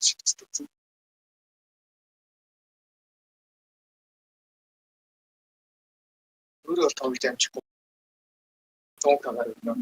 шигдсэн. Өөрөө бол тоглож амжихгүй. 100 тагаар өгнө.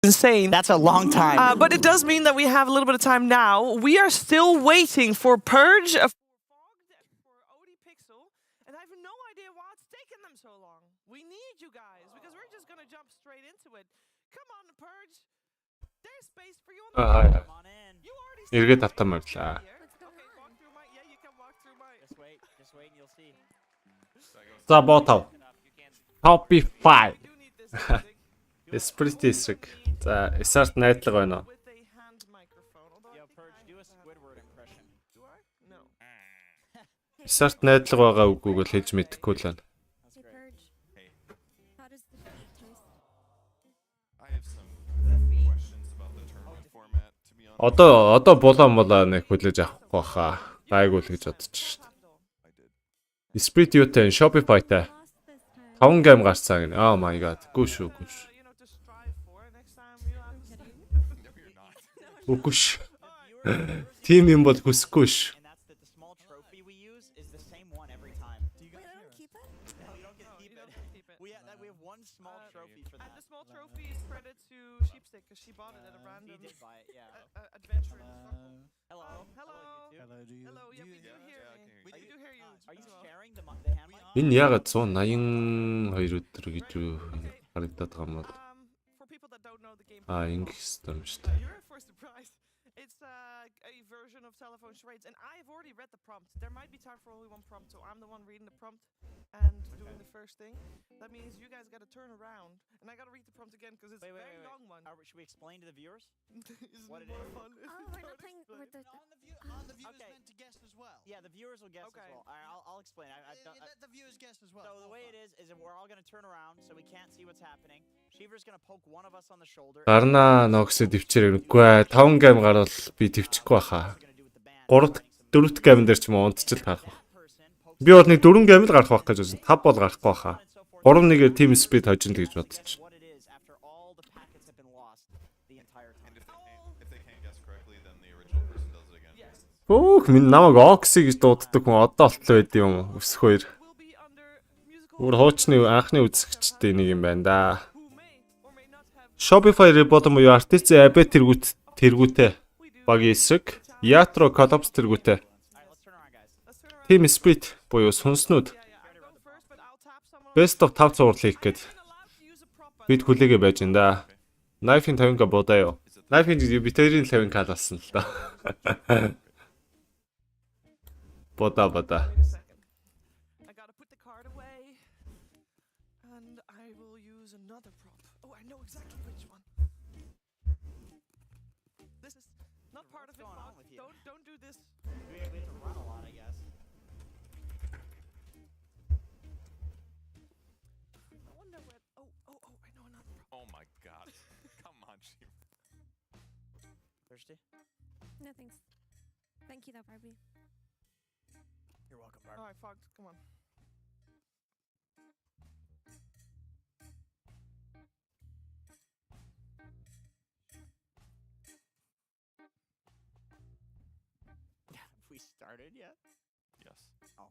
Insane. That's a long time. But it does mean that we have a little bit of time now. We are still waiting for Purge, for OD Pixel, and I have no idea why it's taken them so long. We need you guys because we're just gonna jump straight into it. Come on, Purge. There's space for you on the Hi. Come on in. You already Эргээд автомарлаа. Okay, walk through my. Yeah, you can walk through my. Just wait and you'll see. За ботов. Shopify. You need this music. Esprit эсрэг. За, Esart найдлага байна уу? With a hand microphone. Although Yo, Purge, do a Squidward impression. do I? No. Esart найдлага байгаа үгүйг л хэлж мэдэхгүй л байна. That's great. How does the feed taste? I have some questions about the tournament format, to be honest. Одоо булаа нэг хүлээж авахгүй хаа. Гайгүй л гэж бодож шít. I did. Esprit юутай Shopify-тай Lost this time. 5 гейм гарцаа гэнэ. Oh my god. Гүш. You know, to strive for next time. You know, No, you're not. Үгүш. Тим юм бол хүсэхгүй ш. And that's that the small trophy we use is the same one every time. Do you Wait, I don't keep it? No, you don't get to keep you it. don't keep it. We have one small trophy for And that. the small trophy is credit to Sheepstick because she bought it at a He random did buy it, yeah. adventure in Stockholm. Hello. Hello. YouTube. Hello, do you? Hello. Yeah, we do Yeah, hear I me. can hear We you. do hear you. Are you as well. sharing the hand mic? Энэ ягаад 182 өдөр гэж харагдаад байгаа юм бол. For people that don't know the game, Ингэх ёстой юм шүү дээ. you're in for a surprise. It's a version of telephone charades, and I've already read the prompt. There might be time for only one prompt, so I'm the one reading the prompt and doing the first thing. That means you guys got to turn around, and I got to read the prompt again because it's a very long one. Should we explain to the viewers? Isn't What it it more is? fun? if Oh, we we're not don't playing explain? with the. On the viewers Okay. meant to guess as well. Yeah, the viewers will guess Okay. as well. All right, I'll explain. Let the viewers guess as well. So the way it is that we're all gonna turn around so we can't see what's happening. Sheever's gonna poke one of us on the shoulder. Гарна Noxy төвчээр үгүй 5 гейм гарвал би төвчихгүй баха. 3-4 гейм дээр ч юм уу унтчил гарах. Би бол нэг 4 гейм л гарах байх гэж байна. 5 бол гарахгүй баха. 3-1-ээр team speed хожинд гэж бодчих. What it is after all the packets have been lost the entire time. And if they can't guess Өөх минь намайг Noxy гэж дууддаг хүн одоо болтлоо байд юм өсөх хоёр. will be under musical Өөр хуучны анхны үзэгчтэй нэг юм байна да. who may or may not have Shopify болон буюу артист аб тэргүүтэй багийн эсрэг Yatro Collabs тэргүүтэй Alright, let's turn around, guys. let's turn around. Team Spirit буюу сүнснүүд Yeah, I'll go first, but I'll tap someone. Best of 5 зурлал хийх гээд I'm allowed to use a prop, but бид хүлээгээ байж энэ да. Knife-ийн 50-га бодоо юу. Knife-ийн битэрийн 50-ка болсон л доо. Бодоо. wait a second. I gotta put the card away, and I will use another prop. Oh, I know exactly which one. This is not part of What's it, going on Bob. with you? Don't do this. We have to run a lot, I guess. I wonder where. Oh, I know another prop. Oh my god. Come on, Chief. Thirsty? No thanks. Thank you though, Barbie. You're welcome, Barb. All right, Fox, come on. Have we started yet? Yes. Oh.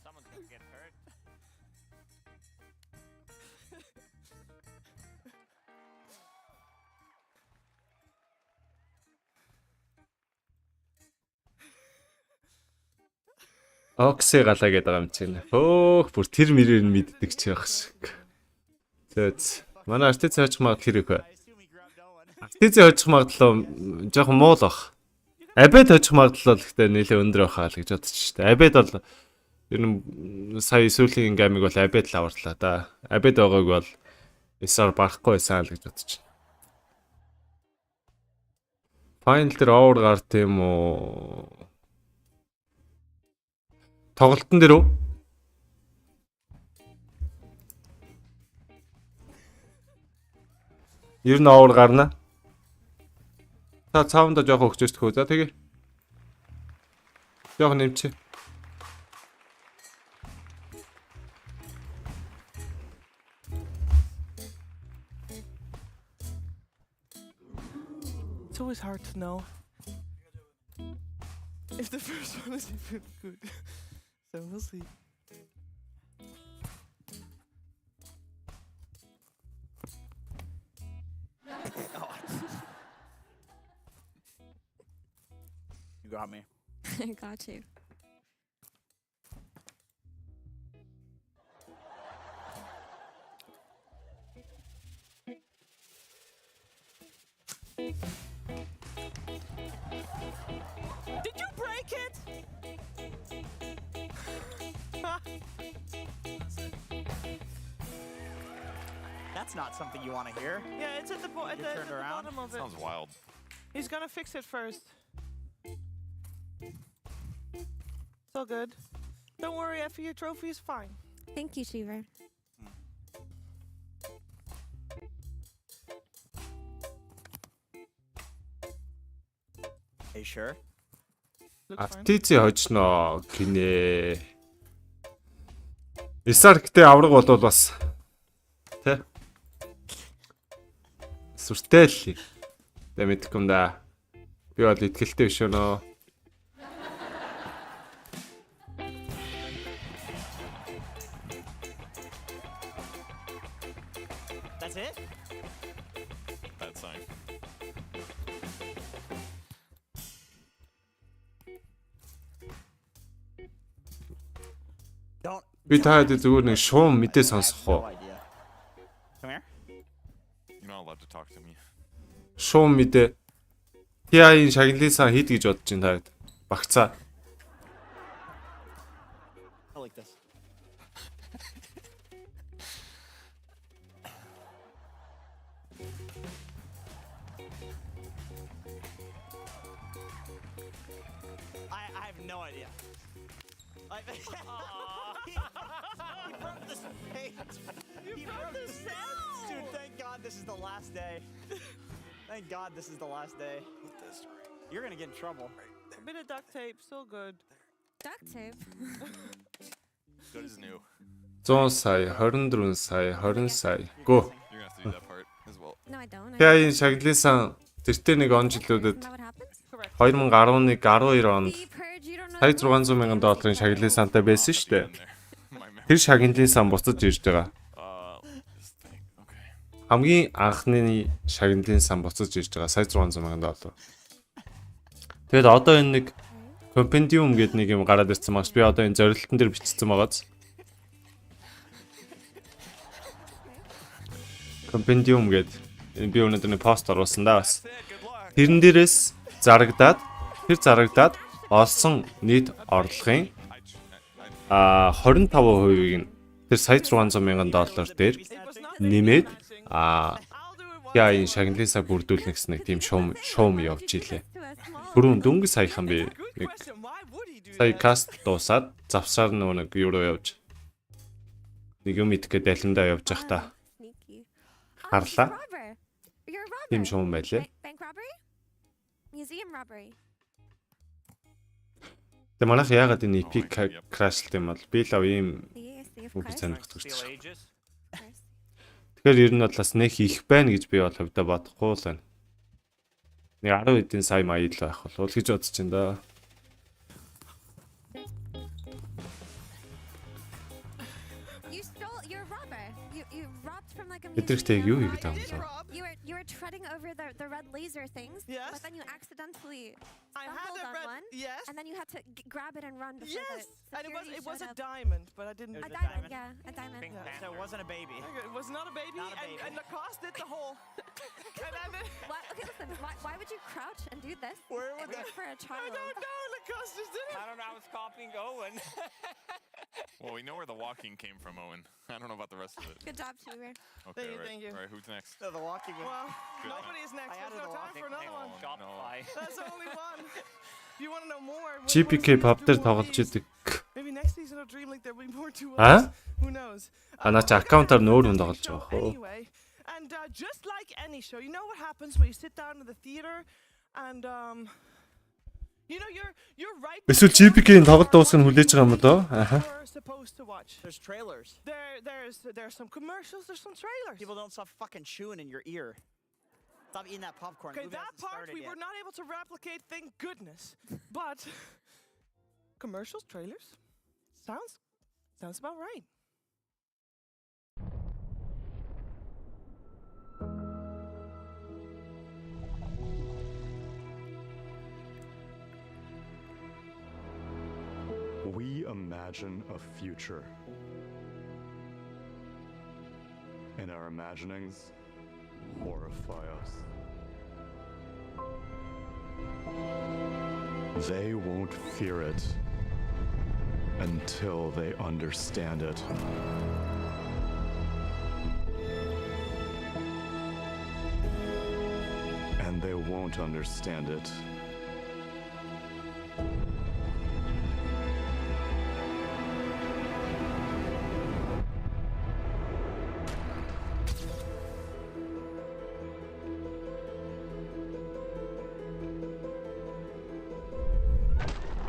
Someone's gonna get hurt. Noxy галаа гэдэг юм чинь. Хөөх бүр тэр мөрөөр нь мэддэг ч явах шиг. Зөөц. Манай артист хожих магад хэрэг бай. I assume he grabbed Owen. Артист хожих магадлал жоохон муу л бах. Абед хожих магадлал гэхдээ нэлээ өндөр байхаа л гэж бодчих шүү дээ. Абед бол ер нь сая сүүлийн гамиг бол Абед л аварлаа да. Абед байгааг бол эсээр барахгүй байсан л гэж бодчих. Final дээр овер гарт юм уу? Тоглолтын дээр үү? Ер нь овер гарна. Та цааванда жоохон өгчөөс төхөө. За тэгээ. Жоохон нэмчээ. It's always hard to know if the first one is even good. So we'll see. You got me. I got you. Did you break it? That's not something you want to hear. Yeah, it's at the, You turned around? bottom of it. Sounds wild. He's gonna fix it first. It's all good. Don't worry, Effie, your trophy is fine. Thank you, Cheever. Are you sure? Looks fine. Артист хожноо гинэ. Эсар гэтээ авраг болвол бас тэ. Сүртэл. Тэ мэдгүй юм да. Би бол итгэлтэй биш өнөө. That's it? Bad sign. Don't. Би таад зүгээр нэг шуум мэдээ I have сонсох no уу? idea. Come here. You're not allowed to talk to me. Шуум мэдээ. TI-ийн шагналынсаа хит гэж бодож ин таад. Багцаа. I like this. no idea. He broke the stage. He broke the stage. Dude, thank God this is the last day. Thank God this is the last day. You're gonna get in trouble. A bit of duct tape, still good. Duct tape. Good as new. 100 сая, 24 сая, 20 сая. Go. You're gonna have to do that part as well. No, I don't. Хэвийн шагналсан тэртээ нэг он жилүүдэд Isn't that what happens? 2011 12 онд The purge, you don't know. сая 600 мянган долларын шагналын сантай байсан шүү дээ. In there. My man. Тэр шагналын сан буцаж ирж байгаа. This thing. Okay. Хамгийн анхны шагналын сан буцаж ирж байгаа сая 600 мянган доллар. Тэгэд одоо энэ нэг компендиум гэдэг нэг юм гараад ирсэн маш би одоо энэ зорилтон дээр бичсэн байгааз. Компендиум гэдэг би өнөөдөр нэг пост оруулсан да бас. Тэрэн дээрээс зарагдаад олсон нийт орлогын 25%-ийг нь тэр сая 600 мянган доллар дээр нэмээд яа энэ шагналын сая бүрдүүлнэ гэсэн нэг тийм шоум явж илээ. Бүрэн дөнгөж саяхан би нэг сая каст дуусаад завсаар нэг юуруу явж нэг юм идэхэд далиндаа явж явах та Sneaky. харлаа. Robber. You're a robber. Тийм шоум байлээ. Bank robbery? Museum robbery. Тэгээ манайх яагаад энэ epic crash юм бол би л ийм Yes, of үгүй course. сонирхдаг Steel ч. Aegis. Тэгэхээр ер нь бол бас нэх их байна гэж би бол хөвдө бодохгүй л байна. Нэг 10 эдийн сая маяг л байх бол гэж бодож байна да. You're a robber. You robbed from like a Эдрэгтэй юу museum. хийгээд байгаа юм бэ? You were treading over the red laser things, Yes. but then you accidentally I had stumbled a on red. one, Yes. and then you had to grab it and run before Yes. the And it security was a showed up. diamond, but I didn't. A It was a diamond, diamond. yeah, a diamond. Yeah. So it wasn't a baby. Okay, it was not a baby, Not a baby. and Lacoste did the whole. And then, Why, okay, listen. Why would you crouch and do this? Where would It's for a I child. don't know. Lacoste just did it. I don't know. I was copying Owen. Well, we know where the walking came from, Owen. I don't know about the rest of it. Good job, Cheever. Okay, you, right. thank you. All right, who's next? No, the walking was. Well, Good. nobody is next. I There's added no the time walking. for another one. Shopify. That's only one. If you want to know more, GPK pop дээр тоглож идэг. Maybe next season of DreamLeague there'll be more to us. Аа? Who knows? Наа чи аккаунтаар нөөр хүн тоглож Show байгаа хөө. Anyway, and just like any show, you know what happens when you sit down in the theater and you know you're right. Эсвэл GPK-ийн тоглолт дуусгах нь хүлээж байгаа юм доо. Аха. You're supposed to watch. There's trailers. There's some commercials, there's some trailers. People don't stop fucking chewing in your ear. Stop eating that popcorn. Okay, Movie that hasn't part started we yet. were not able to replicate, thank goodness. But commercials, trailers, sounds about right. We imagine a future. And our imaginings horrify us. They won't fear it until they understand it. And they won't understand it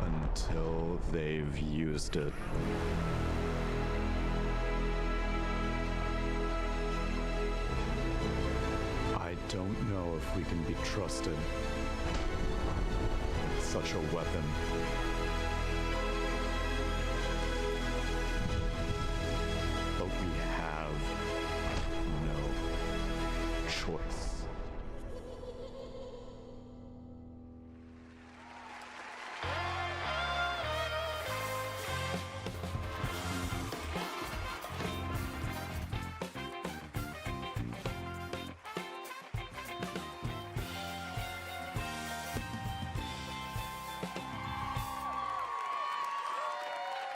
until they've used it. I don't know if we can be trusted with such a weapon. But we have no choice.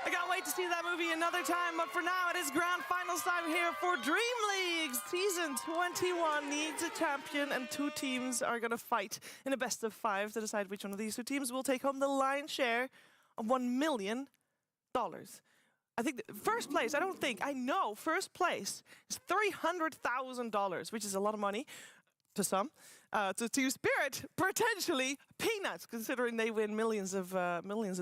I can't wait to see that movie another time, but for now it is grand finals time here for DreamLeague. Season 21 needs a champion, and two teams are going to fight in a best of 5 to decide which one of these two teams will take home the lion's share of $1 million. I think first place, I know first place is $300,000, which is a lot of money to some. To Team Spirit, potentially peanuts, considering they win millions of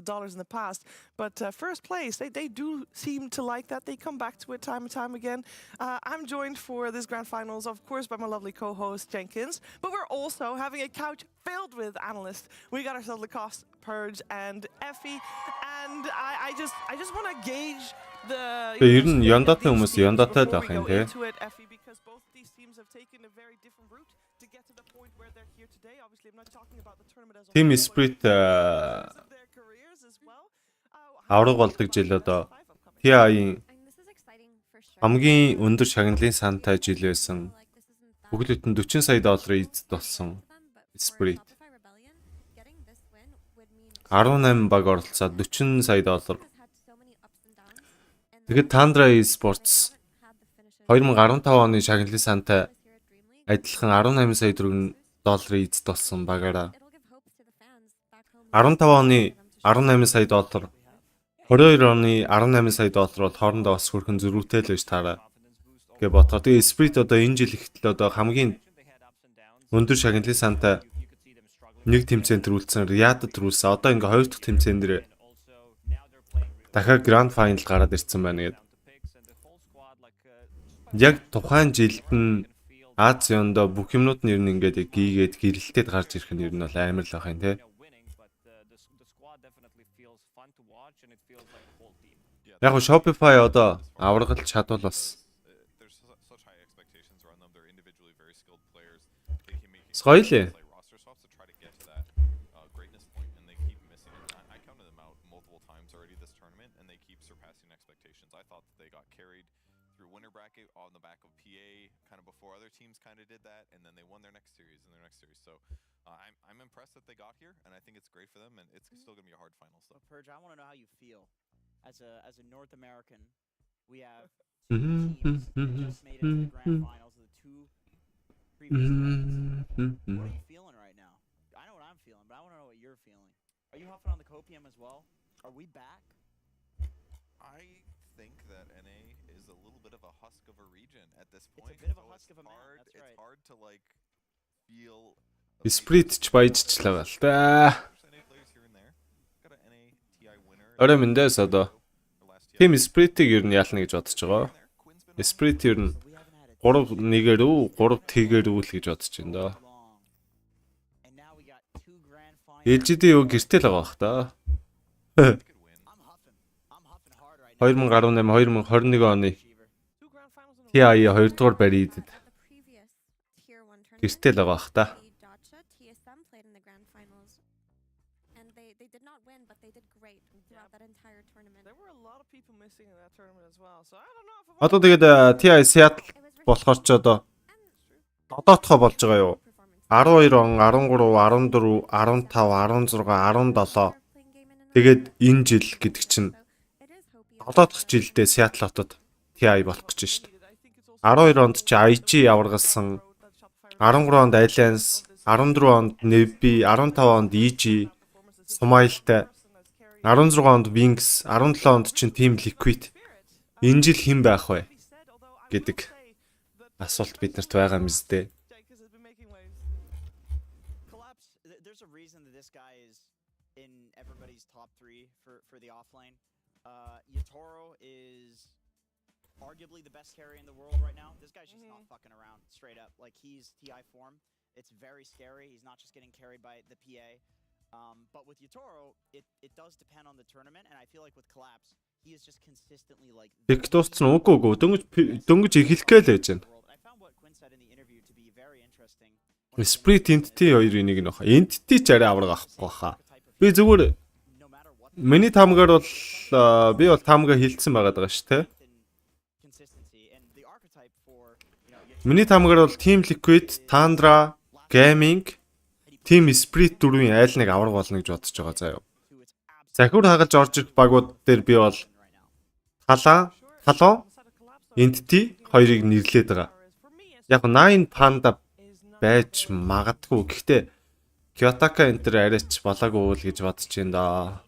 dollars in the past. But first place, they do seem to like that. They come back to it time and time again. I'm joined for this grand finals, of course, by my lovely co-host Jenkins. But we're also having a couch filled with analysts. We got ourselves Lacoste, Purge, and Effie. And I just want to gauge the. Ер нь яндаатай хүмүүс яндаатай л байх юм те. Because both these teams have taken a very different route to get to the point where they're here today. Obviously, I'm not talking about the tournament as a whole. Team Spirit авраг болдог жил одоо TI-ийн хамгийн өндөр шагналын сантай жил байсан. Бүгд бүтэн $40 сая эзэд болсон Spirit. 18 баг оролцоод $40 сая. Тэгэхэд Tundra Esports 2015 оны шагналын сантай адилхан $18 сая эзэд болсон багаараа 15 оны $18 сая, 22 оны $18 сая бол хоорондоо бас хөрхэн зөрүүтэй л байж таараа гэж бодлоо. Тэгээ Spirit одоо энэ жил ихтэл одоо хамгийн өндөр шагналын сантай нэг тэмцээн төрүүлсэн Riyadh төрүүлсэн. Одоо ингээ хоёр дахь тэмцээн дээр дахиад Grand Final гараад ирсэн байна гэдэг. Яг тухайн жилд нь Азиондоо бүх юмнууд нь ер нь ингээд гийгээд гэрэлтээд гарч ирэх нь ер нь бол амар л байх юм те. Яг нь Shopify одоо аврагалж чадвал бас соёлээ. on the back of PA kind of before other teams kind of did that, and then they won their next series and their next series. So I'm impressed that they got here, and I think it's great for them, and it's still going to be a hard final. So Purge, I want to know how you feel as a North American. We have two teams that just made it to the grand finals of the two previous tournaments. What are you feeling right now? I know what I'm feeling, but I want to know what you're feeling. Are you huffing on the copium as well? Are we back? I think that NA is a little bit of a husk of a region at this point. It's a bit of a husk of a man. That's right. It's hard to like feel. Spirit ч баяжчлаа л та. Орой мэндээс одоо Team Spirit-ийг ер нь яална гэж бодож байгаа. Spirit ер нь 3-1-ээр үү 3-1-ээр үү л гэж бодож байна доо. LGD юу гэртэл байгаа бах та. 2018 2021 оны TI 2 дугаар бариад гэртэл байгаа бах та. Одоо тэгээд TI Seattle болохоор ч одоо одоотхоо болж байгаа юу? 12 он, 13, 14, 15, 16, 17. Тэгээд энэ жил гэдэг чинь 7 дахь жилдээ Seattle хотод TI болох гэж байна шүү дээ. 12 онд ч IG аваргалсан, 13 онд Alliance, 14 онд Navy, 15 онд EG, Smile-тай, 16 онд Wings, 17 онд чинь Team Liquid. Энэ жил хэн байх вэ гэдэг асуулт биднэрт байгаа юм зү. There's a reason that this guy is in everybody's top 3 for the offlane. Yatoro is arguably the best carry in the world right now. This guy's just not fucking around, straight up. Like, he's TI form. It's very scary. He's not just getting carried by the PA. But with Yatoro, it does depend on the tournament, and I feel like with Collapse, he is just consistently like. Тэгтөөс нь үгүй дөнгөж эхлэхээ л байж байна. I found what Quinn said in the interview to be very interesting. Spirit Entity 2-ын нэг нөх. Entity ч арай авраг авахгүй хаа. Би зүгээр миний тамгаар бол би бол тамгаа хилцсэн байгаа даа шүү, тэ. Миний тамгаар бол Team Liquid, Tundra, Gaming, Team Spirit дөрвийн айл нэг авраг болно гэж бодож байгаа заа юу. Захиур хагалж орж ирэх багууд дээр би бол Талон, Entity 2-ыг нэрлээд байгаа. Яг 9 Panda байж магадгүй. Гэхдээ Kyotaka Enter арайч болоогүй л гэж бодож байна да.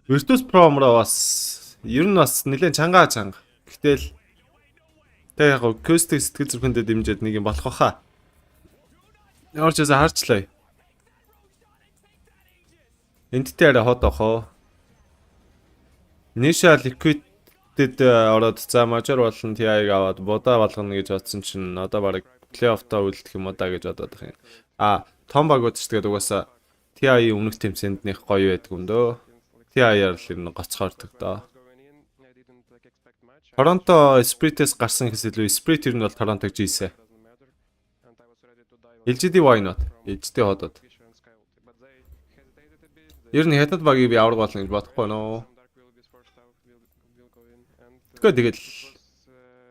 Virtus Pro-мроо бас ер нь бас нэлээд чанга. Гэтэл тэг яг Coast-ийг сэтгэл зүрхэндээ дэмжиж нэг юм болох баха. Ямар ч байсан харчлаа. Энттэй арай хот охоо. Nisha Liquid-д ороод за мажор болон TI-г аваад будаа болгоно гэж бодсон чинь одоо баг плей-оффтоо үлдэх юм уу да гэж бодоод байгаа юм. Том багууд ч тэгээд угаасаа TI өмнөх тэмцээнд нэх гоё байдаг юм дөө. TI-аар л энэ гоцхоордог доо. Торонто Spirit-с гарсан гэхээс илүү Spirit ер нь бол Торонтог жийсэн. LGD why not? LGD ходод. Ер нь хятад багийг би авраг болно гэж бодохгүй нөө. Тэгэл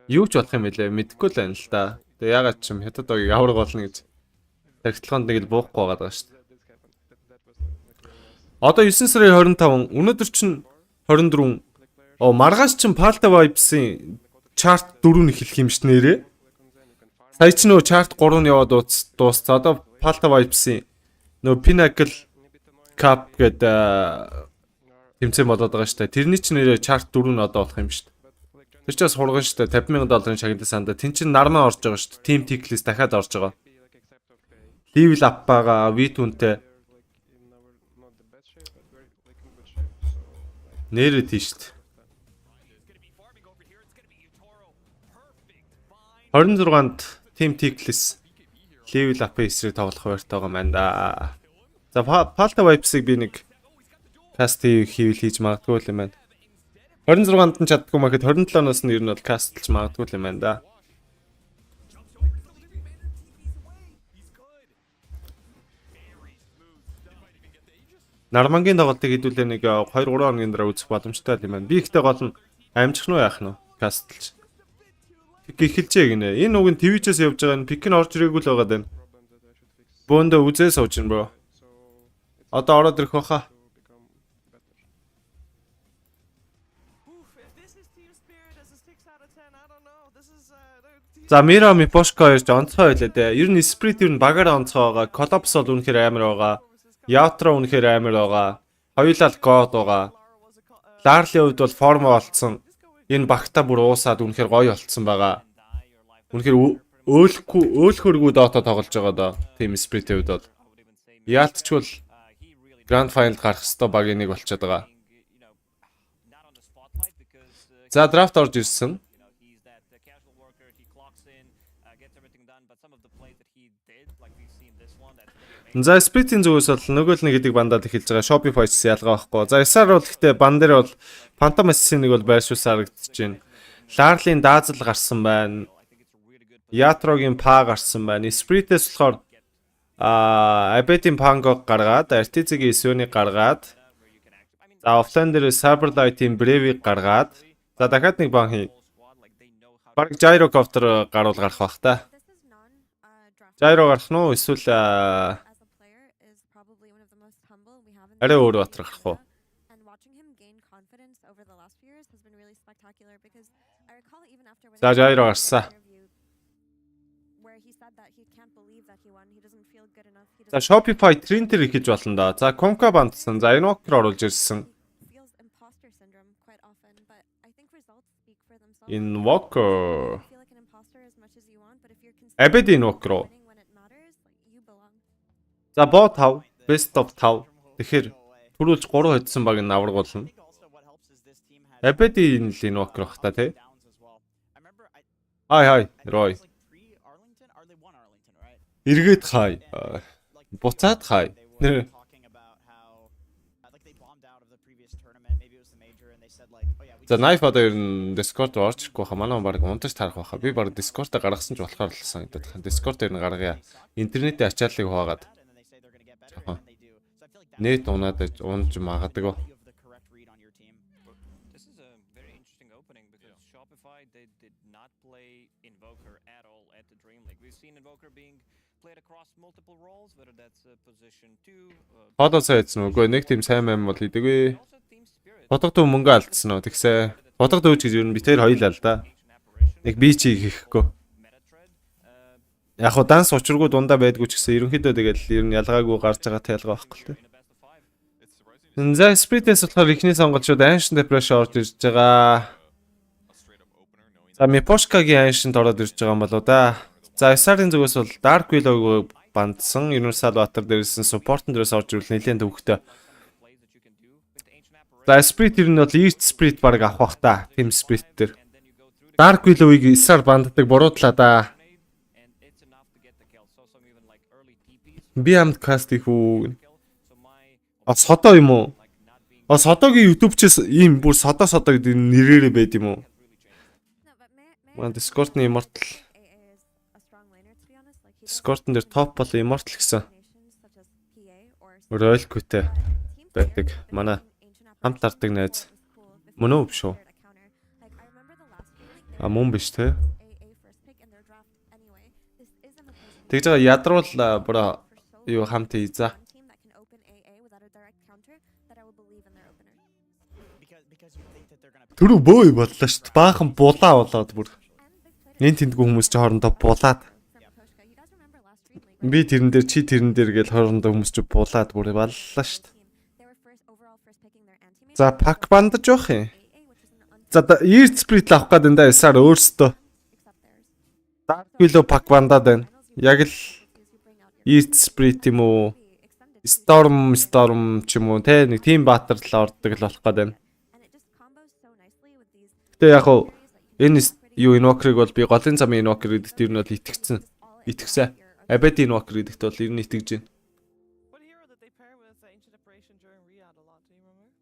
юу ч бодох юм бэлээ мэдэхгүй л байна л да. Тэгээ ягаад ч юм хятад багийг авраг болно гэж тархитлаханд нэг л буухгүй байгаа даа шүү дээ. Одоо 9 сарын 25 өнөөдөр чинь 24 маргааш чинь Palta Vibes-ийн чарт 4 эхлэх юм ш нэрээ. Сая ч нөө чарт 3 яваад дууссан. Одоо Palta Vibes-ийн нөө Pinnacle Cup гэдэг тэмцээн болоод байгаа ш та. Тэрний ч нэрээ чарт 4 нь одоо болох юм ш. Тэр ч бас хурган ш та. $50,000 шагналын санда. Тэн чин нармаа орж байгаа ш. Team Tick-лээс дахиад орж байгаа. Level up байгаа V2-нтэй. Нэрээ тийш. 26-нд Team Tick-лээс level up-ийн эсрэг тоглох байртай байгаа маань да. За Palta Vibes-ийг би нэг каст хийж магадгүй юм байна. 26-нд нь чаддгүй махад 27-оос нь ер нь бол кастлж магадгүй юм байна да. Нармангийн тоглолтыг хэдүүлээ нэг 2-3 хоногийн дараа үзэх боломжтой юм байна. Би ихтэй гол нь амжих нь яах нь кастлж. Пик эхэлжээ гинэ. Энэ уг нь Twitch-ээс явж байгаа нь пик нь орж ирээгүй л байгаа даа. Бөөндөө үзээ сууж ин бро. Одоо ороод ирэх баха. За Мира Мипошко ярьж онцгой байлаа дээ. Ер нь Spirit ер нь багаар онцгой байгаа. Collapse бол үнэхээр амар байгаа. Yatra үнэхээр амар байгаа. Хоёулаа God байгаа. Larly хувьд бол форм олцсон. Энэ багта бүр уусаад үнэхээр гоё болцсон байгаа. Үнэхээр өөлхөргүй доото тоглож байгаа доо. Team Spirit хувьд бол. Яалтч бол Grand Final гарах хэвээр багийн нэг болчиход байгаа. За драфт орж ирсэн. За Spirit-ийн зүгээс бол нөгөө л нэг гэдэг бандаад эхэлж байгаа. Shopify-с ялгаа байхгүй. За SR бол гэхдээ бан дээр бол Phantom Assassin-ыг бол байршуулсан харагдаж байна. Larly-ийн даазал гарсан байна. Yatroгийн па гарсан байна. Spirit-ээс болохоор Abet-ийн Pangog гаргаад, Artiz-ийн Sion-ыг гаргаад, за offline дээр Cyberlight-ийн Brave-ыг гаргаад, за дахиад нэг бан хий. Бараг Gyrocopter гаруул гарах бах та. Gyro гарах нь уу эсвэл арай өөр батрах уу? За Gyro гарсан. За Shopify Trinter ихэж болно да. За Conca бандсан. За Invoker оруулж ирсэн. Invoker. Abet Invoker. За бо 5, best of 5. Тэгэхээр түрүүлж 3 хоцсон баг нь авраг болно. Abet-ийн л Invoker бах та тий. Хай Roy. Эргээд хай. Буцаад хай. За knife одоо ер нь Discord руу орж ирэхгүй хаа. Манай хүн баг унтаж тарах байхаа. Би баг Discord-а гаргасан ч болохоор л санагдаад байна. Discord дээр нь гаргая. Интернетийн ачааллыг хуваагаад. Net унаад унж магадгүй. This is a very interesting opening because Shopify they did not play Invoker at all at the DreamLeague. We've seen Invoker being played across multiple roles, whether that's position 2. Ходоо сайдсан уу? Үгүй нэг тийм сайн юм бол идэгүй. Бодгод мөнгө алдсан уу? Тэгсээ бодгод өөж гэж ер нь битээр хоёлаа л да. Нэг би чи хийхгүй. Яг хоо данс учиргүй дундаа байдгүй ч гэсэн ерөнхийдөө тэгэл ер нь ялгаагүй гарч байгаа тайлгаа байхгүй л дээ. За Spirit-ээс болохоор ихний сонголчууд Ancient Depression орж ирж байгаа. За Miposhka-гийн Ancient ороод ирж байгаа юм болоо да. За SR-ийн зүгээс бол Dark Willow бандсан Universal Water дээрсэн support дээрээс орж ирвэл нэлээд төвхтэй. За Spirit ер нь бол Earth Spirit баг авах бах та. Team Spirit дээр. Dark Willow-ыг SR банддаг буруудлаа да. Би амт каст их үү. Содо юм уу? Содогийн YouTube-чээс ийм бүр содо гэдэг нэрээрээ байд юм уу? Ман Discord-ны Immortal. Discord-н дээр топ бол Immortal гэсэн. Ойлгүй байдаг. Манай хамт тардаг найз. Мөн үү шүү. Мөн биш те. Тэгж байгаа ядруул бро юу хамт ийза. Түрүү бөө боллоо шүү дээ. Баахан булаа болоод бүр. Энд тэндгүй хүмүүс ч хоорондоо булаад. Би тэрэн дээр чи тэрэн дээр гэж хоорондоо хүмүүс ч булаад бүр баллаа шүү дээ. За пак бандаж явах юм. За Earth Spirit авах гэдэг энэ SR өөртөө. Dark Willow пак бандаад байна. Яг л Earth Spirit юм уу? Storm ч юм уу те нэг team battle ордог л болох гэдэг. Гэтэ яг хоо энэ юу Invoker-ыг бол би голын замын Invoker гэдэг тэр нь бол итгэсэн. Abed Invoker гэдэгт бол ер нь итгэж байна. What hero did they pair with Ancient Apparition during Riyadh a lot? Do you remember?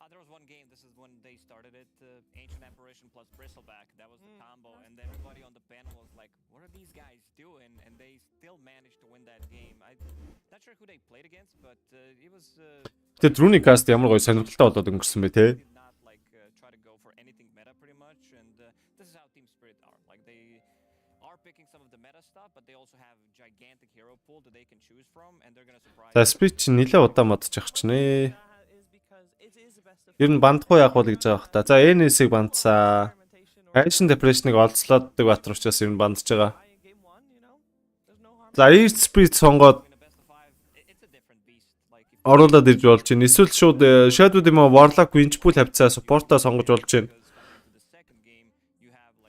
There was one game. This is when they started it. Ancient Apparition plus Bristleback. That was the combo, and everybody on the panel was like, "What are these guys doing?" And they still managed to win that game. I'm not sure who they played against, but it was. Тэгээ Drone cast ямар гоё сонирхолтой болоод өнгөрсөн бэ те. Not like try to go for anything meta pretty much, and this is how Team Spirit are. Like they are picking some of the meta stuff, but they also have gigantic hero pool that they can choose from, and they're gonna surprise. За Spirit ч нэлээ удаа модчих ч нэ. Ер нь бандахгүй явах бол гэж байгаа бах та. За NS-ийг бандсаа. Ancient Depression-ыг олцлооддаг батар учраас ер нь бандж байгаа. За Earth Spirit сонгоод оруулаад ирж болж байна. Эсвэл шууд Shadow Demon Warlock Winchpool хавцаа support-а сонгож болж байна.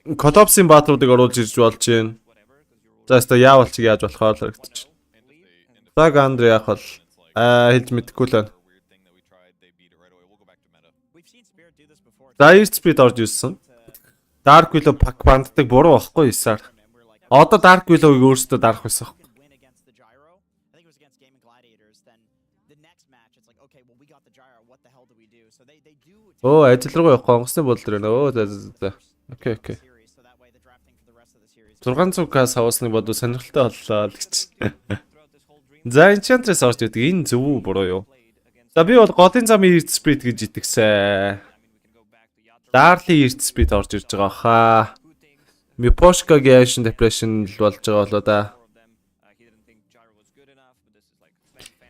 Collapse-ийн баатруудыг оруулж ирж болж байна. За өстө яавал чи яаж болохоор л харагдчих. За Гандри яах бол хэлж мэдэхгүй л байна. За Earth Spirit орж ирсэн. Dark Willow пак банддаг буруу байхгүй юусаар. Одоо Dark Willow-ыг өөрсдөө дарах байсан. Оо ажил руу явах гонгосны бодол рүү нөө. За. Окей. 600к савсны бодол сонирхолтой боллоо л гэж. За Enchantress орж идэг. Энэ зөв үү буруу юу? За би бол голын замын Earth Spirit гэж итгэсэн. Darly Earth Spirit орж ирж байгаа хаа. Miposhka-гийн Ancient Depression л болж байгаа болоо да.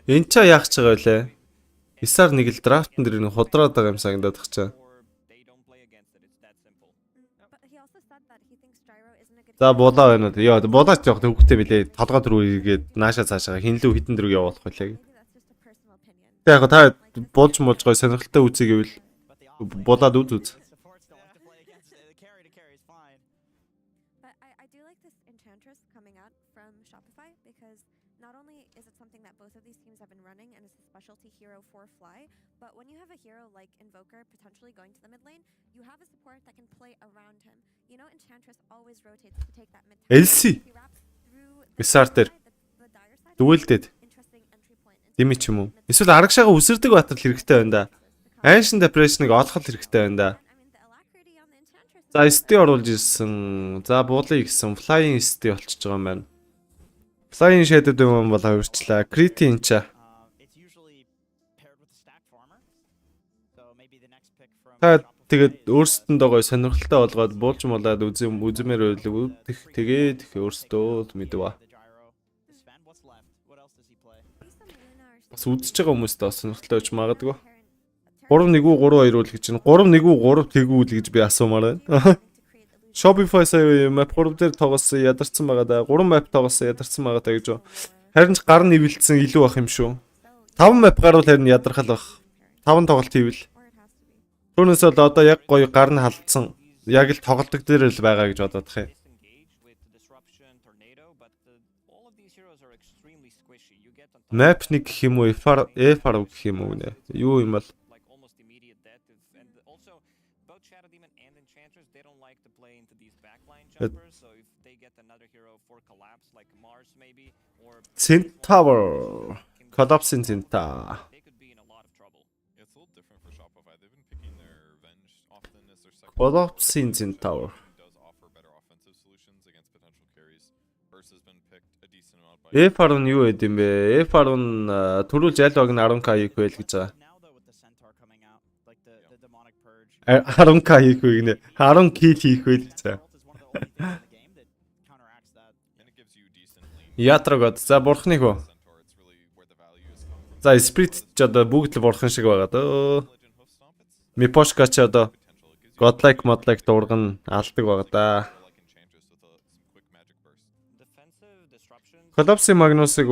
Энд ч яах ч байгаа вэ? Исаар нэг л драфтн дээр нэг худраад байгаа юм санагдаад тах чаа. За булаа байна уу? Яа, булаач явах төвхтэй билээ. Толгой рүү игээд нааша цаашаа хинлүү хитэн дэрүү явуулах байлаа. Яг та болж гой сонирхолтой үзье гэвэл булаад үз. Not only is it something that both of these teams have been running and it's a specialty hero for Fly, but when you have a hero like Invoker potentially going to the mid lane, you have a support that can play around him. You know, Enchantress always rotates to take that mid tower. LC. Starter. Дүгэлдэд. Дими ч юм уу. Эсвэл арагшаага үсэрдэг батал хэрэгтэй байна да. Ancient Depression-ыг олох хэрэгтэй байна да. За ST оруулж ирсэн. За буулыг гисэн Flying ST болчихж байгаа юм байна. Flying Shadow Demon бол хувирчлаа. Critin cha. Та тэгээд өөрсдөндөө гой сонирхолтой болгоод буулж молоод үзмээр байлгүй. Тэгээд өөрсдөө мэдвэ. Бас үзэж байгаа хүмүүст бас сонирхолтой байж магадгүй. 3-1 үү 3-2 үл гэж байна. 3-1 үү 3 тэгүүл гэж би асуумаар байна. Shopify сая map 3 дээр тоглосон ядарсан байгаа да. 3 map тоглосон ядарсан байгаа да гэж. Харин ч гар нэвэлдсэн илүү бах юм шүү. 5 map гарвал харин ядархал бах. 5 тоглолт хийвэл or it has to be. түүнээс бол одоо яг гоё гар нь халдсан. Яг л тоглолтог дээр л байгаа гэж бодоод их. Disengage with disruption, tornado, but all of these heroes are extremely squishy. You get on top Map нэг гэх юм уу, F-R гэх юм уу нэ. Юу юм бол like almost immediate death. And also, both Shadow Demon and Enchanters, they don't like to play into these backline jumpers. So if they get another hero for collapse, like Mars maybe, or Centaur. Collapsing Centaur. they could be in a lot of trouble. Yeah, it's a little different for Shopify. They've been picking their revenge often as their second. Collapsing Centaur. Does offer better offensive solutions against potential carries. Burst has been picked a decent amount by. F-R нь юу гэдэм бэ? F-R нь түрүүл Жалог нь 10k хийх байл гэж байгаа. Now though with the centaur coming out, like the demonic purge. 10k хийх вэ гинэ. 10 kill хийх байл гэж байгаа. Counteracts that. And it gives you decent lean. Яатрагод. За бурхныг хөө. Centaur, it's really where the value is coming from. За Spirit ч одоо бүгд л бурхан шиг байгаа дөө. Legend hoof stomp, it's Мипошка ч одоо potential. It gives you Godlike Modlike дуурган алдаг байгаа да. like Enchantress with some quick magic burst. Defensive disruption. Collapsing Magnus-ыг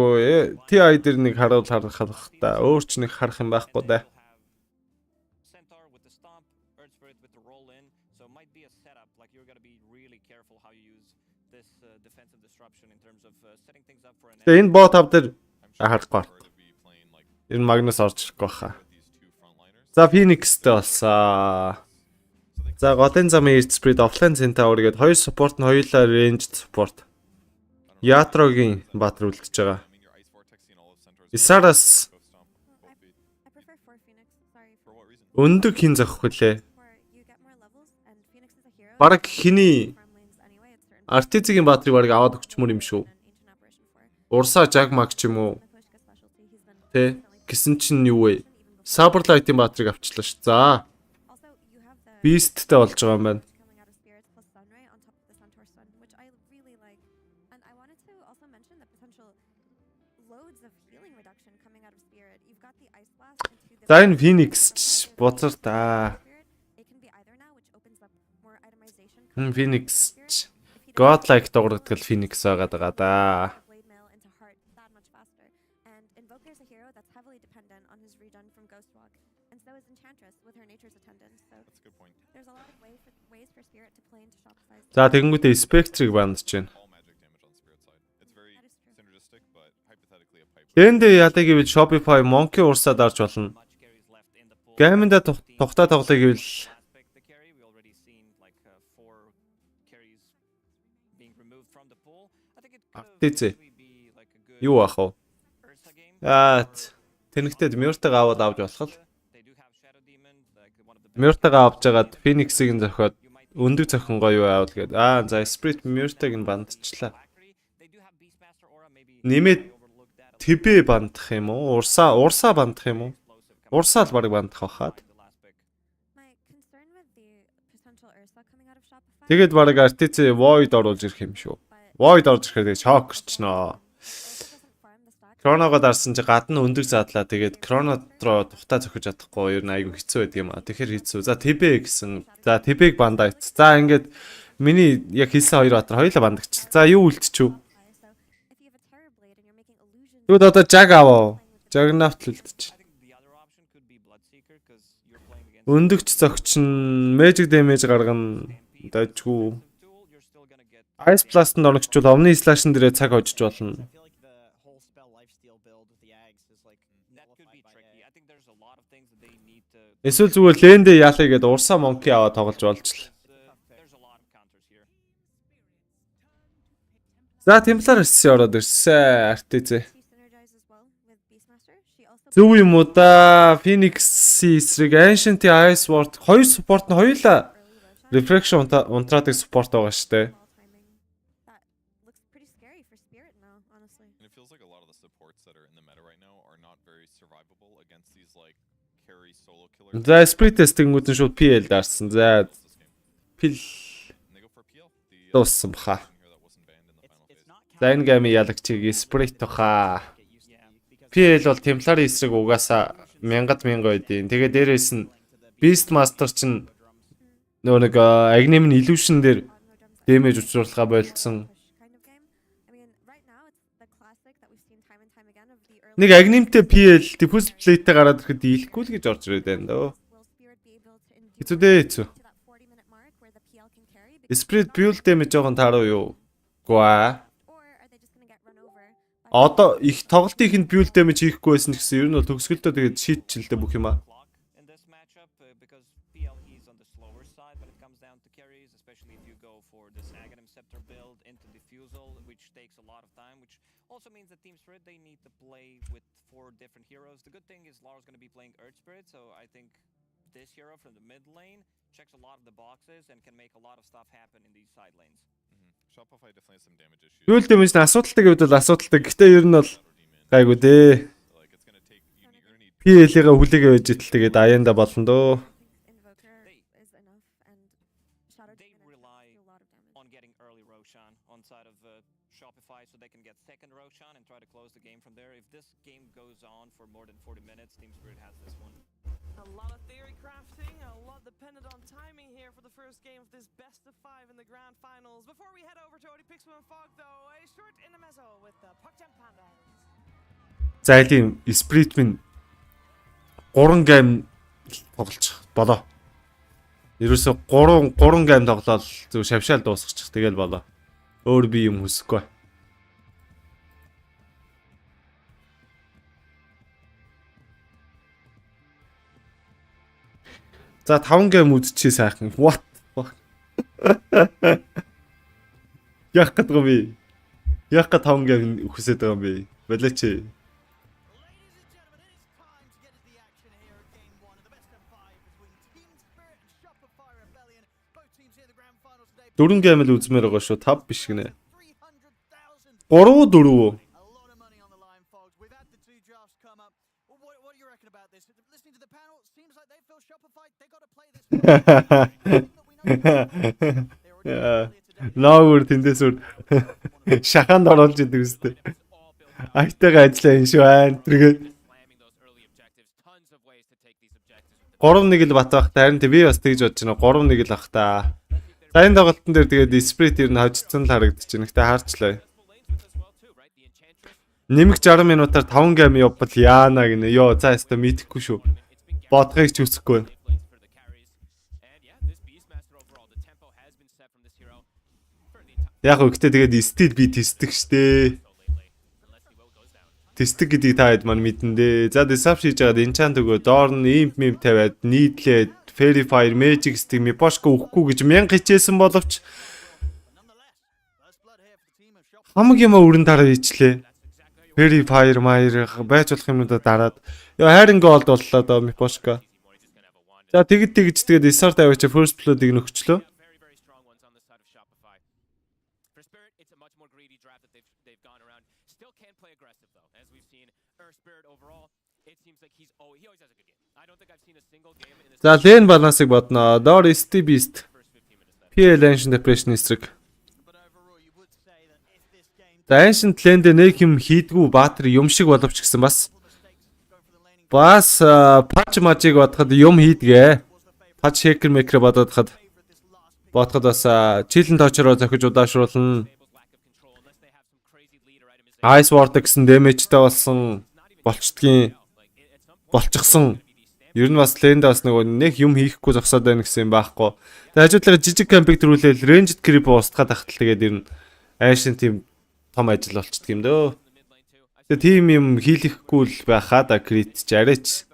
TI дээр нэг харуул харах та. Өөр ч нэг харах юм байхгүй да. Centaur with the stomp, Earth Spirit with the roll in, so it might be a setup. Like you're gonna be really careful how you use this defensive disruption in terms of setting things up for an. Тэгээ энэ бот хав дээр I'm харахгүй. prefer to be playing like Энэ Magnus орж ирэхгүй баха. these two frontliners. За Phoenix-тэй болсон. За Godin замын Earth Spirit offline Centaur гээд хоёр support нь хоёулаа ranged support. Ятрогийн баатар үлдчихэж байгаа. I mean, your Ice Vortex and all of Centaur's Isaras Ghost Stomp, both beat. I prefer 4 Phoenix. Sorry. For what reason? өндөг хин зохих хүлээ. Where you get more levels and Phoenix is a hero. Бараг хиний Farm lanes anyway. It's certain. Артизигийн баатрыг бараг аваад өгчмөр юм шүү. An ancient operation for. Урсаа Jagmag ч юм уу. The Pushka specialty. He's been Тэ гэсэн чинь юу вэ? Saberlight-ийн баатрыг авчлаа ш. За Also, you have the Beast-тэй болж байгаа юм байна. coming out of spirits plus sunray on top of the centaur stun, which I really like. And I wanted to also mention the potential loads of healing reduction coming out of spirit. You've got the ice blast into the За энэ Phoenix ч бузар та. spirit. It can be either now, which opens up more itemization. Phoenix ч Godlike дуурайдаг л Phoenix байгаа да. Blade mail into heart that much faster. And Invoker's a hero that's heavily dependent on his regen from Ghostwalk. And so is Enchantress with her nature's attendant. So That's a good point. there's a lot of ways for spirit to play into Shopify's. За тэгэнгүүтээ Spectre-ыг бандж байна. All magic damage on spirit side. It's very That is true. synergistic, but hypothetically a pipe. Тэнд яадаг гэвэл Shopify Monkey урсаад орж болно. Much carries left in the pool. Гаминда тухтаа тоглоё гэвэл Aspect the carry, we already seen like 4 carries being removed from the pool. I think it could Артизээ. be like a good юу ах вэ? Ursa game. Тэнэгтээ Murtag аваад авч болох л. They do have Shadow Demon, like one of the best. Murtag авч жагаад Phoenix-ийг нь зохиод өндөг зохин гоё аваад гээд за Spirit Murtag нь бандчлаа. They do have Beastmaster aura, maybe Нэмээд overlook that. Тэбэ бандах юм уу? Урсаа бандах юм уу? Урсаа л баг бандах байхад. The last pick. My concern with the potential Ursa coming out of Shopify. Тэгээд баг Artiz Void оруулж ирэх юм шүү. Void орж ирэхээр тэгээд шок орчноо. Ursa doesn't farm the stack. Кроногоо дарсан чи гадна өндөг заадлаа. Тэгээд Кроно руу тухтаа зохиж чадахгүй ер нь айгүй хэцүү байд юм аа. Тэгэхээр хэцүү. За Тэбэ гэсэн. За Тэбэг бандаа ит. За ингээд миний яг хэлсэн хоёр баатар хоёулаа бандагчлаа. За юу үлдчихв? So if you have a Terror Blade and you're making illusions. Тэгвэл одоо Jag аваа. Juggernaut л үлдчих. I think the other option could be Bloodseeker because you're playing against Өндөгч зогчин magic damage гаргана. Дажгүй. tool, you're still gonna get Ice Blast-д орогчвол Omni Slash-н дээрээ цаг хожиж болно. I feel like the whole spell lifesteal build with the Ags is like that could be nullified by tricky. A. I think there's a lot of things that they need to Эсвэл зүгээр лэндээ яалаа гээд урсаа Monkey аваад тоглож болчихлоо. there's a lot of counters here. За Templar SC ороод ирсэн Artiz. She synergizes well with Beastmaster. She also Зөв юм уу да? Phoenix-ийн эсрэг Ancient Ice Ward хоёр support нь хоёулаа early Roshan. Refraction унтраадаг support байгаа штэ. Ball timing. That looks pretty scary for spirit now, honestly. And it feels like a lot of the supports that are in the meta right now are not very survivable against these like carry solo killers. За Spirit Testing-үүд нь шууд PL даарсан. За This game. Pil And they go for PL. The дууссан баха. here that wasn't banned in the final It's phase. not За энэ гейм ялагчийг Spirit туха. get used to be because PL бол Templar-ийн эсрэг угаасаа мянгад байдیں۔ Тэгээ дээрээс нь Beastmaster чинь нөгөө нэг Agnem Illusion дээр damage учруулахаа болцсон. Push kind of game. I mean, right now it's the classic that we've seen time and time again of the Нэг агнимтэй PL diffuse plate-тэй гараад ирэхэд дийлэхгүй л гэж орж ирээд байна дөө. Хэцүү дээ хэцүү. Spirit build damage жоохон тааруу юу? Гүа. Одоо их тоглолтын ихэнд build damage хийхгүй байсан ч гэсэн ер нь бол төгсгөлдөө тэгээд шийдчихэлтэй бүх юм аа. In this matchup, because PL he's on the slower side when it comes down to carries, especially if you go for this Aghanim Scepter build into Diffusal, which takes a lot of time, which also means that Team Spirit, they need to play with 4 different heroes. The good thing is Lara's going to be playing Earth Spirit, so I think this hero from the mid lane checks a lot of the boxes and can make a lot of stuff happen in these side lanes. Shopify definitely has some damage issues. Build damage нь асуудалтай гэвэл асуудалтай. Гэхдээ ер нь бол гайгүй дээ. Like it's gonna take you're gonna need PL-ийн хүлээгээ байж идэл тэгээд аяанда болно дөө. They rely on getting early Roshan on side of Shopify so they can get second Roshan and try to close the game from there. If this game goes on for more than 40 minutes, Team Spirit has this one. A lot of theory crafting, a lot dependent on timing here for the first game of this best of 5 in the grand finals. Before we head over to OD Pixel and Fog though, a short intermezzo with the PUBG Pandas. За элийн Spirit минь 3 гейм тоглож болоо. Ерөөсө 3 гейм тоглоод зөв шавшаал дуусгачих тэгэл болоо. Өөр би юм хүсэхгүй. За 5 гейм үдчихээ сайхан. What? Яг гэдэг юм би. Яг гад 5 гейм хүсэж байгаа юм би. Болооч. Дөрөн гейм л үзмээр байгаа шүү. 5 биш гинэ. 3-4. Наагур тэндээсүр шаханд оруулж идэг үстэй. Айтайгаа ажиллаа энэ шүү аа. Тэгээд 3-1 л бат байх. Харин би бас тэгж бодож байна. 3-1 л ах та. За энэ тоглолтын дээр тэгээд Spirit ер нь хожигдсан л харагдаж байна. Гэтэ хаарчлаа. Нэмэх 60 минутаар 5 гейм явбал яана гинэ. Йоо за яста мэдхгүй шүү. Бодгыг ч үсэхгүй. Яг үгтэй тэгээд стил би тестдэг штэ. Тестдэг гэдгийг та хэд маань мэдэн дээ. За disap хийж байгаад enchant өгөө доор нь imp mem тавиад нийтлээд fairy fire magic stick мипошко өгөхгүй гэж 1000 хичээсэн боловч хамаг юм өрн дараа хийчлээ. Fairy fire mire байж болох юмнуудаа дараад ёо хайрын голд боллоо доо мипошко. За тэгээд тэгээд disap тавиач first blood-ыг нөхчлөө. За лен балансыг бодноо. Доор ST Beast. PL Ancient Depression эсрэг. За Ancient Land нэг юм хийдгүү баатар юм шиг боловч гэсэн бас patch magic бодоход юм хийдгээ. Patch hacker maker бодоход бас chillen toucher-оо зохиж удаашруулна. Ice Vortex-ын damage-тэй болсон болчихсон. Ер нь бас Land бас нэг юм хийхгүй зогсоод байна гэсэн юм байхгүй. Тэгээ хажуудлага жижиг кампиг төрүүлээл ranged creep устгаад тахтал тэгээд ер нь Ancient team том ажил болчихдөг юм дөө. Тэгээ team юм хийлэхгүй л байхаа да crit ч арайч.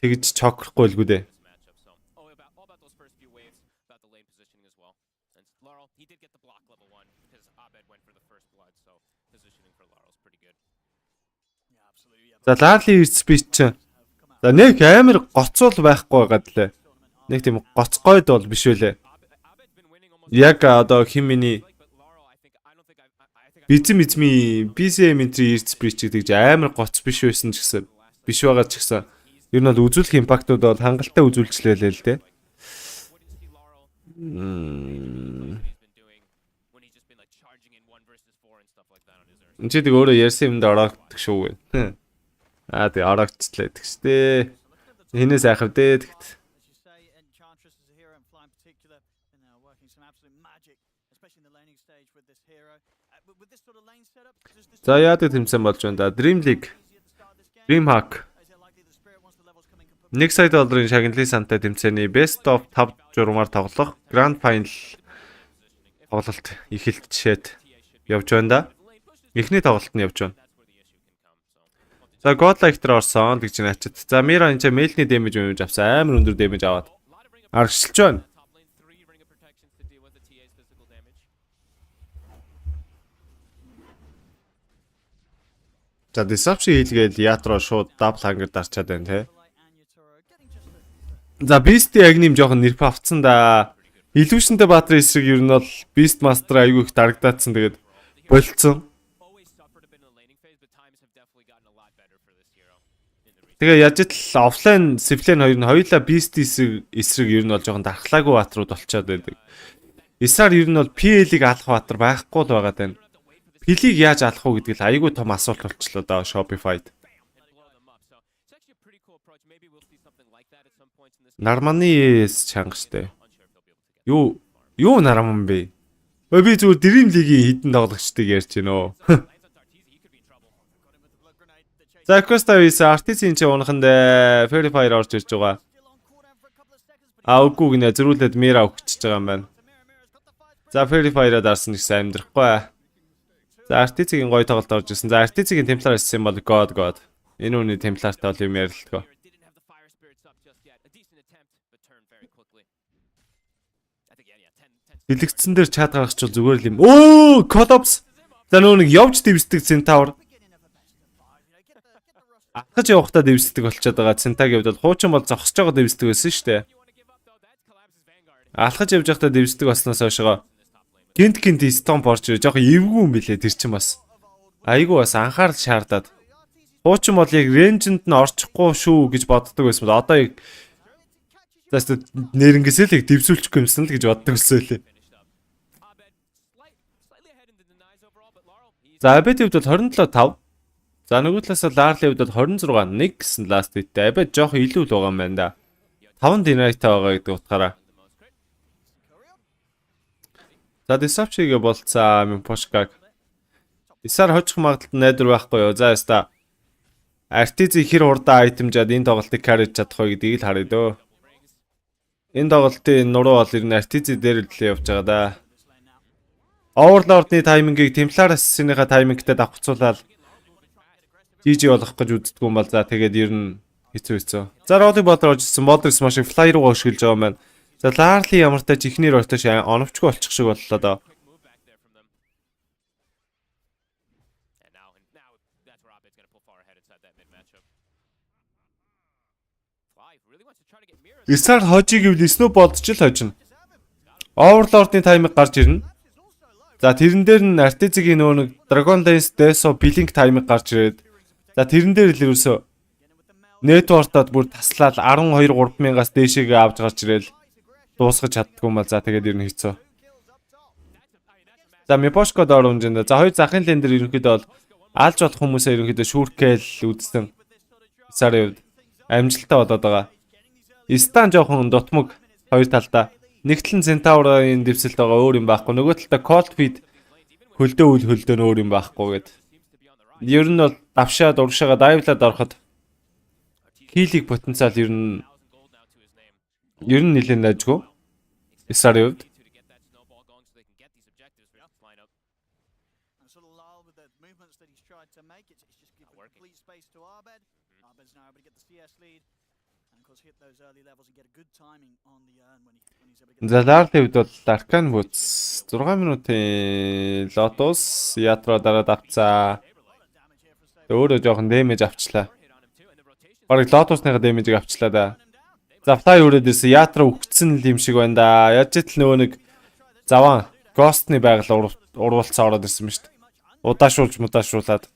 Тэгж чокрохгүй л гүдээ. За Larly speech. За нэг амар гоцуул байхгүй байгаад лээ. Нэг тийм гоцгойд бол биш үлээ. Яг одоо химминий эзми BCM entry speech гэж амар гоц биш байсан ч гэсэн биш байгаа ч гэсэн ер нь бол үзүүлэх импактууд бол хангалттай үзүүлчлээ л дээ. Энд чинь өөрөө ярьсан юмд ороогддог шүү гэ. Тэг ороогдчихлаа гэдэг штэ. Хинээс айхав дээ тэгт. in the laning stage with this hero. With this sort of lane setup, does this За яадаг тэмцээн болж байна да. DreamLeague, DreamHack. is it likely the spirit once the levels come in can put 1 сая долларын шагналын сантай тэмцээний Best of 5 журмаар тоглох Grand Final тоглолт эхэлчихэд явж байна да. Эхний тоглолт нь явж байна. За Godlike-тер орсон гэж начид. За Mira энэ мэйлний дэмэж авсан. Амар өндөр дэмэж аваад аргашилж байна. За Disruption хийлгээл Ятро шууд double hanger дарчаад байна те. За Beast яг нэм жоохон нэрп авцсан да. Illusion-тэй Баатар эсрэг ер нь бол Beast Master аягүй их дарагдаацсан тэгээд болцсон. Тэгээ яаж л офлайн Siflane хоёр нь хоёулаа Beast эсрэг ер нь бол жоохон дархлаагүй Баатарууд болчиход байдаг. Исаар ер нь бол PL-ийг алах Баатар байхгүй л байгаа даа. Пилийг яаж алах уу гэдэг л аягүй том асуулт болчихлоо да Shopify-д. Нарманы чанга штэ. Юу нараман бэ? Өө би зүгээр DreamLeague-ийн хідэн тоглогчдыг ярьж гинөө. За Costa-вис Artisan чи унаханд Fairy Fire орж ирж байгаа. Үгүй гинэ зөрүүлээд Mira өгчөж байгаа юм байна. За Fairy Fire-аар дарсан их сайн амьдрахгүй. За Artisan-ийн гоё тоглолт орж ирсэн. За Artisan-ийн темплар хийсэн бол God. Энэ үний темплартай бол юм ярилтгоо. Дэлгэцсэн дээр чад гаргачихвол зүгээр л юм. Өө, Collapse. За нөө нэг явж дэвсдэг Centaur. Ахаж явахдаа дэвсдэг болчиход байгаа. Centaur гэвэл хуучин бол зогсож байгаа дэвсдэг байсан шүү дээ. Алхаж явж байхдаа дэвсдэг болсноос хойшоо гинт Stomp орж ирээ. Жохон эвгүй юм билээ тэр чинь бас. Айгу бас анхаарал шаардаад. Хуучин бол яг рейнжэнд нь орчихгүй шүү гэж боддог байсан бол одоо яг заастаа нэрнгээсээ л яг дэвсүүлчихгүй юмсан л гэж боддог өсөө лээ. За Abed-ийн хувьд бол 27-5. За нөгөө талаас Larl-ийн хувьд бол 26-1 гэсэн last hit-тэй. Abed жоох илүү л байгаа юм байна да. 5 dynamite байгаа гэдэг утгаараа. За Disruption-ийг болцаа Mimposhka. Исаар хожих магадaltaй найдвар байхгүй юу? За яста Artisan хэр хурдан айтемжаад энэ тоглолтыг carry чадах вэ гэдгийг л харъя дөө. Энэ тоглолтын нуруу бол ер нь Artisan дээр л явж байгаа да. Overlord-ны таймингийг Templar Assassin-ийнхаа таймингтэй давхцуулаад GG болох гэж үздэг юм бол за тэгээд ер нь хэцүү. За Roddy Botler оржсэн Botler маш их fly руугаа өшгөлж байгаа юм байна. За Larl ямартай ч ихнэр ортош оновчгүй болчих шиг боллоо доо. Исаар хожиг гэвэл Snowball ч л хожно. Overlord-ны тайминг гарч ирнэ. За тэрэн дээр нь Artisan-ийн нөө нэг Dragon Dance Deso Blink тайминг гарч ирээд. За тэрэн дээр л ерөөсөө network-тод бүр таслаад 12-3 мянгаас дээшээгээ авч гарч ирээл дуусгаж чаддгүй юм бол за тэгээд ер нь хэцүү. За Mimposhka доор хэмжээнд. За хоёр захын лен дээр ерөнхийдөө бол алж болох хүмүүсээ ерөнхийдөө шүүрхгээл үзсэн. Сарын үед амжилттай болоод байгаа. Стан жоохон дутмаг хоёр талдаа. Нэгтлэн Centaur-ын дэвсэлт байгаа өөр юм байхгүй. Нөгөө талдаа Cold Feet хөлдөө үл хөлдөө нь өөр юм байхгүй гэд. Ер нь бол давшаад урагшаага дайвлаад ороход хийлийг потенциал ер нь нэлээд найжгүй. Сарын үед. За Larl-ийн хувьд бол Arcane Boots 6 минутын Lotus Yatro дараад авцаа. Өөрөө жоохон дэмэж авчлаа. Бараг Lotus-ныхаа дэмэжийг авчлаа да. За Fly өрөөд ирсэн Yatro өгцөн л юм шиг байна да. Яаж ч нөгөө нэг заван Ghost-ны байгаль урвалцаа ороод ирсэн юм шүү дээ. Удаашруулаад.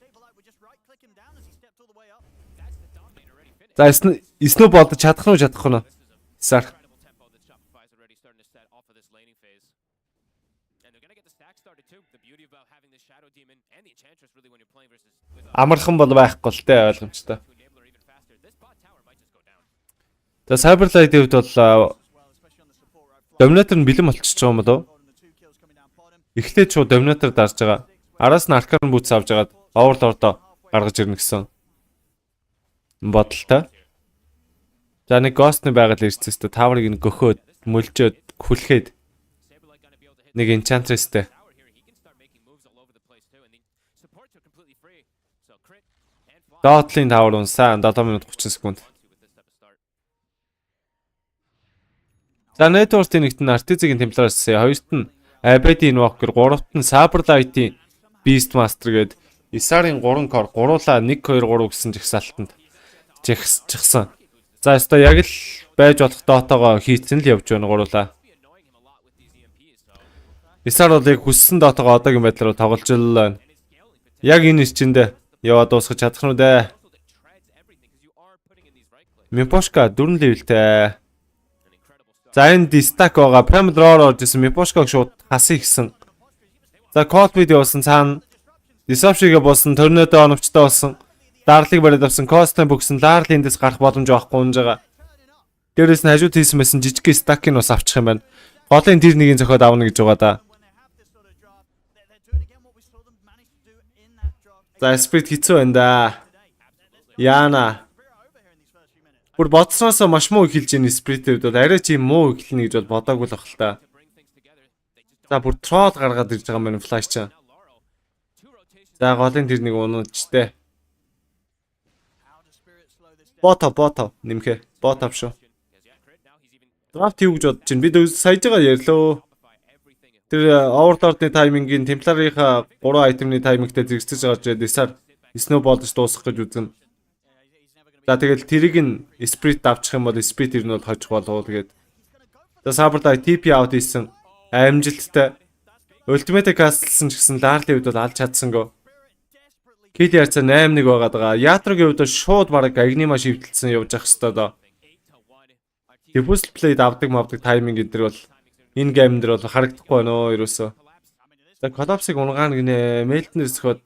За Snowball чадах нь чадахгүй нь. Сар. Амархан бол байхгүй л те ойлгомжтой. За Cyberlight-ийн хувьд бол Dominator нь бэлэн болчихж байгаа юм болов? Эхлээд шууд доминатор дарж байгаа. Араас нь аркан бүүц авч агаад оверлордоо гаргаж ирнэ гэсэн бодолтой. За нэг гостны байгаль ирсэн өстө таврыг нь гөхөөд мөлжөөд хүлхээд нэг энчантрестэй. Дотлын тавар унсаа 7 минут 30 секунд. За network-ийн нэгт нь Artiz-ийн темплараас хоёрт нь Abedi Invoker, гуравт нь Saberlight-ийн Beastmaster гээд Isar-ын 3 core гуруула 1 2 3 гэсэн жагсаалтанд жигсчихсан. За өстой яг л байж болох дотоогоо хийцэн л явж байна гуруула. Isar бол яг хүссэн дотоогоо одоогийн байдлаар тоглож л байна. Яг энэ ирчэндээ яваад дуусгах чадах нь үү? Мипошка 4 левелтэй. За энэ дистак байгаа. Prime Draw орж исэн Мипошкаг шууд хасыг гисэн. За Cold явуулсан цаана Disruption-гээ болсон, Tornado оновчтой болсон. Дарлыг бариад авсан, Costain бүгсэн, Larl эндээс гарах боломж авахгүй унж байгаа. Дээрээс нь хажууд хийсэн байсан жижиг стакийг бас авчих юм байна. Голын тэр нэгийг зохиод авна гэж байгаа да. За Spirit хэцүү байна да. Яана. Бүр бодсноос маш муу эхэлж байгаа Spirit-д бол арай чи муу эхэлнэ гэж бол бодоогүй л бах л та. За бүр troll гаргаад ирж байгаа юм байна Flash чаа. За голын тэр нэг унуудчтэй. Бото нэмхэ. Бото шүү. Draft юу гэж бодож чинь бид саяж байгаа ярьлоо. Тэр Overlord-ны таймингийн Templar-ийнхаа 3 айтемны таймингтэй зэрэгцэж байгаа ч Desar Snowball-д дуусгах гэж үзэн. За тэгэл тэрийг нь Spirit авчих юм бол Spirit ер нь бол хожих болов уу тэгээд. За Saberlight TP out хийсэн. Амжилттай. Ultimate Castle-сан ч гэсэн Larl-ийн үед бол алж чадсангүй. Кил ярьцаа 8-1 байгаад байгаа. Ятрогийн хувьд шууд бараг агнима шивдэлсэн явж явах хэвээр доо. Diffuse play давдаг мавдаг тайминг энэ бол энэ гейм дээр бол харагдахгүй байна оо ерөөсөө. За Collapse-ыг унгаана гинэ. Meltner зөхөд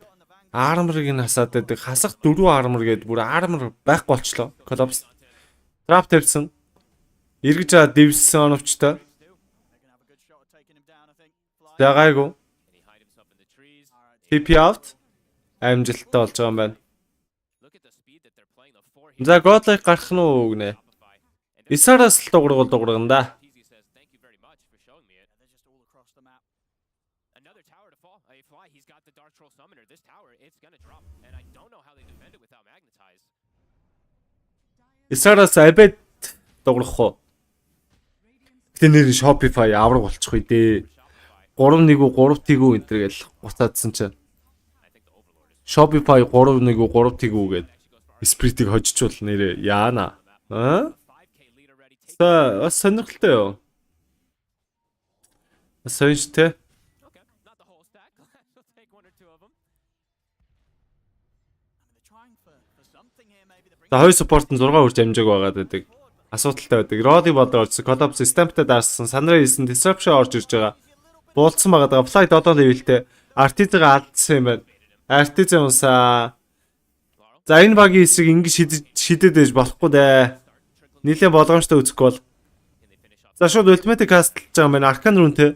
armor-ыг нь хасаад байдаг. Хасах 4 armor гээд бүр armor байхгүй болчлоо. Collapse. Trap тавьсан. Эргэж аа дивсэн оновчтой. За гайгүй. TP out. Амжилттай болж байгаа юм байна. За Godlike гарах нь уу гинэ. Isar-аас л дуургана да. Isar-аас Abed дуурах уу? Гэтэ нэр Shopify авраг болчих үе дээ. 3-1 3 тэгүү энэ төр гэл гутаадсан чинь. Shopify 3-1 3 тэгүү гээд Spirit-ийг хожичвол нэрээ яана. За сонирхолтой юу? Сонирхолтой. За хоёр support нь 6 үрж амжааг байгаад байдаг. Асуудалтай байдаг. Rodi бодор орсон, Collapse Stamp-тай дарсан, Sunray хийсэн, Disruption орж ирж байгаа. Буулцсан байгаа. Fly 7 level-тэй. Artiz-ыг алдсан юм байна. Artiz унсаа. За энэ багийн хэсэг ингэж шидэд ээж болохгүй дээ. Нийлээ болгоомжтой үзэхгүй бол. За шууд Ultimate Castle-ч байгаа юм байна. Arcane Rune-тэй.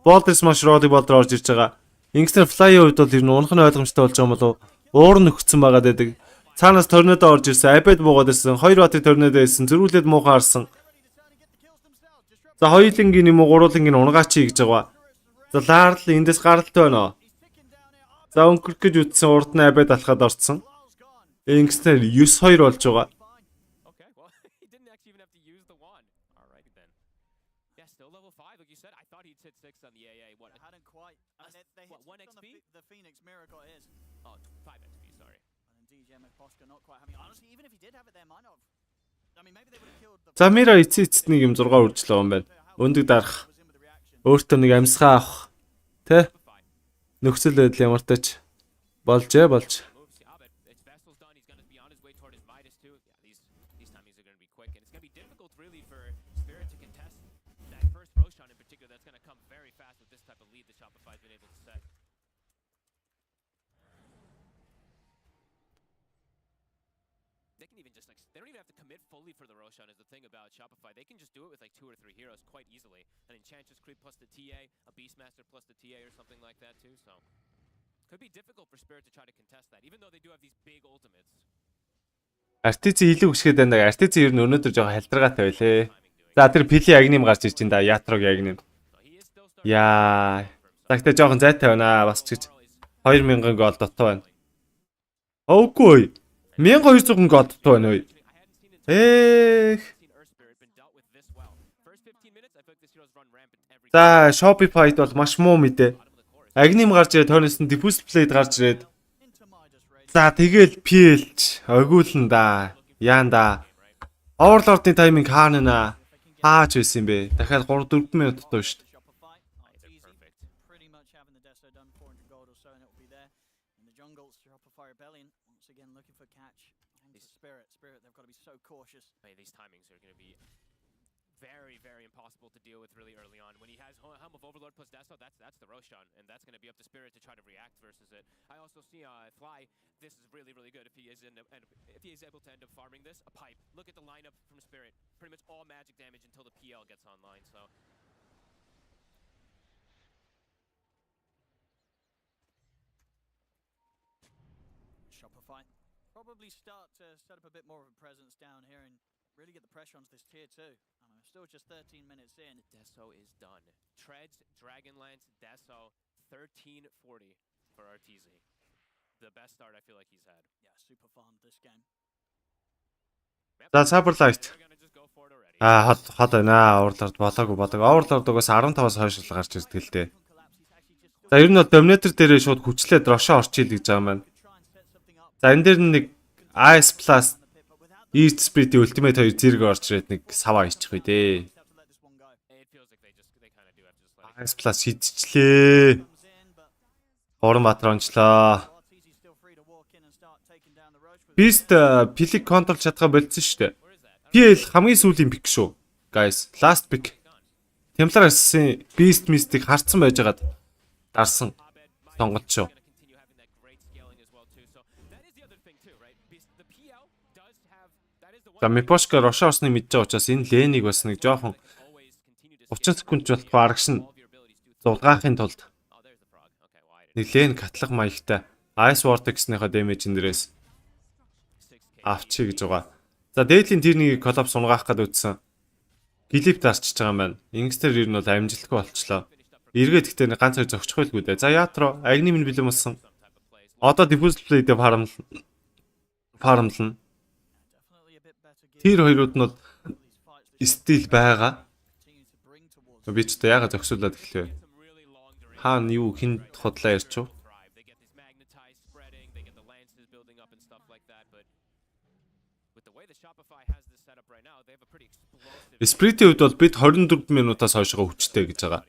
Boulder Smash Rodi бодор орж ирж байгаа. Ингэснээр Fly-ийн хувьд бол ер нь унах нь ойлгомжтой болж байгаа юм болов. Уур нь нөхцөн байгаа гэдэг. Цаанаас Tornado орж ирсэн. Abed буугаад ирсэн. 2 батын Tornado ирсэн. Зөрүүлээд муухан харсан. За хоёулангийн юм уу гурвуулангийн унгаач хийж байгаа. За Larl эндээс гаралтай байна. За өнгөрөх гэж үтсэн урд нь Abed алхаад орцсон. Ингэснээр 9-2 болж байгаа. За Mira эцэцэд нэг юм 6 үржлээ юм байна. Өндөг дарах. Өөртөө нэг амьсгаа авах. Тэ? Нөхцөл байдал ямар тач болж. They can even just like They don't even have to commit fully for the Roshan is the thing about Shopify. They can just do it with like 2 or 3 heroes quite easily. An Enchantress creep plus the TA, a Beastmaster plus the TA or something like that too, so could be difficult for Spirit to try to contest that, even though they do have these big ultimates. Артиц илүү өсгöd байна. Артиц ер нь өнөөдөр жоохон халтрагаатай байлээ. За тэр Пили Агним гарч ирж байна да. Яатрог Агним. Яа. Загтаа жоохон зайтай байна бас ч гэж 2000 гол дотоо байна. Өөгүй. 1200 гол дотоо байна ой. За Shopify-д бол маш муу мэдээ. Агним гарч ирээд тойноос нь Diffuse Blade гарч ирээд за тэгэл PLч огиулна да. Яанда. Overlord-ийн тайминг хаана хаач байсан юм бэ? Дахиад 3-4 минут дотоо шүү дээ. Pretty much having the Deso done 400 gold or so, and it will be there. In the jungle, Shopify Rebellion once again looking for catch. Into Spirit, they've got to be so cautious. These timings are going to be very, very impossible to deal with really early on. When he has Helm of Overlord plus Deso, that's the Roshan, and that's going to be up to Spirit to try to react versus it. I also see Fly. This is really, really good if he is able to end up farming this. A pipe. Look at the lineup from Spirit. Pretty much all magic damage until the PL gets online. So. Shopify probably start to set up a bit more of a presence down here and really get the pressure onto this tier 2. Still just 13 minutes in. Deso is done. Treads, Dragonlance, Deso, 1340 for RTZ. The best start I feel like he's had. Yeah, super farmed this game. За Cyber Light. Хот байна. Overlord болоогүй. Overlord угаас 15-аас хойш л гарч ирдэг л дээ. За ер нь бол Dominator дээрээ шууд хүчлээд Roshan орчил гэж байгаа юм байна. За энэ дээр нэг Ice Plus East Spirit-ийн Ultimate 2 зэрэг орж ирээд нэг саваа хийчих вэ дээ. Ice Plus хийдчихлээ. Орон батрончлаа. Beast Pili control чадхаа болцсон шүү дээ. PL хамгийн сүүлийн пик шүү. Guys, last pick. Templar Assassin Beast Mystic харцсан байжгаад дарсан сонголт шүү. За Мипошка Roshan орсны мэдж байгаа учраас энэ лэнийг бас нэг жоохон 30 секунд ч болтгоо арагшин зулгаахын тулд нэг лэн катлах маягтай Ice Vortex-ийнхаа дэмэжин дээрээс авчи гэж байгаа. За дээдлийн тэрнийг коллапс унгаах гээд үтсэн. Глип дарчиж байгаа юм байна. Ингстер ер нь бол амжилтгүй болчлоо. Эргээд ихтэй нэг ганц хоёр зогчих байлгүй дээ. За Ятро Агним нь бэлэн болсон. Одоо Diffuse Blade фармлна. Тэр хоёрууд нь бол стил байгаа. Би ч яагаад зөксүүлээд эхлэв. Хаана юу хин хотлоо ярьч уу? Spirit-ийн хувьд бол бид 24 минутаас хойшоо хүчтэй гэж байгаа.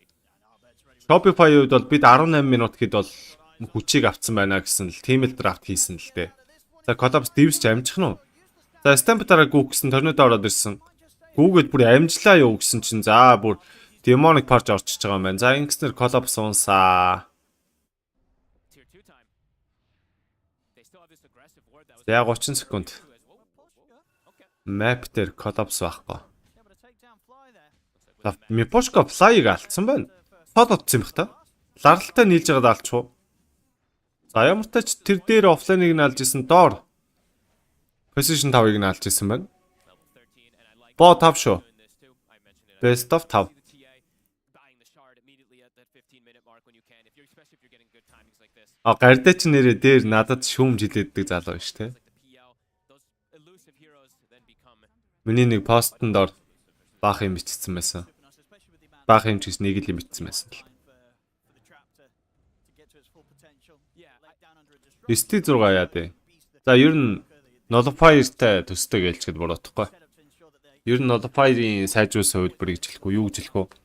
Shopify-ийн хувьд бол бид 18 минут хэд бол хүчийг авцсан байна гэсэн л team draft хийсэн л дээ. За Collapse Divs ч амжих нь уу? За Stamp дараа гүг гэсэн торнодо ороод ирсэн. Гүүгээд бүр амжлаа юу гэсэн чинь за бүр Demonic Purge орчиж байгаа юм байна. За ингэснээр Collapse уусаа. За 30 секунд. Map дээр Collapse байхгүй. За Мипошка Fly-ыг алдсан байна. Тод утсан юм бах та. Ларалтай нийлж байгаад алдчихв. За ямар ч тач тэр дээр офлайныг нь алж исэн доор. Position 5-ыг нь алж исэн байна. Бо 5 шүү. Best of 5. Гардаа ч нэрээ дээр надад шүүмж хилээддэг залуу шүү те. Миний нэг постн доор баах юм бичсэн байсан. Баах юм чис нэг л юм бичсэн байсан л. ST6 яа дээ. За ер нь Nullifier'тай төстэй гэлчихэд буруутахгүй. Ер нь Nullifier'ийн сайжруулсан хувилбарыг жилэхгүй юу гэж хэлэхгүй.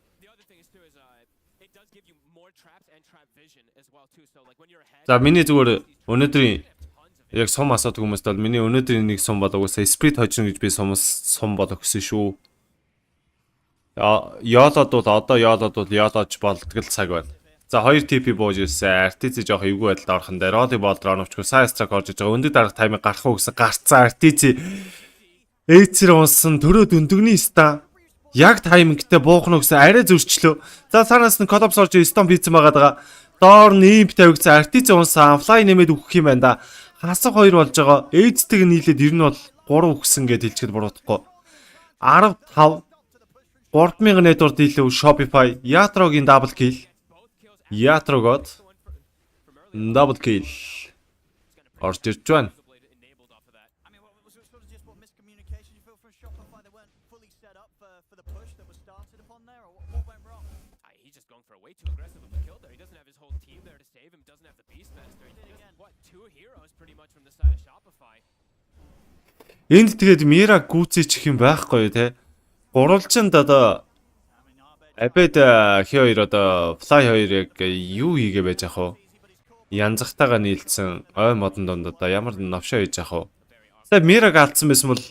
За миний зүгээр өнөөдрийн яг сум асуудаг хүмүүст бол миний өнөөдрийн нэг сум бол угаасаа Spirit хожно гэж би сум бол өгсөн шүү. Яолоод бол одоо яолоод яолоож болдог л цаг байна. За 2 TP бууж ирсэн. RTC жоох эвгүй байдалд орхон дээр Роли бол дрон авчихгүй Сайстрак орж иж байгаа. Өндөг дараах таймыг гарах уу гэсэн гарцсан RTC Эйцэр унсан төрөө дүндгний ста. Яг таймингтэй буухна гэсэн арай зөрчлөө. За цаанаас нь Колопс орж стон хийцэн байгаа. Доор нь имп тавигдсан артиц унсан флай нэмээд өгөх юм байна да. Хасах 2 болж байгаа. Эйцтэйг нийлээд ер нь бол 3 өгсөн гэж хэлчихэд буруудахгүй. 15 3000 network илүү Shopify Yatroгийн double kill. Yatrogod double kill. Орж ирж байна. Энд тэгээд Мира гүцээчих юм байхгүй те. Гурвалжинд одоо Абед хи 2 одоо Fly 2 яг юу хийгээ байж ах вэ? Янзахтайгаа нийлцсэн ой модон донд одоо ямар новшоо хийж ах вэ? За Мираг алдсан байсан бол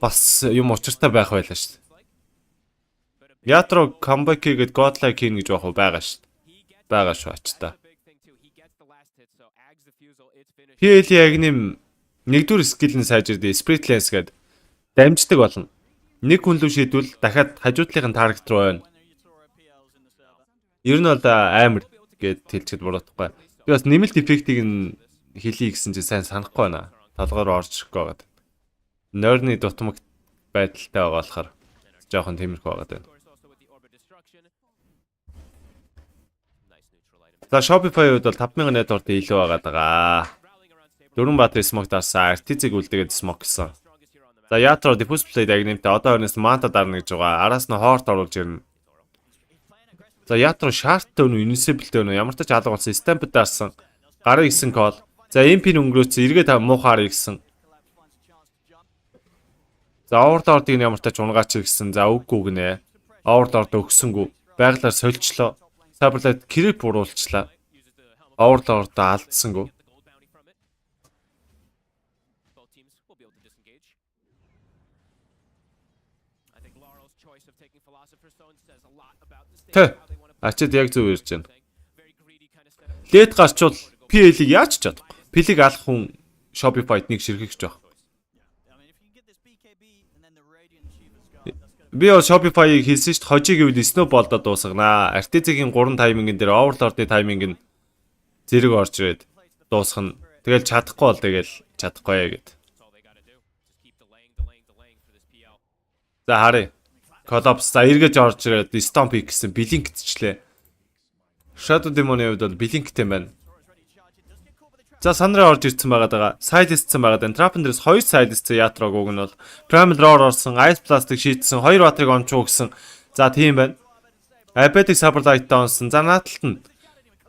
бас юм учиртай байх байлаа шүү дээ. Ятро comeback хийгээд godlike хийн гэж байх уу байгаа шүү дээ. Байгаа шүү ачта. PL яг нэм нэгдүгээр скил нь сайжирдээ Spirit Lens гээд дамждаг болно. Нэг хүн лүү шийдвэл дахиад хажуудлынхын таргет руу байна. Ер нь бол амар гэд хэлчихэд буруудахгүй. Би бас нэмэлт эффектийг нь хэлье гэсэн чинь сайн санахгүй байна. Толгоор орж ирэхгүй байгаад. Нойрны дутмагт байдалтай байгаа болохоор жоохон тиймэрхүү байгаад байна. За Shopify үед бол 5000 network илүү байгаад байгаа. 4 батаре смок дарсан, артизыг үлдээгээд смок гэсэн. За Ятро diffuse play агнемтэй одоо өрнөс манта дарна гэж байгаа. Араас нь хоорт оруулж ирнэ. За Ятро шарттай өнө invincible-тэй өнө ямар ч алга болсон stamp дарсан. Гарын гисэн call. За MP-н өнгөрөөц эргээд муухаар гисэн. За Overlord-ыг ямар ч унгаач гисэн. За үгүй гинэ. Overlord өгсөнгүү. Байглаар сольчлоо. Cyberlight creep уруулчлаа. Overlord алдсангүү. Тэ. Ачид яг зөв ирж байна. Лед гарчвал PL-ийг яаж ч чадахгүй. PL-ийг алах хүн Shopify-д нэг ширхэгч байх. Би Shopify-ийг хийсэн шүү дээ. Хожиг гэвэл Snowball-дод дуусгана. Artiz-ийн 3 таймингийн дээр Overlord-ийн тайминг нь зэрэг орж ирээд дуусгана. Тэгэл чадахгүй бол тэгэл чадахгүй яа гэд. За харъя. Collapse за эргэж орж ирээд Stomp гэсэн Blink-тчлээ. Shadow Demon-ийн хувьд бол Blink-тэй байна. За сандраа орж ирсэн байгаа. Silence-сэн байгаа. Trap-ын дээрс 2 Silence Yatrog уг нь бол Primal Roar орсон, Ice Blast-ыг шийдсэн, 2 батарейг ончуу гэсэн. За тийм байна. Apathetic Saberlight-тай онсон. За нааталт нь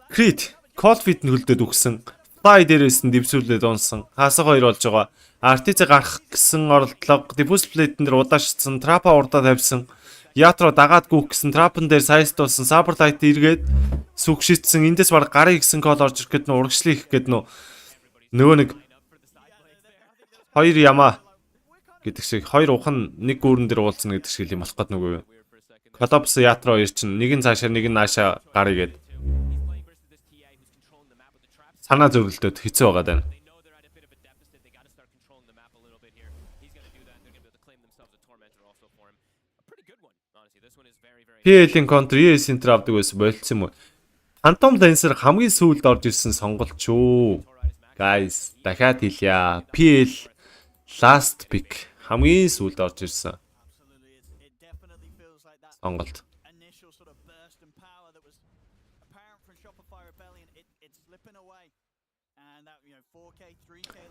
Crit, Cold Feet нь хөлдөөд өгсөн. Fly дээрээс нь дэвсүүлээд онсон. Хасаг 2 болж байгаа. Artiz гарах гэсэн оролдлого, Diffuse Plate-н дээр удаашсан, Trap-а урдаа тавьсан. Ятро дагаад гүөх гэсэн Trap-н дээр Size дуусан, Saberlight эргээд сүг шитсэн. Эндээс баг гарын гисэн кол орж ирэх гээд нөө урагшлын их гээд нөгөө нэг 2 ямаа гэдэг шиг 2 ухан нэг гүүрэн дээр уулзна гэдэг шиг юм болох гээд нүгөө. Collapse Ятро ирчин нэг нь цаашаа нэг нь наашаа гарыг гээд санаа зөвлөлтөд хэцүү байгаа даа. PL-ийн контр ES-ийн авдаг байсан болцсон юм уу? Phantom Lancer хамгийн сүүлд орж ирсэн сонголт шүү. Guys, дахиад хэлье. PL last pick хамгийн сүүлд орж ирсэн сонголт.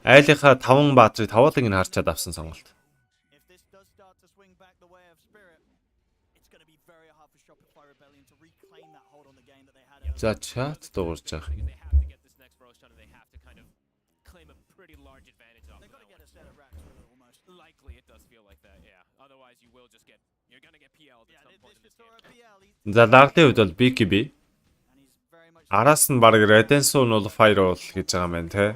Айлынхаа 5 баатрыг тавуулыг нь харчаад авсан сонголт. За чат дуурж байгаа. За Dark-ийн хувьд бол BKB. Араас нь баг Redenso Nullify руу хийж байгаа юм байна те.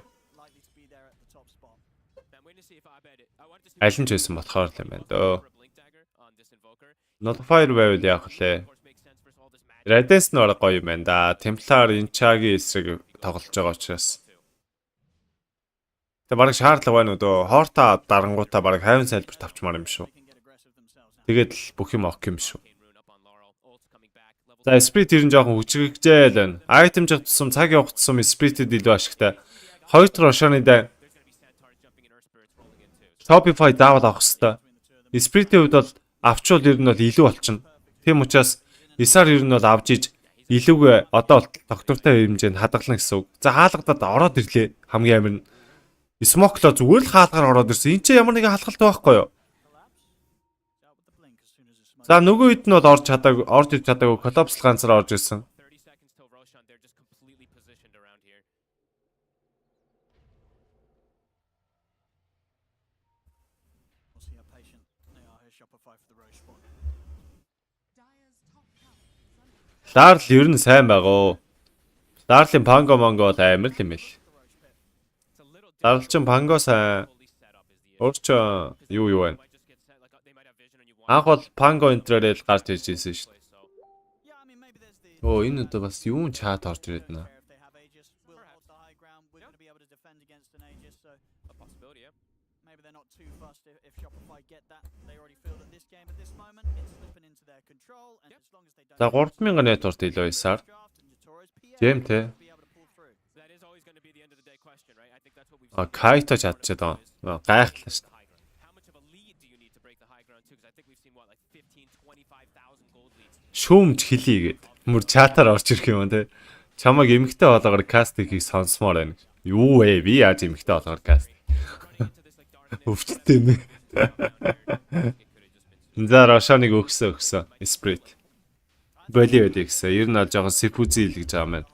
Аль нь ч байсан болохоор л юм байна дөө. Nullify байвал яах вэ? Redens нь орой гоё юм байна да. Templar Inchagi эсрэг тоглож байгаа учраас. Тэгээ бараг шаардлага байна уу дөө. Хоортаа дарангуудаа бараг хайвын сайлбар тавчмаар юм шүү. Тэгээд л бүх юм ок юм шүү. За сприт ер нь жоохон хүчрэгжээл байна. Айтем жиг тусам цаг явах тусам спритэд илүү ашигтай. Хоёр дахь Рошаны дай. Shopify даавал авах хэрэгтэй. Спритийн хувьд бол авчвал ер нь бол илүү болчихно. Тийм учраас Исаар ер нь бол авж иж илүүгээ одоо доктортой хэмжээнд хадгална гэсэн үг. За хаалгадад ороод ирлээ. Хамгийн амир нь Смокло зүгээр л хаалгаар ороод ирсэн. Энд чи ямар нэгэн халахалтай байхгүй юу? За нөгөө хэд нь бол орж ирж чадаагүй коллапс ганцаар орж ирсэн. Ларл ер нь сайн байгаа. Ларлын панго монго бол амар л юм л. Ларлчин панго сайн. Өөрчөө юу байна? Анх бол панго энтрэрэл гарч ирж ирсэн шүү дээ. Оо энэ одоо бас юун чат орж ирээд нэ. За 3000 нэтворт илүү Исаар. Жэмтэй. Кайто чадчихад байгаа. Гайхлаа шүү дээ. Шүүмж хэлийгээд мөр чатаар орж ирэх юм те. Чамаг эмгтэй болгоор кастингийг сонсмоор байна. Юу вэ? Би яаж эмгтэй болгоор каст. Өвчтэй юм. За Рошаныг өгсөн. Сприт. Боливод гэсэн. Ер нь бол жоохон сифүзи л гэж байгаа юм байна.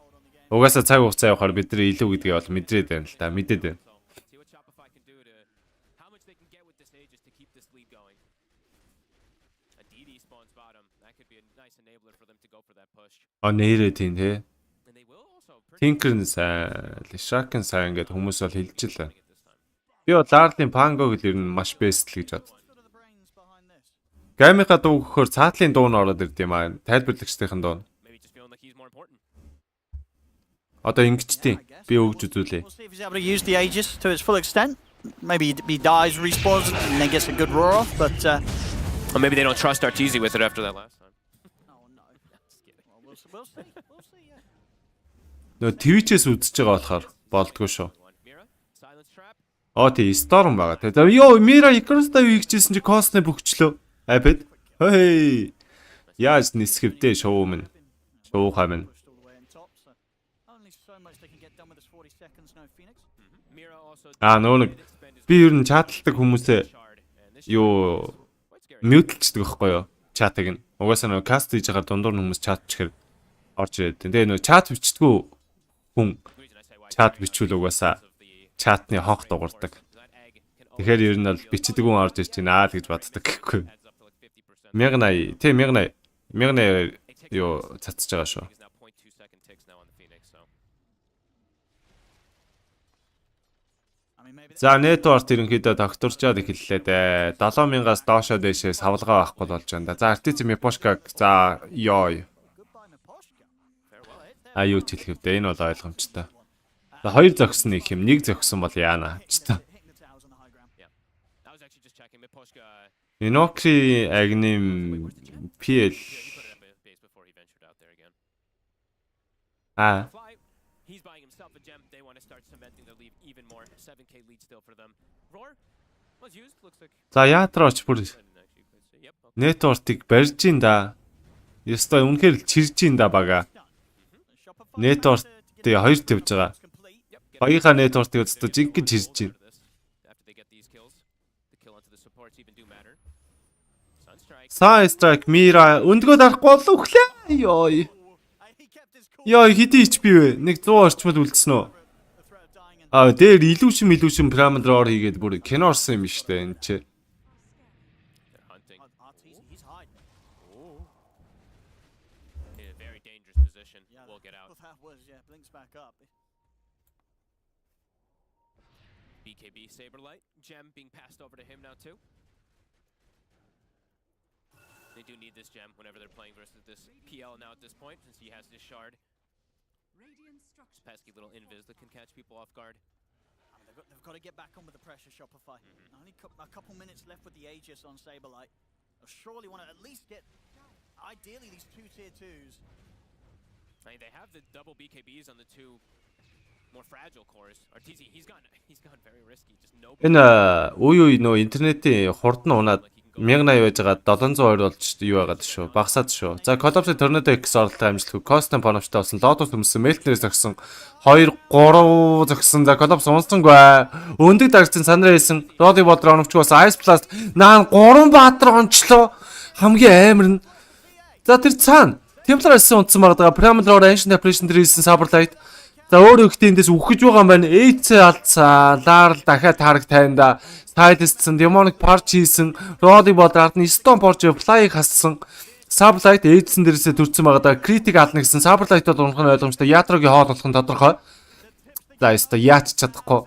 Угаасаа цаг хугацаа явахаар бид нар илүү гэдгийг бол мэдрээд байна л та. Мэдээд байна. Нэрээ тийм те. Тинкерн сайн, Лишакен сайн гэдэг хүмүүс бол хэлж л байна. Би бол Ларлын пангог л ер нь маш бест л гэж бод. Гамига дуу гөхөөр цаатлын дуу нь ороод ирд юм аа. Тайлбарлагчдын дуу. Одоо ингэчтийн би өгж үзүүлээ. Maybe he dies, respawns, and then gets a good roar off, but Or maybe they don't trust Arteezy with it after that last time. we'll see, yeah. Нөө Twitch-ээс үзэж байгаа болохоор болдгоо шүү. Тий, Storm байгаа. Тэгээ ёо Мира Икроста юу хийчихсэн чи Косны бөхчлөө. Апэд. Хей. Яаж нисгэвдээ шоу минь. Шоу хамын. Нөө би ер нь чатлдаг хүмүүсээ юу мьютлчдэг байхгүй юу? Чатыг нь. Угаасаа нөө каст хийж байгаа дундуур хүмүүс чатчихэр орж ирээд. Тэгээ нөө чат бичдэггүй хүн чат бичвэл угаасаа чатны хонх дуурдаг. Тэгэхээр ер нь бол бичдэг хүн орж ирж байна л гэж боддог гэхгүй. 1080. Тэ 1080. 1080 юу цацж байгаа шүү. За network ерөнхийдөө докторчоод эхэллээ дээ. 7000-аас доошоо дэшээ савлгаа авахгүй болж байна да. За Artiz Miposhka за ёо. Аюу хэлэвдээ энэ бол ойлгомжтой. За хоёр зогсон нэг юм, нэг зогсон бол яана хавчтай. Noxy агним PL. He's buying himself a gem. They want to start cementing their lead even more. 7k lead still for them. Roar was used. Looks like. За яатраач бүр network-ыг барьж ин да. Ёстой үнэхээр чирж ин да бага. Network-тэй хоёр тавьж байгаа. Багийнхаа network-ийг өстө жинхэнэ чирж ин. Сайн strike Mira өндгөө дарахгүй болов өглөө. Ёо. Яа хэдий HP вэ? Нэг 100 орчмод үлдсэн үү? Дээр illusion Pramandrоор хийгээд бүр кино орсон юм штэ энэ чи. BKB Saberlight gem being passed over to him now too. They do need this gem whenever they're playing versus this PL now at this point, since he has this shard. Pesky little invis that can catch people off guard. they've got to get back on with the pressure, Shopify. Only a couple minutes left with the Aegis on Saberlight. They'll surely want to at least get, ideally, these 2 tier 2s. I mean, they have the double BKBs on the 2 more fragile cores. RTZ, he's gone very risky. Just no. Энэ үе нөө интернетийн хурдан унаад 1080 байж байгаа 720 болж юу байгаад шүү. Багасаад шүү. За Collapse Tornado X оролтын амжилтгүй Costan Panovчтай болсон. Lotus өмсөн, Meltner зогсон. 2 3 зогсон. За Collapse унсангүй. Өндөг дагцсан санараа хэлсэн. Roddy Water оновч бас Ice Blast наан 3 баатар онцлоо. Хамгийн амар нь. За тэр цаана Templar ассан унтсан байгаа. Primal Ancient Apparition дээр хэлсэн Saberlight. За өөр өгтийн дэс үхэж байгаа юм байна. AC алдсан. Лаарл дахиад тараг тайнда. Tidesцэн Demonic Parch хийсэн. Roddy Water ардны Stone Porch Fly хассан. Saberlight Aidсэн дээрээсээ төрсэн байгаа. Critic ална гэсэн. Saberlight бол унах нь ойлгомжтой. Ятрогийн хоол болох нь тодорхой. За яста яач чадахгүй.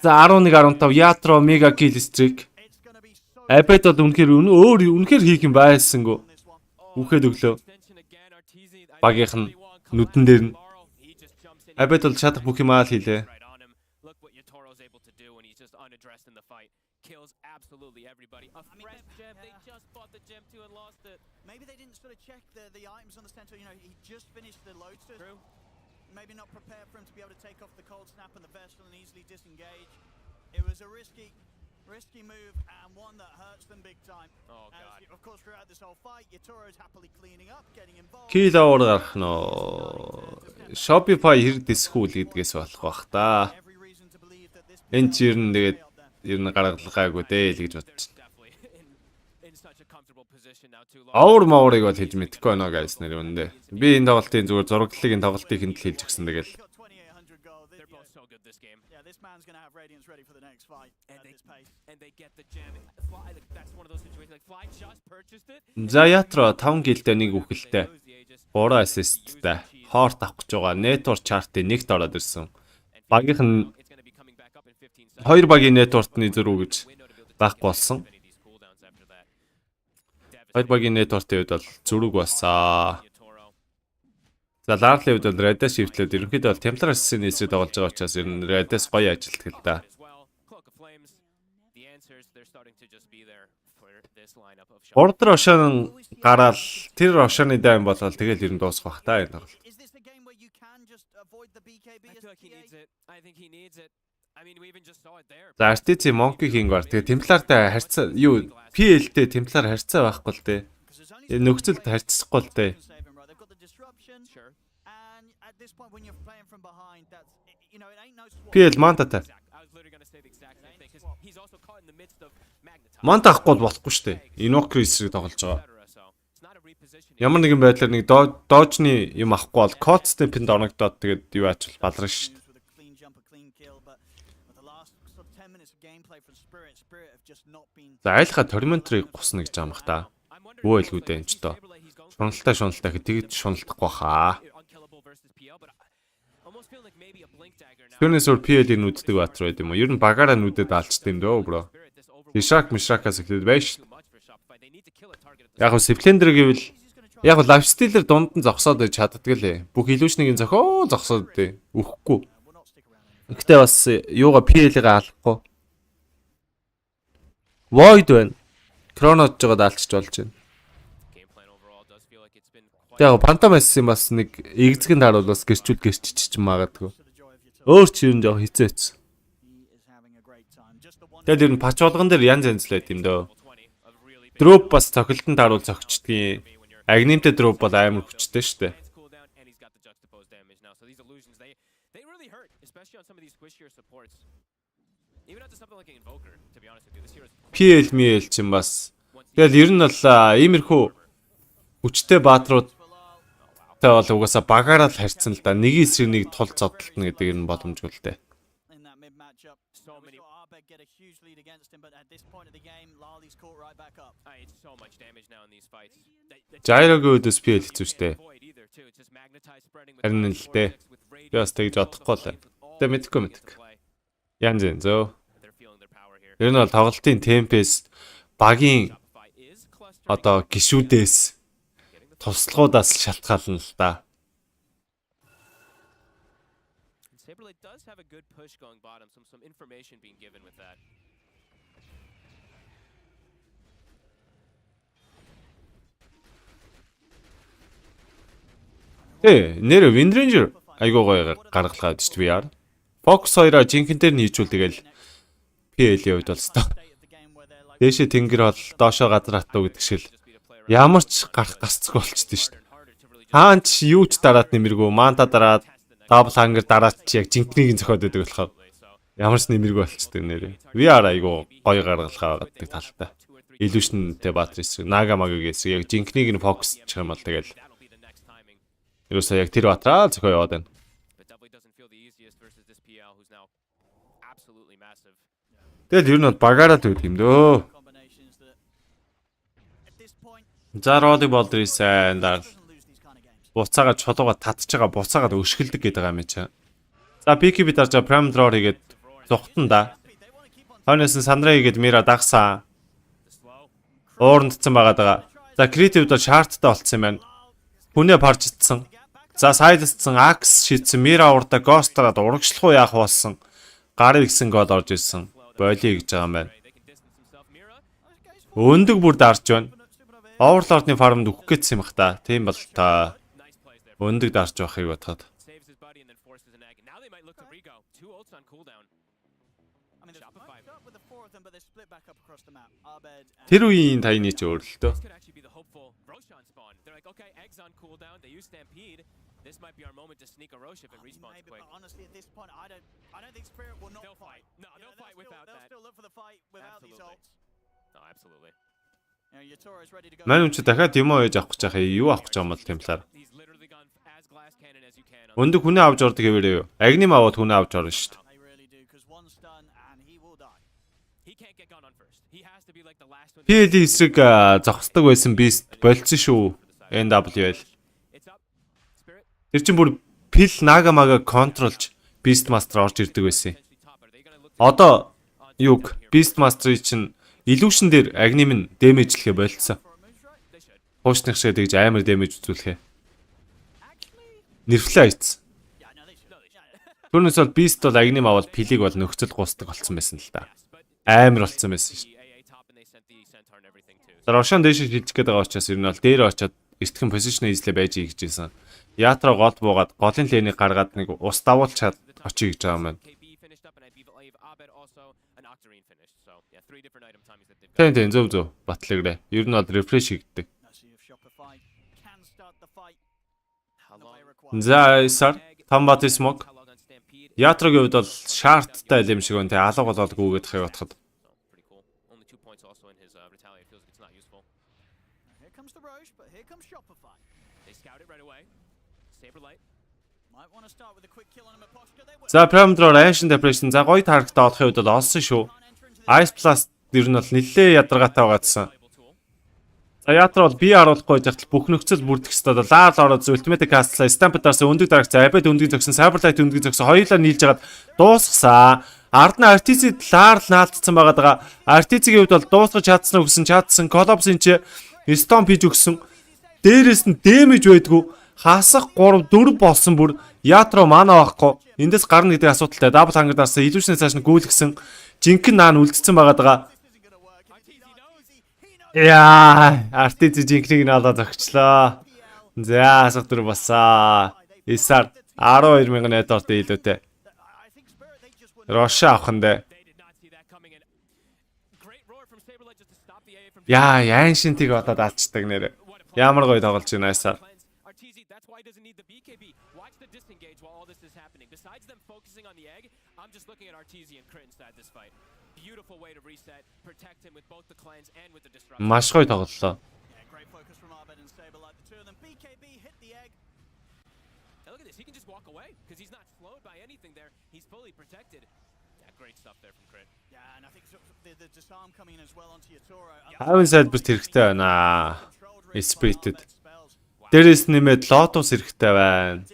За 11-15 Ятро Mega Kill Streak. Abed бол үнэхээр хийх юм байсангүй. Үхээд өглөө. Багийнх нь нүдэн дээр нь Abed бол чадах бүх юм аа л хийлээ. Look what Yatoro's able to do when he's just unaddressed in the fight. Kills absolutely everybody. A fresh gem. They just bought the gem too and lost it. Maybe they didn't sort of check the items on the center. You know, he just finished the Lotus. True. Maybe not prepared for him to be able to take off the cold snap and the vessel and easily disengage. It was a risky move and one that hurts them big time. Oh god. Of course, throughout this whole fight, Yatoro's happily cleaning up, getting involved. Kill over гарах нөө. Shopify хэр дисхүүл гэдгээс болох бах та. Энд ч ер нь тэгээд ер нь гаргалгаагүй дээ л гэж бодчих. Авар маурыг бол хийж мэдэхгүй байна guys нэр үндэ. Би энэ тоглолтын зүгээр зураглалыг энэ тоглолтыг хэнд л хийж өгсөн тэгэл. This man's going to have Radiance ready for the next fight at this pace. And they get the gem. Fly, that's one of those situations like Fly just purchased it. За Ятро 5 гэлдээ 1 үхэлтэй. 3 ассисттэй. Хорт авах гэж байгаа. Network chart-ийн нэгт ороод ирсэн. Багийнх нь 2 багийн network-ны зөрүү гэж байхгүй болсон. 2 багийн network-ийн үед бол зөрүүг басаа. За Larl-ийн үед бол Radius шивтлээд ерөнхийдөө бол Templar Assassin эсрэг тоглож байгаа учраас ер нь Radius гоё ажилтдаг л да. Order Ocean гараал тэр Ocean-ы дайм болол тэгэл ер нь дуусах бах та энэ тоглолт. За RTC Monkey King бар. Тэгээ Templar-тай харьцаа юу PL-тэй Templar харьцаа байхгүй л дээ. Нөхцөлд харьцахгүй л дээ. PL Manta-тай. Manta ахгүй болохгүй шүү дээ. Invoker эсрэг тоглож байгаа. Ямар нэгэн байдлаар нэг dodge-ны юм авахгүй бол Cold Snap-д орногдоод тэгээд юу ачвал баларна шүү дээ. За айлха Tormentor-ыг гусна гэж байгаа юм хта. Өө илгүүдээ энэ ч тоо. Шуналтай тэгээд шуналтахгүй хаа. Тэрнээс өөр PL-ийг нүддэг баатар байд юм уу? Ер нь багаараа нүдэд алчт юм дөө бро. Мишракаас ихлээд байж. Яг нь Splendor гэвэл яг нь lifestealer дунд нь зогсоод байж чаддаг лээ. Бүх illusion-ыг зохион зогсоод дээ. Үхэхгүй. Гэхдээ бас юугаа PL-ийг алахгүй. Void байна. Chrono-ч жоод алчж болж байна. Яг Phantom Assassin бас нэг эгзгэн таар бол бас гэрчиж магадгүй. Өөр ч юм жоо хизээц. Тэгэл ер нь пач болгон дээр янз янз л байт юм дөө. Дроп бас цохилтон тааруул зогчдгийн. Агнимтэй дроп бол амар хүчтэй шүү дээ. PL ч юм бас. Тэгэл ер нь бол иймэрхүү хүчтэй баатрууд бол угаасаа багаараа л харьцсан л да. Нэг эсрэг нэг тул зодтолтно гэдэг юм боломжгүй л дээ. Gyro-гийн үдээс PL хэцүү штэ. Харин л дээ. Би бас тэгж бодохгүй л. Тэ мэдгүй. Янз янз зөө. Ер нь бол тоглолтын темпэс багийн одоо гişүүдээс туслахуудаас шалтгаална л да. And Saberlight does have a good push going bottom, some information being given with that. Нэр Windranger айгуу гоё гаргалгаа гэж VR. Fox 2-аа жинхэнээр нь хийжүүл тэгэл PL-ийн хувьд бол өстой. Дээшээ тэнгэр бол доошоо газар хатуу гэдэг шиг л ямар ч гарцгүй болчихдээ шүү дээ. Хаач юу ч дараад нэмэргүй, манта дараад, дабл хангер дараад чи яг жинхнийг зөхиод өгдөг болохоор ямар ч нэмэргүй болчихдээ нэрээ. VR айгуу гоё гаргалгаа гадаг талтай. Illusion-тэй Batteries, Nagamag-гээс яг жинхнийг нь фокус чих юм бол тэгэл ерөөсөө яг тэр батраа зөхөө яваад байна. Тэгэл ер нь бол багаараа төвд юм дөө. За роли болдри сайн даа. Буцаагаа чулууга татж байгаа буцаагаад өшгөлдөг гэдэг юм чи. За PK бид дарж Prime Draw хийгээд зүхтэн да. Хойноос нь Сандраа хийгээд Мира дагсан. Уурандцсан байгаа даа. За Creative бол шаарттай болцсон юм байна. Хүнээ паржтсан. За сайдссан Axe шийдсэн Мира урда Ghost-араад урагшлах уу яах болсон. Гарыг гисэн гол орж ирсэн. Болий гэж байгаа юм байна. Өндөг бүр дарж байна. Overlord-ны фармд өгөх гэсэн юм бах та. Тийм бол та өндөг дарж байхыг бодоход. Тэр үеийн тайны ч өөр л дөө. This might be our moment to sneak a Rosh if it respawns quick. But honestly, at this point, I don't think Spirit will not fight. No, they'll fight without that. They'll still look for the fight without these ults. No, absolutely. Yatoro's ready to go. Мань ч дахиад юм ээж авах гэж яхаа юу авах гэж юм бол тэмлэр. Өндөг хүнээ авч ордог хэвээрээ юу? Агним аваад хүнээ авч орно шүү дээ. They really do because one stun and he will die. He can't get gone on first. He has to be like the last one. PL эсрэг зогсдог байсан Beast болцсон шүү. NWL. Тэр чинь бүр пил Nagamag контролж Beastmaster орж ирдэг байсан. Одоо юг Beastmaster-ыг чинь Illusion дээр Agnim нь дэмэжлэхэ болцсон. Хуучных шиг тэгж амар дэмэж үзүүлэхэ. Нэрфлээ хийцэн. Түүнээс бол Beast бол Agnim аваад пилийг бол нөхцөл гусдаг болсон байсан л да. Амар болсон байсан шүү. Рошон дэше хилжих гээд байгаа учраас ер нь бол дээр очиод эртхэн position easy байж ийгэж байсан. Ятра гол буугаад голын лэнийг гаргаад нэг ус давуулчаад очиж гэж байгаа юм байна. Тийм зөв батлаграа. Ер нь бол refresh хийгддэг. За сар там бат смог. Ятрагийн хувьд бол шаарттай юм шиг байна те алга болоод гүгээд хаяа бодоход. За Prime Draw Ancient Depression за гоё таргет олохын үед бол олсон шүү. Ice Plus ер нь бол нэлээ ядаргаатай байгаадсан. За ятра бол би харуулахгүй жахтал бүх нөхцөл бүрдэх ёстой. Лаар ороод Ultimate Castle Stampede-аас өндөг дарагц Abed өндөг зөгсөн Cyberlight өндөг зөгсөн хоёулаа нийлж хагаад дуусгасан. Ард нь RTC лаар наалтсан байгаа. RTC-ийн хувьд бол дуусгаж чадсан уу гэсэн чадсан. Collapse-ын чи Stone Page өгсөн. Дээрээс нь damage байдгүй. Хасах 3 4 болсон бүр ятра мана байхгүй. Эндээс гарна гэдэг асуудалтай. Double Hunger дарсан Illusion цааш нь гүйлгсэн. Жинхэнэ наан үлдсэн байгаа. Яа, RTC жинхнийг нь олоод зогчлоо. За, асах дүр басаа. Исар 12,000 network илүүтэй. Роша авах нь дээ. Яа, Ancient-ийг одоо даачдаг нэрэ. Ямар гоё тоглож байна Исар. I'm just looking at RTZ and crit inside this fight. Beautiful way to reset, protect him with both the cleanse and with the disruption. Маш гоё тоглолоо. Great focus from Abed and Saberlight. The two of them. BKB hit the egg. Look at this. He can just walk away because he's not slowed by anything there. He's fully protected. Yeah, great stuff there from Crit. Yeah, and I think the disarm coming in as well onto Yatoro. Хавын сайдбарт хэрэгтэй байна. Spirited. Дээрээс нэмээд Lotus хэрэгтэй байна.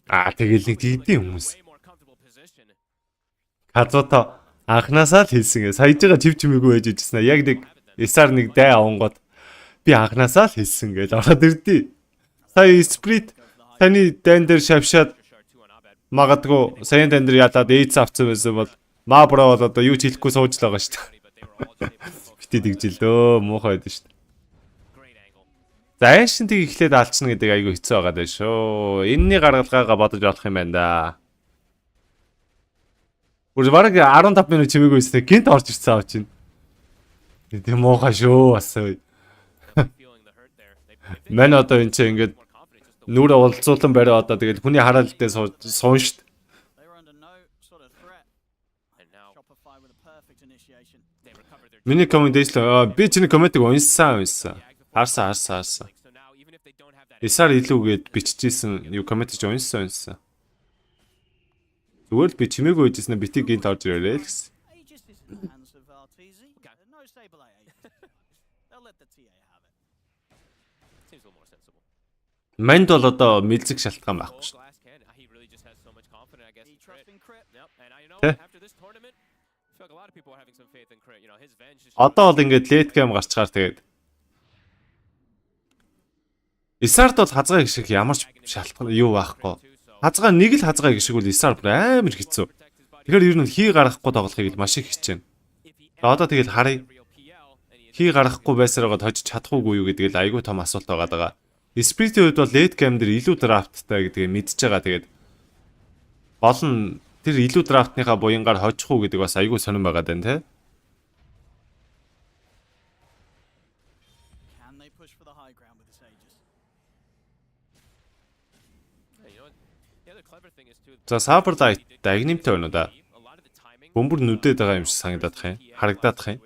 Тэгэл нэг дийдийн хүмүүс. Казуто анханасаа л хэлсэн. Саяж байгаа чив чимээгүй байж ижсэн. Яг нэг Исаар нэг дай авангууд би анханасаа л хэлсэн гэж ороод ирдээ. Сая сприт таны дан дээр шавшаад магадгүй саяны дан дээр ядаад эйц авцсан байсан бол мабро бол одоо юу ч хэлэхгүй сууж л байгаа шүү дээ. Битээ дэгжил дөө муухай байдсан шүү дээ. За айшинтыг эхлээд алчна гэдэг айгүй хэцүү байгаа даа шүү. Энэний гаргалгаагаа бодож олох юм байна да. Бүр бараг 15 минут чимээгүй өстэй гинт орж ирсэн авч чинь. Тийм муухай шүү бас. Мэн одоо энэ чинь ингээд нүрэ уулзуулан бариа одоо тэгээд хүний хараалттай суун штт. Миний комент дэслээ би чиний комментиг унссан. Харсан. Исаар илүүгээд биччихсэн юу коммент ч унссан. Зүгээр л би чимээгүй байжсэн битийг гинт орж ирээрэй л гэсэн. Манд бол одоо мэлзэг шалтгаан байхгүй шүү. Одоо бол ингээд лейт гейм гарчгаар тэгээд Исаард бол хазгаа гişиг ямар ч шалтгаан юу байхгүй. Хазгаа нэг л хазгаа гişиг бол Исаар бүр амар хэцүү. Тэгэхээр ер нь хий гаргахгүй тоглохыг л маш их хичээнэ. Одоо тэгэл харъя. Хий гаргахгүй байсараа тожиж чадахгүй юу гэдэг л айгүй том асуулт байгаа. Спритийн үед бол лейт гейм дээр илүү драфттай гэдгийг мэдж байгаа. Тэгээд гол нь тэр илүү драфтныхаа буянгаар хожих уу гэдэг бас айгүй сонирн байгаа даа тий. За Саберлайт дагнимтай байна уу да. Бөмбөр нүдээд байгаа юм шиг санагдаад байна. Харагдаад байна.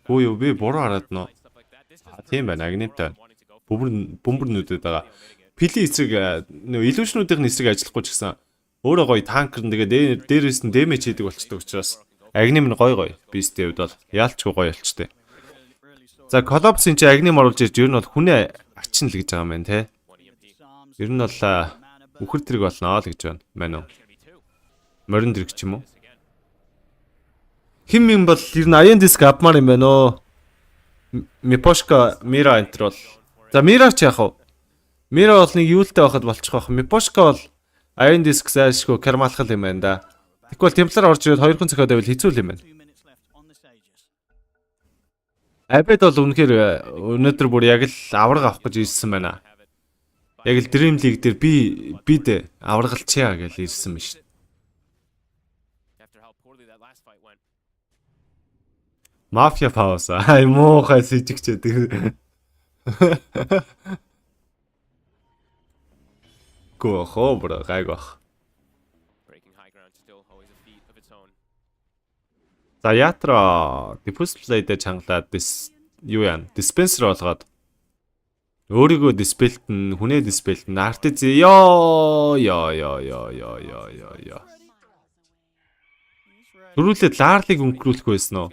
Үгүй юу би буруу хараад нөө. Тийм байна агнимтай. Бөмбөр нүдээд байгаа. Пили эсрэг илүүшнүүдийн эсрэг ажиллахгүй ч гэсэн өөрөө гоё танкер нэгээ дээрээс нь дэмэж хийдэг болчтой учраас агним нь гоё. Бистийн үед бол яалчгүй гоё болчтой. За коллапсын чи агним оруулж ирж ер нь бол хүнээ ачин л гэж байгаа юм байна те. Ер нь бол үхэр тэрэг болно л гэж байна. Морин дэрэг ч юм уу. Хим юм бол ер нь аян диск апмаар юм байна оо. Мипошка Мира энтер бол. За Мира ч яах вэ? Мира бол нэг юултай байхад болчих واخ. Мипошка бол аян диск зайлшгүй кармалхал юм байна да. Тэгвэл темплар орж ирээд 2 хүн цохиод байвал хэцүү юм байна. Абед бол үнэхээр өнөөдөр бүр яг л авраг авах гэж ирсэн байна. Яг л DreamLeague дээр бид аврагалчаа гэж ирсэн биш. Мафия пауса. Ай муухай сэжигчээд. Гоо бро гайгох. За ятра диффуз плейдэ чангалаад юу яа диспенсер болгоод өөрийгөө диспелтэн хүнээ диспелтэн артиз ёо. Төрүүлээд лаарлыг өнгөрүүлэх байсан уу?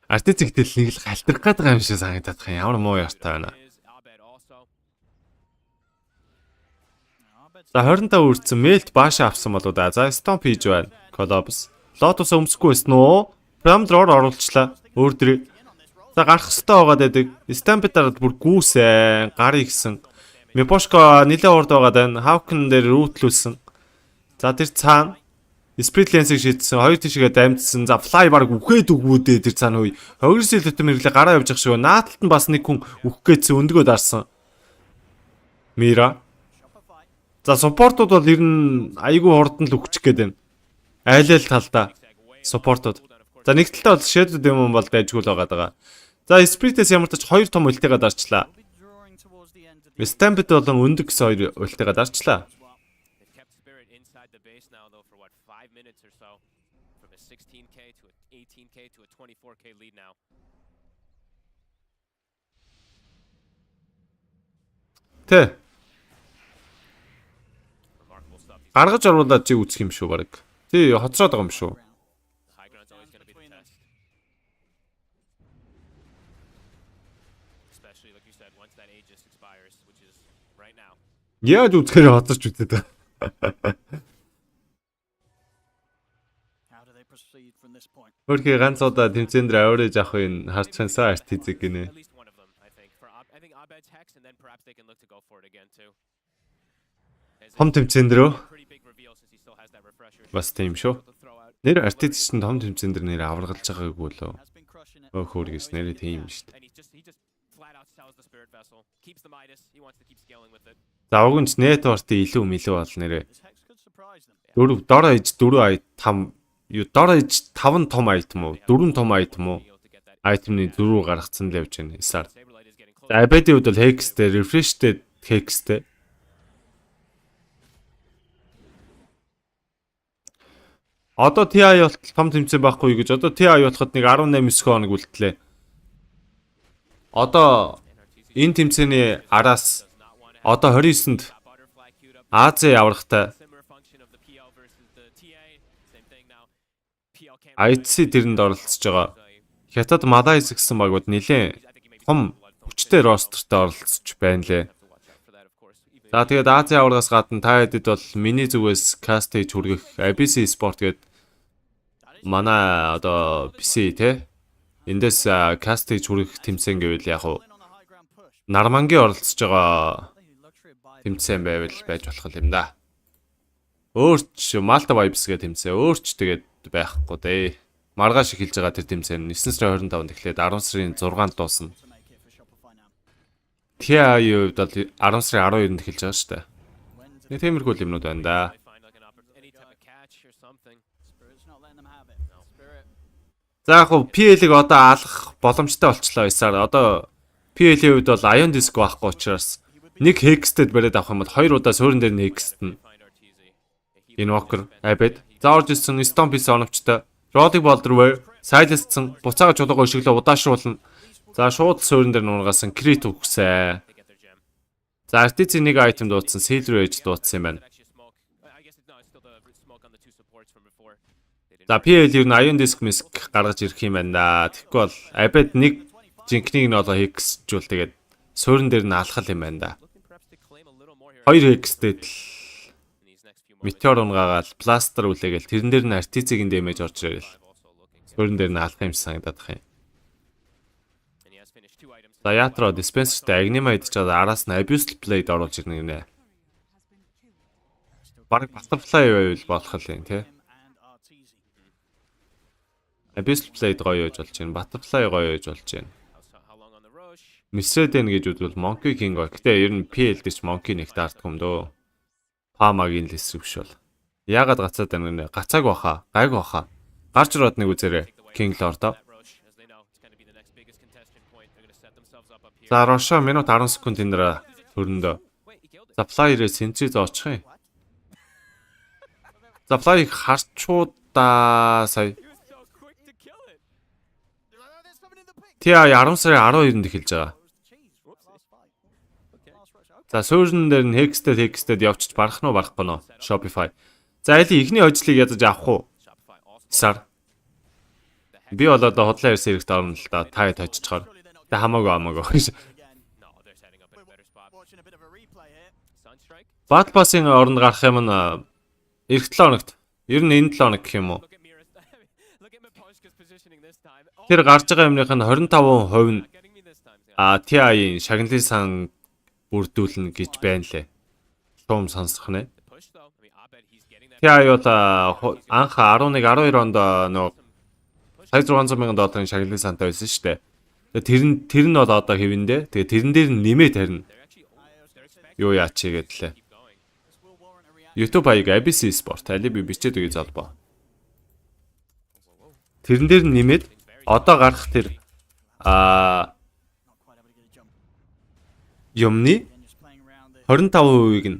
Артиз ихтэл нэг л халтрах гээд байгаа юм шиг санагдаад байна. Ямар муу яртай байна. За 25 үрдсэн мэлт бааша авсан болоо да. За стомп хийж байна. Колобс. Лотос өмсөхгүй байсан уу? Прамдроор оруулчлаа. Өөр дэрэг. За гарах хөстөө байгаа дэдэг. Стампетард бүр гүүсэн. Гарыг гисэн. Мипошко нилээ урд байгаа даа. Хавкн дээр рүүтлүүлсэн. За тэр цаана Сприт ленсийг шийдсэн. Хоёр тишгээ дамжсан. За флай баг үхээд өгвүүдээ тэр цаана хөөе. Хогрсэл төтөм мэрлээ гараа явж ах шиг. Нааталт нь бас нэг хүн үхгээдсэн өндгөө дарсан. Мира. За суппортууд бол ер нь айгүй хурдан л өгчих гээд байна. Айлал талдаа суппортууд. За нэг талдаа бол Shadow Demon бол дайжгүй л байгаа. За Spirit-ээс ямар ч хоёр том ультайгаа дарчлаа. Stampede болон өндөг гэсэн хоёр ультайгаа дарчлаа. Тэ. Гаргаж оруулаад чи үүсэх юм шүү баг. Тий хоцроод байгаа юм шүү. Яаж үзэхээр хоцорч үтээд байгаа. Өөрхий ганц удаа тэмцээн дээр аваарж авах юм харчихсаа артизик гинэ. At least one of them, I think. I think Abed's Hex, and then perhaps they can look to go for it again too. Том тэмцээн дээр Pretty big reveal since he still has that refresher. бас тийм шүү. Нэр артист чинь том тэмцээн дээр нэр аваргалж байгаагүй болоо. Хөөр гэж нэрээ тийм шүү дээ. And he just flat out sells the spirit vessel. Keeps the Midas. He wants to keep scaling with it. Завгонч нэтворт илүү мэлүү бол нэрээ. 4 дор ээж 4 5 юу дор ээж 5 том айтем уу 4 том айтем уу айтемны 4 гаргацсан л явж байна. Исаар. Абедийн хувьд бол хекстэй, рефрештэй хекстэй. Одоо TI болтол том тэмцээн байхгүй гэж одоо TI болоход нэг 18-9 хоног үлдлээ. Одоо энэ тэмцээний араас одоо 29-нд Ази аврахтай IC тэрэнд оролцож байгаа. Хятад Малайз гэсэн багууд нэлээд том хүчтэй ростертэй оролцож байна лээ. За тэгээд Ази аврагаас гадна та хэдэд бол миний зүгээс кастэж хүргэх ABC Sport гээд манай одоо PC те эндээс кастэж хүргэх тэмцээн гэвэл яг уу Нармангийн оролцож байгаа тэмцээн байвал байж болох юм да. Өөрч Malta Vibes гэх тэмцээн өөрч тэгээд байхгүй дээ. Маргааш эхэлж байгаа тэр тэмцээн 9 сарын 25-нд эхлээд 10 сарын 6-нд дуусна. TI хувьд бол 10 сарын 12-нд эхэлж байгаа шүү дээ. Нэг тиймэрхүү юмнууд байна да. За яг хуу PL-ийг одоо алах боломжтой болчлоо исаар. Одоо PL-ийн хувьд бол Ion Disc байхгүй учраас нэг Hexted бариад авах юм бол 2 удаа суурин дээр нь Hexted. Invoker, Abed, заорж ирсэн Stompis оновчтой. Rolling Boulder, Silence-сан буцаага чулуугаа өшөглөө удаашруулна. За шууд суурин дээр нуургасан Crit өгсөн. За Artisan нэг item дуудсан, Silver Edge дуудсан юм байна. За PL юу н Ion Disc Misk гаргаж ирэх юм байна. Тэгэхгүй бол Abed нэг жинкнийг нь олоо Hexжүүл тэгээд суурин дээр нь алхал юм байна да. 2 Hexтэй л Meteor унгаагаал пластер үлээгээл тэрэн дээр нь артизигийн дэмэж орж ирэл. Суурин дээр нь алах юм санагдаад байна. За ятро диспенсертэй агнима идэж байгаа араас нь abused blade оруулж ирнэ гинэ. Бараг butterfly байвал болох юм тий. Abused blade гоё яаж болж байна. Butterfly гоё яаж болж байна. Misredен гэж үзвэл Monkey King гоё. Гэтэ ер нь PL дээр ч Monkey нэгт ардгүй юм дөө. Памагийн л эсрэг биш бол. Яагаад гацаад байна гэнэ? Гацааг баха, гайг баха. Гарч ирээд нэг үзээрэй. King Lord. За Роша минут 10 секунд энэ дэр хөрөндөө. За Flyer-ээ сенци зоочих юм. За Flyer-ыг харчуудаа сая. TI 10 сарын 12-нд эхэлж байгаа. За суурин дээр нь Hexted явчих барах нь барахгүй нөө Shopify. За эли ихний ажлыг ядаж авах уу? Сар. Би бол одоо хотлын ерс хэрэгт орно л да. Та тажчихоор. Тэ хамаагүй. Battle Pass-ын оронд гарах юм нь эх 7 хоногт. Ер нь энэ 7 хоног гэх юм уу? Тэр гарч байгаа юмных нь 25% нь TI-ийн шагналын сан бүрдүүлнэ гэж байна лээ. Шуум сонсох нэ. TI бол анх 11-12 онд нөө $600,000 шагналын сантай байсан шүү дээ. Тэр нь бол одоо хэвэндээ. Тэгээ тэрэн дээр нь нэмээд харна. Юу яач гэдлээ. YouTube хаяг ABC Sport алиби бичээд үгүй залбаа. Тэрэн дээр нь нэмээд одоо гарах тэр юмны 25%-ийг нь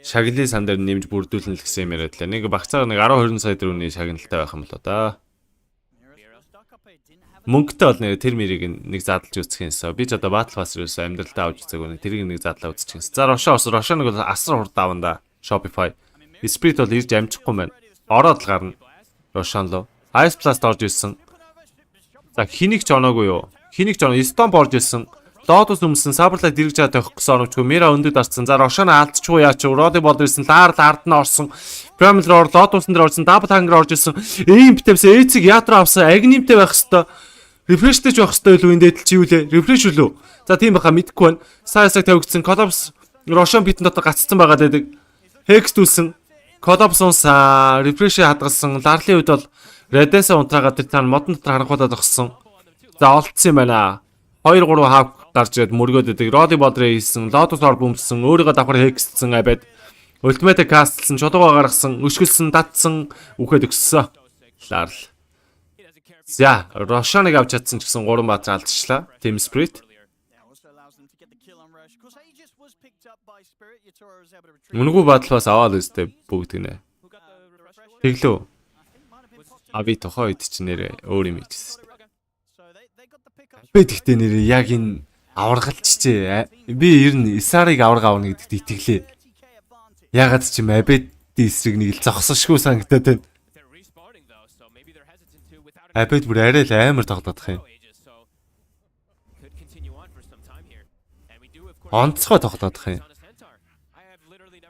шагналын сан дээр нэмж бүрдүүлнэ л гэсэн юм яриад лээ. Нэг багцаар нэг 10-20 сая төгрөгийн шагналтай байх юм л да. Мөнгөтэй бол нэр тэр мэрийг нэг задлж үзэх юмсаа. Би ч одоо Battle Pass-ээс амьдралтаа авч үзээгүй. Тэрийг нэг задлаа үзчих юмс. За Роша нэг бол асар хурд давна да. Shopify. Spirit бол ирж амжихгүй байна. Ороод л гарна. Рошан лөө. Ice Plus орж ирсэн. За хэнийг ч оноогүй юу? Хэнийг ч оноо Stomp орж ирсэн. Lotus өмсөн Saberlight дэрэж чад тавих гэсэн оновчгүй Mira өндөд арцсан. За Roshan алдчихгүй яач Roddy Ball ирсэн. Лард нь орсон. Primal Roar Lotus-н дээр орсон. Double Hanger орж ирсэн. Имптэвс эцэг яатраа авсан. Agnimтэй байх хэвээр. Refreshтэй ч байх хэвээр л үндэ чи юу лээ? Refresh үлээ. За тийм баха мэдхгүй байна. Саясаг тавигдсан. Collapse Roshan битэн дотор гаццсан байгаа дэдэг. Hex дүүлсэн. Collapse унсаа. Refresh хадгалсан. Larly үед бол Redence унтраагаад тэр цаана модон дотор харанхуулаад өгсөн. За олдсон юм байна. 2-3 хав гарч ирээд мөргөөд идэг. Roddy Ball хийсэн. Lotus Orb өмссөн. Өөрийгөө давхар Hexсэн абед. Ultimate castlсан. Чулуугаа гаргасан. Өшгөлсөн, татсан. Үхээд өгссөн. Larl. За, Roshan-ыг авч чадсан ч гэсэн 3 баатар алдчихлаа. Team Spirit. Үнэгүй батал бас аваад өстэй бүгд гинэ. Тэглөө. Ави тохоо ид ч нэрээ өөр юм хийжсэн. Би тэгтээ нэрээ яг энэ аваргалчжээ. Би ер нь Isari-г аварга авна гэдэгт итгэлээ. Ягаад ч юм Abed эсрэг нэг л зогсошгүй санагдаад байна. Abed бүр арай л амар тоглодох юм. Онцгой тоглодох юм.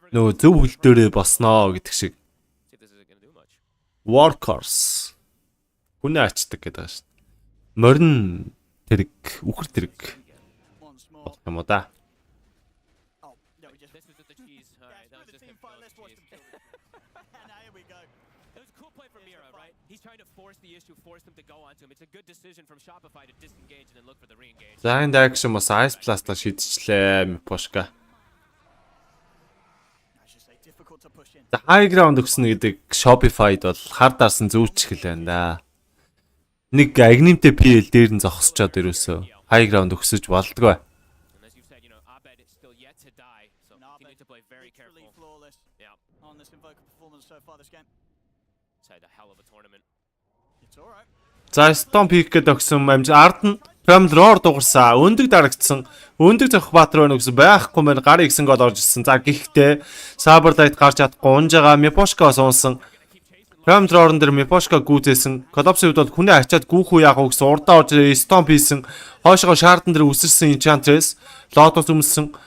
Нөө зөв хөлдөөрөө босноо гэдэг шиг. Workers. Хүнээ ачдаг гэдэг байна шүү дээ. Морин тэрэг, үхэр тэрэг. Болох юм уу да? За энэ action бас Ice Blast-а шийдчихлээ Мипошка. За high ground өгсөн гэдэг Shopify-д бол хар дарсан зүүч хэлэн да. Нэг агнимтэй PL дээр нь зогсчоод ирөөсөө high ground өгсөж болдгоо. За Stomp Peak гэдэг өгсөн амж ард нь Primal Roar дуурсан. Өндөг дарагдсан. Өндөг зохих баатар байна гэсэн байхгүй мэн гарын ихсэн гол орж ирсэн. За гихтээ Saberlight гарч чадахгүй унж байгаа Miposhka суунсан. Primal Roar-н дээр Miposhka гүйцээсэн. Collapse-д бол хүнээ ачаад гүүх үү яах вэ гэсэн урдаа орж Stomp хийсэн. Хоошгоо шаардан дээр үсэрсэн Enchantress. Lotus өмссөн.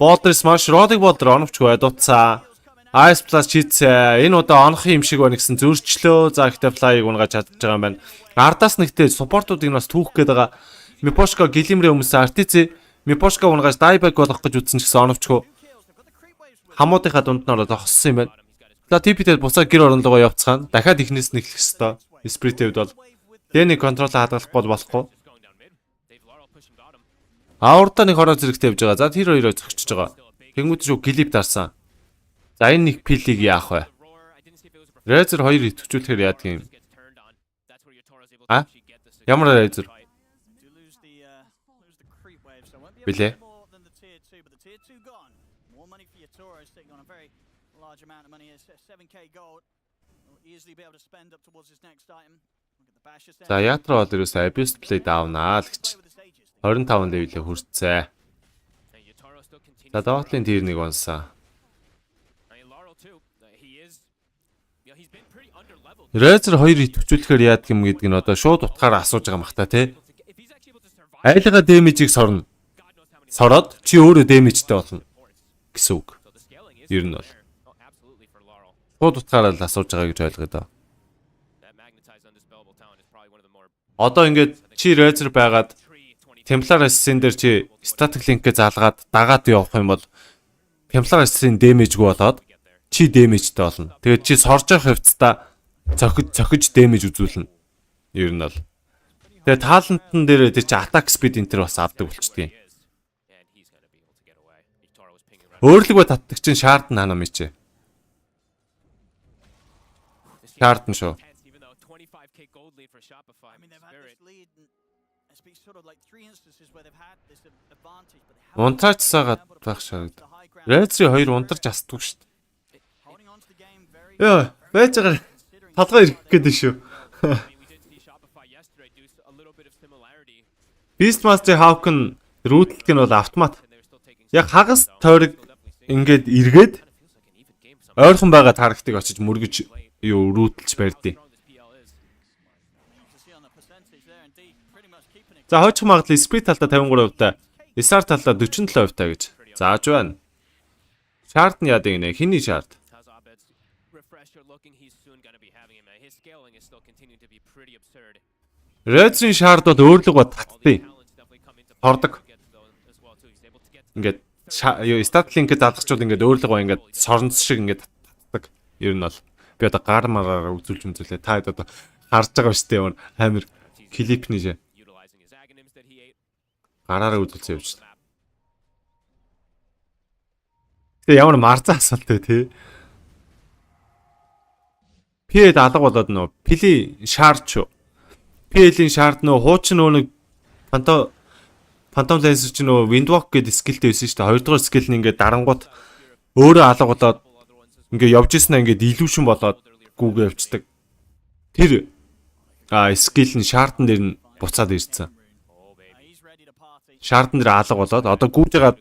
Boulder Smash Roddy Ball оновчгүй дутцаа. Ice Plus чийцээ. Энэ удаа онох юм шиг байна гэсэн зөрчлөө. За ихтэй Fly-ыг унгаж чадж байгаа юм байна. Ардаас нэгтэй supportуудыг нас түүх гээд байгаа. Miposhka гэлимрээ өмсөн Artizi. Miposhka унгаж dieback болох гэж үзсэн ч гэсэн оновчгүй. Хамуудынхаа дунд нь ороод зогссон юм байна. За TP-тэй буцаа гэр орон руугаа явцгаана. Дахиад ихнээс нь эхлэх ёстой. Spirit-д бол Дэний контрол хадгалахгүй болохгүй. Аурда нэг хороо зэрэгтэй явж байгаа. За тэр хоёроо зогсчихж байгаа. Тэнгүүд шүү глип дарсан. За энэ нэг пилийг яах вэ? Razer 2 итвчүүлэхээр яадаг юм? А? Ямар Razer? Билээ. За яатраа бол ерөөсөө Abyss Play даавнаа л гэж. 25 левелээ хүрцээ. За доотлын тэр нэг унсаа. Razer 2 итвчүүлэхээр яадаг юм гэдг нь одоо шууд утгаараа асууж байгаа мах та тий. Айлгаа дэмэжийг сорно. Сороод чи өөрөө дэмэжтэй болно гэсэн үг. Ер нь бол. Шууд утгаараа л асууж байгаа гэж ойлгоо доо. Одоо ингээд чи Razer байгаад Templar Assassin дээр чи static link-гээ заалгаад дагаад явах юм бол Templar Assassin дэмэжгүй болоод чи дэмэжтэй болно. Тэгээд чи сорж явах хэвцээ цохиж дэмэж үзүүлнэ. Ер нь бол. Тэгээд таалантн дээр тэр чи attack speed энэ төр бас авдаг болчтой. Өөрлөгөө татдаг чинь шаард нь ханаа мичээ. Шаард нь шүү. Унтаач сагаад байх шаард. Razer 2 унтарч астдаг шүү дээ. Яа, байж байгаа. Талгаа ирэх гээд шүү. Beastmaster Hawk-ын рүүтлэг нь бол автомат. Яг хагас тойрог ингээд эргээд ойрхон байгаа таргтыг очиж мөргөж юу рүүтлж барьдیں۔ За хойч магадлал сприт талтаа 53%-тай. Исаар талаа 47% таа гэж. Зааж байна. Шарт нь яадаг нэ? Хиний шарт? How's Abed's refresher looking? He's soon going to be having him. His scaling is still continuing to be pretty absurd. Рэдсийн шарт бол өөрлөгөө татдیں۔ Talents definitely come into Хордог. get to those as well too. He's able to get Ингээд юу стат линкэд даалгачвал ингээд өөрлөгөө ингээд соронц шиг ингээд татдаг. Ер нь бол би одоо гар мараараа үзүүлж мүзүүлээ. Та хэд одоо харж байгаа шүү дээ. Амар клипний жаа. utilizing his agonyms that he ate. Гараараа үзүүлсэн юм шүү. Тэгээ ямар марзаа асуулт вэ тий? Пэд алга болоод нөө пили шарч. Пилийн шарт нөө хуучин нөө нэг Phantom Laser ч нөө Windwalk гэдэг скиллтэй байсан шүү дээ. Хоёрдугаар скилл нь ингээд дарангууд өөрөө алга болоод ингээд явж ирсэн ингээд illusion болоод гүүгээ явцдаг. Тэр скилл нь шартан дээр нь буцаад ирсэн. Шартан дээр алга болоод одоо гүүж байгаа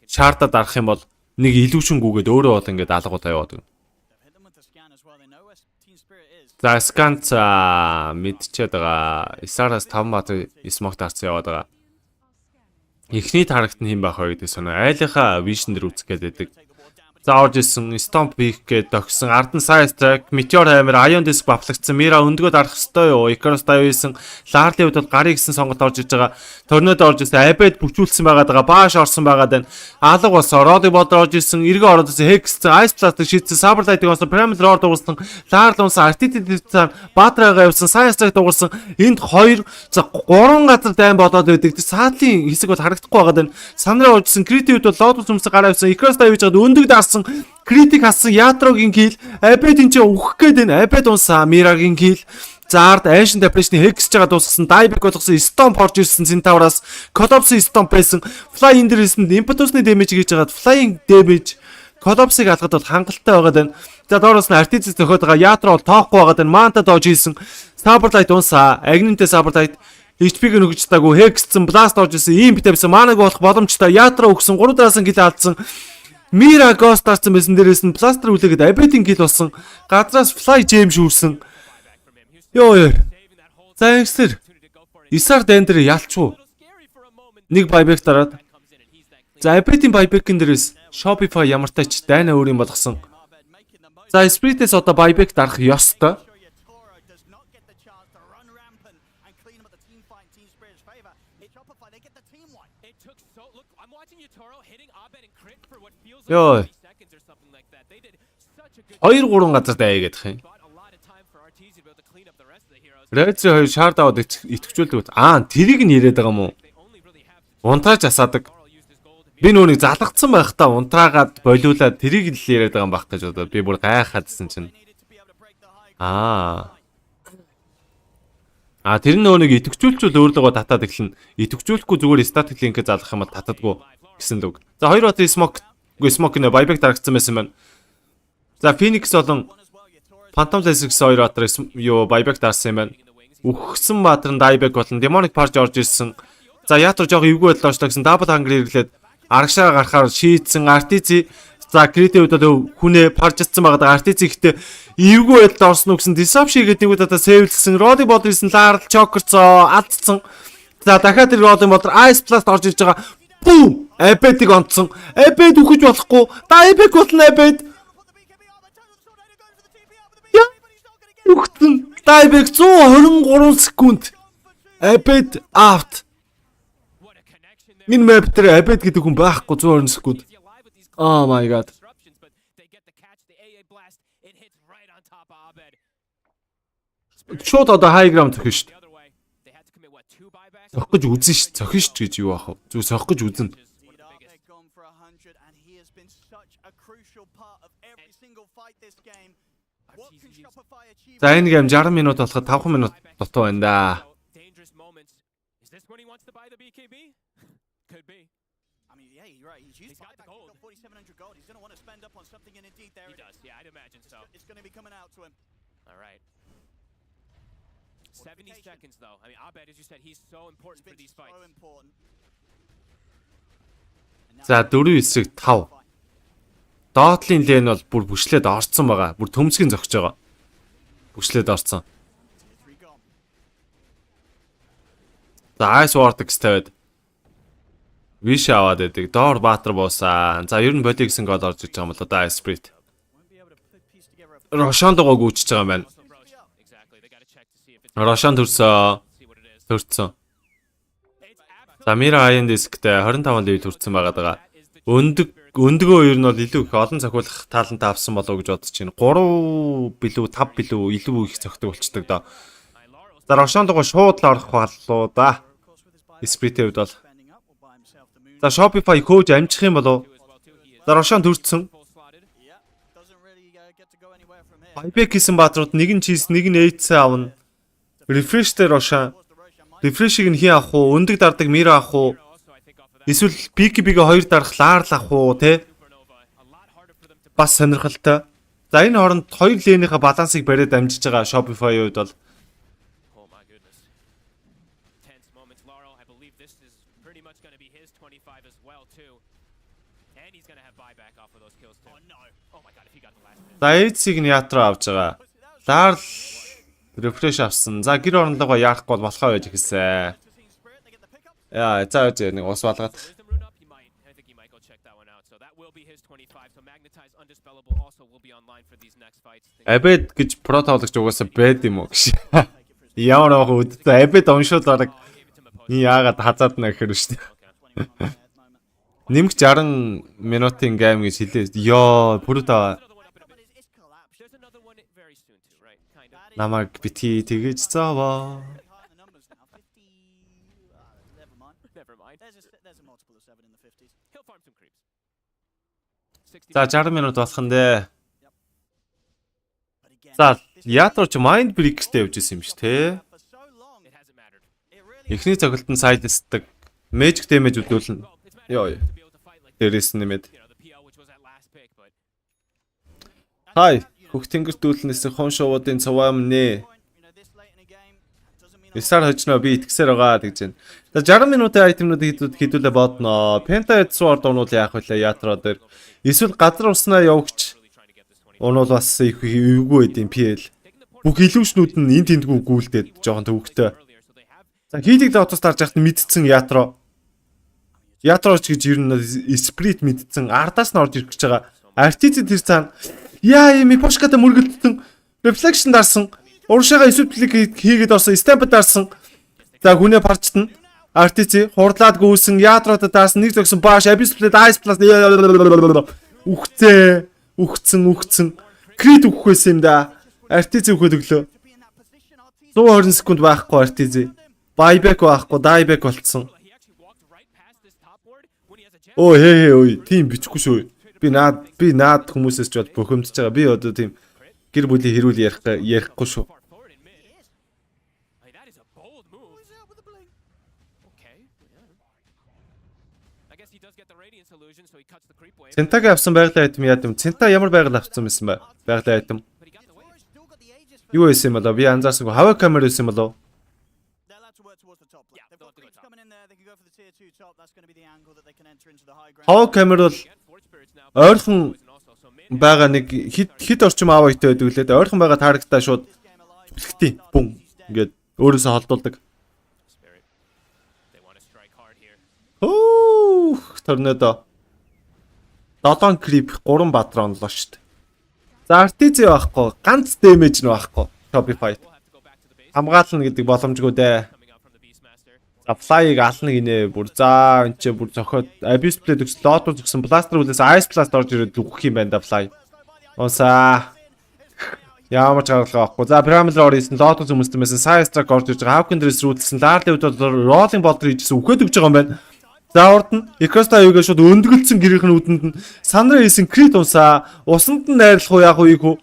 шартаа дарах юм бол нэг illusion гүүгээд өөрөө бол ингээд алга болоо яваад. За сканц мэдчихэд байгаа. Исараас 5 бат смок дарсан яваад байгаа. Эхний тарагт нь хэн байх вэ гэдэг соноо. Айлынхаа вишн дээр үзэх гээд байдаг. За орж исэн Stomp Peak гээд тогсон Arden Side Strike, Meteor Hammer, Ion Disc бафлагдсан. Мира өндгөө дарах хэвээр юу? Icarus давьсан. Larly хувьд бол гарын гисэн сонгот орж иж байгаа. Tornado орж исэн. Abed бүжүүлсэн байгаа. Bash орсон байгаа даа. Алга болсон. Roddy Border орж исэн. Эргэн ороод исэн. Hex, Ice Blast шийдсэн. Saber Light-ыг онсон. Primal Roar дууссан. Larly унсан. Artity Baatraага явсан. Side Strike дууссан. Энд 2 за 3 газар дайм болоод байдаг. Саадлын хэсэг бол харагдахгүй байгаа даа. Санраа орж исэн. Crit-ийг бол Lotus өмсөг гараа явсан. Icarus давьж байгаад өндөг дарсан. Критик хассан Ятрогийн кил Abed-ийн ч өгөх гээд байна. Abed унсаа Miraгийн кил Заард Ancient Depression Hex жага дуусгасан Dieback болгосон Stomp орж ирсэн Centaurus Collapse Stomp байсан Fly in дээрээсэнд Impetus-ны damage хийж хагаад Flying damage Collapse-ыг алгад бол хангалттай байгаа даа. За доороос нь Artifice зөхөд байгаа Ятро бол тоохгүй байгаа даа. Manta дож хийсэн Saber Light унсаа Agninтэй Saber Light HP-г нөгөж таагүй Hexсэн Blast орж ирсэн ийм битээсэн Mana-г болох боломжтой Ятро өгсөн 3 дараасан кил алдсан Mira Ghost дарсан байсан дээрээс нь Plaster үлээгээд Abed-ийн кил болсон. Гадраас Fly Gem шүүрсэн. Йоо. За ингэсэр. Исаар дан дээр ялчгүй. Нэг buyback дараад. За Abed-ийн buyback-ын дээрээс Shopify ямартай ч дайна өөр юм болгосон. За Spirit-ээс одоо buyback дарах ёстой. Йоо. 2-3 газар дайгээд их юм. Рэдс 2 шард аваад итгэжүүлдэг. Тэрийг нь яриад байгаа юм уу? Унтрааж асаадаг. Би нүунийг залгацсан байхдаа унтраагаад болиулаад тэрийг л яриад байгаа юм байх гэж бодоод би бүр гайхаадсэн чинь. Тэр нүунийг итгэжүүлчүүл өөрлөгөө татаад эхлэн. Итгэжүүлэхгүй зүгээр static link-ээ залгах юм бол татдаггүй гэсэн үг. За 2 бат smoke нэ buyback дарагдсан байсан байна. За Phoenix болон Phantom Laser 2 батар юу buyback дарсан юм байна. Үхсэн баатар нь dieback болон Demonic Purge орж ирсэн. За Ятро жоох эвгүй байдлаа очлогсон Double Hunger ирлээд арагшаа гарахаар шийдсэн Artizi. За Crit-ийн үед хүнээ паржцсан байгаа. Artizi ихтэй эвгүй байдлаа орсон үгсэн Disruption гэдэг нэг удаа сэвэлсэн. Roddy Border ирсэн Larl Chokerцоо алдсан. За дахиад тэр Roddy Border Ice Blast орж ирж байгаа. Бум! Abed-ийг онцсон. Abed үхэж болохгүй. Dieback болно Abed. Үхтэн. Dieback 123 секунд. Abed out. Энэ map дээр Abed гэдэг хүн байхгүй 120 секунд. Oh my god. Шууд одоо high ground зөхөн шүү дээ. Сохих гэж үзэн шүү. Сохин шүү гэж юу ах вэ? Зүг сохих гэж үзэн. За энэ гейм 60 минут болоход 5 минут дутуу байна да. He's got the gold. 4,700 gold. He's going to want to spend up on something, and indeed there he does. Yeah, I'd imagine so. It's going to be coming out to him. All right. 70 seconds though. I mean, Abed, as you said, he's so important for these fights. So important. За 4-9-5. Доотлын лейн бол бүр бүшлээд орцсон байгаа. Бүр төмсгийн зогсож байгаа. Бүшлээд орцсон. За Ice Vortex тавиад. Виш аваад байдаг. Доор Баатар буусан. За ер нь боди гэсэн гол орж иж байгаа юм л да Сприт. Рошан догоо гүйчихэж байгаа юм байна. Рошан төрсөн. За Мира Аян дисктэй 25 левел төрсэн байгаа даа. Өндгөө ер нь бол илүү их олон цохиулах талантай авсан болов уу гэж бодож байна. 3 билүү 5 билүү илүү их цогтөг болчдөг доо. За Рошан догоо шууд л орох боллоо да. Спритийн хувьд бол. За Shopify код амжих юм болов. За Рошан төрсөн. Байбек хийсэн баатрууд нэг нь чиз, нэг нь эйцээ авна. Refresh дээр Рошан. Refresh-ийг нь хий авах уу? Өндөг дардаг Мира авах уу? Эсвэл PKB-гээ 2 дарах Лаар л авах уу, тэ? Бас сонирхолтой. За энэ хооронд 2 лэнийхээ балансыг бариад амжиж байгаа Shopify-ийн хувьд бол За эцсийг нь яатраа авч байгаа. Лаар рефреш авсан. За гэр орнолгоо яахгүй бол болохоо байж ихсэн. Яа, за нэг ус балгаад. Абед гэж протоколч угаасаа байд юм уу гэж. Ямар аа үдтэй абед уншуул орог. Яагаад хазаад нэ гэхээр шүү дээ. Нэмэх 60 минутын гейм гэж хэлээ. Йоо, бүрдээ намайг бити тэгэж зааваа. За 60 минут болох нь дээ. За яатруу ч майнд бриктэй явж исэн юм ш тэ. Эхний цогцолтод сайдлстдаг. Magic damage өдөлнө. Йоо. Дээрээс нэмээд. Хай. Хөх тэнгэртүүлнээс хон шоудын цаваам нэ. Эсар хожноо би итгэсээр байгаа гэж байна. За 60 минутын айтемнууд хийдүүлээ бодноо. Penta Sword уунууд яах вэ яатраа дээр. Эсвэл газар уснаа явагч. Уунууд бас их эвгүй байдیں۔ PL. Бүх илүүшнүүд нь энэ тэндгүү гүйлдээд жоохон төвөгтэй. За хийлийг дотоос дарж яхад мэдсэн яатраа. Яатраач гэж ер нь Spirit мэдсэн. Ардаас нь орж ирэх гэж байгаа. Artisan тэр цаана яа юм пошката мөргөлдсөн. Reflection дарсан. Уршаага эсвэл хийгээд орсон. Stamp дарсан. За хүнээ парчтна. Artisan хурдлаад гүйсэн. Яатраад даасан. Нэг зогсон бааш Abyss Blade Ice Plus үхцэн. Крит үхэх байсан юм да. Artisan үхээд өглөө. 120 секунд байхгүй Artisan. Buyback байхгүй, dieback болцсон. Оо ой, тийм бичихгүй шүү. Би наад хүмүүсээс ч бод бөхөмдөж байгаа. Би одоо тийм гэр бүлийн хэрүүл ярихгүй шүү. Центагийн авсан байгалийн айтем яа гэм. Цента ямар байгаль авсан байсан бэ? Байгалийн айтем. Юу байсан юм болоо? Би анзаарсангүй. Хава камер байсан юм болоо? Хава камер бол ойрхон байгаа нэг хит орчим аваатай байдаг лээ. Ойрхон байгаа таргатаа шууд түлхтий. Бум. Ингээд өөрөөсөө холдуулдаг. Торнадо. 7 крип 3 баатар онлоо шүү дээ. За Artisan байхгүй, ганц damage нь байхгүй. Shopify. Хамгаална гэдэг боломжгүй дээ. За fly-ыг ална гинэ. Бүр за энэ ч бүр зохиод Abyss Blade өгс лотууд өгсөн Blaster үлээс Ice Blast орж ирээд үхэх юм байна да fly. Унсаа. Ямар ч гаргалгаа авахгүй. За Pyramid Lord хийсэн лотууд хүмүүстэй байсан Side Strike орж ирж байгаа. Hawking Dress рүүлсэн Larly үед Rolling Boulder хийжсэн үхээд өгч байгаа юм байна. За урд нь Ecosta юугаа шууд өндгөлцсөн гэрийнхэн үдэнд нь сандраа хийсэн крит унсаа. Усанд нь найрлах уу яах вэ ийхүү.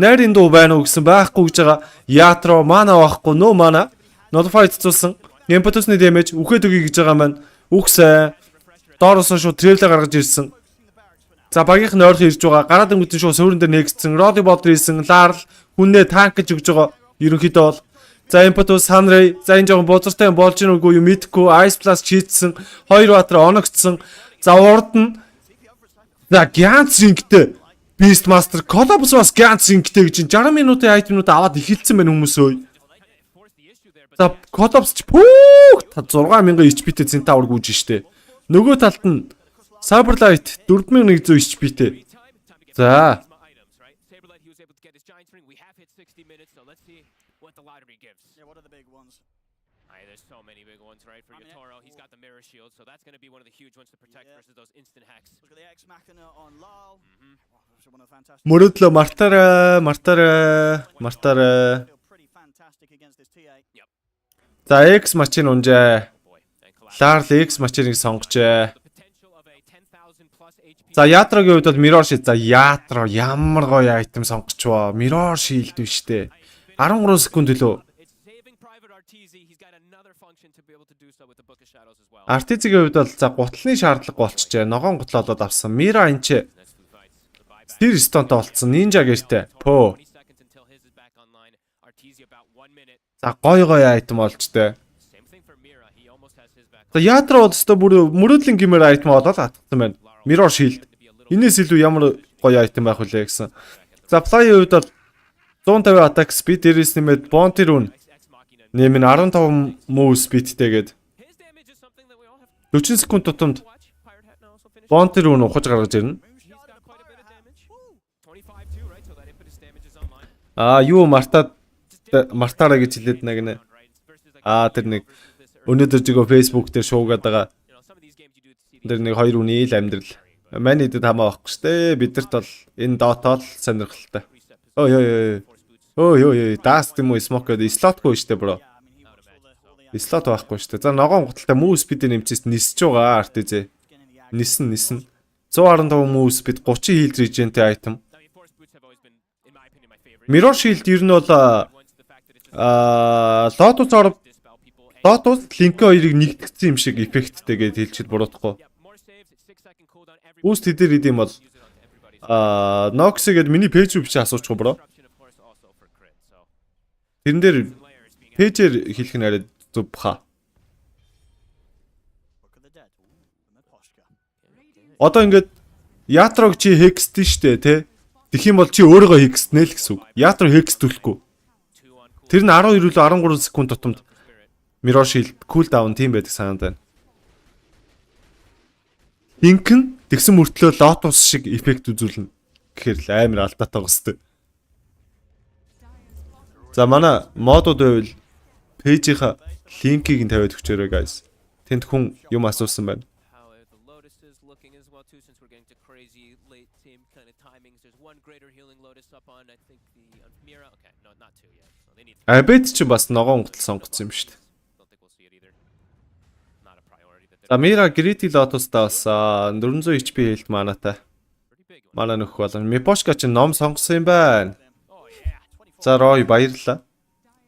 Найрын дуу байна уу гэсэн байхгүй гэж байгаа. Ятро мана байхгүй нөө мана. Notify цуцсан. Импотусны damage үхээд өгье гэж байгаа маань. Үхсээ. Доороос нь шууд travel гаргаж ирсэн. За багийнх нь ойрхон ирж байгаа. Гараад өнгөтэн шууд суурин дээр нэгцсэн. Rolling Boulder хийсэн. Larl хүнээ танк гэж өгж байгаа. Ерөнхийдөө бол за импотус Sunray за энэ жоохон бозортой болж гин үгүй юу мэдхгүй Ice Plus чийдсэн 2 баатар оногцсон за урд нь за Gantz рингтэй Beastmaster Collapse бас Gantz рингтэй гэж 60 минутын айтемнууд аваад эхэлсэн байна хүмүүс ơi за Collapse ч пүүх 6000 HP-тэй центавр гүйж штэ Нөгөө талд нь Cyberlight 4100 HP-тэй. За. Saberlight, he was able to get his giant ring. We have hit 60 minutes, so let's see what the lottery gives. Yeah, what are the big ones? There's so many big ones, right? For Yotoro, he's got the mirror shield, so that's going to be one of the huge ones to protect versus those instant hacks. Look at the Ex Machina on Lal. One of the fantastic. Мөрөдлөө мартаарай. Feel pretty fantastic against this TA. Yep. За X мачин унжээ. Boy, and collapse. Ларл X мачиныг сонгожээ. The potential of a 10,000 plus HP. За Ятрогийн хувьд бол Mirror Shield. За Ятро ямар гоё айтем сонгочвоо. Mirror Shield биш үү? 13 секунд төлөө. It's saving Private RTZ. He's got another function to be able to do so with the Book of Shadows as well. Артизигийн хувьд бол за гутлын шаардлага болчихжээ. Ногоон гутал болоод авсан. Мира энэ ч Next few fights. The buyback. Стир стонтой болцсон. Нинжа гэртэй. Пөө. 20 seconds until his is back online. RTZ about 1 minute. За гоё айтем болчтой. Same thing for Mira. He almost has his back. За Ятро бол өстө бүр мөрөдлийн гимээр айтем болоод атгсан байна. Mirror Shield. Энээс илүү ямар гоё айтем байх вүлээ гэсэн. За Fly-ийн хувьд бол 150 attack speed дээрээс нэмээд Bounty rune нэмэн 15 move speedтэй гээд His damage is something that we all have 40 секунд тутамд to watch. Pirate Hat now also finished. Bounty rune ухаж гаргаж ирнэ. He's got quite a bit of damage. 25 too, right? So that impetus damage is online. Юу мартаараа гэж хэлээд нагнэ. Тэр нэг өнөөдөр жигөө Facebook дээр шуугаад байгаа. You know, some of these games you do to see Тэр нэг хоёр үний л амьдрал. Мань идэд хамаа байхгүй штэ. Бидэрт бол энэ Dota л сонирхолтой. Ой, даст юм уу smoke гэдэг slot-гүй штэ бро. Slot байхгүй штэ. За ногоон гуталтай move speed нэмчихсэн нисэж байгаа RTZ. Нисэн. 115 move speed 30 heal regenтэй item. I mean, force boots have always been, in my opinion, my favorite. Mirror Shield ер нь бол One's the fact that it's just Lotus оров dispel people. And Lotus Link 2-ыг нэгтгэсэн юм шиг эффекттэй гэж хэлчихэд буруудахгүй. yeah, more saves. It's 6-second cooldown. Every Boost хэдэр идэм бол use it on everybody. Noxy гэдэг миний пэйж рүү бичиж асуучих бро. Disruption, of course, also for crit. So Тэрэн дээр layer is being пэйжээр хэлэх нь арай зүв баха. Look at the dead. Ooh, Maposhka. Одоо ингээд Ятрог чи хекстэн штэ тий. Тэгэх юм бол чи өөрийгөө хекстнэ л гэсэн үг. Ятро хекст төлөхгүй. 2 on cool. Тэр нь 12-өөс 13 секунд тутамд Spirit. Mirror Shield cooldown тийм байдаг санаад байна. Инхэн тэгсэн мөртлөө Lotus шиг эффект үзүүлнэ. Гэхээр л амар алдаатай байгаа хэвээр. За манай модууд байвал пэйжийнхаа линкийг нь тавиад өгчөөрэй guys. Тэнд хүн юм асуусан байна. How the Lotus is looking as well too, since we're getting to crazy late team kind of timings. There's one greater healing Lotus up on, I think the Mira. Okay, no, not two yet. So they need. Абет ч бас ногоон гутал сонгоцсон юм шүү дээ. Don't think we'll see it either. Not a priority that За Mira Greedy Lotus-таа бас 400 HP health манатай. pretty big one. Манай нөх болон Miposhka ч ном сонгосон юм байна. Oh yeah. За Roy баярлалаа.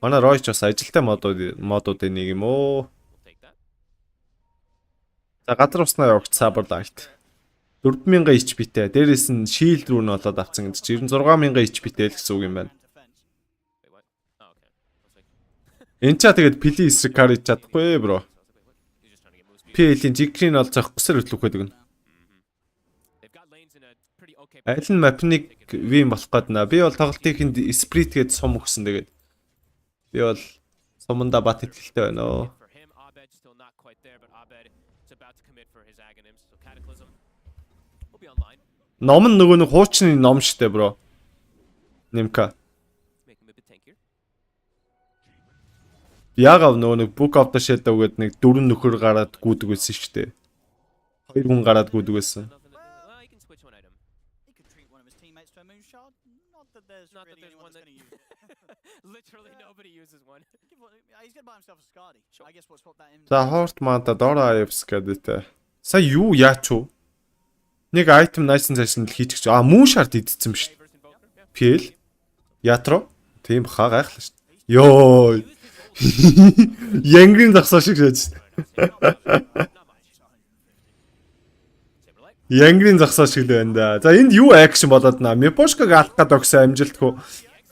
Манай Roy ч бас ажилтай модуудын нэг юм уу. We'll take that. За газар уснаа явагч Cyberlight. 4000 HP-тэй. Дээрээс нь shield рүү нь болоод авсан гэдэг чинь 96000 HP-тэй л гэсэн үг юм байна. Wait, what? Oh, okay. I was like, Энд чаа тэгээд пили эсрэг карж чадахгүй бро. he's just trying to get move speed. Пилийн жигрийн ол зохихгүйсээр хөтлөх гэдэг нь. They've got lanes in a pretty okay. Аль нь мапник вим болох гээд наа. Би бол тоглолтын сприт гээд сум өгсөн тэгээд. Би бол суманда бат ихтэй байна оо. For him, Abed still not quite there, but Abed is about to commit for his agonyms. So Cataclysm will be online. Ном нь нөгөө нэг хуучны ном штэ бро. Нимка. Make him a bit tankier. Ягав нөгөө нэг Book of the Shadow гэдэг нэг дөрвөн нөхөр гараад гүйдэг байсан штэ. Хоёр хүн гараад гүйдэг байсан. Nothing to do. Well, he can switch one item. He could treat one of his teammates to a moonshot. Not that there's Not that really there's anyone one that's that- going to use it. Literally nobody uses one. He's going to buy himself a Skadi. I guess we'll swap that in. За Hort Manta Dora Ives гэдэг. Сая юу яач уу? Нэг item найсан цаашин л хийчих. Moon Shard идсэн юм штэ. First Invoker. Yeah. Пэл. Ятро. Тийм баха гайхлаа штэ. Йоо. Янгрийн загсаа шиг шээж. Not much. Saberlight. Янгрийн загсаа шиг л байна да. За энд юу акшн болоод наа. Miposhka-г алах гээд өгсөн амжилтгүй.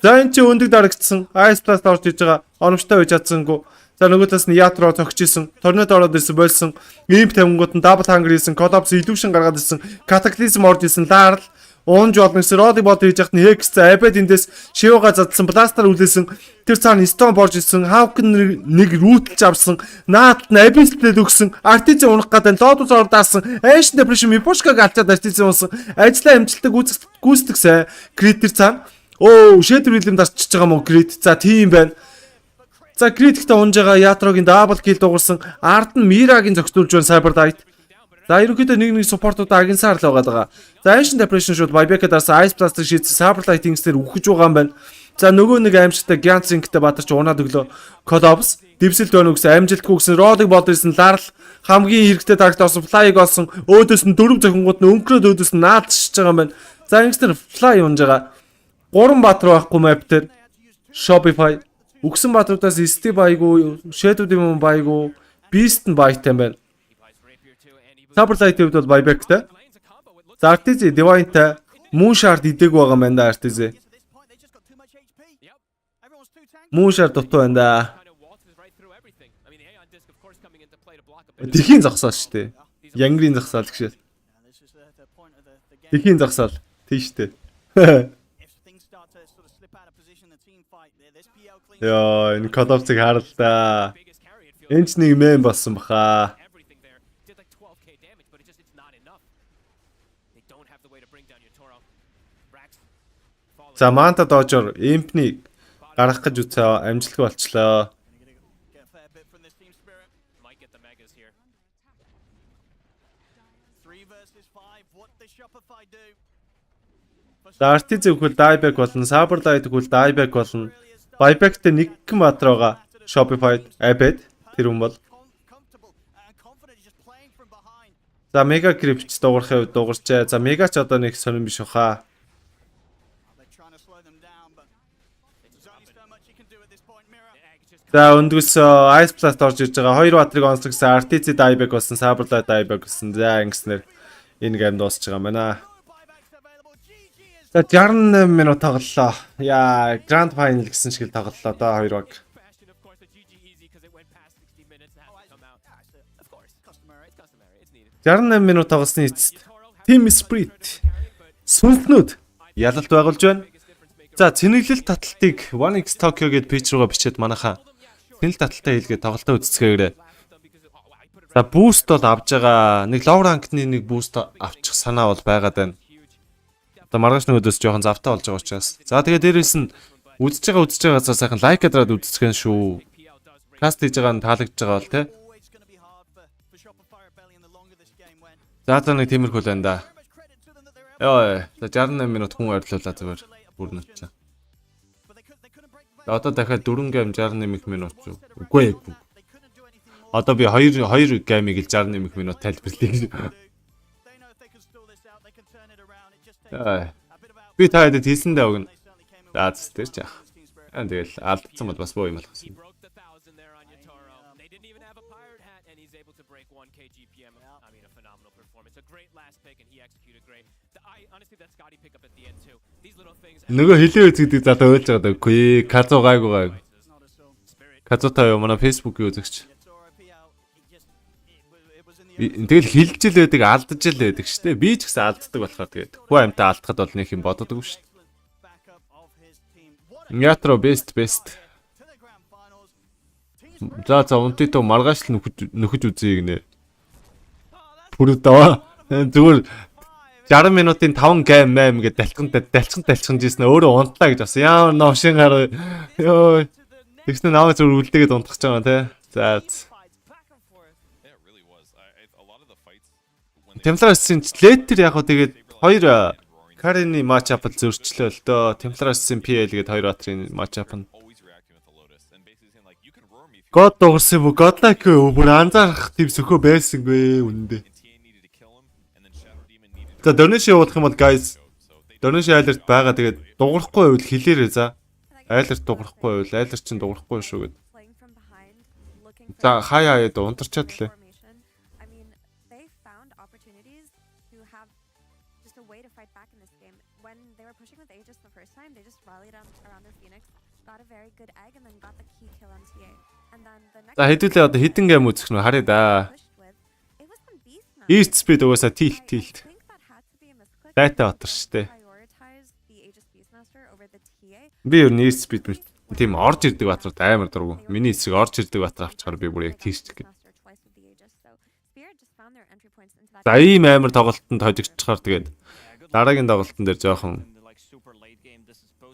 За энэ чи өндөг дарагдсан. Ice Blast орж иж байгаа. Оновчтой байж чадсангүй. За нөгөө талаас нь Ятро цогчижсэн. Торнадо ороод ирсэн болсон. Имп тавингууд нь Double Hunger хийсэн. Collapse Illusion гаргаад ирсэн. Cataclysm орж ирсэн. Лаарл Уунж болно гэсэн Роди бод хийж яхад нь Hex за Abed эндээс Shivga задсан бластер үлээсэн. Тэр цаана Stone борж ирсэн. Hawk нэг рүүтэлж авсан. Наат нь Abyss-д өгсөн. Artisan унах гадаа Lotus ор даасан. Ancient Depression Mipushka галчаад Artisan унсан. Ажлаа амжилттай гүйцэтгэх сайн. Crit тэр цаана. Оо, Shadow Realm дарчиж байгаа мó Crit. За тийм байна. За Crit-тэй унж байгаа Yatroгийн double kill дуурсан. Ард нь Miraгийн зогсдуулж байна Cyber Knight. За ерөнхийдөө нэг supportууд агинсаар л байгаа. За Ancient Depression шууд Buyback дарсан Ice Blast шийдсэн Cyber Lighting-сээр үхэж байгаа юм байна. За нөгөө нэг аимшигтай Giant Sync-тэй бадарч унаад өглөө. Collapse дэвсэлт байна гэсэн амжилтгүй гэсэн Rolling Ball ирсэн Larl хамгийн хэрэгтэй таргт орсон Fly-г олсон. Өөдөөс нь 4 зохингууд нь өнгөрөөд өөдөөс нь наадшиж байгаа юм байна. За ингэснээр Fly унж байгаа. 3 баатар байхгүй map дээр Shopify үгсэн баатруудаас Steve байгүй, Shadow Demon байгүй, Beast нь байтай юм байна. Cyber Light-д бол Buyback-тэй. За Artisan Divine-тай Moonshard идэг байгаа юм байна Artisan. Moonshard дутуу байна да. Тэхийн зогсоол шүү дээ. Янгрийн зогсоол гэшээ. Тэхийн зогсоол. Тийш дээ. Яа, энэ Collapse-ыг харал да. Энд ч нэг мем болсон баха. За Manta Dodger Imp-ийг гаргах гэж үцээ амжилтгүй болчлоо. За Artisan хөл dieback болно, Cyber Light хөл dieback болно. Buyback-тэй нэг гэн баатар байгаа. Shopify, Abed тэр хүн бол. За Mega Crypt дуурахын үед дуурчээ. За Mega ч одоо нэг сонирн биш баха. За өндгөөс Ice Blast орж ирж байгаа. 2 баатрыг онцлогсон Artisan dieback болсон, Cyber Light dieback болсон. За ингэснээр энэ гейм дуусч байгаа юм байна. За 68 минут тоглолоо. Яа, Grand Final гэсэн шиг л тоглолоо доо 2 баг. 68 минут тоглосны эцэст Team Spirit сүнснүүд ялалт байгуулж байна. За Цэнэглэлт таталтыг 1x Tokyo гэд пэйж руугаа бичээд манайхаа Цэнэглэлт таталтай хэлгээд тоглолтоо үзцгээгээрэй. За boost бол авж байгаа. Нэг low rank-ны нэг boost авчих санаа бол байгаад байна. Одоо маргааш нөгөөдөөс жоохон завтай болж байгаа учраас. За тэгээ дээрээс нь үзэж байгаа сайхан лайк адраад үзчихэн шүү. Каст хийж байгаа нь таалагдж байгаа бол тэ. За нэг тиймэрхүү л байна да. Яа, за 68 минут хүн ойрлуулаа зүгээр бүр нүчээ. Одоо дахиад 4 гейм 68 минут шүү. Үгүй ээ. Одоо би 2 геймийг л 68 минут тайлбарлая. Би таад хийсэндээ өгнө. За тэр ч яах. Тэгэл алдсан бол бас боо юм болохсон. Нөгөө хэлээ үз гэдэг залуу ойлж байгаа даа. Казу гайгүй. Казутай юу манай Facebook-ийн үзэгч. Тэгэл хилж л байдаг, алдаж л байдаг шүү дээ. Би ч гэсэн алддаг болохоор тэгээд хүү амтаа алдахад бол нэг юм бододоггүй шүү дээ. Ятро best. За унтито маргааш л нөхөж үзье гинэ. Бүрдөө. Зүгээр 60 минутын 5 гейм мэм гэдэг далчхан жийсэн өөрөө унтлаа гэж бас яа новшин гар ёо тэгснэ наваа зүгээр үлдээгээд унтах гэж байгаа те. За Темпларисын летер яг хөө тэгээд 2 Карины матчап л зөрчлөө л дөө. Темпларисын PL гээд 2 баатрын матчап нь. God дуурсан бо Godlike бүр анзаарах тийм сөхөө байсангүй үнэндээ. За donation явуулах юм бол guys donation alert байгаа тэгээд дуурахгүй байвал хэлээрэй за. Alert дуурахгүй байвал alert чинь дуурахгүй шүү гэд. За хаяа унтарчаад лээ. За хэдүүлээ одоо хідэн гейм үзэх нь харъя да. East speed угаасаа tilt. Дайтай батар штэ. Би ер нь speed тийм орж ирдэг батрууд амар дургу. Миний эсрэг орж ирдэг батар авчихаар би бүр яг тийш гэх. За ийм амар тоглолтод хожигдчихаар тэгээд дараагийн тоглолтын дээр жоохон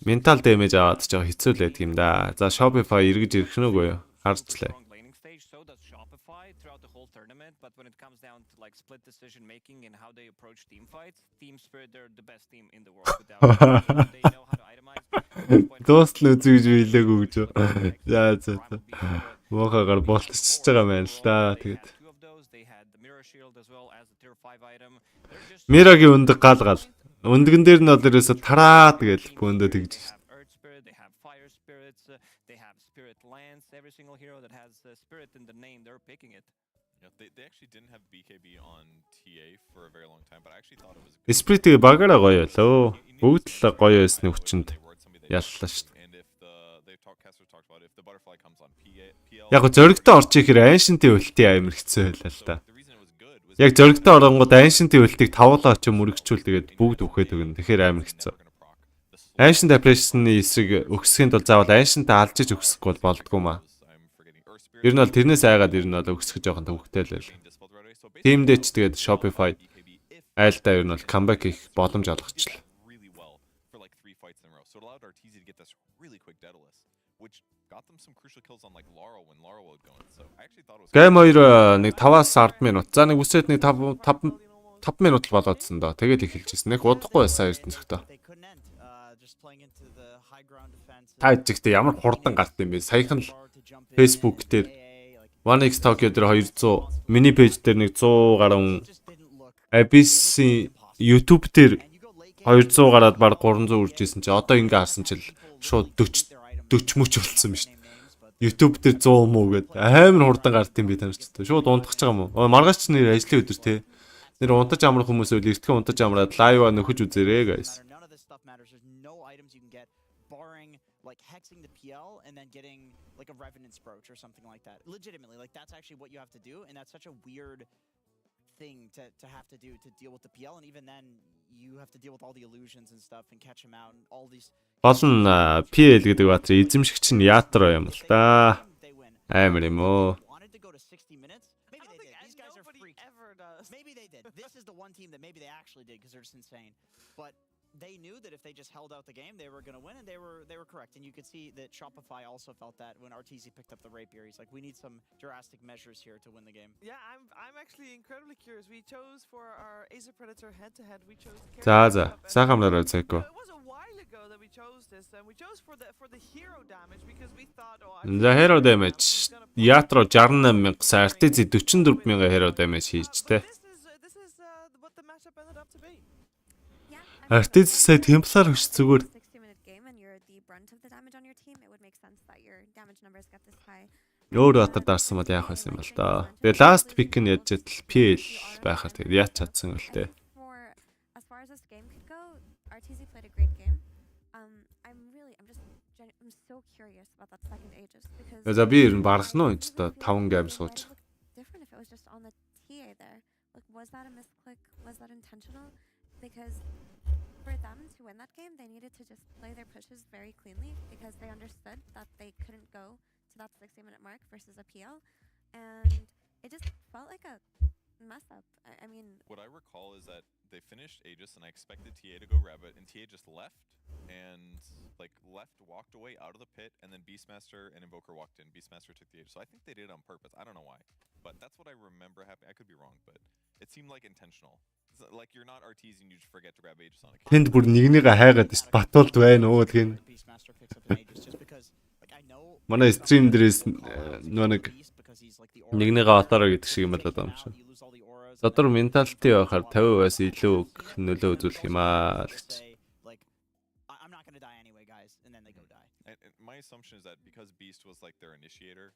ментал дэмэж аваад жоохон хэцүү л байдаг юм да. За Shopify эргэж ирэх нүгөө юу? Харцлаа. But when it comes down to like split decision making and how they approach team fights, Team Spirit, they're the best team in the world without they know how to itemize. Дост л үзэж билээгүй гэж. За. Мохагаар болтчихж байгаа юм байна л да. Тэгээд Мирагийн өндөг гал. Өндгөн дээр нь бол ерөөсө тараад гээл бөөндөө тэгж шээ. They have Spirit Lance, every single hero that has Spirit in the name, they're picking it. Yeah, they actually didn't have BKB on TA for a very long time, but I actually thought it was good. Spirit-ийг багаараа гоё лөө. Бүгд л гоё байсан хүчинд яллаа шүү дээ. Яг зөрөгтэй орчих хэрэг Ancient-ийн үлтийн амар хэцүү байлаа л да. Яг зөрөгтэй оронгууд Ancient-ийн үлтийг тавуулаа ч мөрөгчүүл тэгээд бүгд үхээд өгнө. Тэгэхээр амар хэцүү. Ancient Apparition-ы эсрэг өгсөхийн тулд заавал Ancient-аа алж иж өгсөхгүй болдгоо маа. Ер нь бол тэрнээс айгаад ер нь бол өгсөх жоохон төвөгтэй л байл. Тиймдээ ч тэгээд Shopify айлдаа ер нь бол comeback хийх боломж олгочлаа. Game 2 нэг 5-аас 10 минут. За нэг үсээд нэг 5 минут л болоодсон доо. Тэгээд эхэлжсэн. Нэг удахгүй байсан эрдэнэсгтээ. Та ичгтээ ямар хурдан гарт юм бэ? Саяхан л Facebook дээр 1x Tokyo дээр 200, миний пэйж дээр нэг 100 гаруй, Abyss YouTube дээр 200 гараад баг 300 үржсэн чи одоо ингээ харсан чил шууд 40 мөч болцсон биз. YouTube дээр 100 муу гэд амар хурдан гарт юм би танарчтай. Шууд унтах гэж байгаа юм уу? Маргааш ч нэр ажлын өдөр те. Нэр унтаж амрах хүмүүс үл эртхэн унтаж амраад лайва нөхөж үзээрэй guys. Like hexing the PL and then getting like a Revenant's Brooch or something like that. Legitimately, like that's actually what you have to do, and that's such a weird thing to have to do to deal with the PL, and even then you have to deal with all the illusions and stuff and catch them out and all these. Олон PL гэдэг бат эзэмшигч нь яатар юм л да. Амар юм уу? Maybe they did. This is the one team that maybe they actually did because they're just insane. But they knew that if they just held out the game, they were going to win, and they were correct. And you could see that Shopify also felt that when RTZ picked up the rapier. He's like, we need some drastic measures here to win the game. Yeah, I'm actually incredibly curious. We chose for our Acer Predator head-to-head. We chose. За. Сайхамлаарай цайко. It was a while ago that we chose this, and we chose for the hero damage because we thought, The hero damage. Ятро 68,000, RTZ 44,000 hero damage хийжтэй. This is what the matchup ended up to be. RTZ сая темплар хүч зүгээр. Өөр батар дарсан мод яах байсан юм бол доо. Тэгээ last pick нь яаж идэл PL байхаар тэгээ яаж чадсан юм л дээ. За би ер нь барах нь энэ ч та 5 game сууж. Was that a misclick? Was that intentional? Because for them to win that game, they needed to just play their pushes very cleanly because they understood that they couldn't go to that 60-minute mark versus a PL, and it just felt like a mess up. I mean, what I recall is that they finished Aegis, and I expected TA to go Rabbit, and TA just left and walked away out of the pit, and then Beastmaster and Invoker walked in. Beastmaster took the Aegis, so I think they did it on purpose. I don't know why, but that's what I remember happening. I could be wrong, but it seemed like intentional. Like you're not RTs and you just forget to grab Aegis on a kill. Тэнд бүр нэгнийгээ хайгаад ш батуулд байна уу гэх. Манай стрим дээрээс нэг нэгнийгээ отоороо гэдэг шиг юм болоод байгаа юм шиг. Содор менталити байхаар 50%-аас илүү нөлөө үзүүлэх юм аа гэж. My assumption is that because Beast was like their initiator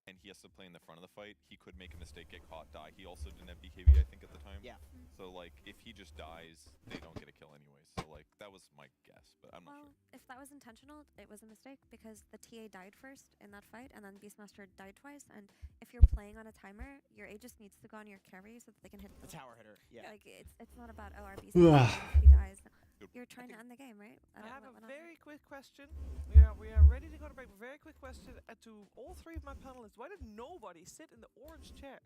and he has to play in the front of the fight, he could make a mistake, get caught, die. He also didn't have BKB, I think, at the time. Yeah. So like, if he just dies, they don't get a kill anyway. So like, that was my guess, but I'm not sure. If that was intentional, it was a mistake because the TA died first in that fight, and then Beastmaster died twice. And if you're playing on a timer, your Aegis needs to go on your carry so that they can hit the tower hitter. Yeah. Like it's not about our Beastmaster. You're trying to end the game, right? I don't have know a what went on very quick question. We are ready to go to break. Very quick question to all three of my panelists. Why did nobody sit in the orange chair?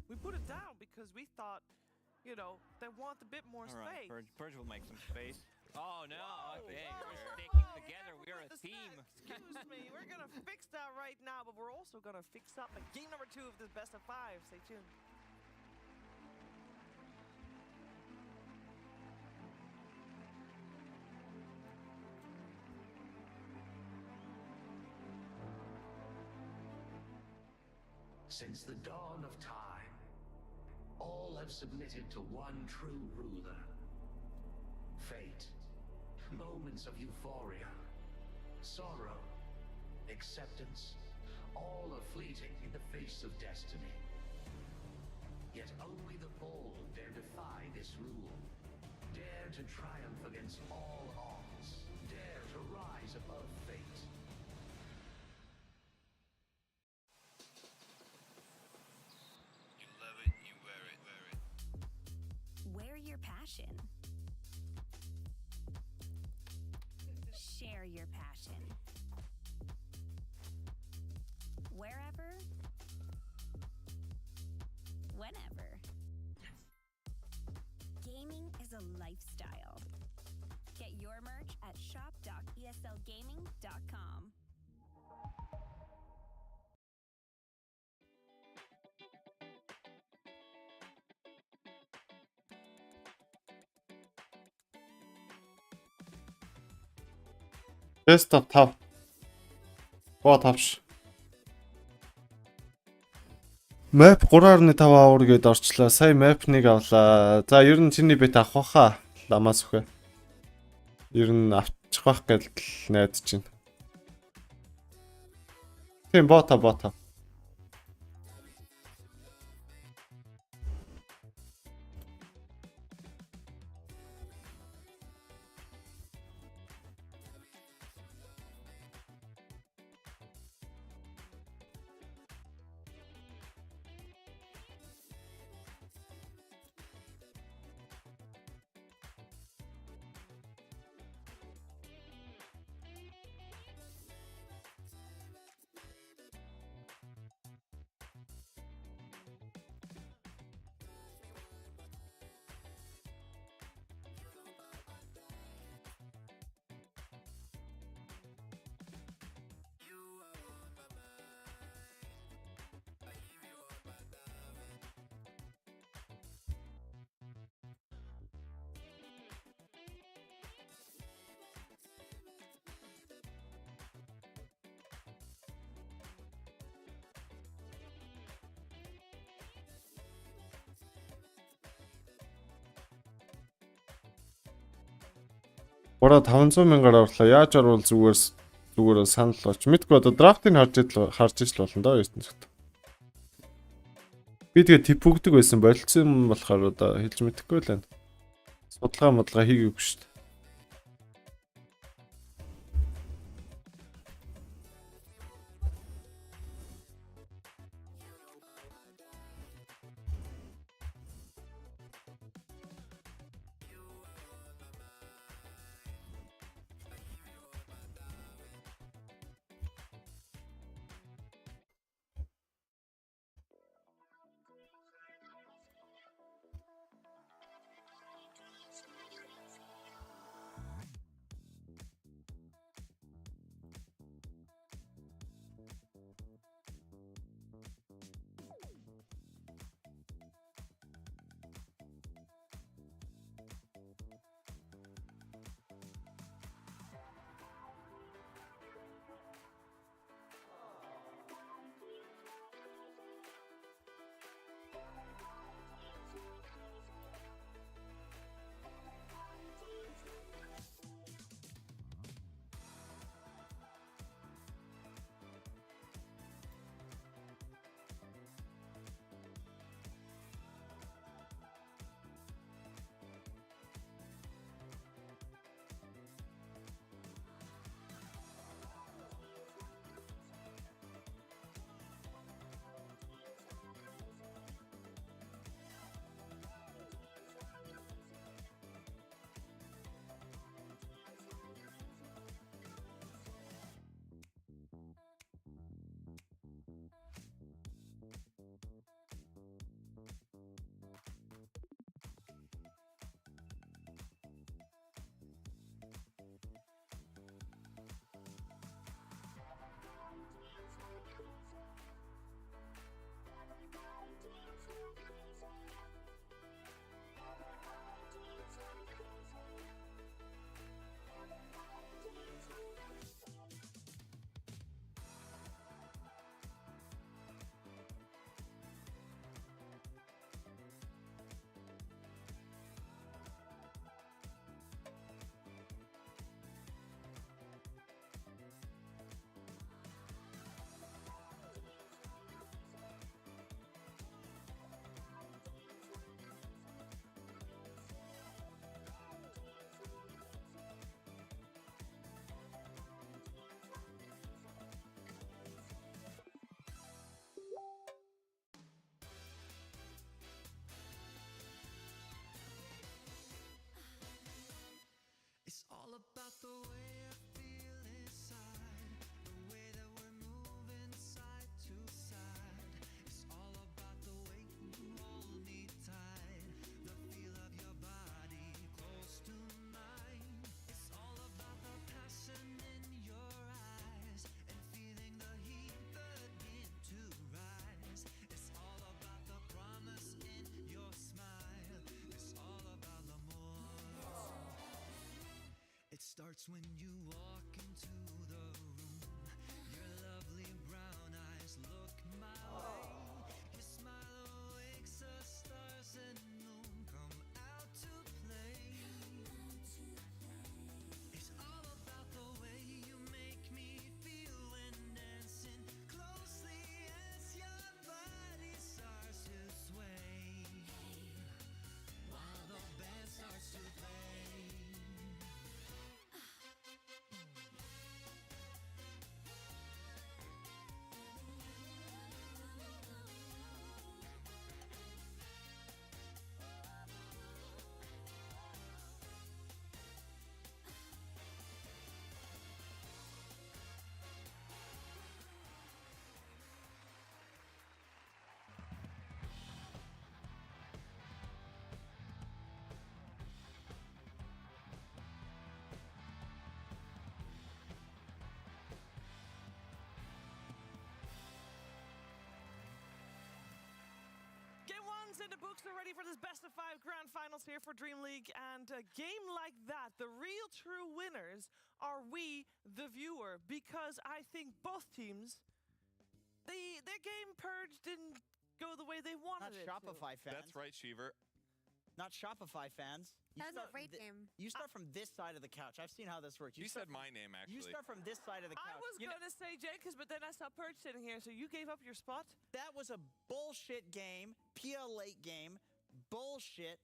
We put it down because we thought, you know, they want a bit more All right, space. Purge will make some space. Oh no! Whoa, Hey, whoa, we're whoa, sticking whoa, together. careful We are with a the team. snacks. Excuse me. We're gonna fix that right now, but we're also gonna fix up in game number 2 of this best of 5. Stay tuned. Since the dawn of time, all have submitted to one true ruler. Fate, moments of euphoria, sorrow, acceptance, all are fleeting in the face of destiny. Yet only the bold dare defy this rule, dare to triumph against all odds, dare to rise above fate. You love it, you wear it, wear it. Wear your passion. Share your passion. Wherever, whenever. Gaming is a lifestyle. Get your merch at shop.eslgaming.com. Best of 5. Гоо 5ш. Map 3.5 hour гээд орчлоо. Сая map-ыг авлаа. За ер нь чиний бет авах баха. Ламаас өхөө. Ер нь авчих байх гэж найдаж байна. Тийм бота. Гураа 500 мянгаар орлоо. Яаж оруул зүгээр санал болч. Мэдгүй одоо драфтыг харж ижил болно доо ертөнцөд. Би тэгээ типүгдэг байсан болцсон болохоор одоо хэлж мэдэхгүй л байна. Судалгаа хийгээгүй шүү дээ. starts when you walk into the room. Your lovely brown eyes look my way. Your smile awakes the stars and moon come out to play. It's all about the way you make me feel when dancing closely as your body starts to sway. While the band starts to play. Game one's in the books. They're ready for this best of 5 grand finals here for DreamLeague. And a game like that, the real true winners are we, the viewer. Because I think both teams, their game Purge didn't go the way they wanted it. Not Shopify fans. That's right, Sheever. Not Shopify fans. That was a great game. You start from this side of the couch. I've seen how this works. You said my name, actually. You start from this side of the couch. I was going to say Jenkins, but then I saw Purge sitting here, so you gave up your spot? That was a bullshit game. PL late game. Bullshit.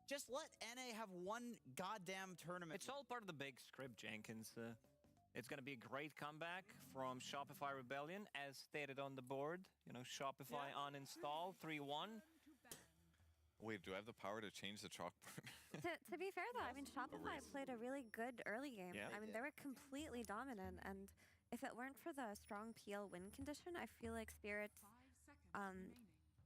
Just let NA have one goddamn tournament. It's all part of the big script, Jenkins. It's going to be a great comeback from Shopify Rebellion, as stated on the board. You know, Shopify uninstall 3-1. Wait, do I have the power to change the chalkboard? To be fair, though, I mean, Shopify played a really good early game. Yeah. I mean, they were completely dominant, and if it weren't for the strong PL win condition, I feel like Spirit's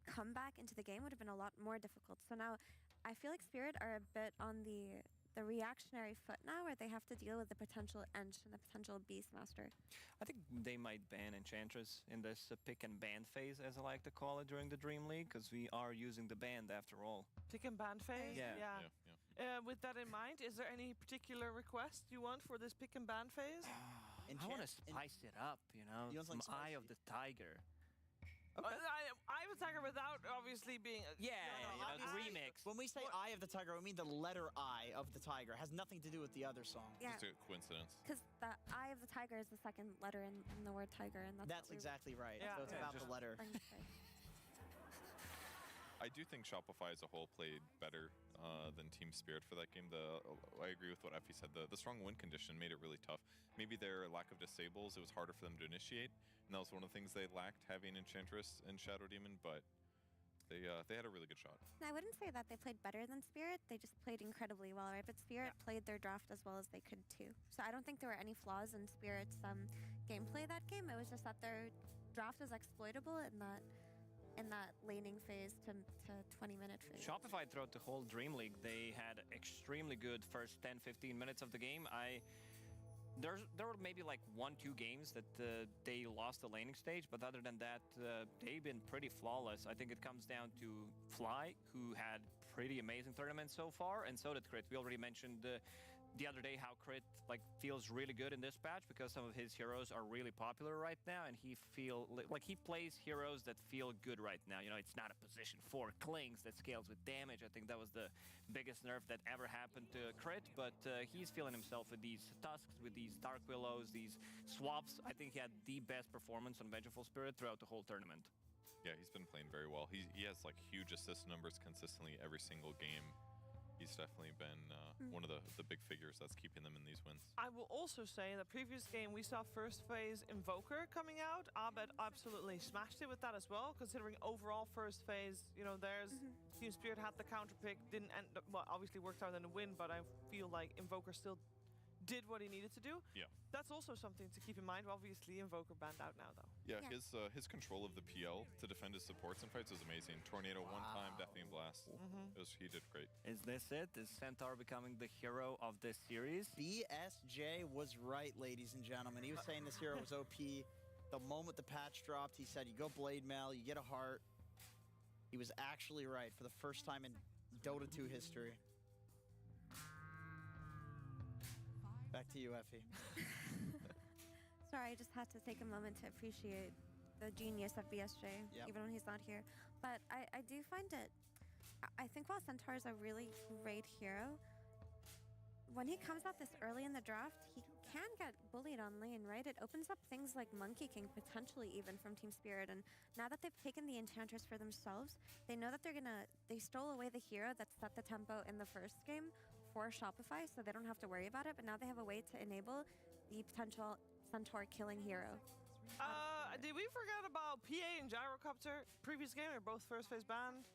comeback into the game would have been a lot more difficult. So now, I feel like Spirit are a bit on the reactionary foot now, where they have to deal with the potential Ench and the potential Beastmaster. I think they might ban Enchantress in this pick and ban phase, as I like to call it, during the Dream League, because we are using the band after all. Pick and ban phase? Yeah. With that in mind, is there any particular request you want for this pick and ban phase? I want to spice it up, you know? You want Some something Eye of the Tiger. I would Tiger without obviously being a remix. When we say Eye of the Tiger, we mean the letter I of the Tiger. It has nothing to do with the other song. Yeah. Just a coincidence. Because the Eye of the Tiger is the second letter in the word tiger, and That's exactly right. Yeah. So it's about the letter. I do think Shopify as a whole played better than Team Spirit for that game. I agree with what Effie said. The strong win condition made it really tough. Maybe their lack of disables, it was harder for them to initiate. And that was one of the things they lacked, having Enchantress and Shadow Demon, but they had a really good shot. I wouldn't say that they played better than Spirit. They just played incredibly well, right? But Spirit played their draft as well as they could too. So I don't think there were any flaws in Spirit's gameplay that game. It was just that their draft was exploitable in that laning phase to 20-minute phase. Shopify throughout the whole Dream League, they had extremely good first 10-15 minutes of the game. There were maybe like 1-2 games that they lost the laning stage, but other than that, they've been pretty flawless. I think it comes down to Fly, who had pretty amazing tournaments so far, and so did Crit. We already mentioned the other day how Crit feels really good in this patch because some of his heroes are really popular right now, and he plays heroes that feel good right now. You know, it's not a position 4 Klings that scales with damage. I think that was the biggest nerf that ever happened to Crit, but he's feeling himself with these Tusks, with these Dark Willows, these swaps. I think he had the best performance on Vengeful Spirit throughout the whole tournament. Yeah, he's been playing very well. He has like huge assist numbers consistently every single game. He's definitely been one of the big figures that's keeping them in these wins. I will also say in the previous game we saw first phase Invoker coming out. Abed absolutely smashed it with that as well, considering overall first phase, you know, Team Spirit had the counter pick, didn't end up, well, obviously worked out in the win, but I feel like Invoker still did what he needed to do. Yeah. That's also something to keep in mind. Obviously, Invoker banned out now, though. Yeah, his control of the PL to defend his supports and fights was amazing. Tornado one time, Deafening Blast. He did great. Is this it? Is Centaur becoming the hero of this series? BSJ was right, ladies and gentlemen. He was saying this hero was OP. The moment the patch dropped, he said, you go Blade Mail, you get a heart. He was actually right for the first time in Dota 2 history. Back to you, Effie. Sorry, I just had to take a moment to appreciate the genius of BSJ, even when he's not here. But I do find it. I think while Centaur is a really great hero, when he comes out this early in the draft, he can get bullied on lane, right? It opens up things like Monkey King, potentially even from Team Spirit. And now that they've taken the Enchantress for themselves, they know that they stole away the hero that set the tempo in the first game for Shopify, so they don't have to worry about it. But now they have a way to enable the potential Centaur killing hero. Did we forget about PA and Gyrocopter? Previous game, they're both first phase banned.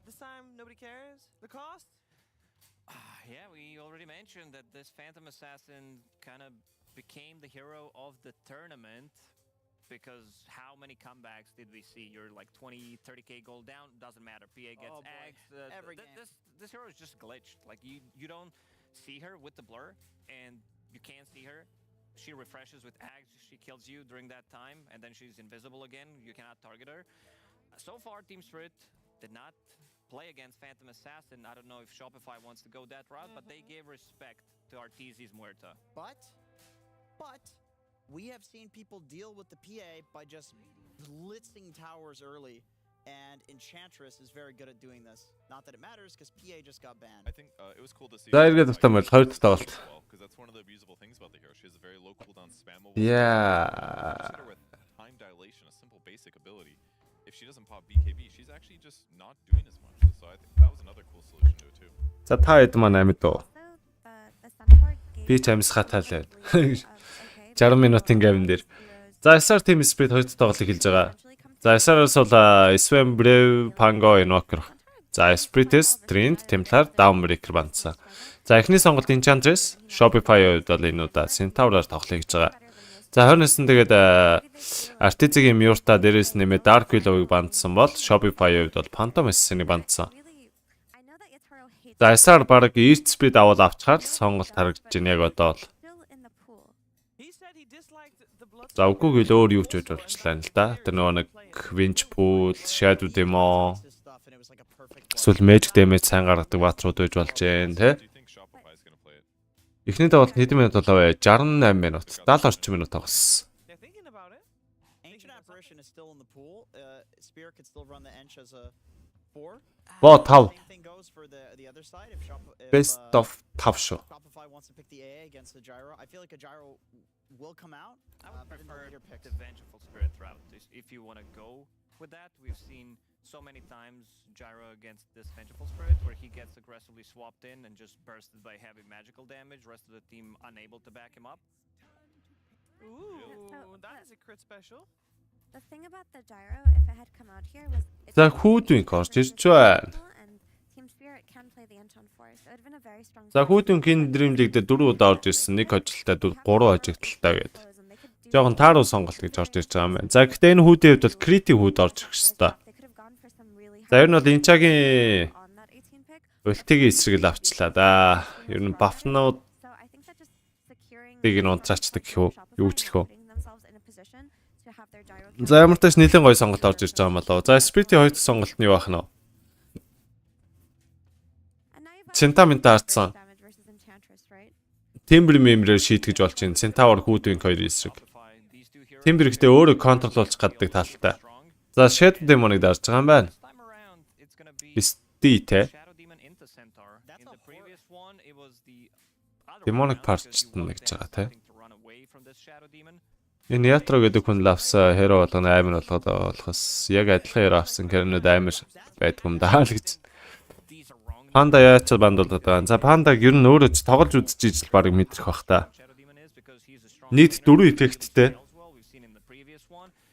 This time, nobody cares. The cost? Yeah, we already mentioned that this Phantom Assassin kind of became the hero of the tournament because how many comebacks did we see? You're like 20, 30k gold down, doesn't matter. PA gets axed. This hero is just glitched. Like you don't see her with the blur and you can't see her. She refreshes with axe, she kills you during that time and then she's invisible again. You cannot target her. So far, Team Spirit did not play against Phantom Assassin. I don't know if Shopify wants to go that route, but they gave respect to Arteezy's Muerta. But we have seen people deal with the PA by just blitzing towers early, and Enchantress is very good at doing this. Not that it matters, because PA just got banned. I think it was cool to see. За эргээд автомат хоёр таталт. Because that's one of the abusable things about the hero. She has a very low cooldown spammable. Yeah. With time dilation, a simple basic ability. If she doesn't pop BKB, she's actually just not doing as much. So I think that was another cool solution to it too. За та хэд маань амьд уу? Би ч амьсгаа таалаа. 60 минутын гавн дээр. За SR Team Spirit хоёр тоглолыг хэлж байгаа. За SR-аас бол Sven Brave, Pango, Invoker. За Spirit-с Trend, Templar, Downbreaker бандсан. За эхний сонголт Enchantress, Shopify үед бол энэ удаа Centaur-аар тоглоё гэж байгаа. За 29-нд тэгээд Arteezy-гийн Muerta дээрээс нэмээ Dark Willow-ыг бандсан бол Shopify үед бол Phantom Assassin-ыг бандсан. За SR баг East Speed авал авчаар л сонголт харагдаж байна яг одоо л. За үгүй л өөр юу ч гэж болчихлаа л да. Тэр нөгөө нэг Winch Pool, Shadow Demon, эсвэл Magic Damage сайн гаргадаг баатрууд байж болж байна те. Эхний тоглолт хэдэн минут болов вэ? 68 минут. 70 орчим минут тоглосон. Бо 5. Best of 5 шүү. Will come out. I would prefer the Vengeful Spirit route if you want to go with that. We've seen so many times Gyro against this Vengeful Spirit where he gets aggressively swapped in and just bursted by heavy magical damage. Rest of the team unable to back him up. Ooh, that is a crit special. The thing about the Gyro, if it had come out here, was За хүүдийн корч ирж байна. Team Spirit can play the Anton Force. It would have been a very strong. За хүүдийн King DreamLeague дээр 4 удаа орж ирсэн. 1 хожигтай 3 хожигталтай гээд. Жохон тааруу сонголт гэж орж ирж байгаа юм байна. За гэхдээ энэ хүүдийн хувьд бол критик хүүд орж ирэх ёстой. За ер нь бол Инчагийн ультигийн эсрэг л авчлаа да. Ер нь бафнууд тийг нь унтраачдаг гэх үү? Юу ч лхөө. За ямар ч тааш нэлээд гоё сонголт орж ирж байгаа юм болоо. За Spirit-ийн хоёр сонголт нь юу ах нь вэ? Centaur-тай харцсан. Timber member шийтгэж болж байна. Centaur хүүдийн хоёр эсрэг. Timber гэхдээ өөрөө контроллуулж гаддаг талтай. За Shadow Demon-ыг дарж байгаа юм байна. Стите. Demonic Parch-т нэг гэж байгаа те. Энэ Yatro гэдэг хүн лавса hero болгоно амар болохоос яг адилхан hero авсан карнууд амар байдгүй юм даа л гэж. Panda яач бандуулдаг байгаа. За Panda-г ер нь өөрөө ч тоглож үзэж ижил баг мэдрэх бах та. Нийт 4 эффекттэй.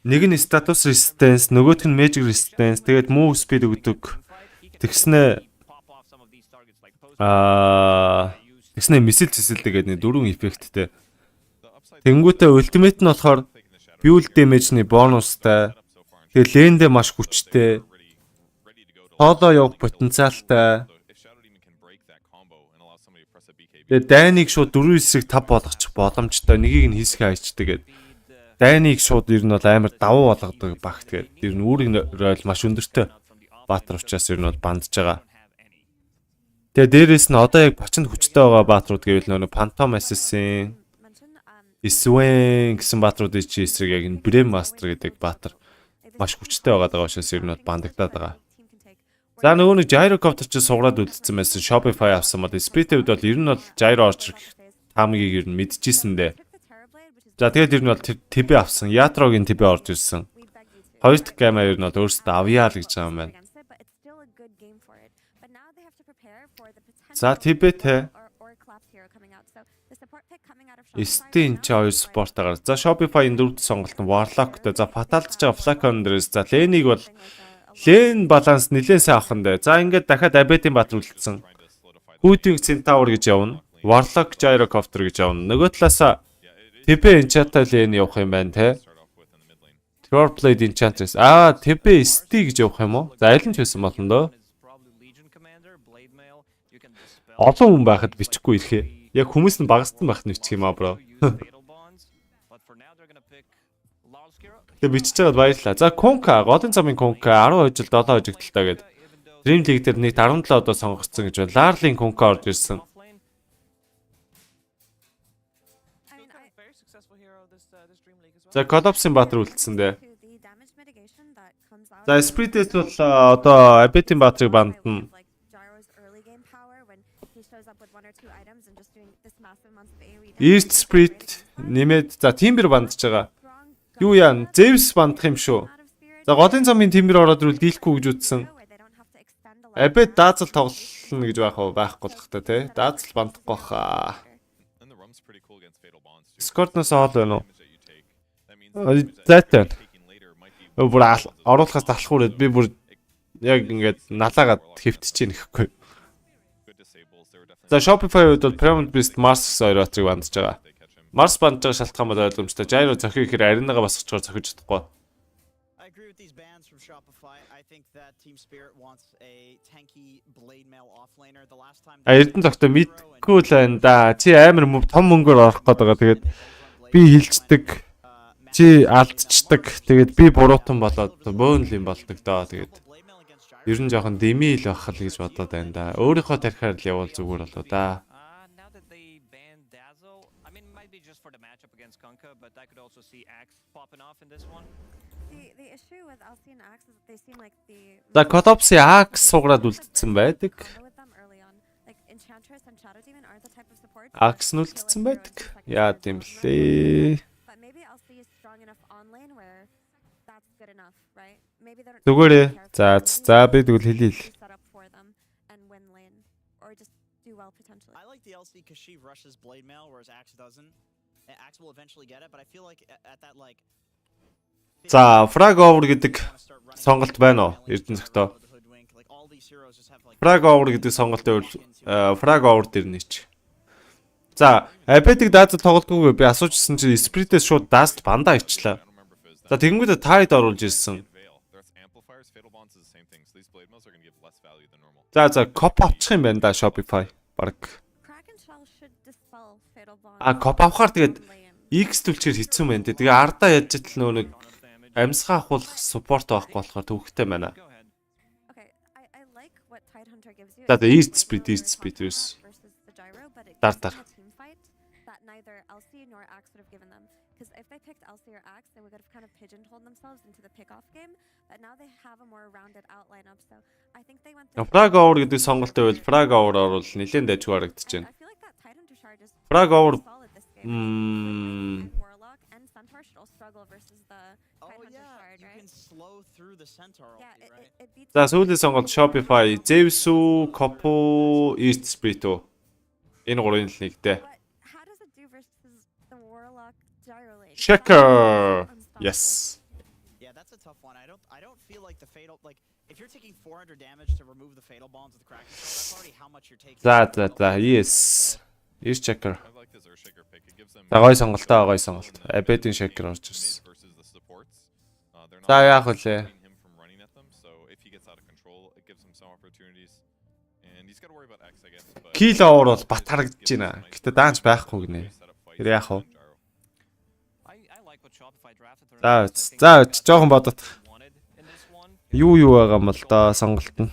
Нэг нь status resistance, нөгөөх нь magic resistance, тэгээд move speed өгдөг. Тэгснэ мисэл цэсэлдэг гэдэг 4 эффекттэй. Тэнгүүтээ ultimate нь болохоор build damage-ний бонустай. Тэгээд lane-дээ маш хүчтэй. Solo явах потенциалтай. Тэгээд дайныг шууд 4 эсрэг 5 болгочих боломжтой. Нэгийг нь хийсгээ хайчдаг гэдэг. Дайныг шууд ер нь бол амар давуу болгодог багт гэдэг. Ер нь үүрэг рол маш өндөртэй. Баатар учраас ер нь бол бандж байгаа. Тэгээ дээрээс нь одоо яг бочинд хүчтэй байгаа баатрууд гэвэл нөгөө Phantom Assassin, Swain гэсэн баатруудын чи эсрэг яг энэ Brave Master гэдэг баатар маш хүчтэй байгаа учраас ер нь бандагдаад байгаа. За нөгөө нэг Gyrocopter ч сугараад үлдсэн байсан. Shopify авсан мод Spirit-д бол ер нь бол Gyro орж ирэх таамгийг ер нь мэдчихсэн дээ. За тэгээд ер нь бол TB авсан. Yatroгийн TB орж ирсэн. Хоёр дахь геймаа ер нь бол өөрсдөө авъя л гэж байгаа юм байна. За TB-тэй Steam ч хоёр спортоор. За Shopify-ийн дөрөвд сонголт нь Warlock-тэй. За Fatalж байгаа Flacon дээрээс. За Lane-ийг бол Lane баланс нэлээд сайн авах нь дээ. За ингээд дахиад Abet-ийн баатар үлдсэн. Hooting Centaur гэж явна. Warlock Gyrocopter гэж явна. Нөгөө талаасаа TB Enchanted Lane явах юм байна те. Trollblade Enchantress. TB ST гэж явах юм уу? За аль нь ч байсан болно доо. Олон хүн байхад бичихгүй ирэхээ. Яг хүмүүс нь багассан байх нь бичих юм аа бро. Тэгээ бичиж байгаад баярлалаа. За Конка, голын замын Конка 12 жил 7 хожигдолтой гэдэг. DreamLeague дээр нэг 17 одоо сонгогдсон гэж байна. Larling Конка орж ирсэн. За Collapse-ийн баатар үлдсэн дээ. За Spirit-ээс бол одоо Abet-ийн баатрыг бандна. East Spirit нэмээд за Timber бандж байгаа. Юу яа, Zeus бандах юм шүү. За голын замын Timber ороод ирвэл дийлэхгүй гэж үтсэн. Abet даазал тоглоно гэж байхгүй л хта тий. Даазал бандахгүй хаа. Discord-наас хоол байна уу? Зайтай. Бүр оруулахаас талахгүй би бүр яг ингээд налаагаад хэвтэж нэхгүй. За Shopify үед бол Premium Beast Mars гэсэн хоёр баатрыг бандж байгаа. Mars бандж байгаа шалтгаан бол ойлгомжтой. Gyro зохио гэхээр аринагаа басчихоор зохиж чадахгүй. Эрдэнэ зохтой мэдгүй л байна да. Чи амар том мөнгөөр орох гээд байгаа. Тэгээд би хилчдэг. Чи алдчихдаг. Тэгээд би буруутан болоод бөөнл юм болдог доо. Тэгээд ер нь жоохон дэмий л байх л гэж бодоод байна да. Өөрийнхөө тарихаар л явуул зүгээр болоо да. За Collapse Axe сугараад үлдсэн байдаг. Axe нь үлдсэн байдаг. Яа гэм блэ. Зүгээрээ. За би тэгвэл хэлээ. I like the LC because she rushes blade mail whereas Axe doesn't. Axe will eventually get it, but I feel like at that like За Frag Over гэдэг сонголт байна уу? Эрдэнэ зохтой. Frag Over гэдэг сонголтын үл Frag Over дээр нээч. За Abet-ийг даазал тоглодгоогүй би асуужсэн чинь Spirit-ээс шууд даазал бандаа ичлаа. За тэгэнгүүтээ Tide оруулж ирсэн. За коп авчих юм байна да Shopify баг. Коп авахаар тэгээд X төлчээр хэцүү байна те. Тэгээ ардаа яаж ч нөө нэг амьсгаа ахуулах support байхгүй болохоор төвхтэй байна. За East Speed юус. Дар. Because if they picked LC or Axe, they would have kind of pigeonholed themselves into the pick-off game. But now they have a more rounded out lineup, so I think they went. Frag Over гэдэг сонголттой бол Frag Over орвол нэлээд дайж харагдаж байна. Frag Over Warlock and Centaur should all struggle versus the Tidehunter Shard, right? You can slow through the Centaur. Yeah, За сүүлийн сонголт Shopify, Zeus, Copo, East Spirit. Энэ гурвын л нэгтэй. Checker. Yes. Yeah, that's a tough one. I don't feel like the fatal like if you're taking 400 damage to remove the fatal bonds of the Kraken, that's already how much you're taking. Yes. Is Checker. За гой сонголтоо гой сонголт. Abet-ийн Checker орж ирсэн. За яах вэ? Kill Over бол бат харагдаж байна. Гэтэ даанч байхгүй гинэ. Тэр яах вэ? За жоохон бодот. Юу байгаа юм бол да сонголт нь.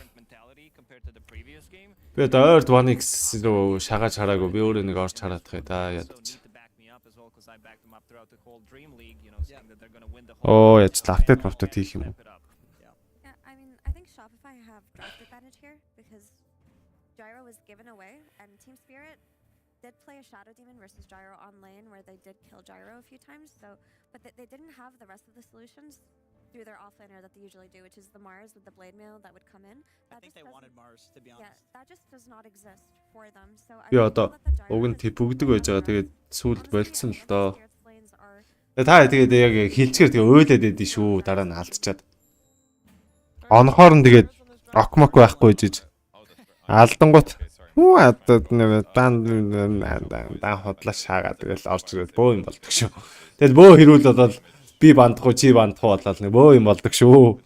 Би Earth 1X руу шагаад хараагүй. Би өөрөө нэг орж хараад тахе да ядаж. Оо яж лаптет мавтад хийх юм уу? Yeah, I mean, I think Shopify have draft advantage here because Gyro was given away, and Team Spirit did play a Shadow Demon versus Gyro on lane where they did kill Gyro a few times. So, but they didn't have the rest of the solutions through their offlaner that they usually do, which is the Mars with the blade mail that would come in. I think they wanted Mars, to be honest. Yeah, that just does not exist for them. So I Би really одоо feel that the Gyro уг нь is бүгдэг байж байгаа. Тэгээд сүулт honestly, болцсон л if the доо. Spirit's lanes are Та тэгээд яг хилцгээр тэгээ ойлээд идэв шүү. Дараа нь алдчихад. Онхоор нь тэгээд окмок байхгүй жиж. Алдангууд хүү адад нэг дан хотлоо шаагаад тэгэл орж ирээд бөө юм болдог шүү. Тэгэл бөө хэрүүл болол би бандахгүй чи бандахгүй болол нэг бөө юм болдог шүү.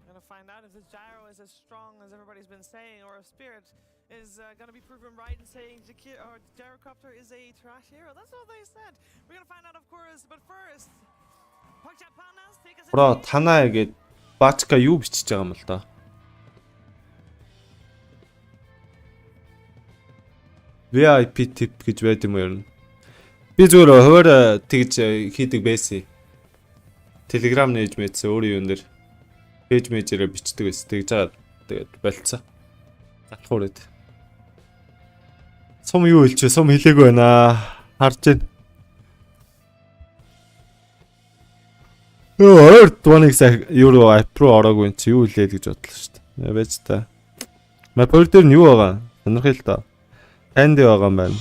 Gonna find out if this gyro is as strong as everybody's been saying, or if Spirit is gonna be proven right in saying Gyrocopter is a trash hero. That's what they said. We're gonna find out, of course, but first, take us. Бро танаа гээд бачка юу бичиж байгаа юм л доо. VIP tip гэж байд юм уу? Би зүгээр хуваар тэгж хийдэг байсан. Telegram нээж мэдсэн өөр юм дээр пэйж мэйжээрээ бичдэг байсан. Тэгж жаад тэгээд болцсон. Галахур эд. Сум юу хэлчихэ? Сум хэлээгүй байна. Харж байна. Earth 1X euro app руу ороогүй чи юу хэлээ гэж бодлоо шүү дээ. Байж та. Map-р дээр нь юу байгаа? Сонирхъя л доо. Candy байгаа юм байна.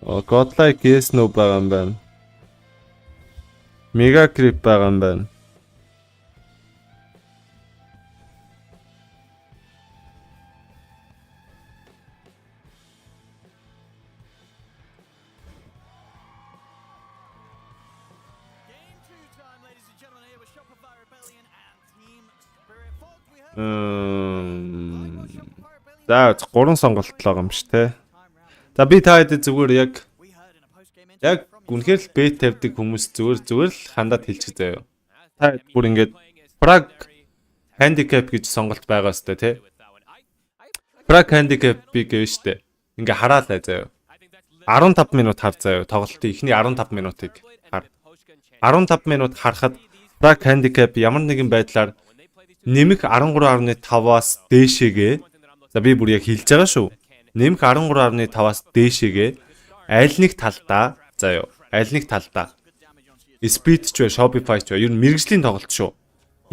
Godlike yes no байгаа юм байна. Mega creep байгаа юм байна. За 3 сонголт л байгаа юм шүү те. За би та хэд зүгээр яг үнэхээр л бет тавьдаг хүмүүс зүгээр л хандаад хэлчих заяа. Та бүр ингээд Frag handicap гэж сонголт байгаа сте те. Frag handicap-ийг гэв штэ. Ингээ хараалаа заяа. 15 минут хар заяа. Тоглолтын эхний 15 минутыг хар. 15 минут харахад Frag handicap ямар нэгэн байдлаар нэмэх 13.5-аас дээшээгээ. За би бүр яг хэлж байгаа шүү. Нэмэх 13.5-аас дээшээгээ аль нэг талдаа заяа. Аль нэг талдаа. Speed ч бай, Shopify ч бай. Ер нь мэрэгжлийн тоглолт шүү.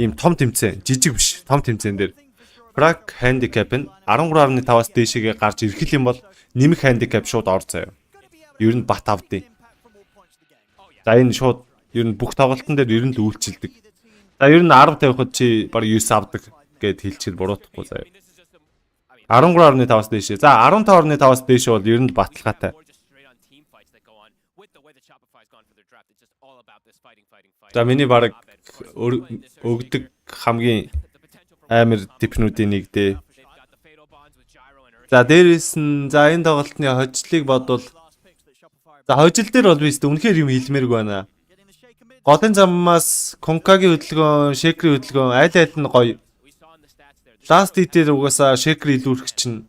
Ийм том тэмцээн, жижиг биш, том тэмцээн дээр Frag handicap нь 13.5-аас дээшээгээ гарч ирэх юм бол нэмэх handicap шууд ор заяа. Ер нь бат авдیں۔ За энэ шууд ер нь бүх тоглолтын дээр ер нь л үйлчилдэг. За ер нь 10 тавихад чи баг 9 авдаг гэд хэлчихэл буруутахгүй заяа. 13.5-аас дээшээ. За 15.5-аас дээшээ бол ер нь баталгаатай. За миний баг өгдөг хамгийн амар типнүүдийн нэг дээ. За дээрээс нь за энэ тоглолтны хожлыг бодвол за хожил дээр бол би үнэхээр юм хэлмээргүй байна. Голын заммаас Конкагийн хөдөлгөөн, Шекрийн хөдөлгөөн аль нь гоё. Last дээр угаасаа Шекр илүүрэх чинь.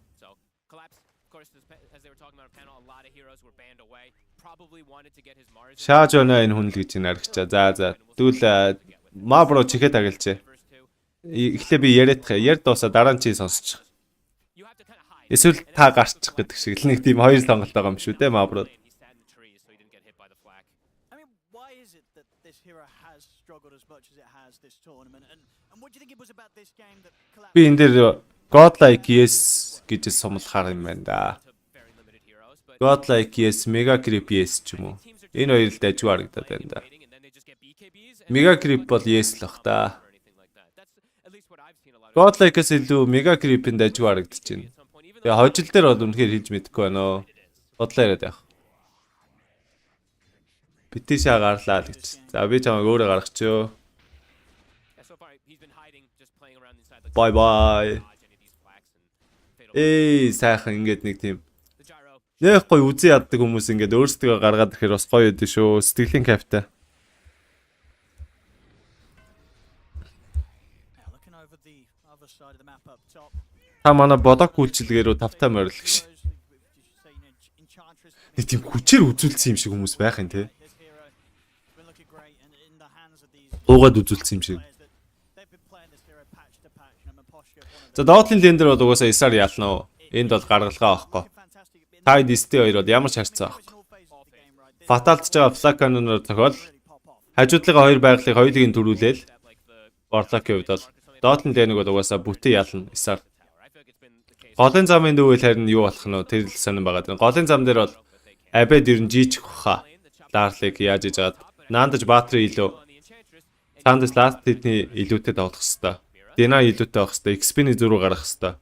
Шааж байна энэ хүн л гэж нарагчаа. За. Тэгвэл Мабро чихээ тагалжээ. Эхлээ би яриад дуусаа дараа нь чи сонсчих. Эсвэл та гарчих гэдэг шиг л нэг тийм хоёр сонголт байгаа юм шүү дээ Мабро. Би энэ дээр Godlike yes гэж сумлахаар юм байна да. Godlike yes, Mega Creep yes ч юм уу. Энэ хоёр л дажгүй харагдаад байна да. Mega Creep бол yes л бах та. Godlike-ээс илүү Mega Creep-ийн дажгүй харагдаж байна. Тэгээ хожил дээр бол үнэхээр хийж мэдэхгүй байна. Бодлоо яриад явах. Битээшээ гарлаа л гэж. За би чамайг өөрөө гаргачихё. Bye. Сайхан ингээд нэг тийм. Нэх гоё үзий яддаг хүмүүс ингээд өөрсдөө гаргаад ирэхээр бас гоё өдөө шүү. Сэтгэлийн кайфтай. Та манай бодок үйлчилгээг рүү тавтай морил гэж. Нэг тийм хүчээр үзүүлсэн юм шиг хүмүүс байх юм те. Уугаад үзүүлсэн юм шиг. За доотлын лен дээр бол угаасаа исаар ялна уу? Энд бол гаргалгаа авахгүй. Tide ST2 бол ямар ч харьцаа авахгүй. Фаталтж байгаа флаканоноор зохиол хажуудлага хоёр байгалыг хоёулыг төрүүлээл. Борлокийн хувьд бол доотлын леныг бол угаасаа бүтэн ялна исаар. Голын замын дүүвэл харин юу болох нь вэ? Тэр л сонирн байгаа. Голын зам дээр бол Абед ер нь жийчих баха. Ларлыг яаж иж жаад наандаж баатри илүү. Сандас ласт хитний илүүтэй тоглох хэвээр. Дина илүүтэй авах хэвээр. XP-ний зөрүү гаргах хэвээр.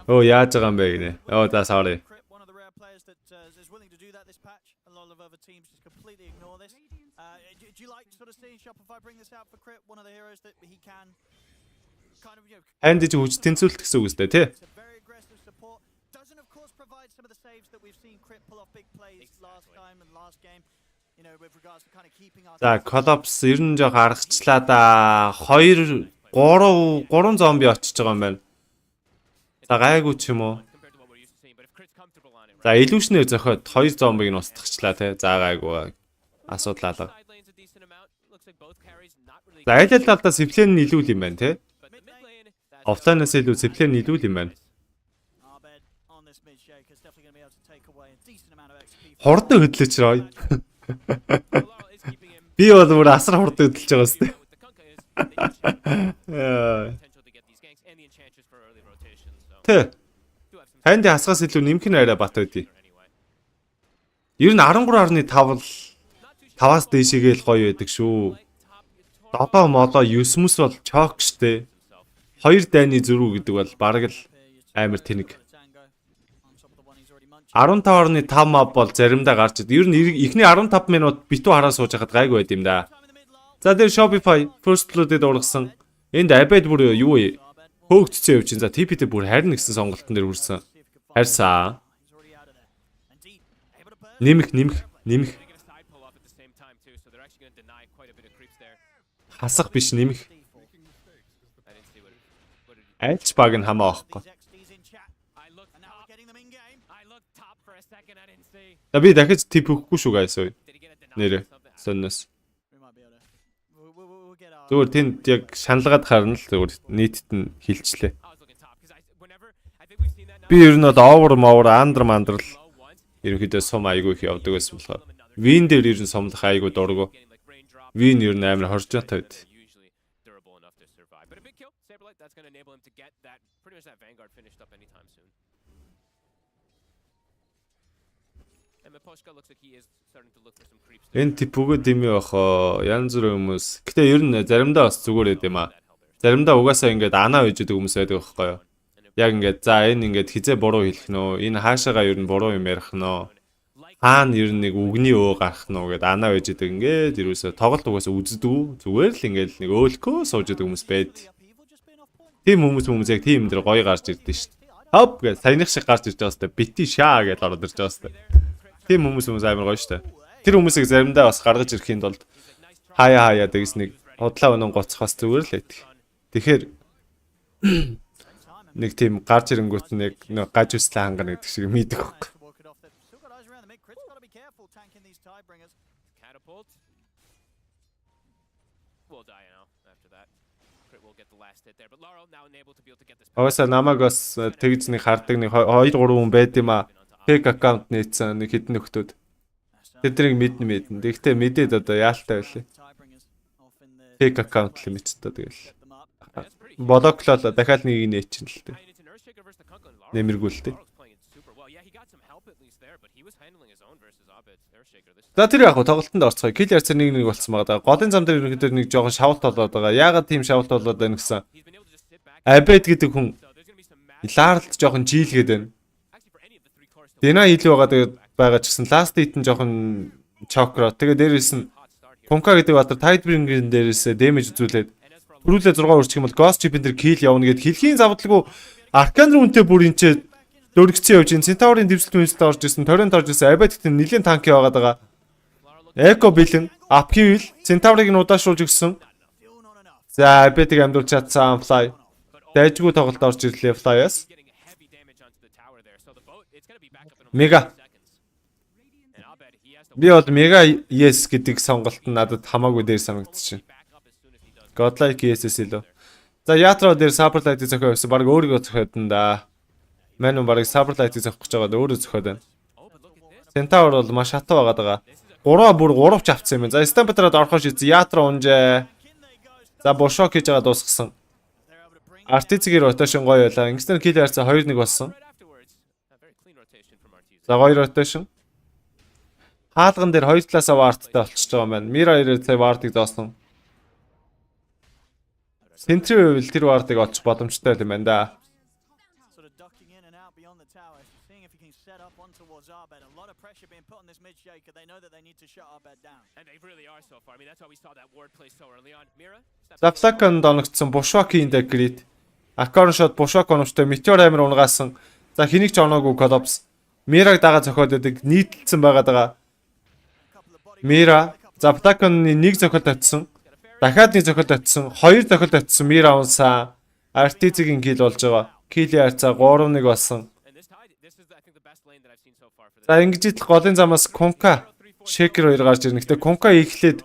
Оо яаж байгаа юм бэ гинэ. Оо за sorry. Энд ч хүч тэнцвэлт гэсэн үг үстэй тий. За коллапс ер нь жоо гаргачлаа да. 2 3 зомби очиж байгаа юм байна. За гайгүй ч юм уу. За илүүшнээр зохиод 2 зомбиг нь устгахчлаа тий. За гайгүй. Асуудал алга. За аль талдаа севлэн нь илүү юм байна тий. Офлайнаас илүү севлэн нь илүү юм байна. Хурдан хөдлөж рой. Би бол бүр асар хурдан хөдлөж байгаа юм шүү дээ. Тэ. Ханди хасгаас илүү нэмэх нь арай бат байдий. Ер нь 13.5 л 5-аас дээшээгээл гоё байдаг шүү. 7 молоо 9 мөс бол чок штэ. 2 дайны зөрүү гэдэг бол бараг л амар тэнэг. 15.5 мап бол заримдаа гарч ид. Ер нь эхний 15 минут битүү хараа сууж хахад гайгүй байд юм да. За тэр Shopify first loaded ургасан. Энд Abed бүр юу вэ? Хөөгдсөн явж ин. За TP-тэй бүр харин гэсэн сонголтон дээр хүрсэн. Харьсаа. Нэмэх. Хасах биш нэмэх. Айлч баг нь хамаа авахгүй. За би дахиж тип өгөхгүй шүү гайс ой. Нэрэ сонноос. Зүгээр тэнд яг шаналгаад харна л зүгээр нийтэд нь хилчлээ. Би ер нь бол овер мандрал ерөнхийдөө сум айгүй их явдаг байсан болохоор вин дээр ер нь сумлах айгүй дургу. Вин ер нь амар хоржоотой байд. Энэ тип өгөөд юм яах янз бүрийн хүмүүс. Гэтэ ер нь заримдаа бас зүгээр байд юм аа. Заримдаа угаасаа ингээд анаа үйждэг хүмүүс байдаг байхгүй юу? Яг ингээд за энэ ингээд хизээ буруу хэлэх нөө. Энэ хаашаага ер нь буруу юм ярих нөө. Хаана ер нь нэг үгний өө гарах нөө гэд анаа үйждэг ингээд ерөөсө тоглолт угаасаа үздэг. Зүгээр л ингээд нэг өөлкөө сууждаг хүмүүс байд. Тим хүмүүс яг тим дээр гоё гарч ирдэ шүү дээ. Хоп гэж саяных шиг гарч ирж байгаа хэвээр бити шаа гэж ороод ирж байгаа хэвээр. Тим хүмүүс амар гоё шүү дээ. Тэр хүмүүсийг заримдаа бас гаргаж ирэхийн тулд хаяа дэгс нэг худлаа өнөн гоцхоос зүгээр л байдаг. Тэгэхээр нэг тийм гарч ирэнгүүт нэг гаж үслээ хангана гэдэг шиг мэддэг хөөх. Өөсөө намайг бас тэгж нэг хардаг нэг 2 3 хүн байд юм аа. Fake аккаунт нээсэн нэг хэдэн нөхдүүд. Тэднийг мэднэ. Тэгтээ мэдээд одоо яалтай байлээ. Fake аккаунт л мэдчихэ тэгэл. Блоклол дахиад нэг нээчихэн л дээ. Нэмэргүүлтэй. За тэр яг тоглолтонд орцгоё. Kill ярцаар нэг болсон байгаа. Голын зам дээр ерөнхийдөө нэг жоохон шавлт болоод байгаа. Яагаад тийм шавлт болоод байна гэсэн. Abed гэдэг хүн лаарлт жоохон жилгээд байна. Дина илүү байгаа ч гэсэн last hit нь жоохон чокро. Тэгээ дээрээс нь Punka гэдэг баатар Tidebringer-ийн дээрээс damage үзүүлээд бүрүүлээ 6 өрчих юм бол Ghost Chip-ийн дээр kill явна гэд хэлхийн завдлаггүй Arcane Rune-тэй бүр энчээ дөргцэн явж ин Centaur-ийн дэвсэлт мэлсэлт орж исэн, Torrent орж исэн, Abed гэдэг нь нэлийн танки байгаад байгаа. Echo бэлэн Ап хийвэл Центаврыг нь удаашруулж өгсөн. За Эбетиг амдуулж чадсан Fly. Дайжгүй тоглолт орж ирлээ Fly-аас. Мега. Би бол Мега Yes гэдэг сонголт нь надад хамаагүй дээр санагдчихэв. Godlike Yes-с илүү. За Ятро дээр Saberlight-ийг зохио явсан. Бараг өөрийгөө зохиод нь да. Мань бараг Saberlight-ийг зохиож байгаад өөрөө зохиод байна. Centaur бол маш хатуу байгаа. 3 ч авцсан юм. За Stampede-раад орохоо шийдсэн. Ятро унжээ. За Бошок хийж байгаа дуусгасан. Artiz-ийн rotation гоё байлаа. Ингэснээр kill харьцаа 2-1 болсон. За 2 rotation. Хаалган дээр 2 талаасаа варттай болчихж байгаа юм байна. Mira ирээд сая вартыг зоосон. Сентри байвал тэр вартыг олчих боломжтой юм байна да. Зафлакан доногдсон Бушокийн дэгрит. Акорн шот Бушок оновчтой Meteor амир унгаасан. За хэнийг ч оноогүй Collapse. Мираг дагаа зохиод байдаг нийтлэлсэн байгаад байгаа. Мира Зафлаканы нэг зохиолт татсан. Дахиад нэг зохиолт татсан. 2 зохиолт татсан. Мира унсаа. Artiz-ийн kill болж байгаа. Kill харьцаа 3-1 болсон. За ингэж итл голын замаас Конка Shaker 2 гарч ирнэ. Гэтэ Конка ихлээд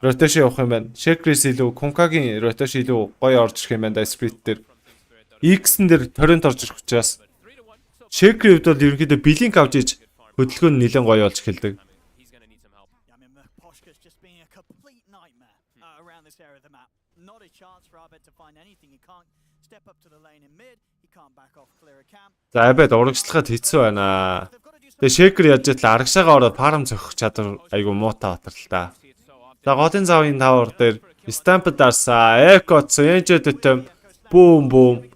rotation явах юм байна. Shaker-с илүү Конкагийн rotation илүү гоё орж ирэх юм байна да Spirit дээр. X-эн дээр торрент орж ирэх учраас Shaker-ийн хувьд бол ерөнхийдөө Blink авч иж хөдөлгөөн нь нэлээд гоё болж эхэлдэг. За Abed урагшлахад хэцүү байна. Тэгээ Shaker яаж итэл арагшаагаа ороод farm зохих чадвар айгу муутай батар л та. За голын завын тавар дээр Stampede дарсаа, Echo Цэнэглэлт бум.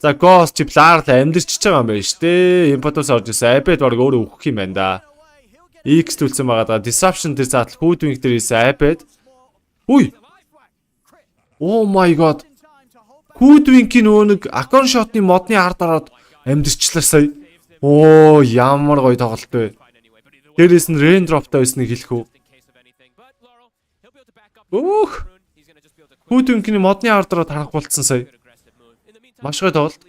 За Ghost чип лаарл амьдэрчж байгаа юм байна шүү дээ. Impetus орж ирсэн. Abed баг өөрөө өгөх юм байна да. X төлсөн байгаа. Disruption дээр заатал Hoodwink дээр ирсэн Abed. Үй. Oh my god. Hoodwink-ийн нөгөө нэг Akon shot-ны модны ард ороод амьдэрчлээ сая. Оо ямар гоё тоглолт вэ. Дээрээс нь rain drop-тай байсныг хэлэх үү. Өөх. Hoodwink-ийн модны ард ороод харахгуулсан сая. Маш гоё тоглолт.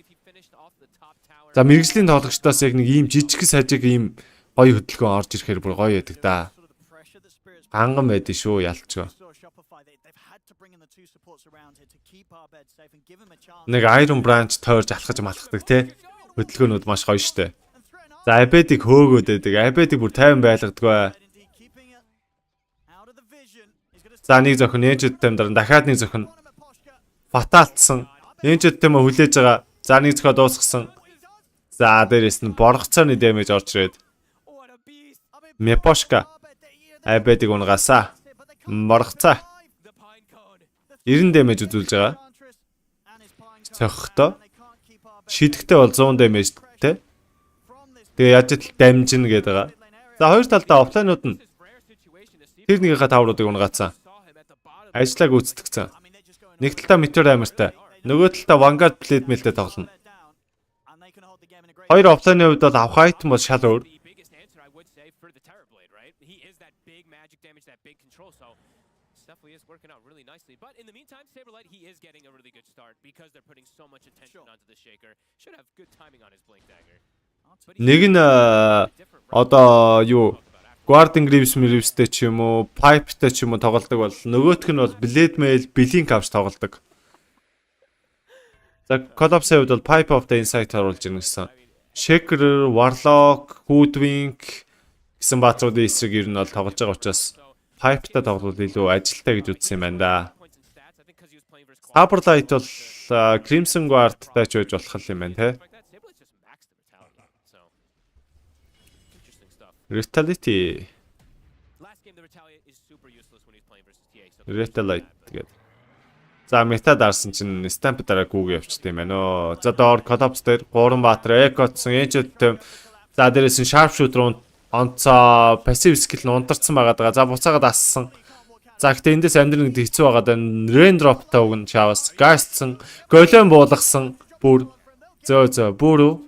За мэрэгжлийн тоглогчдоос яг нэг ийм жижиг сажиг ийм гоё хөдөлгөөн орж ирэхээр бүр гоё яадаг да. Ганган байдэн шүү ялчгаа. Нэг Iron Branch тойрж алхаж малхдаг те. Хөдөлгөөнүүд маш гоё штэ. За Abed-ийг хөөгөөд байдаг. Abed-ийг бүр 50 байлгадаггүй. За нэг зохин Angel Totem дараа дахиад нэг зохин фаталтсан. Angel Totem хүлээж байгаа. За нэг зохио дуусгасан. За дээрэс нь боргоцооны damage орж ирээд. Meposhka Abed-ийг унгаасаа. Боргоцоо 90 damage үзүүлж байгаа. Цохтой. Шидэхтэй бол 100 damage те. Тэгээ яаж ч дамжин гэдэг байгаа. За хоёр талдаа офлайнууд нь тэр нэгийнхээ тавруудыг унгаацсан. Ажлаа гүйцэтгэсэн. Нэг талдаа Meteor амартай. Нөгөө талдаа Vanguard Blade Mail-тэй тоглоно. Хоёр офлайны хувьд бол авах айтем бол шал өөр. Is working out really nicely, but in the meantime, Saberlight he is getting a really good start because they're putting so much attention onto the shaker. Should have good timing on his blink dagger. Нэг нь одоо юу Guarding Greaves-тэй ч юм уу, Pipe-тэй ч юм уу тоглодог бол нөгөөх нь бол Blade Mail, Blink авч тоглодог. За Collapse-ийн хувьд бол Pipe of the Insight оруулж ирнэ гэсэн. Shaker, Warlock, Hoodwink гэсэн баатруудын эсрэг ер нь бол тоглож байгаа учраас Pipe-тай тоглол илүү ажилтай гэж үзсэн юм байна да. Saberlight бол Crimson Guard-тай ч байж болох юм байна те. Retaliate. Retaliate гэдэг. За мета дарсан чинь Stampede дараа гүүг явчихсан юм байна өө. За доор Collapse дээр 3 баатар Echo-ц Angel Totem. За дээрээс нь Sharpshooter онцоо passive skill нь унтарсан байгаа даа. За буцаагаад ассан. За гэтээ эндээс амьдрын гэдэг хэцүү байгаа даа. Rain drop-тай өгн шавас. Гастсан. Голем буулгасан. Бүр зөө бүр.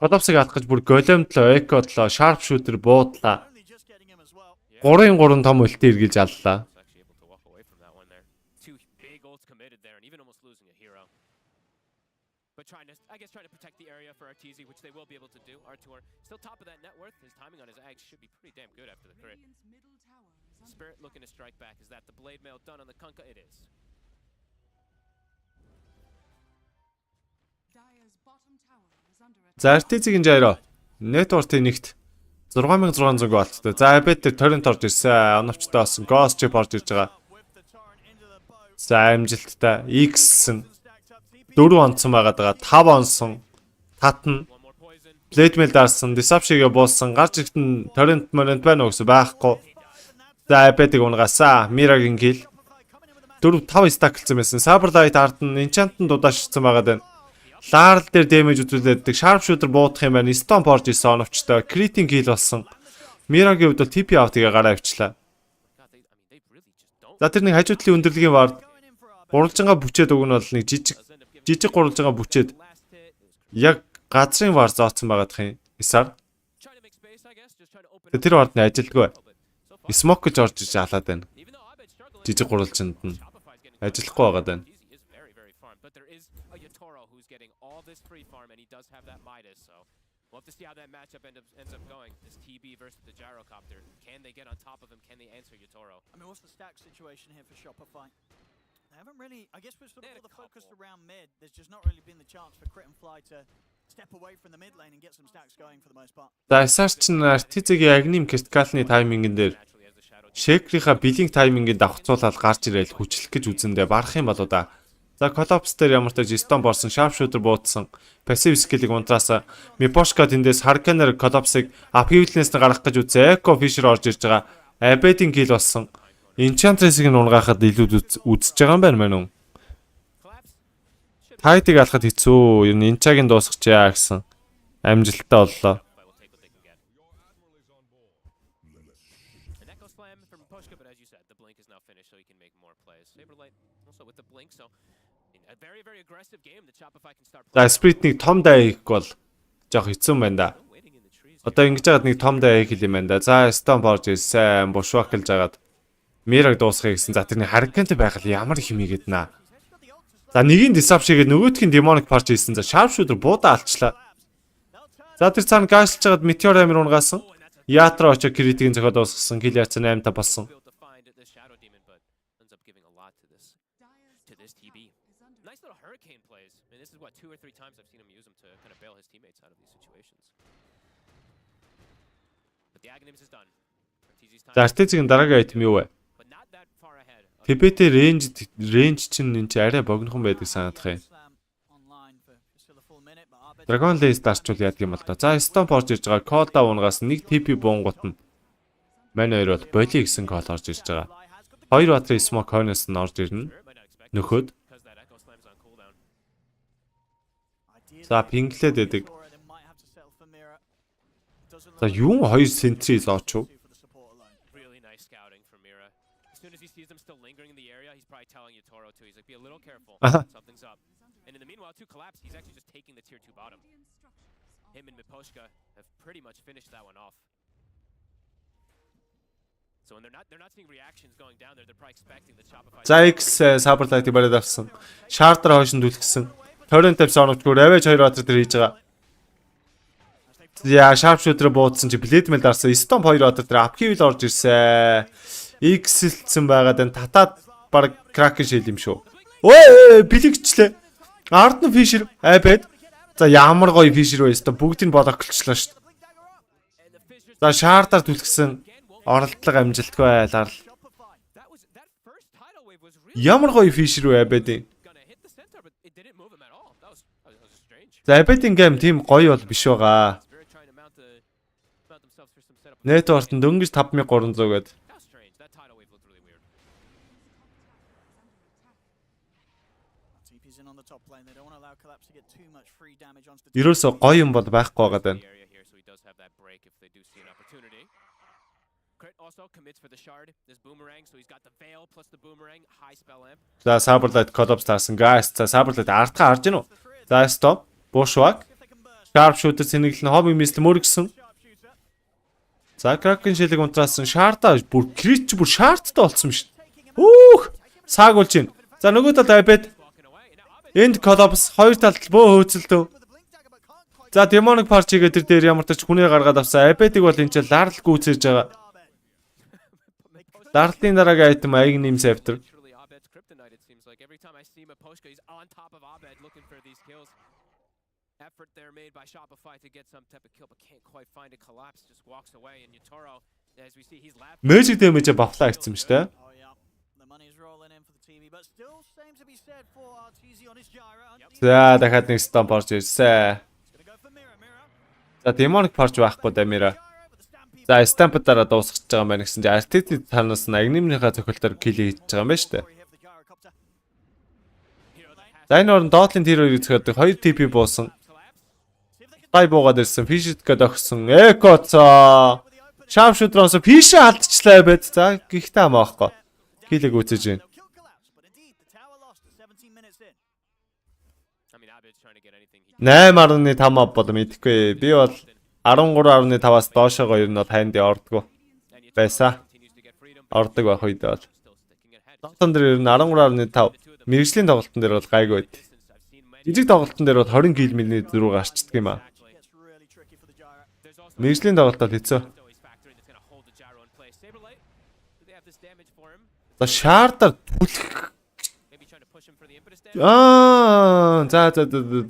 Collapse-ыг алах гэж бүр големдлоо, Echo-длоо, Sharpshooter буудлаа. 3-3 том үлтээ эргэж аллаа. Actually able to walk away from that one there. Two big ults committed there, and even almost losing a hero. But trying to protect the area for Arteezy, which they will be able to do. Artur still top of that net worth. His timing on his eggs should be pretty damn good after the crit. Spirit looking to strike back. Is that the blade mail done on the Kunkka? It is. За Arteezy-гийн жайроо network-ийн нэгт 6600 голттой. За Abed дээр торрент орж ирсэн. Оновчтой болсон. Ghost chip орж ирж байгаа. За амжилттай X-сэн 4 онцсон байгаад байгаа. 5 онсон. Татна. Blade mail дарсан. Disruption-гээ буулсан. Гарч ирэхтэн торрент момент байна уу гэсэн байхгүй. За Abed-ийг унгасаа. Miraгийн kill. 4-5 стаклцсан байсан. Saberlight ард нь enchant-д удаашсан байгаад байна. Ларл дээр damage үзүүлээд sharpshooter буудах юм байна. Stomp орж исэн оновчтой. Crit-ийн kill болсон. Miraгийн хувьд бол TP out-ыг гараа авчлаа. За тэр нэг хажуудлын өндөрлөгийн вард гурвалжингаа бүчээд өг нь бол нэг жижиг гурвалжингаа бүчээд яг газрын вар зооцсон байгаадах юм. Исаар. Тэр вард нь ажилдгүй. Smoke гэж орж иж халаад байна. Жижиг гурвалжинд нь ажиллахгүй байгаад байна. We'll have to see how that matchup ends up going. This TB versus the gyrocopter. Can they get on top of him? Can they answer Yotoro? I mean, what's the stack situation here for Shopify? They haven't really, I guess we're sort of all the focus around mid. There's just not really been the chance for Crit and Fly to step away from the mid lane and get some stacks going for the most part. За Исаар чин Arteezy-гийн Agnim Crystal-ны таймингэн дээр Shaker-ийнхаа Blink таймингийн давхцуулаад гарч ирээл хүчлэх гэж үзэндээ барах юм болоо да. За Collapse дээр ямар ч Stone борсон, Sharpshooter буудсан, Passive skill-ийг унтраасаа Miposhka тэндээс Hurricane-аар Collapse-ыг upheaval-нээс нь гаргах гэж үзээ. Echo Fisher орж ирж байгаа. Abed-ийн kill болсон. Enchantress-ыг нь унгаахад илүү үзэж байгаа юм байна мэн үү? Tide-ыг алахад хэцүү. Ер нь Enchag-ын дуусчихъя гэсэн амжилттай боллоо. За Spirit-ийг том даа хийх бол жоох хэцүү байна да. Одоо ингэж яагаад нэг том даа хийх юм байна да. За Stomp орж ирсэн, Bushwhack-лж агаад Mirag дуусгахыг гэсэн. За тэрний Hurricane байхад ямар их хэмийгээд наа. За нэгийн Disruption-гээд нөгөөдхийн Demonic Punch хийсэн. За Sharpshooter буудаа алчлаа. За тэр цаана гаашлж агаад Meteor Hammer унгаасан. Yatra очоо Crit-ийн зохиод дуусгасан. Kill яцсан 8-та болсон. За Arteezy-гийн дараагийн item юу вэ? TP-тэй range чинь энэ чи арай богинохон байдаг санагдах юм. Dragon Lace дарчвал яадаг юм бол та. За Stomp орж ирж байгаа. Call унгаас нэг TP буунгут нь манай хоёр бол боли гэсэн call орж ирж байгаа. Хоёр батрын smoke хойноос нь орж ирнэ. Нөхөд. За пинглээд байдаг. За юу хоёр сентри зооч уу? Sees them still lingering in the area, he's probably telling Yotoro too. He's like, be a little careful. Something's up. And in the meanwhile, to collapse, he's actually just taking the tier 2 bottom. Him and Miposhka have pretty much finished that one off. So when they're not seeing reactions going down there, they're probably expecting the Shopify. За X Saberlight бараад авсан. Shardra хойшонд үлгсэн. Torrent тавьсан оногчгүй Ravage 2 батар дээр хийж байгаа. За Sharpshooter буудсан чи Blade Mail дарсан. Stomp 2 батар дээр upheaval орж ирсэн. X-элцэн байгаад энэ татаад баг Kraken шил юм шүү. Өө бэлэгчлээ. Ард нь Fisher Abed. За ямар гоё Fisher вэ? Бүгдийг болоклчлаа шүү. За Shardar түлхсэн оролдлого амжилтгүй байлаа. Ямар гоё Fisher вэ Abed? За Abed-ийн гейм тийм гоё бол биш байгаа. Network-д дөнгөж 5300 гээд ерөөсөө гоё юм бол байхгүй байгаа даа. За Saberlight Collapse таарсан. Guys, за Saberlight артгаа харж гинөө. За Stop, Bushwhack, Sharpshooter Цэнэглэлт Хобби мислэмөр гисэн. За Кракен шилэг унтраасан шаартаа бүр крич бүр шаарттай болсон юм шүү. Хүүх! Сааг болж байна. За нөгөө талд Абед. Энд коллапс хоёр талд бөө хөөцөлдөө. За демоник парчигээ тэр дээр ямар ч хүнээ гаргаад авсан. Абедиг бол энэ ч ларл гүйцээж байгаа. Ларлын дараагийн айтем аяг нэм сафтер. Effort there made by Shopify to get some type of kill, but can't quite find a collapse. Just walks away, and Yotaro, as we see, he's lapped. Magic damage бафлаа хийсэн шүү дээ. За дахиад нэг stomp орж ирсэн. За demonic parch байхгүй Дамира. За stamp дараа дуусгаж байгаа юм байна гэсэн чинь Artiti танаас нь агнимныхаа цохилтоор kill хийж байгаа юм байна шүү дээ. За энэ орон доотлын тэр хоёрыг цохиод 2 TP буусан. Тай буугаад ирсэн, фишэтгэд огсон. Эко цоо. Шам шүдроос фишэ алдчихлаа байд. За гихтээ хамаа байхгүй. Килэг үүсэж байна. $8.5 бол мэдэхгүй. Би бол 13.5-аас доошоо ер нь бол хайнд ордгоо байсан. Ордог байх үедээ бол. Доотон дээр ер нь 13.5. Мэргэжлийн тоглолтын дээр бол гайгүй байд. Жижиг тоглолтын дээр бол 20 км/4 гарчдаг юм аа. Мэргэжлийн тоглолтод хэцүү. За шаардаар түлэх.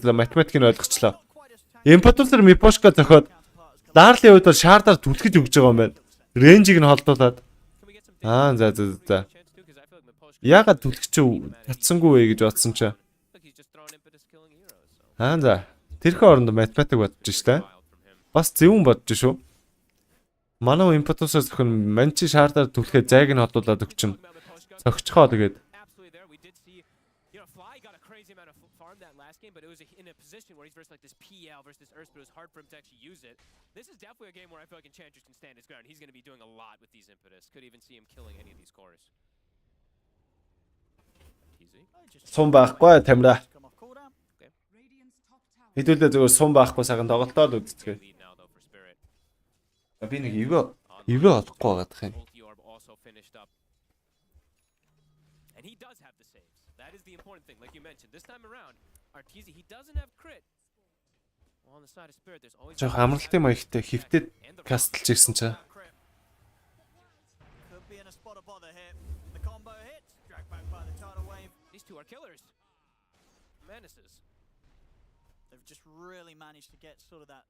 За математикийг ойлгочлоо. Импотер мипошка зохиод Ларлын үед бол шаардаар түлхэж өгч байгаа юм байна. Ренжийг нь холдуулаад. За. Яагаад түлхэж татсангүй вэ гэж бодсон чи. За. Тэрхүү оронд математик бодож штэ. Бас зөвүүн бодож шүү. Манай импотусаас зөвхөн манчи шаардаар түлхээ зайг нь холдуулаад өгчим. Цогчхоо тэгээд. This is definitely a game where I feel like Enchantress can stand his ground. He's going to be doing a lot with these impetus. Could even see him killing any of these cores. Сум байхгүй тамира. Хэдүүлээ зөвхөн сум байхгүй саган тоглолтоод үзцгээ. Би нэг ивэ олохгүй байгаадах юм. And he does have the saves. That is the important thing. Like you mentioned, this time around, Arteezy, he doesn't have crit. On the side of Spirit, there's always Жоо амралтын маягтай хөвтөд касталж ирсэн чи. These two are killers. Menaces. They've just really managed to get sort of that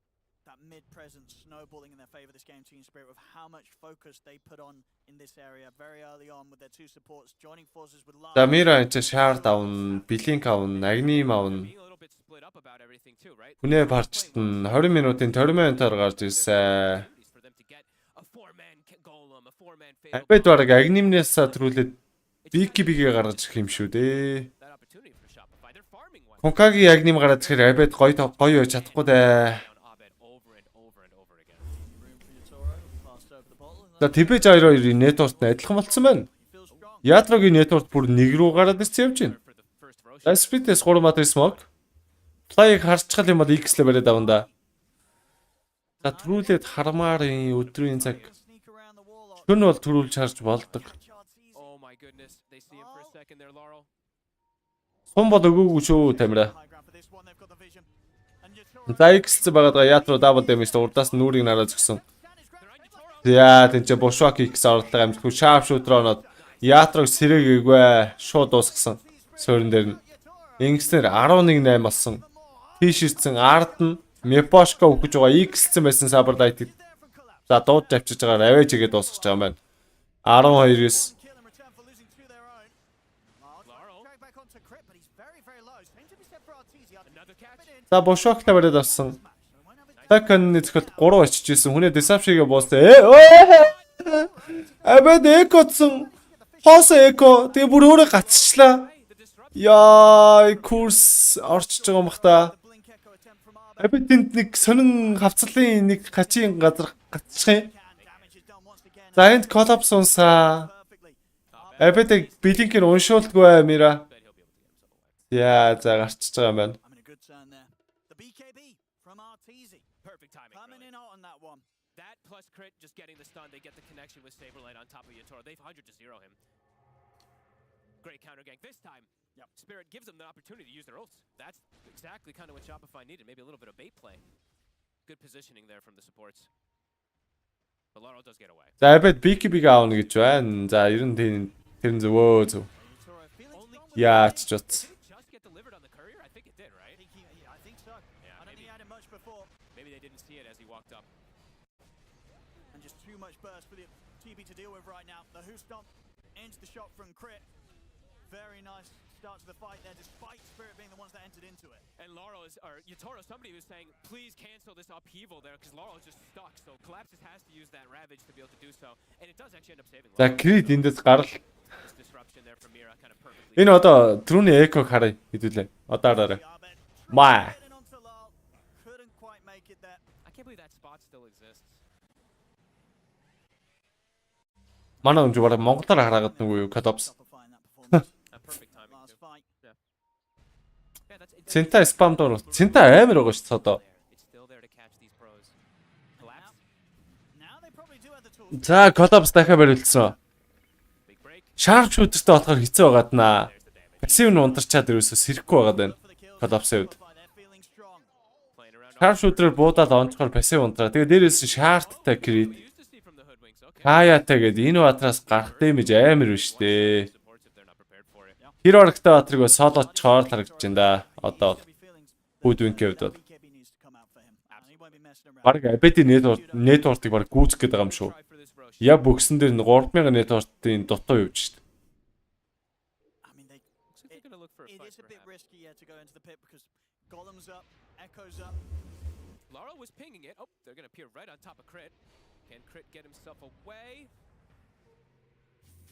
mid presence snowballing in their favor this game, Team Spirit, with how much focus they put on in this area very early on with their two supports joining forces with Lars. Дамира энэ шаард авна, Блинк авна, Агним авна. Хүнээ парчтан 20 минутын торментоор гарч ирсэн. Абед бараг Агнимнээс сатрүүлээд бигээ гаргаж ирэх юм шүү дээ. Конкагийн Агним гараад ирэхээр Абед гоё яж чадахгүй дээ. За Тэбэж 22-ийн нэтворк нь адилхан болцсон байна. Ядрогийн нэтворк бүр нэг рүү гараад ирсэн явж байна. Спитээс 3 матер смок. Плайг харцгал юм бол X л бариад авна да. За түрүүлээд хармаарын өдрийн цаг. Хүн бол түрүүлж харж болдог. Сон бол өгөөгүй шүү тамира. За X л байгаад ядро дабл дэмэж урдаас нүрийг нараа зөксөн. Яа тэнцээ бушвак X орлого амжилтгүй шарп шүүтрээ оноод яатрог сэрээгээгүй шууд дуусгасан. Суурин дээр нь ингэснээр 11-8 болсон. Фишэрсэн ард нь Мепошка өгч байгаа X-лсэн байсан сабар дайтыг. За дууд авчиж байгаа авэж игээд дуусгаж байгаа юм байна. 12-с. За бушвактай бариад авсан. Таканы зөвхөн 3 очиж исэн. Хүнээ deception-гээ буусаа. Абед экоцсон. Хоос эко. Тэгээ бүр өөрөө гацчлаа. Яа, курс орчиж байгаа юм бах та. Абед тэнд нэг сонин хавцлын нэг гачийн газар гацчих юм. За энд коллапс унсаа. Абед блинкээр уншуулдгүй мира. Яа, за гарчиж байгаа юм байна. That plus crit, just getting the stun, they get the connection with Saberlight on top of Yatoro. They've 100 to 0 him. Great counter gank. This time, Spirit gives them the opportunity to use their ults. That's exactly kind of what Shopify needed. Maybe a little bit of bait play. Good positioning there from the supports. But Laurel does get away. За эбэд BKB-г аавна гэж байна. За ер нь тэр зөвөө зөв. Яач ч утс. Just get delivered on the courier? I think it did, right? I think so. Yeah, I don't think he had it much before. Maybe they didn't see it as he walked up. And just too much burst for the TB to deal with right now. The Who Stomp ends the shot from Crit. Very nice start to the fight there, despite Spirit being the ones that entered into it. And Laurel is, or Yatoro, somebody was saying, please cancel this upheaval there, because Laurel is just stuck. So Collapses has to use that Ravage to be able to do so. And it does actually end up saving За Laurel. Creed эндээс гарал. This disruption there from Mira kind of perfectly. Энэ одоо True-ний Echo харъя хэдүүлээ. Одоо хараарай. Маа. Couldn't quite make it there. I can't believe that spot still exists. Манай өмж бараг монголоор хараагаад нүгөө юу Collapse. Perfect timing too. Yeah. Yeah, that's Цэнта спам дор. Цэнта амар байгаа шүү цодоо. It's still there to catch these pros. Collapse. Now they probably do have the tools. За Collapse дахиад барилдсан. Big break. Sharp shooter-тэй болохоор хэцүү байгаад наа. Passive нь ундарчаад ерөөсөө сэрэхгүй байгаад байна. Collapse-д. They're feeling strong. Playing around. Sharp shooter-ээр буудаад онцгоор passive ундраа. Тэгээ дээрээс нь Shard-тай Creed. Used to see from the hoodwinks. Okay. Хаяатай гэдэг энэ батраас гарах дэмэж амар биш дээ. Supports if they're not prepared for it. Хэр орогтой батрыг солоч чоор харагдаж байна да. Одоо Hoodwink-д бол. BKB needs to come out for him. And he won't be messing around. Баг Abedi network-ыг баг гүйцэх гээд байгаа юм шүү. Try for this Roche. Яг бөксөн дээр 3000 network-ийн дутуу явж шít. I mean, Looks like they're gonna look for a it fight is a bit perhaps. risky to go into the pit because Golem's up, Echo's up. Laurel was pinging it. Oh, they're gonna appear right on top of Crit. Can Crit get himself away?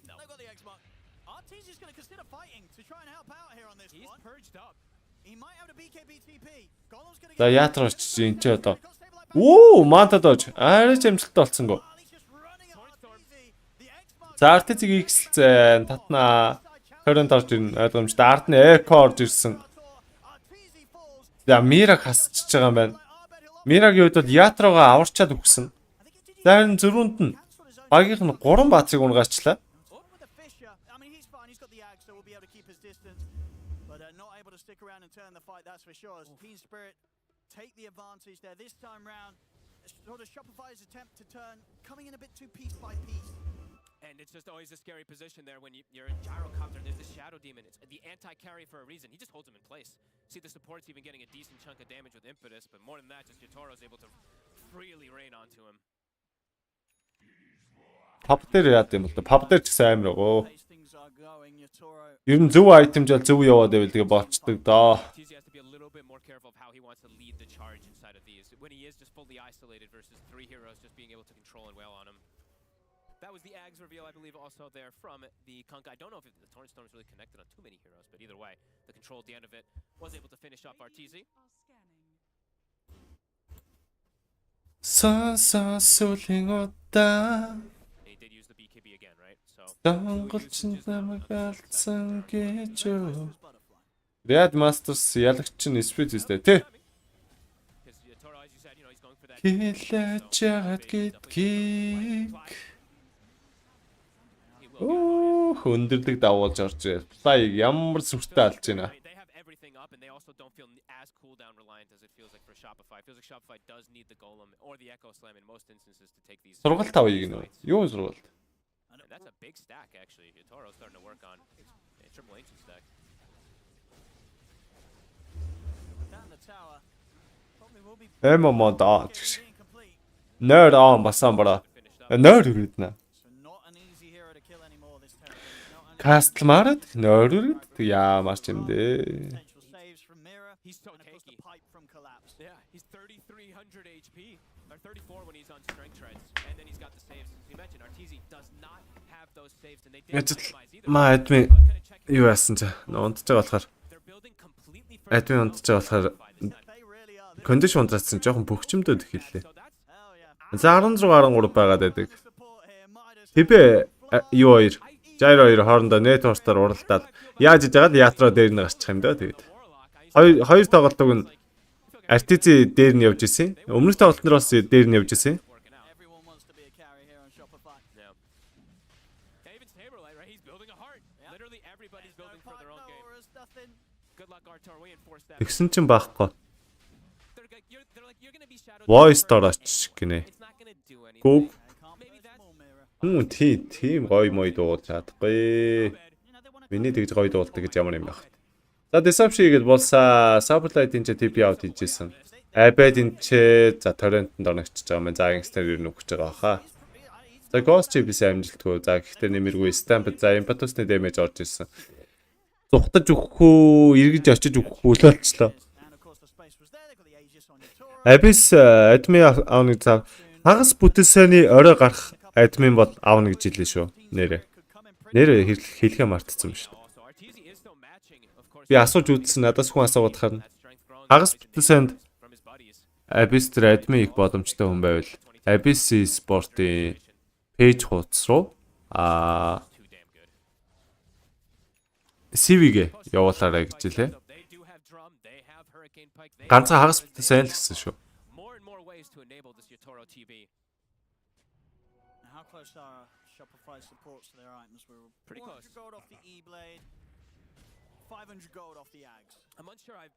No. They've got the X mark. RTZ's going to consider fighting to try and help out here on this He's one. purged up. He might have the BKB TP. Golem's going to За get яатраач энэ ч одоо. Оо, манта дож. Арай ч амжилттай болцсонгүй. He's just running at RTZ. The X mark. За RTZ-ийг ихсэлцэн татнаа. 20 орж ирнэ. Ойлгомжтой. Ард нь Echo орж ирсэн. RTZ falls. За Mira хасчихж байгаа юм байна. Miraгийн хувьд бол Yatrooгаа аварчаад өгсөн. За энэ зөрүүнд нь багийнх нь 3 баатрыг унгаачлаа. Over with the Fisher. I mean, he's fine. He's got the Ag, so we'll be able to keep his distance. But not able to stick around and turn the fight, that's for sure. As Team Spirit take the advantage there this time round. Sort of Shopify's attempt to turn, coming in a bit too piece by piece. And it's just always a scary position there when you're in Gyrocopter. There's this Shadow Demon. It's the anti-carry for a reason. He just holds him in place. See, the support's even getting a decent chunk of damage with Impetus, but more than that, just Yatoro's able to freely rain onto him. Pop дээр яад юм бол pop дээр ч гэсэн амар гоо. Pace things are going. Yatoro. Ер нь зөв айтем жал зөв яваад байвал тэгээ болцдог доо. TZ has to be a little bit more careful of how he wants to lead the charge inside of these. When he is just fully isolated versus 3 heroes just being able to control and wail on him. That was the Ags reveal, I believe, also there from the Kunk. I don't know if the Torrent Storm is really connected on too many heroes, but either way, the control at the end of it was able to finish off RTZ. Сүлийн удаа And he did use the BKB again, right? So Донголч намайг алдсан гэж юу. Red Masters ялагч нь спид үстэй тий. because Yatoro, as you said, he's going for that. Хилэж яагаад гэдгийг. Оо хүндэрдэг давуулж орж ирээ. Play ямар сүртэй алж байна. I mean, they have everything up, and they also don't feel as cooldown reliant as it feels like for Shopify. It feels like Shopify does need the Golem or the Echo Slam in most instances to take these. Сургалт авъя гинөө. Юу сургалт? And that's a big stack, actually. Yatoro's starting to work on a triple ancient stack. Down the tower. Probably will be Эмомод аа. being complete. Нойр аан басан бара. Нойр үрээд нэ. So not an easy hero to kill anymore this territory. Not an Кастлмарад нойр үрээд ямар ч юм дээ. potential saves from Mira. He's so And of course the tanky. pipe from Collapse. Yeah, he's 3,300 HP, or 34 when he's on strength shreds, and then he's got the saves. As you mentioned, RTZ does not have those saves, and they didn't minimize either. Маа адми I was kind of checking. юу яасан ч унтж байгаа болохоор They're building completely for адми унтж байгаа болохоор They really are. This кондишн унтраацсан жоохон бөхчмдөд хэллээ. So that's hell yeah. За 16-13 байгаад байдаг. Support here. Midas. Тэбэ юу хоёр Жайро хоёр хоорондоо network-оор уралдаад яаж иж байгаад Ятро дээр нь гарчих юм даа тэгээд. Хоёр тоглолтог нь RTZ дээр нь явж исэн. Өмнөх тоглолт нар бас дээр нь явж исэн. Тэгсэн чинь байхгүй. Voice дорооч гинэ. Гүг. Тийм гоё мой дуулж чадахгүй. Миний тэгж гоё дуулдаг гэж ямар юм бэ? За Deception гээд болсаа Sublight-ийн ч TP out хийжсэн. Abed-ийн ч за Torrent-д оногчж байгаа юм. За Gangster юу нүгэж байгаа хаа. За Ghost Chip-с амжилтгүй. За гэхдээ нэмэргүй Stamp за Impetus-ны damage орж ирсэн. Зүхтаж өгөх үү, эргэж очиж өгөх үү л болчлоо. Abyss admin аавны цав хагас бүтэлсэний орой гарах admin бол аавна гэж хэлээ шүү. Нэрээ хэлхээ мартсан юм шүү. Би асууж үзсэн надаас хүн асуугаад харна. Хагас бүтэлсэнд Abyss тэр admin их боломжтой хүн байвал Abyss Sport-ийн пэйж хуудас руу CV-гээ явуулаарай гэж хэлээ. Ганцхан хагас бүтэлсэн л гэсэн шүү. How close are Shopify's supports to their items? We're pretty close. 400 gold off the E-blade, 500 gold off the Ags.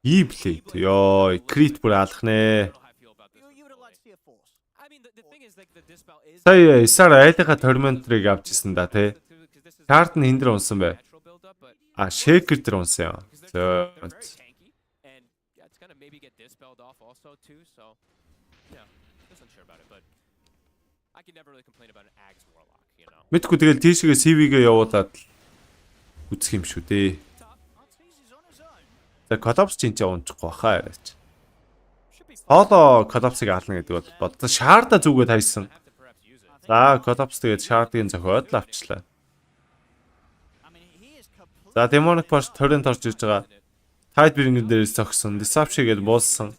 E-blade. Йой, крит бүр алах нэ. You would like to see a force. I mean, the thing is like the dispel is Сая Исаар айлынхаа тормонтрыг авчихсан да тий. Карт нь хиндэр унсан бай. Шейкер дээр унсан юм. Зөө. and it's gonna maybe get dispelled off also too. So yeah, just unsure about it, but I can never really complain about an Ags Warlock, you know. Мэдгүй тэгэл тийшгээ CV-гээ явуулаад үзэх юм шүү дээ. За Collapse чинь унчихгүй баха яриач. Хоолоо Collapse-ыг ална гэдэг бол бодсон. Шаарда зүгээд хайсан. За Collapse тэгээд Shard-ийн зохиод л авчлаа. За Demonic Force Torrent орж ирж байгаа. Tidebringer дээрээс зогсон. Deception гээд буулсан.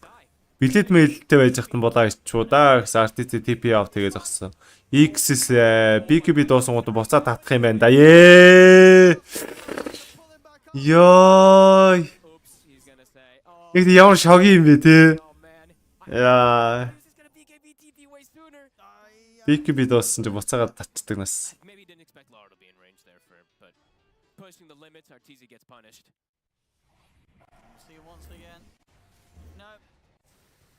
Билет мэйлтэй байж хатан болоо иччүү да. Гэсэн RTT TP out тэгээ зогсон. X-с BKB дуусан гот буцаад татах юм байна да. Ёй. Нэг ямар шогийн юм бэ те. Яа. BKB дуусан ч буцаагаад татчихдаг нас. Pushing the limits, Arteezy gets punished. See you once again. No.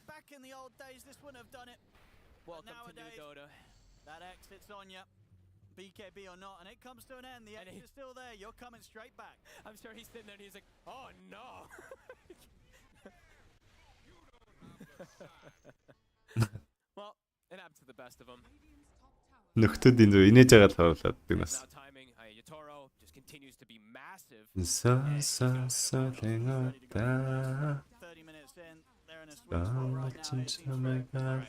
Back in the old days, this wouldn't have done it. Welcome But to New Dota. That exit's on you. BKB or not, and it comes to an end. The exit is still there. You're coming straight back. I'm sure he's sitting there and he's like, oh no. Well, it happens to the best of them. Нөхдөд энэ зөө инээж байгаа л харуулаад дийнас. Timing, Yotoro just continues to be massive. Сасалengота. 30 minutes in, they're in a sweet spot right now.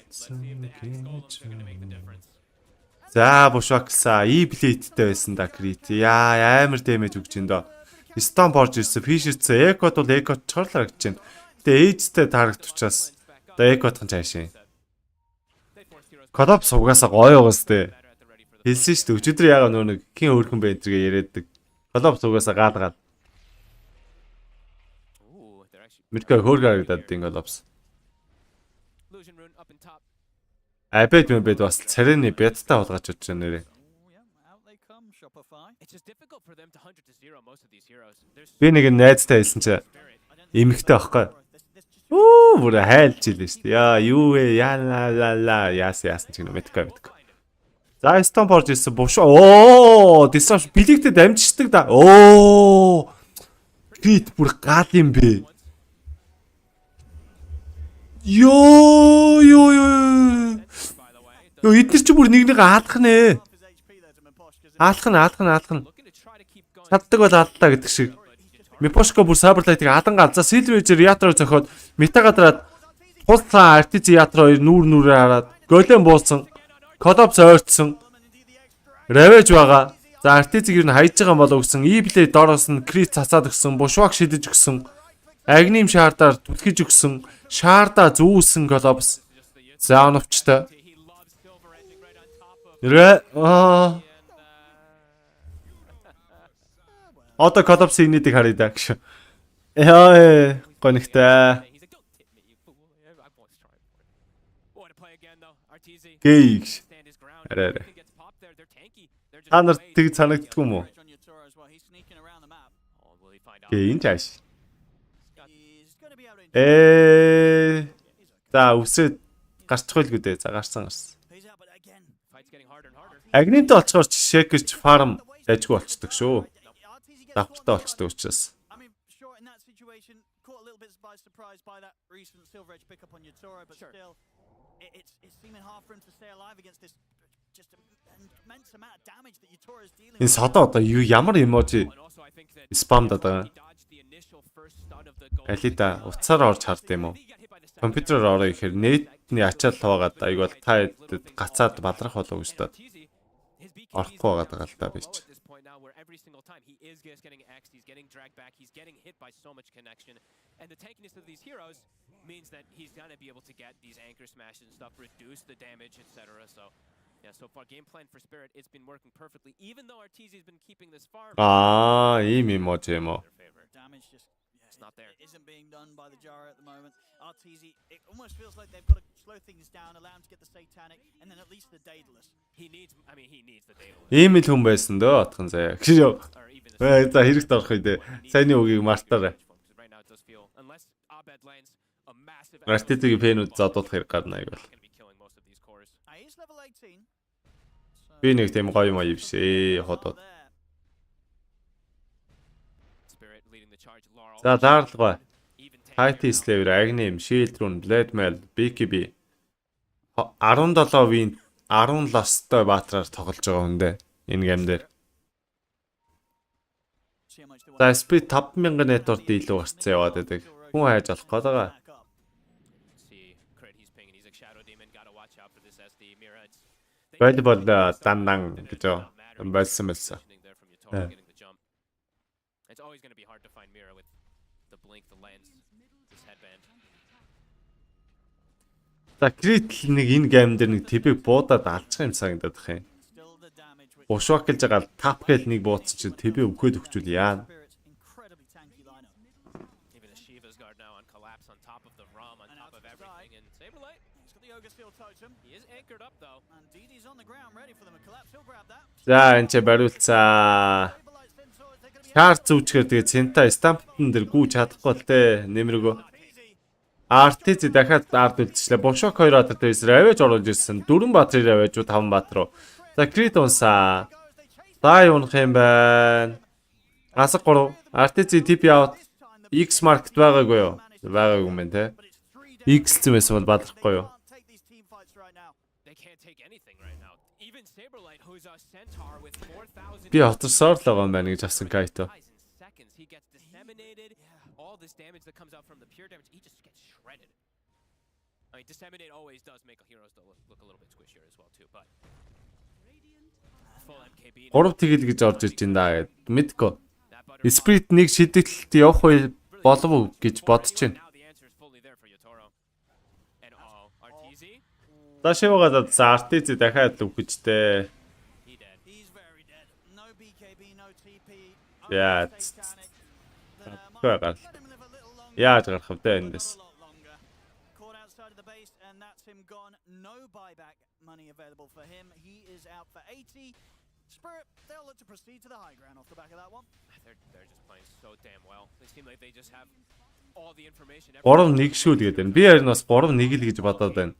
За бушвакса E-blade-тэй байсан да крит. Яа амар дэмэж өгч ин доо. Stomp орж ирсэн, Fisher-ц Echo бол Echo чорлоо гэж байна. Тэгээ Age-тэй тарагдчихаас одоо Echo-тхан цаашаа. Collapse угаасаа гоё байгаас тээ. Хэлсэн шүү дээ. Өчигдөр ягаа нөө нэг хин өөрхөн бэ энтергээ яриаддаг. Collapse угаасаа гаалгаад. Мэдгүй хөөргөө харагдаад тийм Collapse. Abed бас царайны бядтай болгооч очиж нэрээ. Би нэг найзтай хэлсэн чи эмхтэй байхгүй. Бүр хайлж илээ шүү дээ. Яа юу вэ? Яа яасан ч юм мэдгүй. За Stomp орж ирсэн буш. Deception билэгтэй дамжчихдаг да. Крит бүр гал юм бэ. Ёо. Эдгээр чи бүр нэг аалах нэ. Аалах нь. Чаддаг бол аллаа гэдэг шиг. Мипошко бүр Cyberlight-ыг алан гал. За Silver Reactor зохиод метагаа дараад тулсан RTC Reactor 2 нүрээ хараад голем буулсан. Collapse ойртсон. Ravage байгаа. За RTC-г нь хайж байгаа юм болов гэсэн. E-blade доороос нь Crit цацаад өгсөн. Bushwhack шидэж өгсөн. Agnim Shard-аар түлхэж өгсөн. Shard-а зүүсэн Collapse. За оновчтой. Одоо Collapse инээдэг харъя да гэж. Яа гонигтай. Гейгш. Арай. Та нар тэг санагддгүй юм уу? Гээ энэ чааш. За үсээд гарчихгүй л дээ. За гарсан. Агнинт олцохоор шекерч фарм дайггүй болцдог шүү. Давхартай болцдог учраас. Энэ содоо одоо ямар эможи спамд байгаа. Галида уцаар орж хард юм уу? Компьютероор ороо ихээр нэтний ачаал хуваагаад айгуул та гацаад балрах болов уу шүү дээ. Орохгүй байгаа л та би ч. Every single time he is getting axed, he's getting dragged back, he's getting hit by so much connection, and the tankiness of these heroes means that he's gonna be able to get these anchor smashes and stuff, reduce the damage, etc. So yeah, so far game plan for Spirit, it's been working perfectly, even though Arteezy's been keeping this farm. 이미 뭐지 뭐. Damage just it's not there. Isn't being done by the Jara at the moment. Arteezy, it almost feels like they've got to slow things down, allow him to get the Satanic, and then at least the Daedalus. He needs the Daedalus. Ийм л хүн байсан дөө отхон заяа. Гэж. За хэрэгт орох үедээ сайнны үгийг мартаарай. Артитигийн фэнүүд зодуулах хэрэг гарна айгуул. Би нэг тийм гоё юм аа биш ээ ходоод. За заарлага. Хайти Slaver, Agnim, Shieldrun, Blademail, BKB 17-ийн 10 лостой баатраар тоглож байгаа хүн дээ энэ гейм дээр. За speed 5000 network илүү гарцсан яваад байдаг. Хүн хайж олох гээд байгаа. Volleyball дандан гэж байсан байсан. It's always going to be hard to find Mira with the blink, the lens, this headband. За критл нэг энэ гейм дээр нэг тибийг буудаад алчих юм санагдаад их юм. Ушвак гэж байгаа тап гэл нэг бууц чи тибээ өгөхөд өгчүүл яа. За энэ ч бариулцаа. Шаар зүучгээр тэгээ цента стамптан дээр гүйж чадахгүй л те нэмрэгөө. Артиз дахиад ард үлдчихлээ. Бошок 2 адад дээрээс авэж оруулж ирсэн. 4 баатрыг авэж 5 баатруу. За крит унсаа. Дай унах юм байна. Асах 3. Артиз TP out. X market байгаагүй юу? Байгаагүй юм те. X зэмээс бол бадрахгүй юу? Би оторсоор л байгаа юм байна гэж авсан кайто. This damage that comes out from the pure damage, he just gets shredded. I mean, disseminate always does make heroes look a little bit squishier as well too, but full MKB. 3 тэгэл гэж орж иж ин даа гэд мэдгүй. Spirit нэг шидэлт явах үе болов уу гэж бодож байна. Дашивага за Arteezy дахиад үхжтэй. Яа. Гэл. Яаж гарах вэ эндээс? Caught outside of the base and that's him gone. No buyback money available for him. He is out for 80. Spirit, they'll look to proceed to the high ground off the back of that one. They're just playing so damn well. They seem like they just have all the information. 3-1 шүү тэгээд байна. Би харин бас 3-1 л гэж бодоод байна.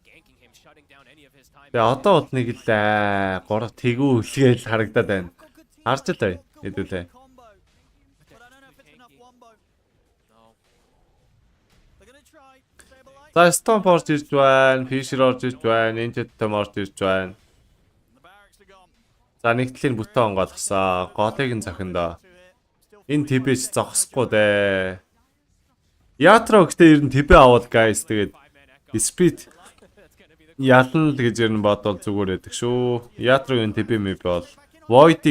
Тэгээ одоо бол нэг л 3 тэгүү үлгээл харагдаад байна. Харж л бай. Хэдүүлээ. За Stomp орж ирж байна, Fisher орж ирж байна, Injet-том орж ирж байна. За нэгтлийн бүтэн онгоолгосон. Голыг нь зохиндоо. Энэ TP-ч зогсохгүй дээ. Ятро гэхдээ ер нь TP авал guys тэгээд Speed ялна л гэж ер нь бодвол зүгээр байдаг шүү. Ятрогийн TP мэд бол Void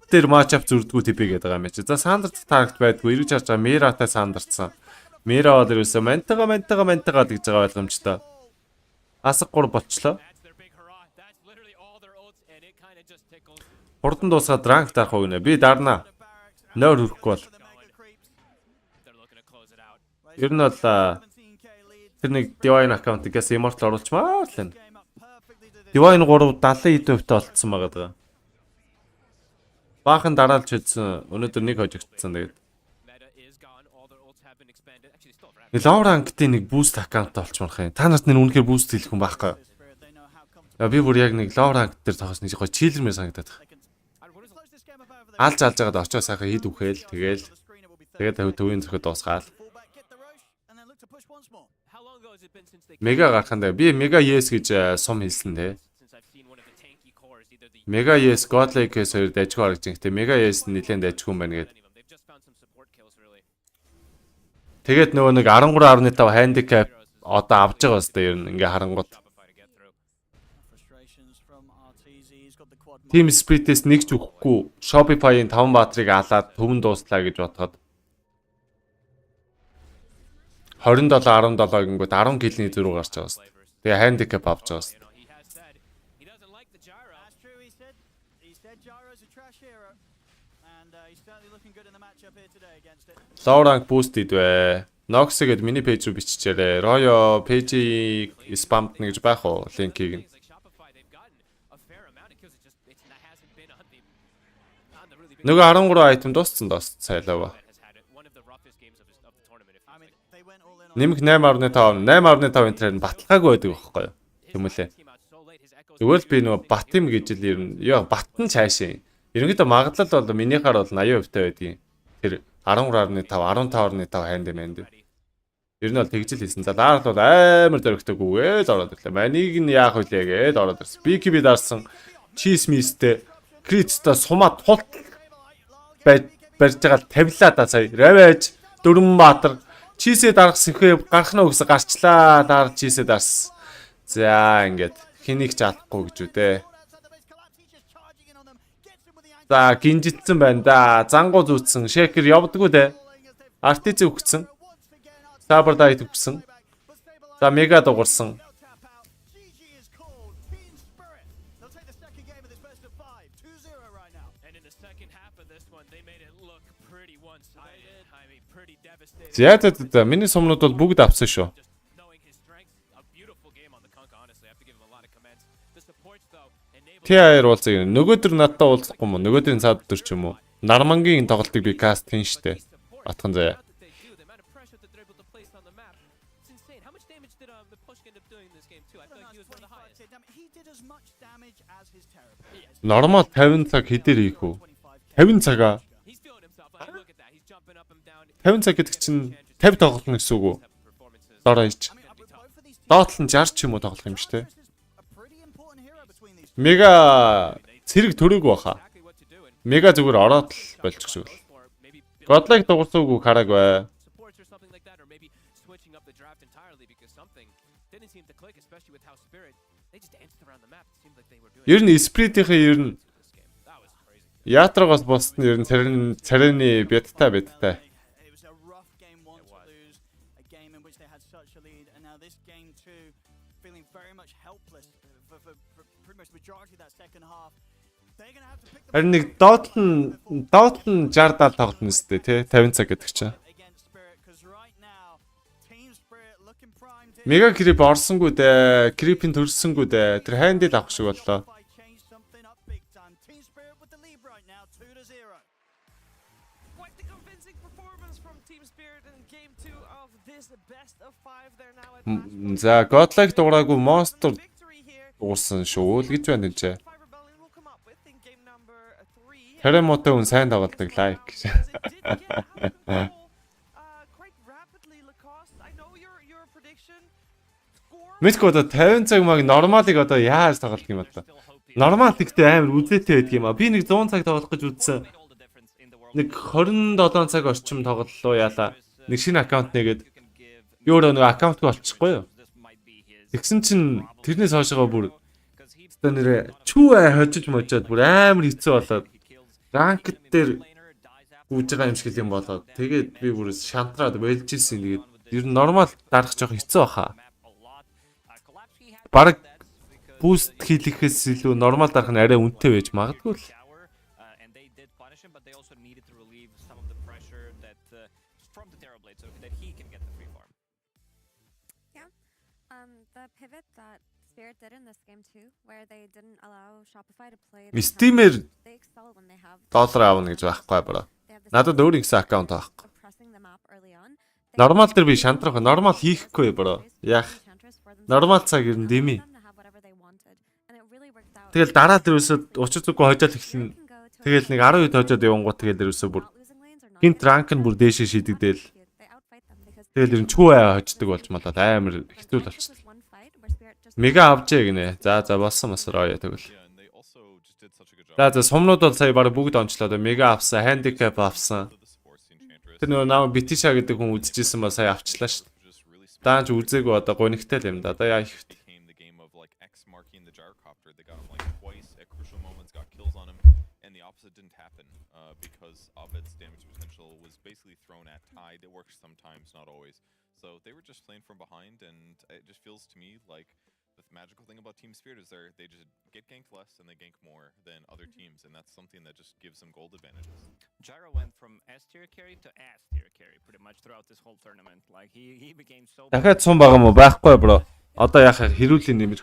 дээр match-up зүрдгүү TP гэдэг юм чи. За Сандарт тарагт байдгүй эргэж харж байгаа Mira-тай сандарцсан. Мира бол ерөөсөө мантага гэж байгаа ойлгомжтой. Асах 3 болчлоо. Хурдан дуусгаад ранк тарах уу гинэ. Би дарна. Нойр хөрөхгүй бол. Ер нь бол тэр нэг Divine аккаунтаас Immortal оруулчмаар л байна. Divine 3 70% болцсон байгаа даа. Баахан дараалж үзсэн. Өнөөдөр нэг хожигдсон тэгээд. Low rank-ийн нэг boost аккаунт болчмарх юм. Та нарт нэр үнэхээр boost хийх хүн байхгүй. Би бүр яг нэг low rank дээр тоглож нэг гоо чийлэрмээр санагдаад байна. Алж байгаад очоо сайхан хід үхээл тэгээд төвийн зөхөд дуусгаал. Мега гарахандаа би мега yes гэж сум хэлсэн те. Мега yes godlike-с хоёр дайжгүй харагдаж байна. Гэтэ мега yes нэлээд дайжгүй юм байна гэдэг. Тэгээд нөгөө нэг 13.5 handicap одоо авж байгаа өстэй ер нь ингээ харангууд. Team Spirit-ээс нэг ч өгөхгүй Shopify-ийн 5 баатрыг алаад төвөн дууслаа гэж бодоход 27-17 гингүүд 10 килний зөрүү гарч байгаа өстэй. Тэгээ handicap авч байгаа өстэй. Low rank boost идвэ. Noxy гэд миний пэйж рүү биччихээрэй. Royo пэйжийг спамтна гэж байх уу линкийг. Нөгөө 13 item дууссан сайлаа. Нэмэх 8.5 энтрээр нь баталгаагүй байдаг байхгүй юу? Тэмүүлээ. Тэгвэл би нөгөө бат юм гэж л ер нь яа баттан цаашаа. Ерөнхийдөө магадлал бол минийхаар бол 80% байдгийн. Тэр 13.5 15.5 ханд юм энд. Ер нь бол тэгжил хийсэн. За лаар бол амар дөрөгтэйгүйгээл ороод ирлээ. Манийг нь яах вүлээ гээд ороод ирсэн. BKB дарсан cheese мистэй критста сумаа тул барьж байгаа тавилаа да сая. Равэж Дөрөнбаатар cheese дарах сэхээ гарах нь үгс гарчлаа. Лаар cheese дарсан. За ингээд хэнийг ч алахгүй гэж үү дээ. За гинжилсэн байна да. Зангуу зүүцсэн. Шекер явдггүй дээ. Артиц өгсөн. Сабар дайт өгсөн. За мега дуурсан. За миний сумнууд бол бүгд авсан шүү. TR уулзаг нөгөөдөр надтай уулзахгүй мó нөгөөдрийн цаад өдөр ч юм уу Нармангийн тоглолтыг би каст хийн штэ батхан заяа. Нормал 50 цаг хэдээр хийх үү? 50 цагаа 50 цаг гэдэг чинь 50 тоглолно гэсэн үг үү? Дороо ич. Доотлон 60 ч юм уу тоглох юм штэ. Мега цэрэг төрөөгүй баха. Мега зүгээр ороод л болчих шиг л. Godlike дуурсаагүй хараг бай. Ер нь Spirit-ийн ер нь Яатрагаас босд нь ер нь царайны бядтай. Харин нэг доотлон 60-70 тоглоно үстэй тий 50 цаг гэдэг чинь. Мега крип орсонгүй дээ. Крипийн төрсөнгүй дээ. Тэр хандил авах шиг боллоо. За Godlike дуурайгүй Monster дуурсан шүү л гэж байна энэ. Тэрэмотэ үн сайн тоглодог лайк. Мэдгүй одоо 50 цаг маг нормалыг одоо яаж тоглох юм бол. Нормал гэхдээ амар үзээтэй байдаг юм а. Би нэг 100 цаг тоглох гэж үзсэн. Нэг 27 цаг орчим тоглолоо яалаа. Нэг шинэ аккаунт нэгээд би өөрөө нэг аккаунтгүй болчихгүй юу. Тэгсэн чинь тэрнээс хоошоо бүр одоо нэрэ чүү хожиж мочоод бүр амар хэцүү болоод ранкт дээр үүж байгаа юм шиг юм болоод тэгээд би бүр шантраад байлж ирсэн. Тэгээд ер нь нормал дарах жоох хэцүү баха. Бараг буст хийхээс илүү нормал дарах нь арай үнэтэй байж магадгүй л. Steam-ээр доллар аавна гэж байхгүй бара. Надад өөр ихсэн аккаунт байхгүй. Нормал дээр би шантрах, нормал хийхгүй бро. Яах. Нормал цаг ер нь дими. Тэгэл дараа дээр өсөд учир зүггүй хожоод эхэлнэ. Тэгэл нэг 10 үед хожоод явангууд тэгэл ерөөсөө бүр гинт ранк нь бүр дээшээ шидэгдээл. Тэгэл ер нь чгүй хождог болж малаад амар хэцүү л болчихсон. Мега авчээ гинэ. За болсон масраа тэгвэл. За сумнууд бол сая баг бүгд онцлоо. Мега авсан, handicap авсан. Тэр нөгөө наа битиша гэдэг хүн үзчихсэн ба сая авчлаа шүү дээ. Даанч үзээгүй одоо гонигтай л юм да. Одоо яа их вэ? Because Abed's damage potential was basically thrown at tide. It works sometimes, not always. So they were just playing from behind, and it just feels to me like the magical thing about Team Spirit is they just get ganked less and they gank more than other teams, and that's something that just gives them gold advantages. Gyro went from S tier carry to S tier carry pretty much throughout this whole tournament. Like he became so. Дахиад сум байгаа мó байхгүй бро. Одоо яхаа хэрүүлийн нэмэр.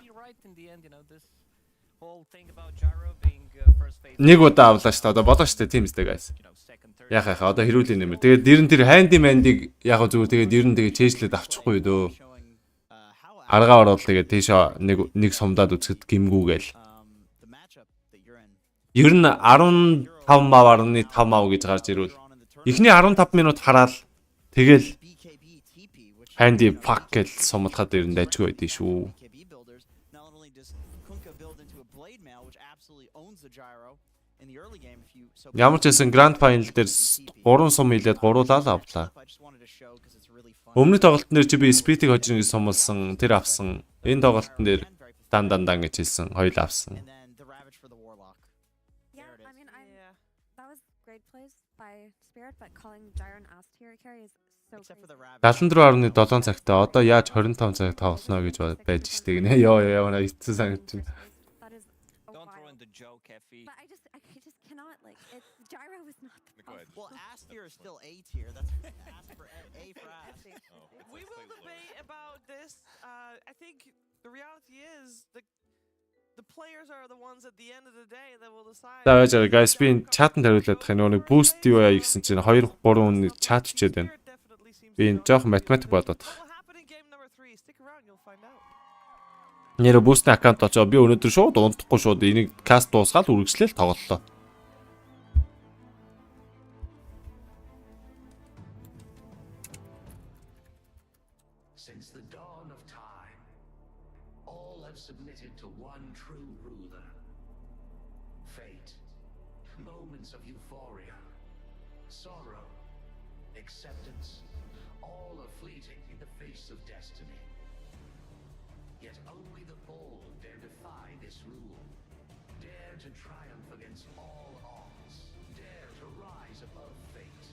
Нэг удаа авлаа шүү дээ. Одоо болоо шүү дээ team сте guys. Яхаа одоо хэрүүлийн нэмэр. Тэгээд дэрэн тэр ханди мандиг яг зүг тэгээд ер нь тэгээд чэйжлээд авчихгүй дөө. Аргаа ороод тэгээд тийш нэг сумдаад үцгэд гимгүүгээл. Ер нь 15 маварны 5 мав гэж гарч ирвэл эхний 15 минут хараад тэгэл ханди fuck гэл сумлахад ер нь дайчгүй байдیں۔ Шүү. Ямар ч байсан Grand Final дээр 3 сум хилээд гуруулаа л авлаа. Өмнөх тоглолтын дээр чи би Speed-ийг хожно гэж сумлсан, тэр авсан. Энэ тоглолтын дээр дан гэж хэлсэн, хоёул авсан. Далан 4.7 цагтаа одоо яаж 25 цаг тоглоно гэж байж штэ гинэ. Яа эцсэн санагч. Gyro was not the problem. Well, S tier is still A tier. That's A for ass. We will debate about this. I think the reality is the players are the ones at the end of the day that will decide. За guys би чатанд хариулаад тах нэг boost юу яа гэсэн чинь 2 3 чат хүчээд байна. Би энэ жоох математик бодоод тах. Нэр boost аккаунт очоо би өнөөдөр шууд унтахгүй шууд энийг каст дуусгаад үргэлжлээл тоглолоо. Since the dawn of time, all have submitted to one true ruler. Fate, moments of euphoria, sorrow, acceptance, all are fleeting in the face of destiny. Yet only the bold dare defy this rule, dare to triumph against all odds, dare to rise above fate.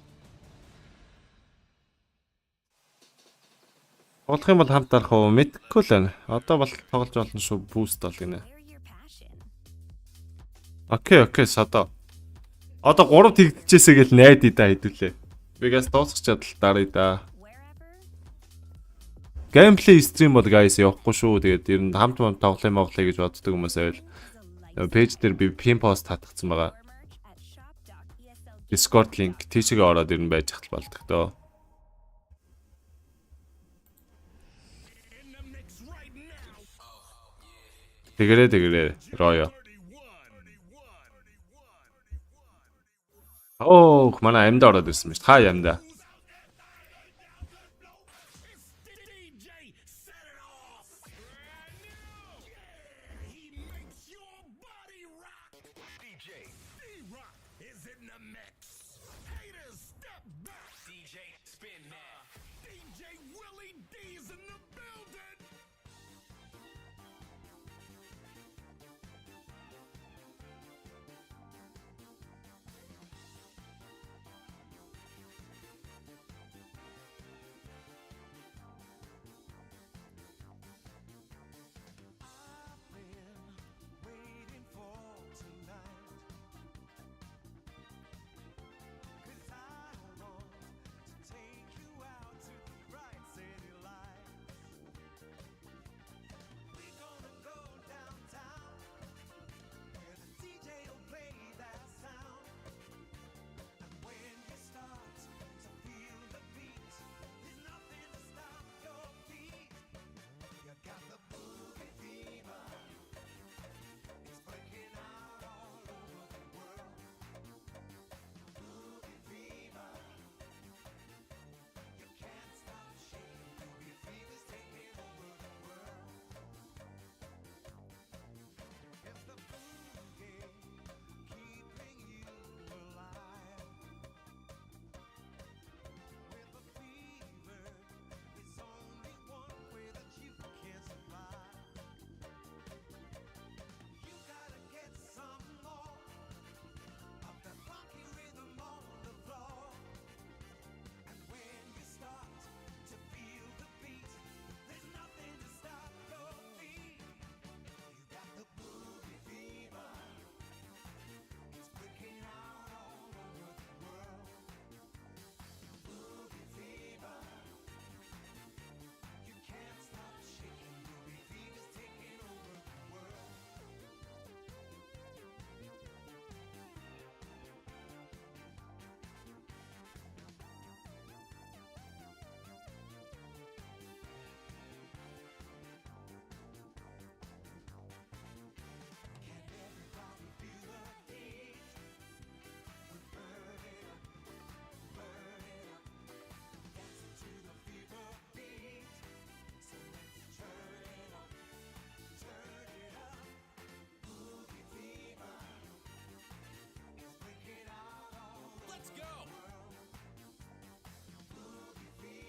Тоглох юм бол хамт арах уу мэдгүй л байна. Одоо бол тоглож болно шүү boost бол гинэ. Окей садаа. Одоо 3 тэгдэжээсэй гэл найд идэ хэдүүлээ. Вегас дуусах чадал дарыг да. Gameplay stream бол guys явахгүй шүү. Тэгээд ер нь хамт тоглоом гэж боддог хүмүүс байвал пэйж дээр би pin post татгцсан байгаа. Discord link тийшээ ороод ер нь байж хэл болдог доо. Тэгэрээ роё. Манай амьд ороод ирсэн мэт. Хаа амьда.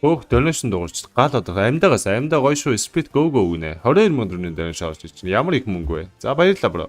Хөөх donation дуурч гал одоо амьдаа гоё шүү. Speed go go гинэ. 22 мянга төгрөгийн donation авч чинь ямар их мөнгө вэ? За баярлалаа бро.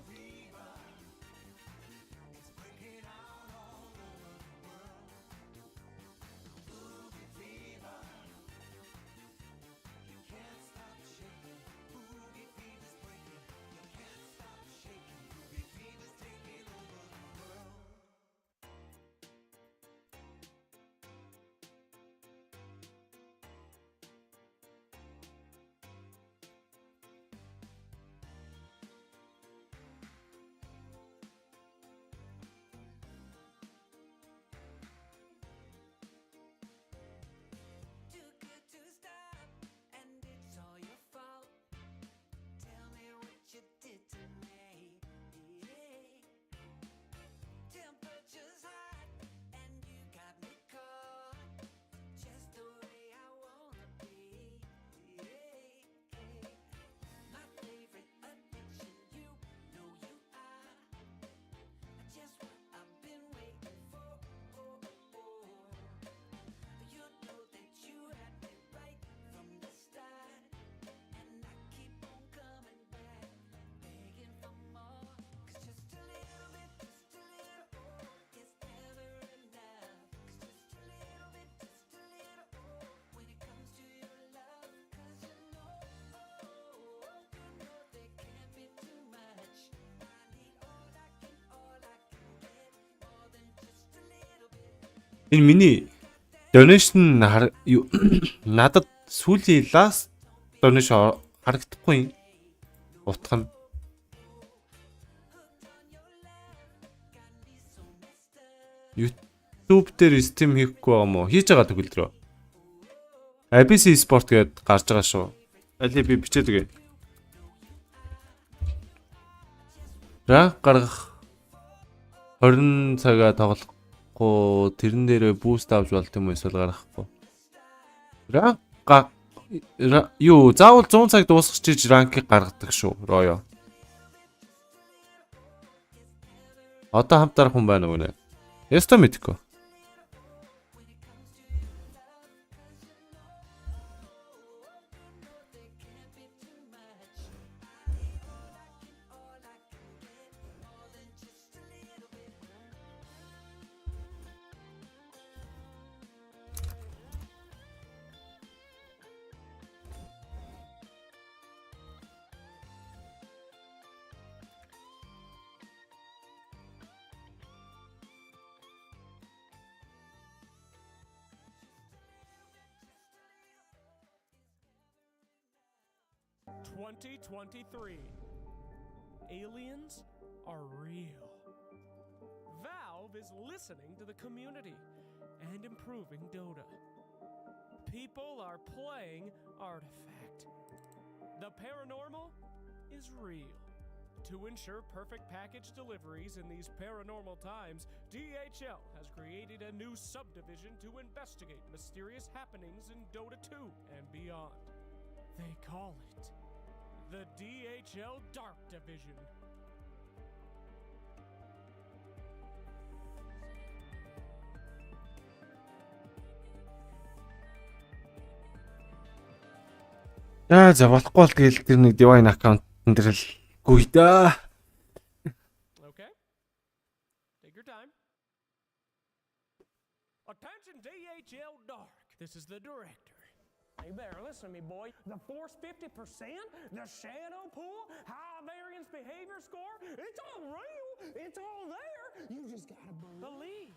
Энэ миний donation надад сүүлийн last donation харагдахгүй утга нь. YouTube дээр stream хийхгүй юм уу? Хийж байгаа төгөлдрөө. ABC Sport гээд гарч байгаа шүү. Алийг би бичээд өгье. Ранг гаргах 20 цагаа тоглох тэрэн дээрээ буст авч болт юм эсвэл гаргахгүй. Юу заавал 100 цаг дуусгаж ранкийг гаргадаг шүү. Роё. Одоо хамтарах хүн байна уу нэ? Яста мэдгүй. Aliens are real. Valve is listening to the community and improving Dota. People are playing Artifact. The paranormal is real. To ensure perfect package deliveries in these paranormal times, DHL has created a new subdivision to investigate mysterious happenings in Dota 2 and beyond. They call it the DHL Dark Division. За болохгүй бол тэгэл тэр нэг divine account дээр л гүй да. Okay. Take your time. Attention DHL Dark. This is the director. You better listen to me, boy. The force 50%, the shadow pool, high variance behavior score, it's all real. It's all there. You just gotta believe.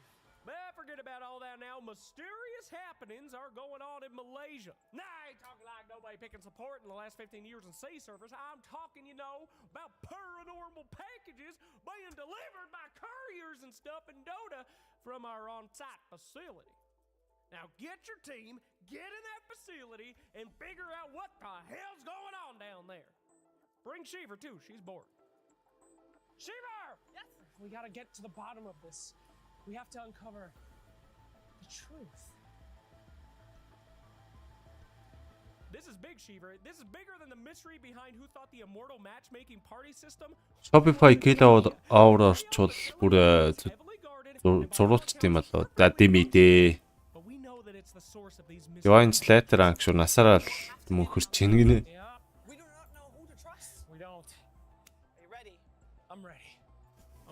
But forget about all that now. Mysterious happenings are going on in Malaysia. Nah, I ain't talking like nobody picking support in the last 15 years in sea servers. I'm talking, about paranormal packages being delivered by couriers and stuff in Dota from our on-site facility. Now get your team, get in that facility, and figure out what the hell's going on down there. Bring Shiver too, she's bored. Shiver! Yes? We gotta get to the bottom of this. We have to uncover the truth. This is big, Shiver. This is bigger than the mystery behind who thought the immortal matchmaking party system. Shopify kill hour орчвол бүр зурулчт юм болоо. За дэмий дээ. But we know that it's the source of these Divine Slater анх шүү насаараа л мөнхөрч чинь гинэ. We do not know who to trust. We don't. Are you ready? I'm ready.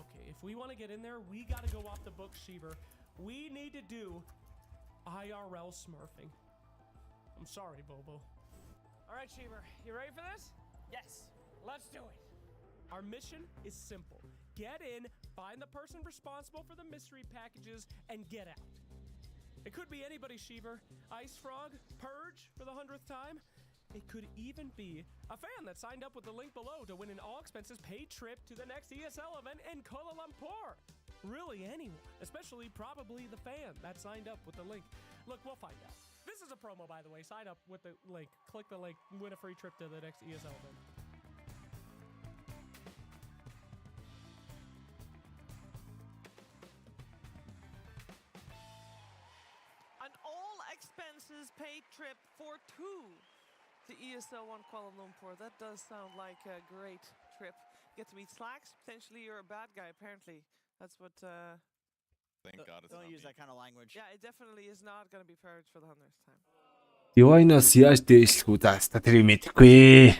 Okay, if we want to get in there, we got to go off the book, Sheever. We need to do IRL smurfing. I'm sorry, Bobo. All right, Sheever, you ready for this? Yes. Let's do it. Our mission is simple. Get in, find the person responsible for the mystery packages, and get out. It could be anybody, Sheever. Ice Frog, Purge for the 100th time. It could even be a fan that signed up with the link below to win an all-expenses-paid trip to the next ESL event in Kuala Lumpur. Really anyone, especially probably the fan that signed up with the link. Look, we'll find out. This is a promo, by the way. Sign up with the link. Click the link, win a free trip to the next ESL event. An all-expenses paid trip for two to ESL 1 Kuala Lumpur. That does sound like a great trip. You get to meet Slacks. Potentially you're a bad guy, apparently. That's what... Thank God it's Don't not use me. that kind of language. Yeah, it definitely is not going to be Purge for the 100th time. Divine-оос яаж дээшлэх үү даста тэрийг мэдэхгүй.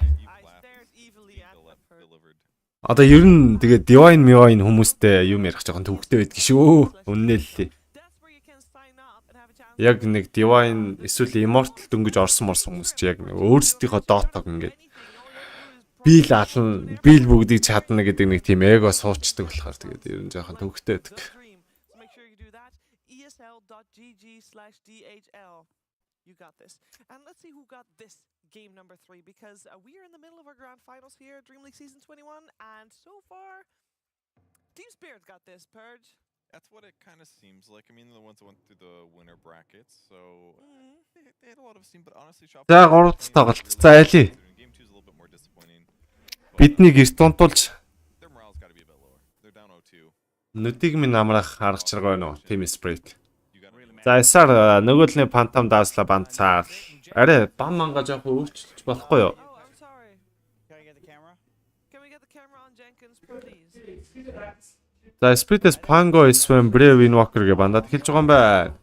Одоо ер нь тэгээ Divine хүмүүстэй юм ярих жоохон төвхтэй байдаг шүү. Үннээ л. Яг нэг Divine эсвэл Immortal дөнгөж орсон хүмүүс чи яг өөрсдийнхөө дотог ингээд бил ална, бил бүгдийг чадна гэдэг нэг тийм эго суучдаг болохоор тэгээд ер нь жоохон төвхтэй байдаг. esl.gg/dhl. You got this. And let's see who got this game number 3, because we are in the middle of our grand finals here at DreamLeague Season 21, and so far, Team Spirit got this, Purge. That's what it kind of seems like. I mean, the ones that went through the winner brackets, so they had a lot of steam, but honestly, За 3 тоглолт. За айлий. Game 2 is a little bit more disappointing. Биднийг эрт тунтуулж Their morale's got to be a bit lower. They're down 0-2. нүдийг минь амрах арга чарга байна уу? Team Spirit. За эсаар нөгөөлний Phantom даасла бандцаар арай бам манга жоохон өөрчилж болохгүй юу? За Spirit-с Pango Swim Brave Invoker гэ бандад хэлж байгаа юм байна.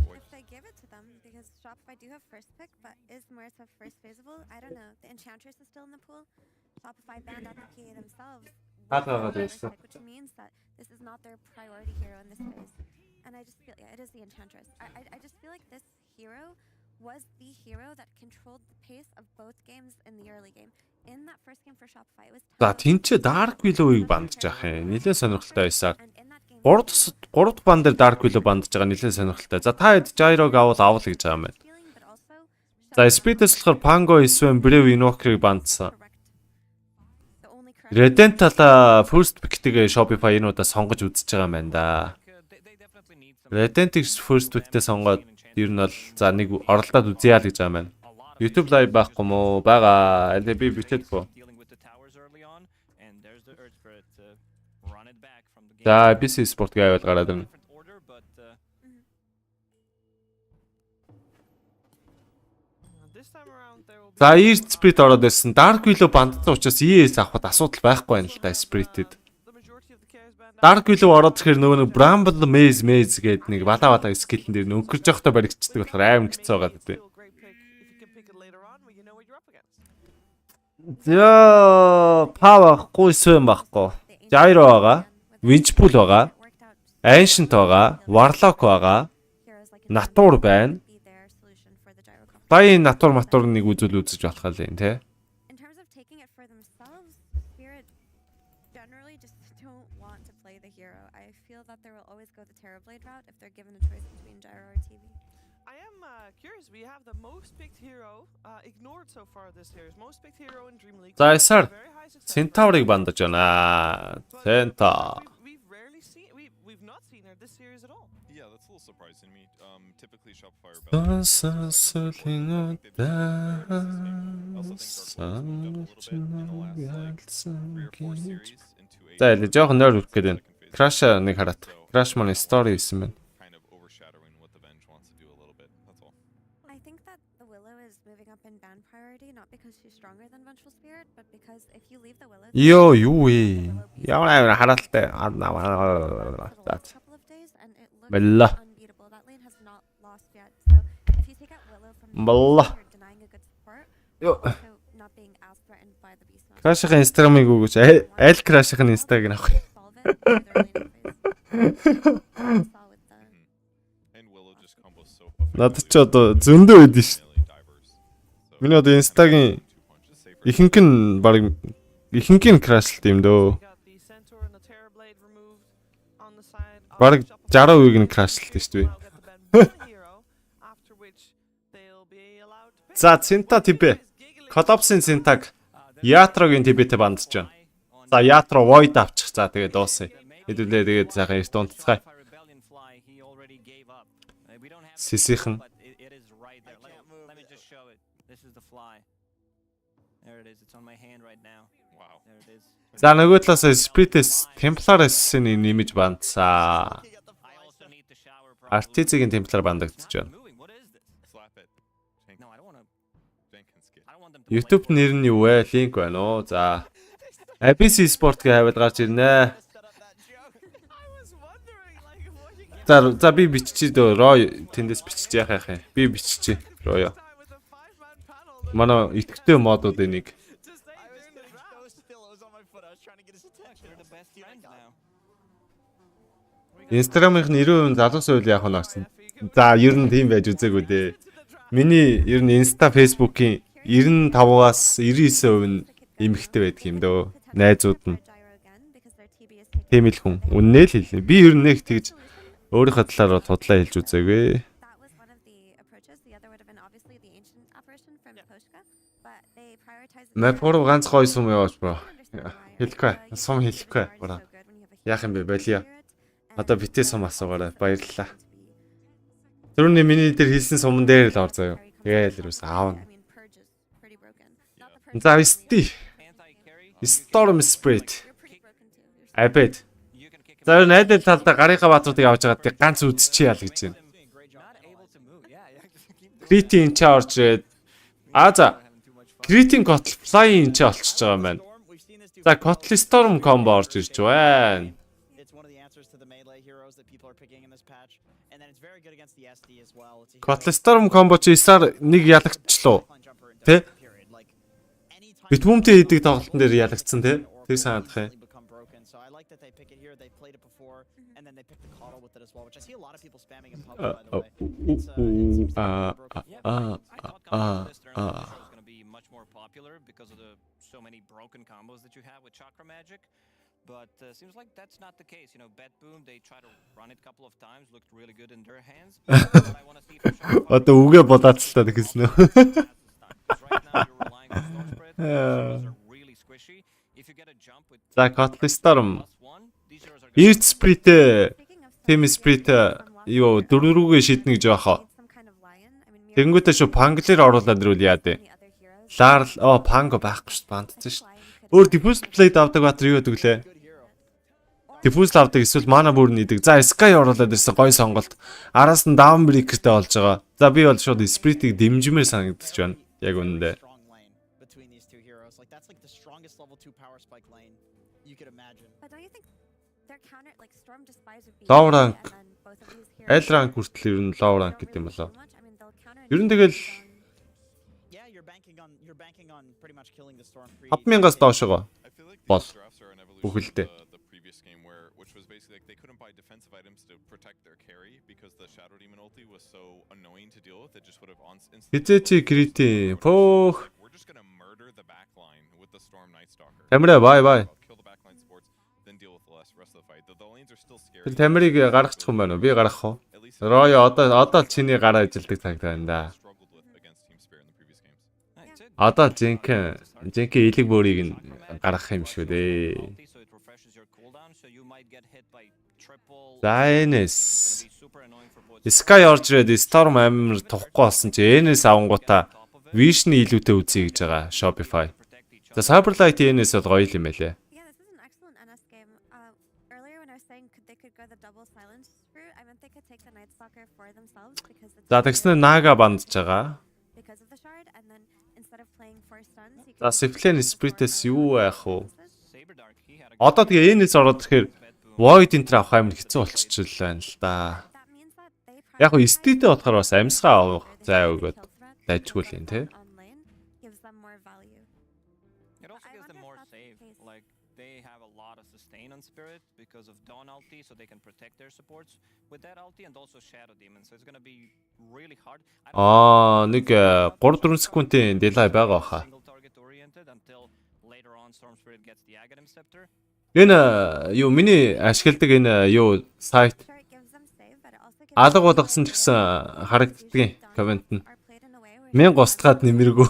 If they give it to them, because Shopify do have first pick, but is Marissa first feasible? I don't know. The Enchantress is still in the pool. Shopify banned out the PA themselves. Which means that this is not their priority hero in this phase. And I just feel, yeah, it is the Enchantress. I just feel like this hero was the hero that controlled the pace of both games in the early game. In that first game for Shopify, it was... За тэнцээ Dark Willow-ыг бандж байгаа юм. Нилээ сонирхолтой байсаар. 3 бан дээр Dark Willow бандж байгаа нилээ сонирхолтой. За та хэд Gyro-г авал гэж байгаа юм байна. За Speed-с болохоор Pango Swim Brave Invoker-ыг бандсан. Redentala first pick-тэй Shopify энүүдээ сонгож үзэж байгаа юм байна да. Redent first pick-тэй сонгоод ер нь бол за нэг оролдоод үзье л гэж байгаа юм байна. YouTube live байхгүй мó байгаа. Аль би битэд по. За BC Sport гайвал гараад ирнэ. За East Spirit ороод ирсэн. Dark Willow бандсан учраас ES авахд асуудал байхгүй байна л да Spirit-д. Dark Willow ороод ирэхээр нөгөө нэг Bramble Maze гэдэг нэг балаа скиллэн дээр нөхөрж явахдаа баригдчихдаг болохоор аим хэцүү байгаа гэдэг. За Power Swim байхгүй. Gyro байгаа. Winchpool байгаа. Ancient байгаа. Warlock байгаа. Natur байна. Баян Natur матур нэг үзүүл үзэж болох л юм тий. In terms of taking it for themselves, Spirit generally just don't want to play the hero. I feel that they will always go the Terrorblade route if they're given a choice between Gyro or TV. I am curious. We have the most picked hero ignored so far this series. Most picked hero in DreamLeague. За эсаар Centaur-ыг бандаж байна. Centaur. We've not seen her this series at all. Yeah, that's a little surprising to me. Typically Shopify За ялээ жоохон нойр үрэх гээд байна. Crash нэг хараад. Crash маань story хийсэн байна. I think that the Willow is moving up in ban priority not because she's stronger than Vengeful Spirit, but because if you leave the Willow... Юу вэ? Ямар харaalтай. Мэлла. Балла. denying a good support, Yo. also not being as threatened by the beast. Крашийн Instagram-ыг өгөөч. Аль Крашийн Instagram авах. Solve it through their lane phase. Saw with the And Willow just combos so Надад ч одоо зөндөө өгдөө ш. Миний одоо Instagram ихэнх нь баг ихэнх нь крашлт юм дөө. Баг 60% нь крашлт шүү дээ. За Цинта тибэ. Коллапсын Цинтаг Ятрогийн тибэтэй бандж байна. За Ятро Void авчих. За тэгээд дуусъя. Хэдүүлээ тэгээд сайхан эрт унтцгаая. Сисихэн. За нөгөө талаас Spirit-с Templar-ийн нэмж бандсаа. Artiz-ийн Templar бандагдаж байна. YouTube нэр нь юу вэ? Линк байна уу? За. ABC Sport гээ хавьд гарч ирнэ. За би биччихээ дөө. Роо тэндээс бичиж яах юм. Би биччихээ. Роо ёо. Манай итгэвтэй модууд энийг. Instagram-ийн 90% залуус үйл яах вэ гэсэн. За ер нь тийм байж үзээгүй дээ. Миний ер нь Insta, Facebook-ийн 95-аас 99% нь эмэгтэй байдаг юм дөө. Найзууд нь. Тийм л хүн. Үннээ л хэлнэ. Би ер нь нэг тэгж өөрийнхөө талаараа тудлаа хэлж үзээгүй. Мэпор ганц гоё сум яваач бро. Хэлэхгүй. Сум хэлэхгүй. Бро. Яах юм бэ? Болио. Одоо битээ сум асуугаарай. Баярлалаа. Түрүүний миний дээр хэлсэн суман дээр л ор заяа. Тэгээл юус аавна. За исти. Storm Spirit. Абед. За энэ найдал талдаа гарынхаа баатруудыг авч байгаа тийг ганц үдчихээ ял гэж байна. Критийн charge. За. Критийн Котл Fly-ийн ч олчж байгаа юм байна. За Котл Storm combo орж ирж байна. Котл Storm combo чи исаар нэг ялагчлаа. Тэ? Битбүмтэй хийдэг тоглолтын дээр ялагдсан тэ? Тэг санагдах юм. But seems like that's not the case. You know, Bet Boom, they try to run it a couple of times, looked really good in their hands. But I want to see for sure. Одоо үгээ бодоцолтой гэсэн үү? Right now you're relying on Storm Spread. Those are really squishy. If you get a jump with За Котл Storm. Earth Spirit, Team Spirit юу дөрвөрүүгээ шиднэ гэж яахаа. Тэнгүүтээ шүү Panglер оруулаад ирвэл яа дээ. Ларл Pango байхгүй шүү бандцсан шүү. Өөр diffuse plate авдаг баатар юу гэдэг лээ? Diffuse авдаг эсвэл mana бүр нийдэг. За Sky оруулаад ирсэн гой сонголт. Араас нь down breaker-тэй болж байгаа. За би бол шууд Spirit-ийг дэмжмээр санагдаж байна. Яг үнэндээ. Low rank. Аль ранк хүртэл ер нь low rank гэдэг юм болоо. Ер нь тэгэл 5000-аас доошоо бол бүхэлдээ. Хизээчи крити пох. Тамира бай. Тэр тамирыг гаргачих юм байна уу? Би гаргах уу? Роо одоо чиний гараа ажилдаг цаг байна да. Одоо жинхэнэ илэг бөөрийг нь гаргах юм шүү дээ. За энэс Sky орж ирээд Storm амир тухгүй болсон чи энэс авангуудаа Vision илүүтэй үзье гэж байгаа Shopify. За Cyberlight энэс бол гоё юм байлээ. За тэгснэ Naga бандж байгаа. За Siflen Spirit-с юу яах вэ? Одоо тэгээ энэс ороод ирэхээр Void Enter авах амар хэцүү болчихлоо байна л да. Яг гоо стейтэй болохоор бас амьсгаа авах зай өгөөд. дайжгүй л юм те. on lane gives them more value. It also gives them more save. Like they have a lot of sustain on Spirit because of Dawn ulti, so they can protect their supports with that ulti and also Shadow Demon. So it's gonna be really hard. Нэг 3-4 секундын delay байгаа хаа. Single target oriented until later on Storm Spirit gets the Aghanim Scepter. Энэ юу миний ашигладаг энэ юу сайт алга болгосон ч гэсэн харагддгийн комент нь. 1000 устгаад нэмэргүй.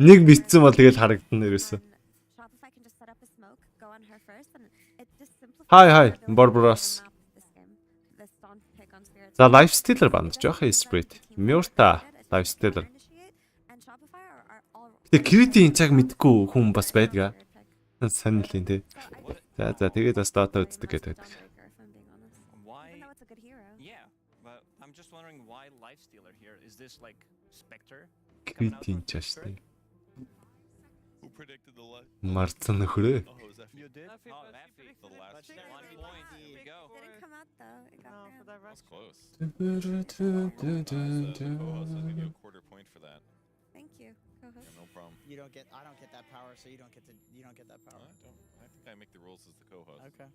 Нэг битсэн бол тэгэл харагдана ерөөсөө. Hi Barbaros. За lifestealer бандж жоох Spirit. Murta lifestealer. Гэтэ критийн цаг мэдгүй хүн бас байдаг. Санал юм те. За тэгээд бас дата үздэг гэдэг. Yeah, but I'm just wondering why Lifestealer here. Is this like Spectre? Критийн чаштай. Who predicted the light? Марцсан нөхрөө. You did? Oh, Effie. The last 1 point. Here we go. Didn't come out though. It got there. That's close. The co-host is gonna get a quarter point for that. Thank you. Co-host. Yeah, no problem. I don't get that power, so you don't get that power. I think I make the rules as the co-host. Okay.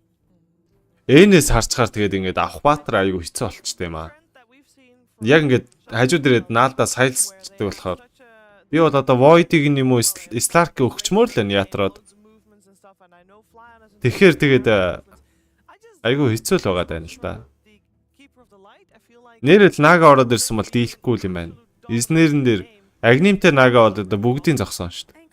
Энэс харцгаар тэгээд ингээд авах баатар аягүй хэцүү болчтой юм аа. Яг ингээд хажууд ирээд наалдаа сайлсчдаг болохоор би бол одоо Void-ийг юм уу Slark өгчмөр л энэ яатраад. Тэгэхээр тэгээд аягүй хэцүү л байгаа даа л да. Нэрэл Нага ороод ирсэн бол дийлэхгүй л юм байна. Эзнэрэн дээр Агнимтэй Нага бол одоо бүгдийн зогсон шүү дээ.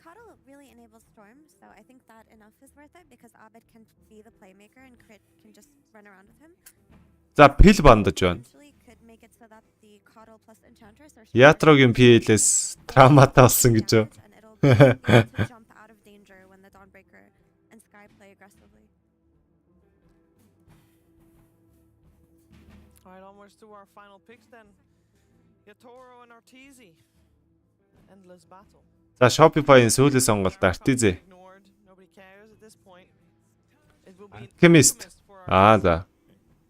За пил бандаж байна. Ятрогийн PL-с травматай болсон гэж юу? Alright, onwards to our final picks then. Yatoro and Arteezy. Endless battle. За Shopify-ийн сүүлийн сонголт Arteezy. Nobody cares at this point. It will be Chemist. За.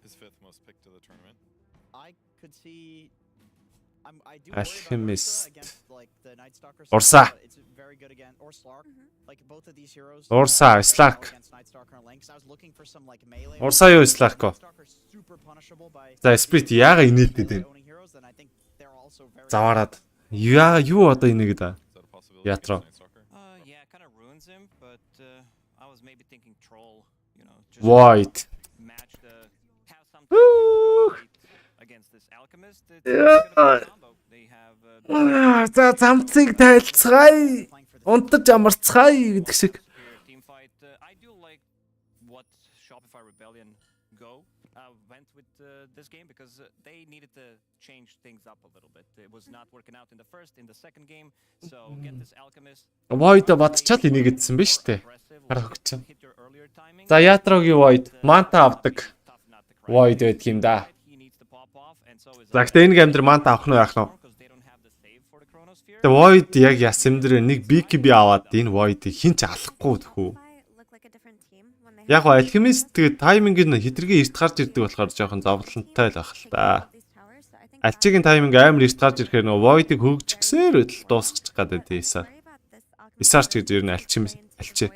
His fifth most picked to the tournament. I could see I do Alchemist. against like the Night Stalker. Урса. It's very good again. Or Slark. Like both of these heroes. Урса, Slark. Урса юу Slark оо? За Spirit яага инээлдэд байна. Заваарад. Яа юу одоо инээд аа? Ятро. Yeah, kind of ruins him, but I was maybe thinking Troll, you know, just Void. match have something against this Alchemist. It's gonna be a combo. They have За замцыг тайлцгаая. Унтаж амарцгаая гэдэг шиг. team fight. I do like what Shopify Rebellion went with this game because they needed to change things up a little bit. It was not working out in the first, in the second game. So get this Alchemist. Void бодчоод энийг гэдсэн биз дээ. Харах гэж. За Ятрогийн Void манта авдаг. Void байдаг юм да. За гэхдээ энэ гейм дээр манта авах нь яах нь? Тэгээ Void яг ясам дээр нэг BKB аваад энэ Void-ийг хинч алахгүй тхүү. Яг гоо Alchemist тэгээ тайминг нь хитргээ эрт гарч ирдэг болохоор жоохон зовлонтой л байх л та. Альчигийн тайминг амар эрт гарч ирэхээр нөгөө Void-ыг хөгжчихсээр л дуусчих гадаад тийсаа. Исарч гэж ер нь Alchemist алчи.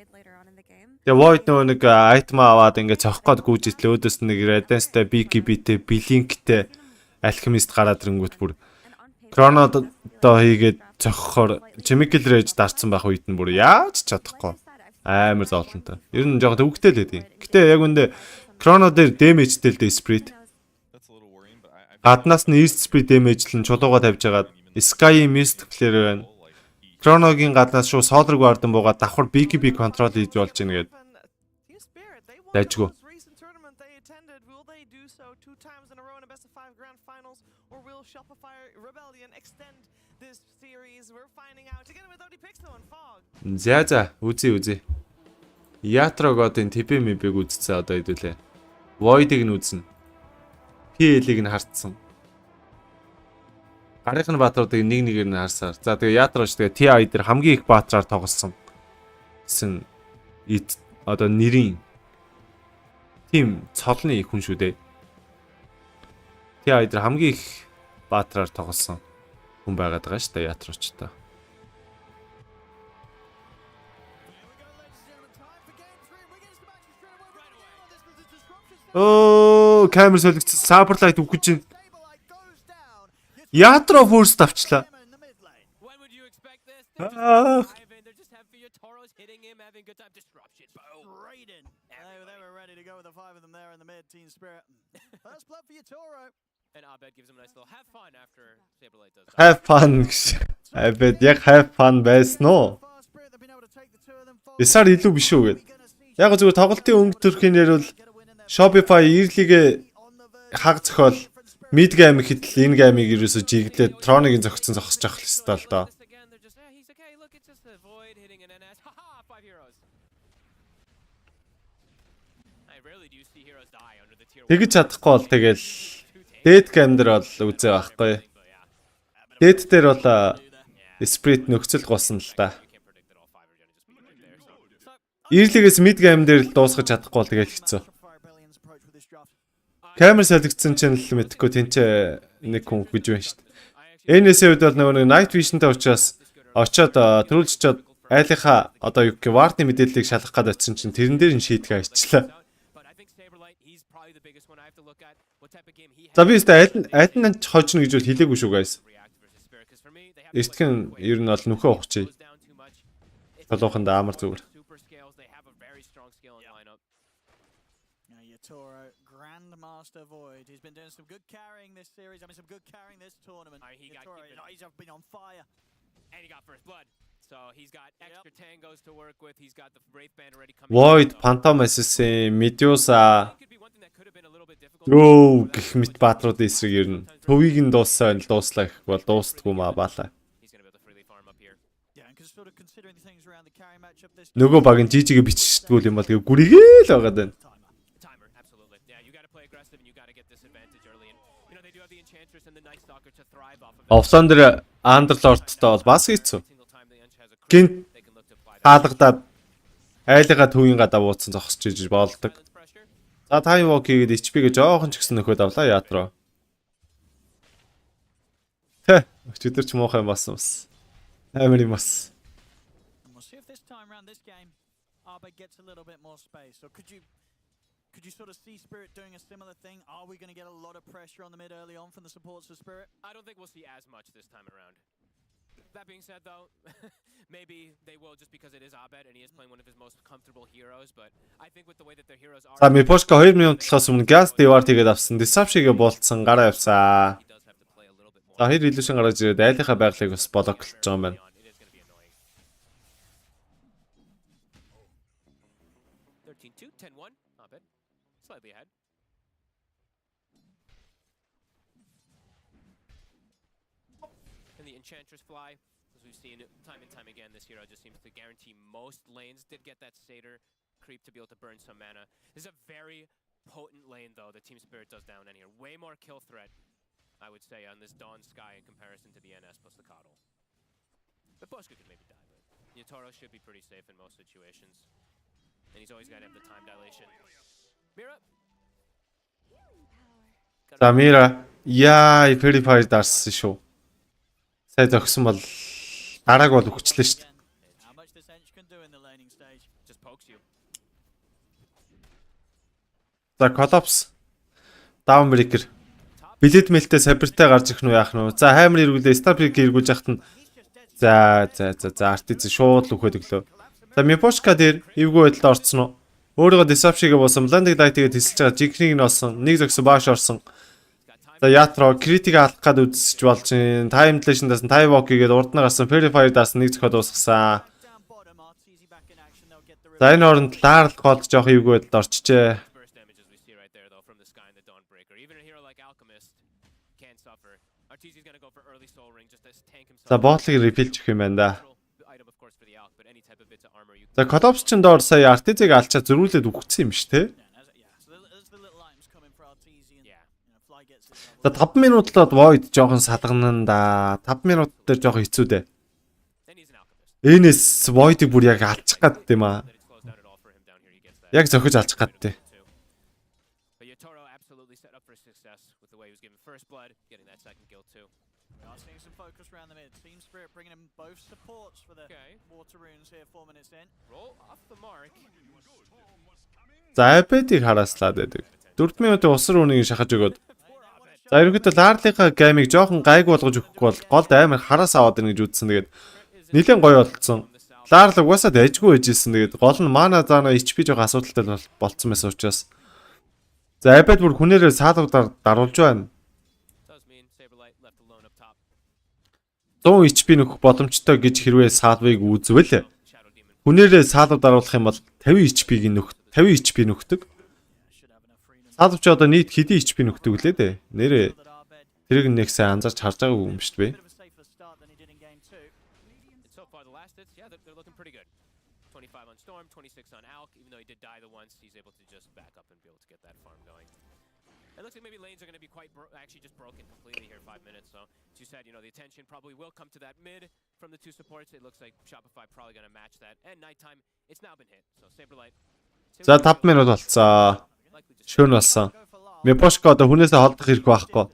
Тэгээ Void нөгөө нэг айтем аваад ингээд цохих гээд гүйжитлээ өөдөөс нэг Redance-тэй, BKB-тэй, Blink-тэй Alchemist гараад ирэнгүүт бүр Chrono-доо хийгээд цохихоор Chemical Rage дарцсан байх үед нь бүр яаж чадахгүй. Амар зовлонтой. Ер нь жоохон төвөгтэй л байдیں۔ Гэтэ яг үндэ Chrono дээр damage-тэй л дээ Spirit. Гаднаас нь East Spirit damage-л нь чулууга тавьж агаад Sky Mist player байна. Chrono-гийн гаднаас шууд Solar Guard буугаад давхар BKB control хийж болж ийн гээд. Дайжгүй. За үзье. Ятрогодын TP-ийг үзсэн одоо хэдүүлээ. Void-ыг нь үзнэ. PL-ийг нь хартсан. Гарынх нь баатруудыг нэг нэгээр нь харсаар. За тэгээ Ятроч тэгээ TI дээр хамгийн их баатраар тоглосон. Гэсэн одоо нэрийн тим цолны хүн шүү дээ. TI дээр хамгийн их баатраар тоглосон. хүн байгаад байгаа шүү дээ яатрочтой. Оо, камер солигдсон. Саперлайт үхэж байна. Ятро first авчлаа. They were ready to go with the five of them there in the mid. Team Spirit. First blood for Yatoro. And Abed gives him a nice little have fun after Saberlight does that. Have fun. Abed яг have fun байсан уу? Ясаар илүү биш үү гэд. Яг зүгээр тоглолтын өнгө төрхийн ярил Shopify early-гээ хаг зохиол mid game хэтэл энэ game-ыг ерөөсө жиглээд Tron-ыг зогцсон зогсож явах хэрэгтэй л доо. Тэгж чадахгүй бол тэгэл Dead game дээр бол үзээ байхгүй. Dead дээр бол Spirit нөхцөл голсон л та. Early-гээс mid game дээр л дуусгаж чадахгүй бол тэгэл хэцүү. Камер солигдсон чинь л мэдхгүй тэнцээ нэг хүн гэж байна шүү дээ. NS-ийн үед бол нөгөө night vision-тай учраас очоод төрүүлжчихэд айлынхаа одоо юу гэх вартны мэдээллийг шалгах гээд очсон чинь тэрэн дээр нь шийдгээ хийчихлээ. За би өстэй аль нь хожно гэж бол хэлээгүй шүү guys. Эртхэн ер нь бол нөхөө ухчих. Толгойн амар зүгээр. Grandmaster Void. He's been doing some good carrying this series. I mean, some good carrying this tournament. He's been on fire. And he got first blood. So he's got extra tangos to work with. He's got the Wraith Band already coming. Void, Phantom Assassin, Medusa. Ёо, гэх мэт баатрууд эсрэг ирнэ. Төвийг нь дуусаа л дууслаа гэх бол дуустдгүй маа баалаа. Нөгөө баг нь жижигэ биччихдгүүл юм бол гээ гүрийгээл байгаад байна. Офлон дээр Андерлорттой бол бас хэцүү. Гинт хаалгадаад айлгаа төвийн гадаа бууцсан зогсож иж болдог. За тайм вок хийгээд HP-гээ жоохон ч гэсэн нөхөд авлаа яатраа. Тэ, өчигдөр ч муухай юм болсон бас. Амар юм бас. Could you sort of see Spirit doing a similar thing? Are we going to get a lot of pressure on the mid early on from the supports for Spirit? I don't think we'll see as much this time around. That being said, though, maybe they will just because it is Abed and he is playing one of his most comfortable heroes. But I think with the way that their heroes are. За ми пошка 2 минут талаас өмнө gas dewar тэгээд авсан. Disruption-гээ болцсон гараа явсаа. За хэр illusion гараж ирээд айлынхаа байгалыг бас блоклж байгаа юм байна. Slightly ahead. And the Enchantress fly, as we've seen time and time again, this hero just seems to guarantee most lanes. Did get that Satyr creep to be able to burn some mana. This is a very potent lane, though, that Team Spirit does down in here. Way more kill threat, I would say, on this Dawn Sky in comparison to the NS plus the Coddle. The Boschka could maybe die, but Yatoro should be pretty safe in most situations. And he's always got to have the time dilation. Mira. За Мира яа Purify дарсан шүү. Сайн зогсон бол дарааг бол өгчлээ шүү дээ. За Collapse Downbreaker Билет мэлтэй сабиртай гарч ирэх нь яах нь вэ? За хаймар эргүүлээ Starbrick эргүүлж яхад нь за артиз шууд л өгөхөд өглөө. За Мипошка дээр эвгүй байдалд орцсон уу? Өөрийгөө Disruption-гээ буусан, Blending Light-гээ тэлсэж байгаа, Jigrig нь олсон, нэг зогсон бааш орсон. За Ятро критик алах гад үзсэж болж байна. Time Dilation даасан, Time Walk-гээд урд нь гарсан, Purifier даасан, нэг зохиод дуусгасан. За энэ оронд Larl голж жоох эвгүй байдалд орчжээ. За ботлыг refill чих юм байна да. За Collapse ч доор сая Artizig алчаад зөрүүлээд үхсэн юм ш тэ. За 5 минутлаад Void жоохон салганан да. 5 минут дээр жоохон хэцүү дээ. Энэс Void-ыг бүр яг алчих гад юм аа. Яг зохиж алчих гад дээ. Seeing some focus around the mid. Team Spirit bringing in both supports for the water runes here 4 minutes in. Roll off the mark. За iPad-ийг харааслаад байдаг. 4 минутын усар үнийг шахаж өгөөд. За ерөнхийдөө Ларлийнхаа геймийг жоохон гайг болгож өгөхгүй бол голд амар хараас аваад ирнэ гэж үзсэн. Тэгээд нэлээд гоё болцсон. Ларл угаасаа дайжгүй байжсэн. Тэгээд гол нь мана заана HP жоох асуудалтай болцсон байсан учраас. За iPad бүр хүнээрээ саалуудаар даруулж байна. 100 HP нөхөх боломжтой гэж хэрвээ саалвыг үзвэл хүнээрээ саалууд даруулах юм бол 50 HP-г нөхөх 50 HP нөхдөг. Саалвч одоо нийт хэдийн HP нөхдөг лээ дээ. Нэрээ тэрийг нэг сайн анзаарч харж байгаагүй юм шүү дээ. Storm, 26 on Alk, even though he did die the once, he's able to just back up and be able to get that farm going. It looks like maybe lanes are going to be quite actually just broken completely here 5 minutes. So, as you said, you know, the attention probably will come to that mid from the two supports. It looks like Shopify probably going to match that. And nighttime, it's now been hit. So, Saberlight. За 5 минут болцсон. Шөнө болсон. Мепошко одоо хүнээсээ холдох хэрэг байхгүй.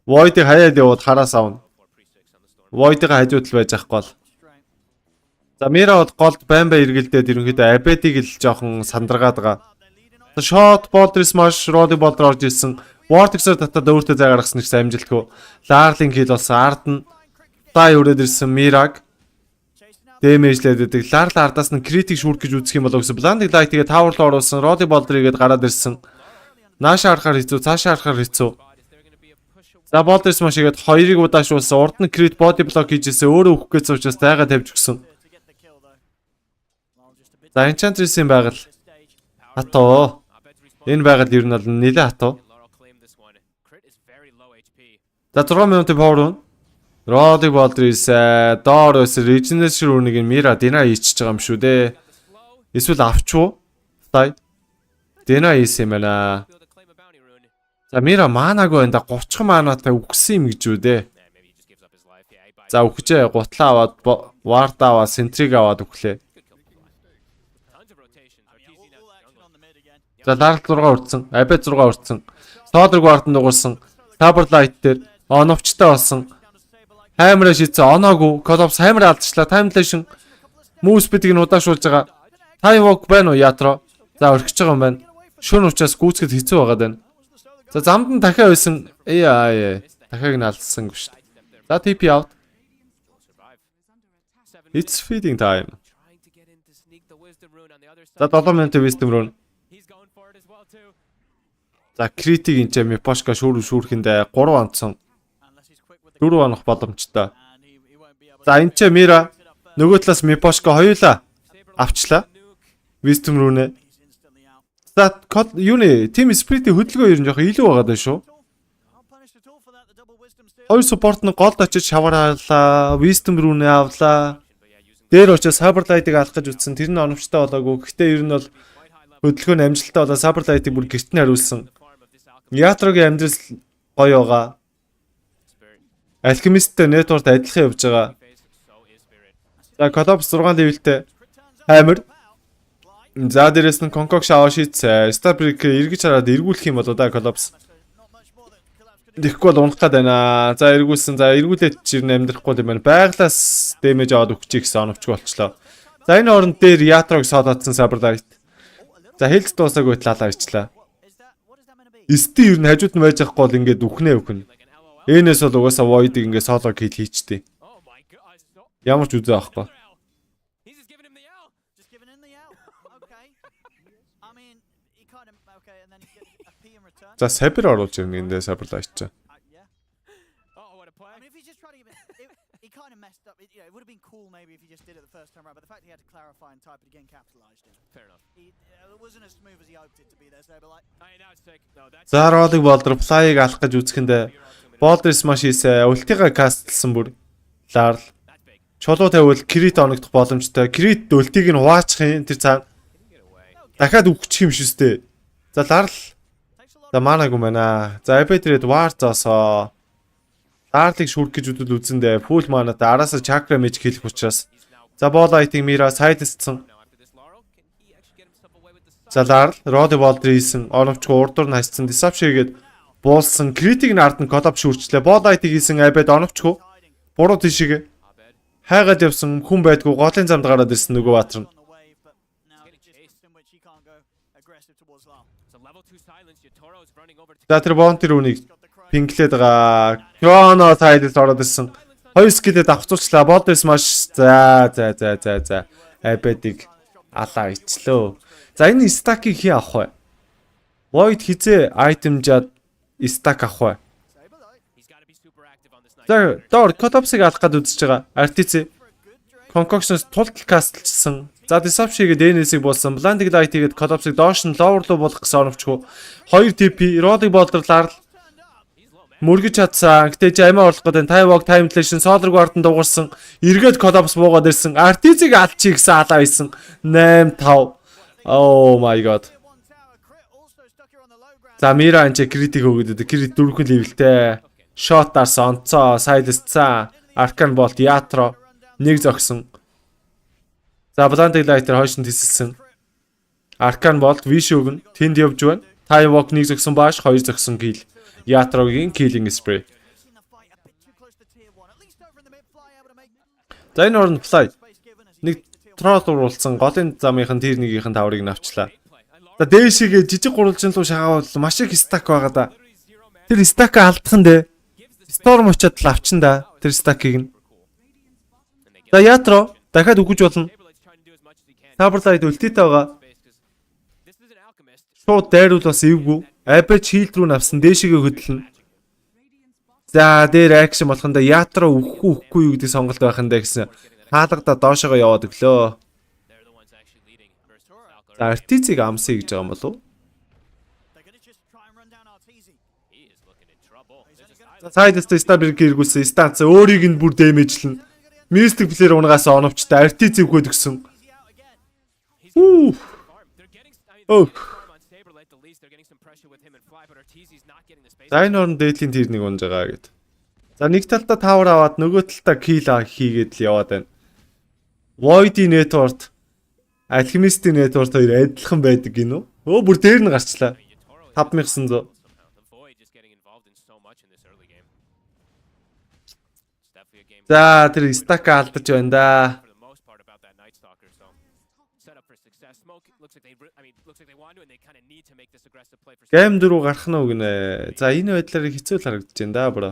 Void-ыг хаяад яваад хараас авна. Void-ыг хажууд л байж ахгүй бол. За Мира бод голд баймбаа эргэлдээд ерөнхийдөө Абедиг л жоохон сандаргаад байгаа. Shot Bolter Smash Roddy Bolter орж ирсэн. Vortex-ээр татаад өөртөө зай гаргасан их сайн амжилтгүй. Larling kill болсон. Ард нь тай өрөөд ирсэн Mirag. Дэмэжлээд байдаг. Larl ардаас нь критик шүүрх гэж үзэх юм бол өгсөн. Blinding Light-ийг Tower руу оруулсан. Roddy Bolter-ийгээд гараад ирсэн. Нааша харахаар хэцүү, цаашаа харахаар хэцүү. За Bolter Smash-ийгээд хоёрыг удаашуулсан. Урд нь крит body block хийжсэн. Өөрөө өгөх гэж учраас тайгаа тавьж өгсөн. За Enchantress-ийн байгаль. Хатуу. Энэ байгаль ер нь бол нэлээд хатуу. За 6 минутын power run. Roddy Bolter-ис доороос regeneration rune-ыг Mira Dina хийчихэж байгаа юм шүү дээ. Эсвэл авч уу? Тай. Dina хийсэн юм байна. За Mira маанаагүй энэ 30 маанатай үгсэн юм гэж үү дээ. За үхжээ гутлаа аваад ward аваад sentry аваад өглөө. За Larl 6 урдсан, Abed 6 урдсан. Solar Guard-д дуурсан. Saber Light дээр оновчтой болсон. Hammer шийдсэн оноогүй. Collapse Hammer алдчихлаа. Time Dilation Moose Speed-ийг нь удаашуулж байгаа. Time Walk байна уу ятро? За орхиж байгаа юм байна. Шөнө учраас гүйцэхэд хэцүү байгаад байна. За замд нь дахиад байсан. Дахиад нь алдсан гэж шүү дээ. За TP out. It's feeding time. За 7 минутын wisdom rune. За критик энэ Мепошка шүүрхэндээ 3 онцсон. 4 онох боломжтой. За энэ ч Мира нөгөө талаас Мепошка хоёулаа авчлаа. Wisdom rune. За юуны Team Spirit-ийн хөдөлгөөн ер нь жоох илүү байгаа даа шүү. Хоёр support нь голд очиж шавараалаа, Wisdom rune авлаа. Дээр очиж Saber Light-ыг алах гэж утсан. Тэр нь оновчтой болоогүй. Гэхдээ ер нь бол хөдөлгөөн амжилттай болоо Saber Light-ыг бүр гэрт нь хариулсан. Ятрогийн амьдрал гоё байгаа. Alchemist-тэй network адилхан явж байгаа. За Collapse 6 level-тэй Hammer. За дээрээс нь Concoct аваа шийдсэн. Starbrick эргэж хараад эргүүлэх юм бол да Collapse. Тэгэхгүй бол унах гээд байна. За эргүүлсэн. За эргүүлээд чирнэ амьдрахгүй юм байна. Байглаас damage аваад өгчих гэсэн оновчгүй болчлоо. За энэ оронд дээр Ятрог содоодсон Saber Light. За хэлц дуусаагүй талаа ичлаа. Эсти ер нь хажууд нь байж байхгүй бол ингээд үхнэ. Энэс бол угаасаа Void-ийг ингээд solo kill хийчтэй. Ямар ч үзээ авахгүй. За Saber оруулж ирнэ эндээ Saber Light чаа. It would have been cool maybe if he just did it the first time around, but the fact he had to clarify and type it again capitalized it. Fair enough. It wasn't as smooth as he hoped it to be there, so like. За Roddy Bolter fly-ыг алах гэж үзэхэндээ Bolter Smash хийсээ ультигаа кастлсан бүр Larl. Чулуу тавиул крит оногдох боломжтой. Крит ультиг нь хуваачих юм тэр цаа. Дахиад үхчих юм шүүстэй. За Larl. За манаагүй байна. За Abed-д war заасаа. Larl-ыг шүүрх гэж үдэл үзэндээ full mana-тай араасаа chakra mage хийх учраас. За ball light-ing Mira side-сэн. За Larl Roddy Bolter хийсэн оновчгүй урдуур нь хасцсан disruption-гээд буулсан критик нард нь коллапс шүрчлээ. Болайтыг хийсэн Абед оновчгүй. Буруу тийшээ хайгаад явсан хүн байдгүй голын замд гараад ирсэн нөгөө баатар нь. За тэр бонтер үнийг пинглээд байгаа. Кроно сайдс ороод ирсэн. Хоёр скилэд авцуулчлаа. Болдерс маш за. Абедиг алаа ичлөө. За энэ стакийг хий авах вэ? Void хизээ айтемжад стак авах вэ? За доор коллапсыг алах гээд үзэж байгаа. RTC Concoctions тултал кастлсан. За Disruption гээд DNS-ийг болсон. Blinding Light гээд коллапсыг доош нь lower руу болгох гэсэн оновчгүй. 2 TP Roddy болдрлаар мөргөж чадсан. Гэтэж амиа орлох гэдэг Taiwog Time Flash Solar Guard-ын дуурсан. Эргээд коллапс буугаад ирсэн. RTC-г алчих гэсэн алаа хийсэн. 8-5. Oh my god. За Mira анча критик өгöd. Крит 4 левелтэй. Shot дарсан онцоо, сайдсцаа, Arcan Bolt Yatro нэг зогсон. За Blinding Light-ээр хойш нь тисэлсэн. Arcan Bolt Wish өгнө. Тэнд явж байна. Taiwog нэг зогсон baаш, хоёр зогсон kill. Yatroгийн killing spree. За энэ орнд Fly. Нэг troll уруулсан голын замынхан тэр нэгийнхэн таврыг навчлаа. За дээшигээ жижиг гурвалжин руу шагаавал маш их стак байгаа да. Тэр стака алдах нь дээ. Storm очоод л авчин да. Тэр стакийг нь. За Ятро дахиад өгөж болно. Сабрлайд өлтөйтэй байгаа. Шууд дайруул бас эвгүй. Абед шилд рүү навсан дээшигээ хөдлөн. За дээр акшн болохонда Ятро өгөхгүй юу гэдэг сонголт байхандаа гэсэн. Хаалгада доошоо яваад өглөө. За RTC-г амсъя гэж байгаа юм болов уу? Сайдстай стабилг эргүүлсэн станц өөрийг нь бүр дэмэжлэн. Mystic player унгаас оновчтой RTC өгөөд гисэн. За энэ орн дээдлийн тэр нэг унж байгаа гэд. За нэг талдаа тавар аваад нөгөө талдаа kill хийгээд л яваад байна. Void network Alchemist network хоёр адилхан байдаг гинөө. Өө бүр дээр нь гарчлаа. 5900. За тэр стака алдаж байна да. Гейм дөрөв гарах нь үгнэ. За энэ байдлаар хэцүү л харагдаж байна да бро.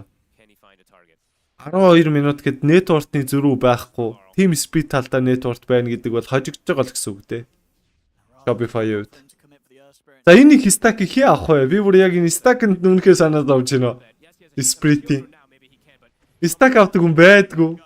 12 минут гэд network-ны зөрүү байхгүй. Team speed талдаа network байна гэдэг бол хожигдож байгаа л гэсэн үг дээ. Shopify-д. За энийг стак хий авах вэ? Би бүр яг энэ стакнд нүнхээ санаад авч байна. Split-ийн. Стак авдаг хүн байдгүй.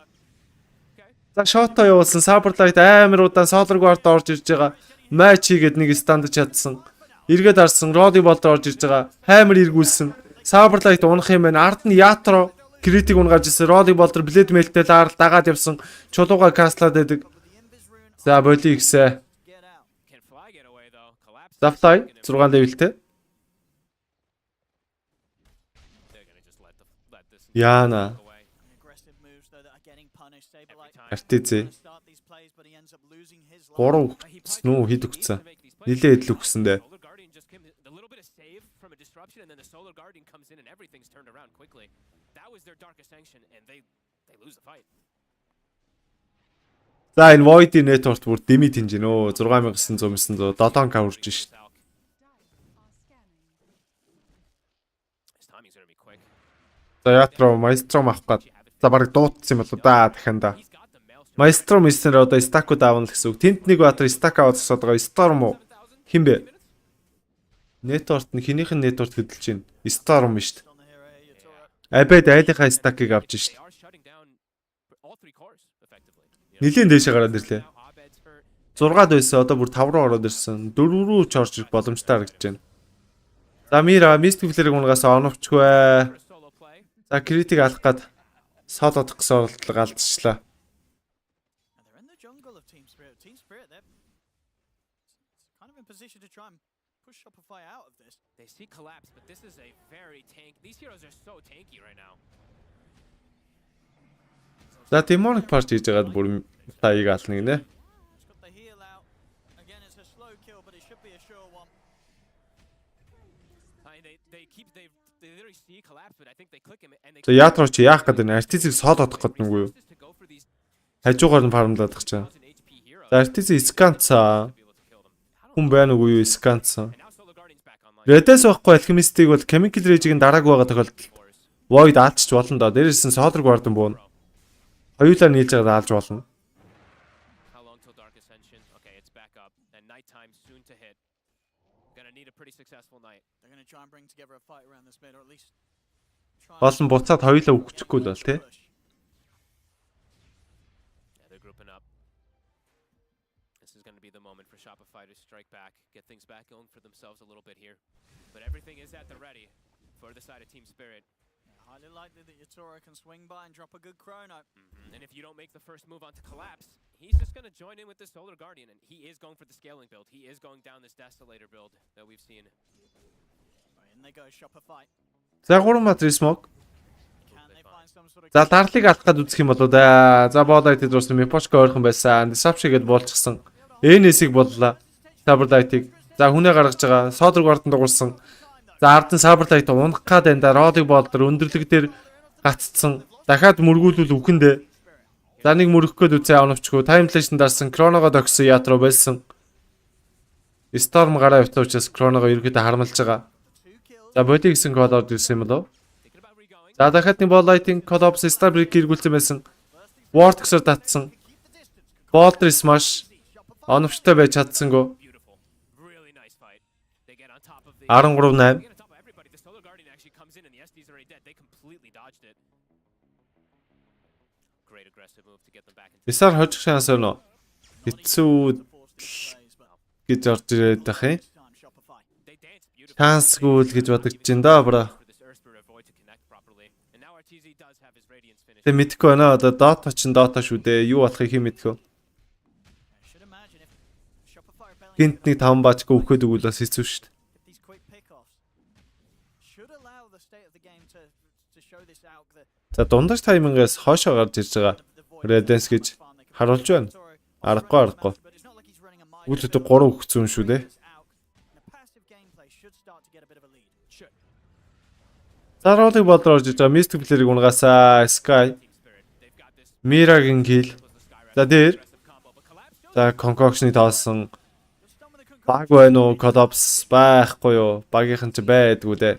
За шото явуулсан Saberlight амар удаан Solar Guard орж ирж байгаа. Match хийгээд нэг стандж чадсан. Эргээд харсан Roddy Bolt орж ирж байгаа. Hammer эргүүлсэн. Saberlight унах юм байна. Ард нь Yatro критик унгаж ирсэн. Roddy Bolt Blade Mail-тэй лаарал дагаад явсан. Чулууга каслаад байдаг. За боли ихсэ. Зафтай 6 левелтэй. Яна. RTC. 3 нүү хэд өгсөн. Нилээ идэл өгсөн дээ. За энэ Void network бүр дэмий тэнж нөө 6900 7 каврж шít. За Ятро Maestro авах гээд за баг дуутсан юм болоо да дахианда. Maestro мистер одоо стакууд аавна л гэсэн үг. Тэнт нэг баатар стак аваад тасаад байгаа. Storm уу? Хин бэ? Network нь хинийх нь network хөдөлж байна. Storm шүү дээ. Абед айлынхаа стакийг авч шít. Нилийн дээшээ гараад ирлээ. 6-д байсан одоо бүр 5 руу ороод ирсэн. 4 рүү ч орж ирэх боломжтой харагдаж байна. За Mira Mystic Flare унгаас оновчгүй. За критик алах гээд солодох гэсэн оролдлого алдчихлаа. За Demonic Part хийж байгаад бүр таяг ална гинэ. They literally see collapse, but I think they click him and they. За яатруу чи яах гэдэг нь артизыг соод одох гэдэг нь юу? Хажуугаар нь фармлаад тах чаа. За артизи сканцаа. Хүн байна уу юу сканцаа. Редээс байхгүй алхимистийг бол chemical rage-ийн дарааг байгаа тохиолдолд void аалчч болно доо. Дээрээс нь Solar Guard буун. Хоёулаа нийлж байгаа даалж болно. How long till Dark Ascension? Okay, it's back up and nighttime soon to hit. Gonna need a pretty successful night. They're going to try and bring together a fight around this mid, or at least Болон буцаад хоёулаа өгчихгүй л бол тий. Yeah, they're grouping up. This is going to be the moment for Shopify to strike back, get things back going for themselves a little bit here. But everything is at the ready for the side of Team Spirit. highly likely that Yatoro can swing by and drop a good chrono. And if you don't make the first move onto collapse, he's just going to join in with the Solar Guardian, and he is going for the scaling build. He is going down this Desolator build that we've seen. And they go Shopify. За 3 матри смок. За дарлыг алдахад үзэх юм болоо да. За боолайт дөрөс мипошко ойрхон байсан. Disruption-гээд болчихсон. NS-ийг боллоо. Saberlight-ыг. За хүнээ гаргаж байгаа. Solar Guard-д дуурсан. За ардын Saberlight унах гад энэ Rod-ыг болдор өндөрлөг дээр гаццсан. Дахиад мөргүүлвэл үхэндээ. За нэг мөрөх гээд үзээ авнавчгүй. Time Flash-н дарсан. Chrono-го догсон ятро байсан. Storm гараа явтаа учраас Chrono-го ерөөдөө хармалж байгаа. За боди гэсэн код орж ирсэн юм болов. За дахиад нэг Lighting Collapse Starbreak эргүүлсэн байсан. Vortex-оор татсан. Boulder Smash оновчтой байж чадсангүй. 13-8. Исаар хожих шанс өнө. Хэцүү гэж орж ирээд байх юм. Шансгүй л гэж бодож чинь да бра. Тэ мэдгүй байна. Одоо Dota ч Dota шүү дээ. Юу болохыг хэм мэдгүй. Гинт нэг 5 баачгүй өгөхөд өгвөл бас хэцүү шүү дээ. За дундаж таймингаас хоошоо гарч ирж байгаа. Redens гэж харуулж байна. Аргагүй. Үүлдээ 3 өгсөн шүү дээ. За Rod-ыг болдор орж иж байгаа. Mystic Player-ыг унгасаа Sky. Miraгийн kill. За дээр. За Concoction-ыг тоосон. Баг байна уу? Collapse байхгүй юу? Багийнхан ч байдгүй дээ.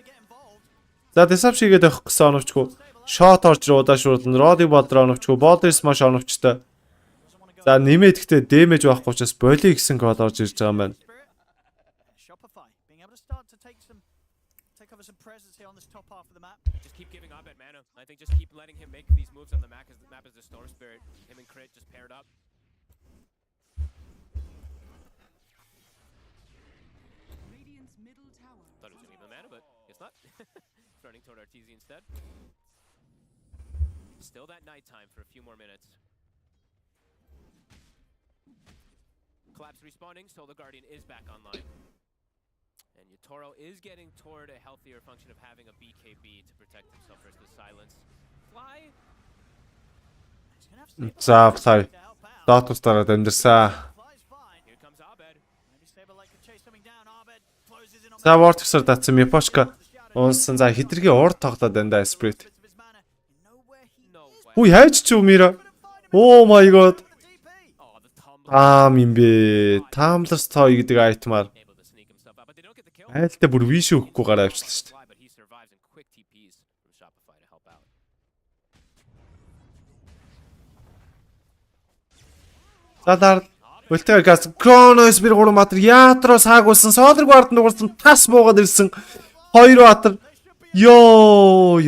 За Disruption хийгээд авах гэсэн оновчгүй. Shot орж удаашруулна. Rod-ыг болдор оновчгүй. Boulder Smash оновчтой. За нэмээд гэхдээ damage байхгүй учраас боли гэсэн код орж ирж байгаа юм байна. Just keep giving Abed mana. I think just keep letting him make these moves on the map as the Storm Spirit. Him and Crit just paired up. Thought he was going to give him mana, but guess not. Running toward Arteezy instead. Still that nighttime for a few more minutes. Collapse respawning, Solar Guardian is back online. And Yatoro is getting toward a healthier function of having a BKB to protect himself versus the silence. Fly. За сая. Dota-стараа дамжирсан. За Vortex-оор татсан Мипошка унсан. За хитргийн урд тоглоод байна да Spirit. Үгүй хайж ч юм Мира. Oh my god. Юм бэ. Timeless Toy гэдэг айтмаар. Айлтай бүр виш өгөхгүй гараа авчлаа шүү дээ. Задар үлтэйг газ Chronos bir 3 матр ятро саагуулсан Solar Guard нугарсан тас буугаад ирсэн 2 матр ёо.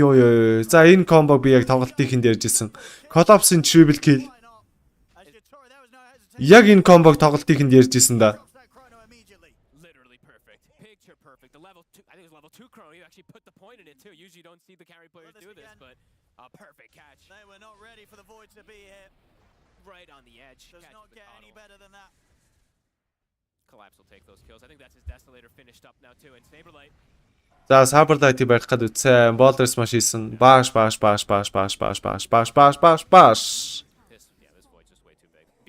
За энэ комбо би яг тоглолтын хэнд ярьж ирсэн. Collapse-ын triple kill. Яг энэ комбог тоглолтын хэнд ярьж ирсэн да. Usually don't see the carry players do this, but a perfect catch. They were not ready for the Void to be here. Right on the edge. Does not get any better than that. Collapse will take those kills. I think that's his Desolator finished up now too. And Saberlight. За Saberlight-ийг барих гээд үтсэн. Boulder Smash хийсэн. Bash.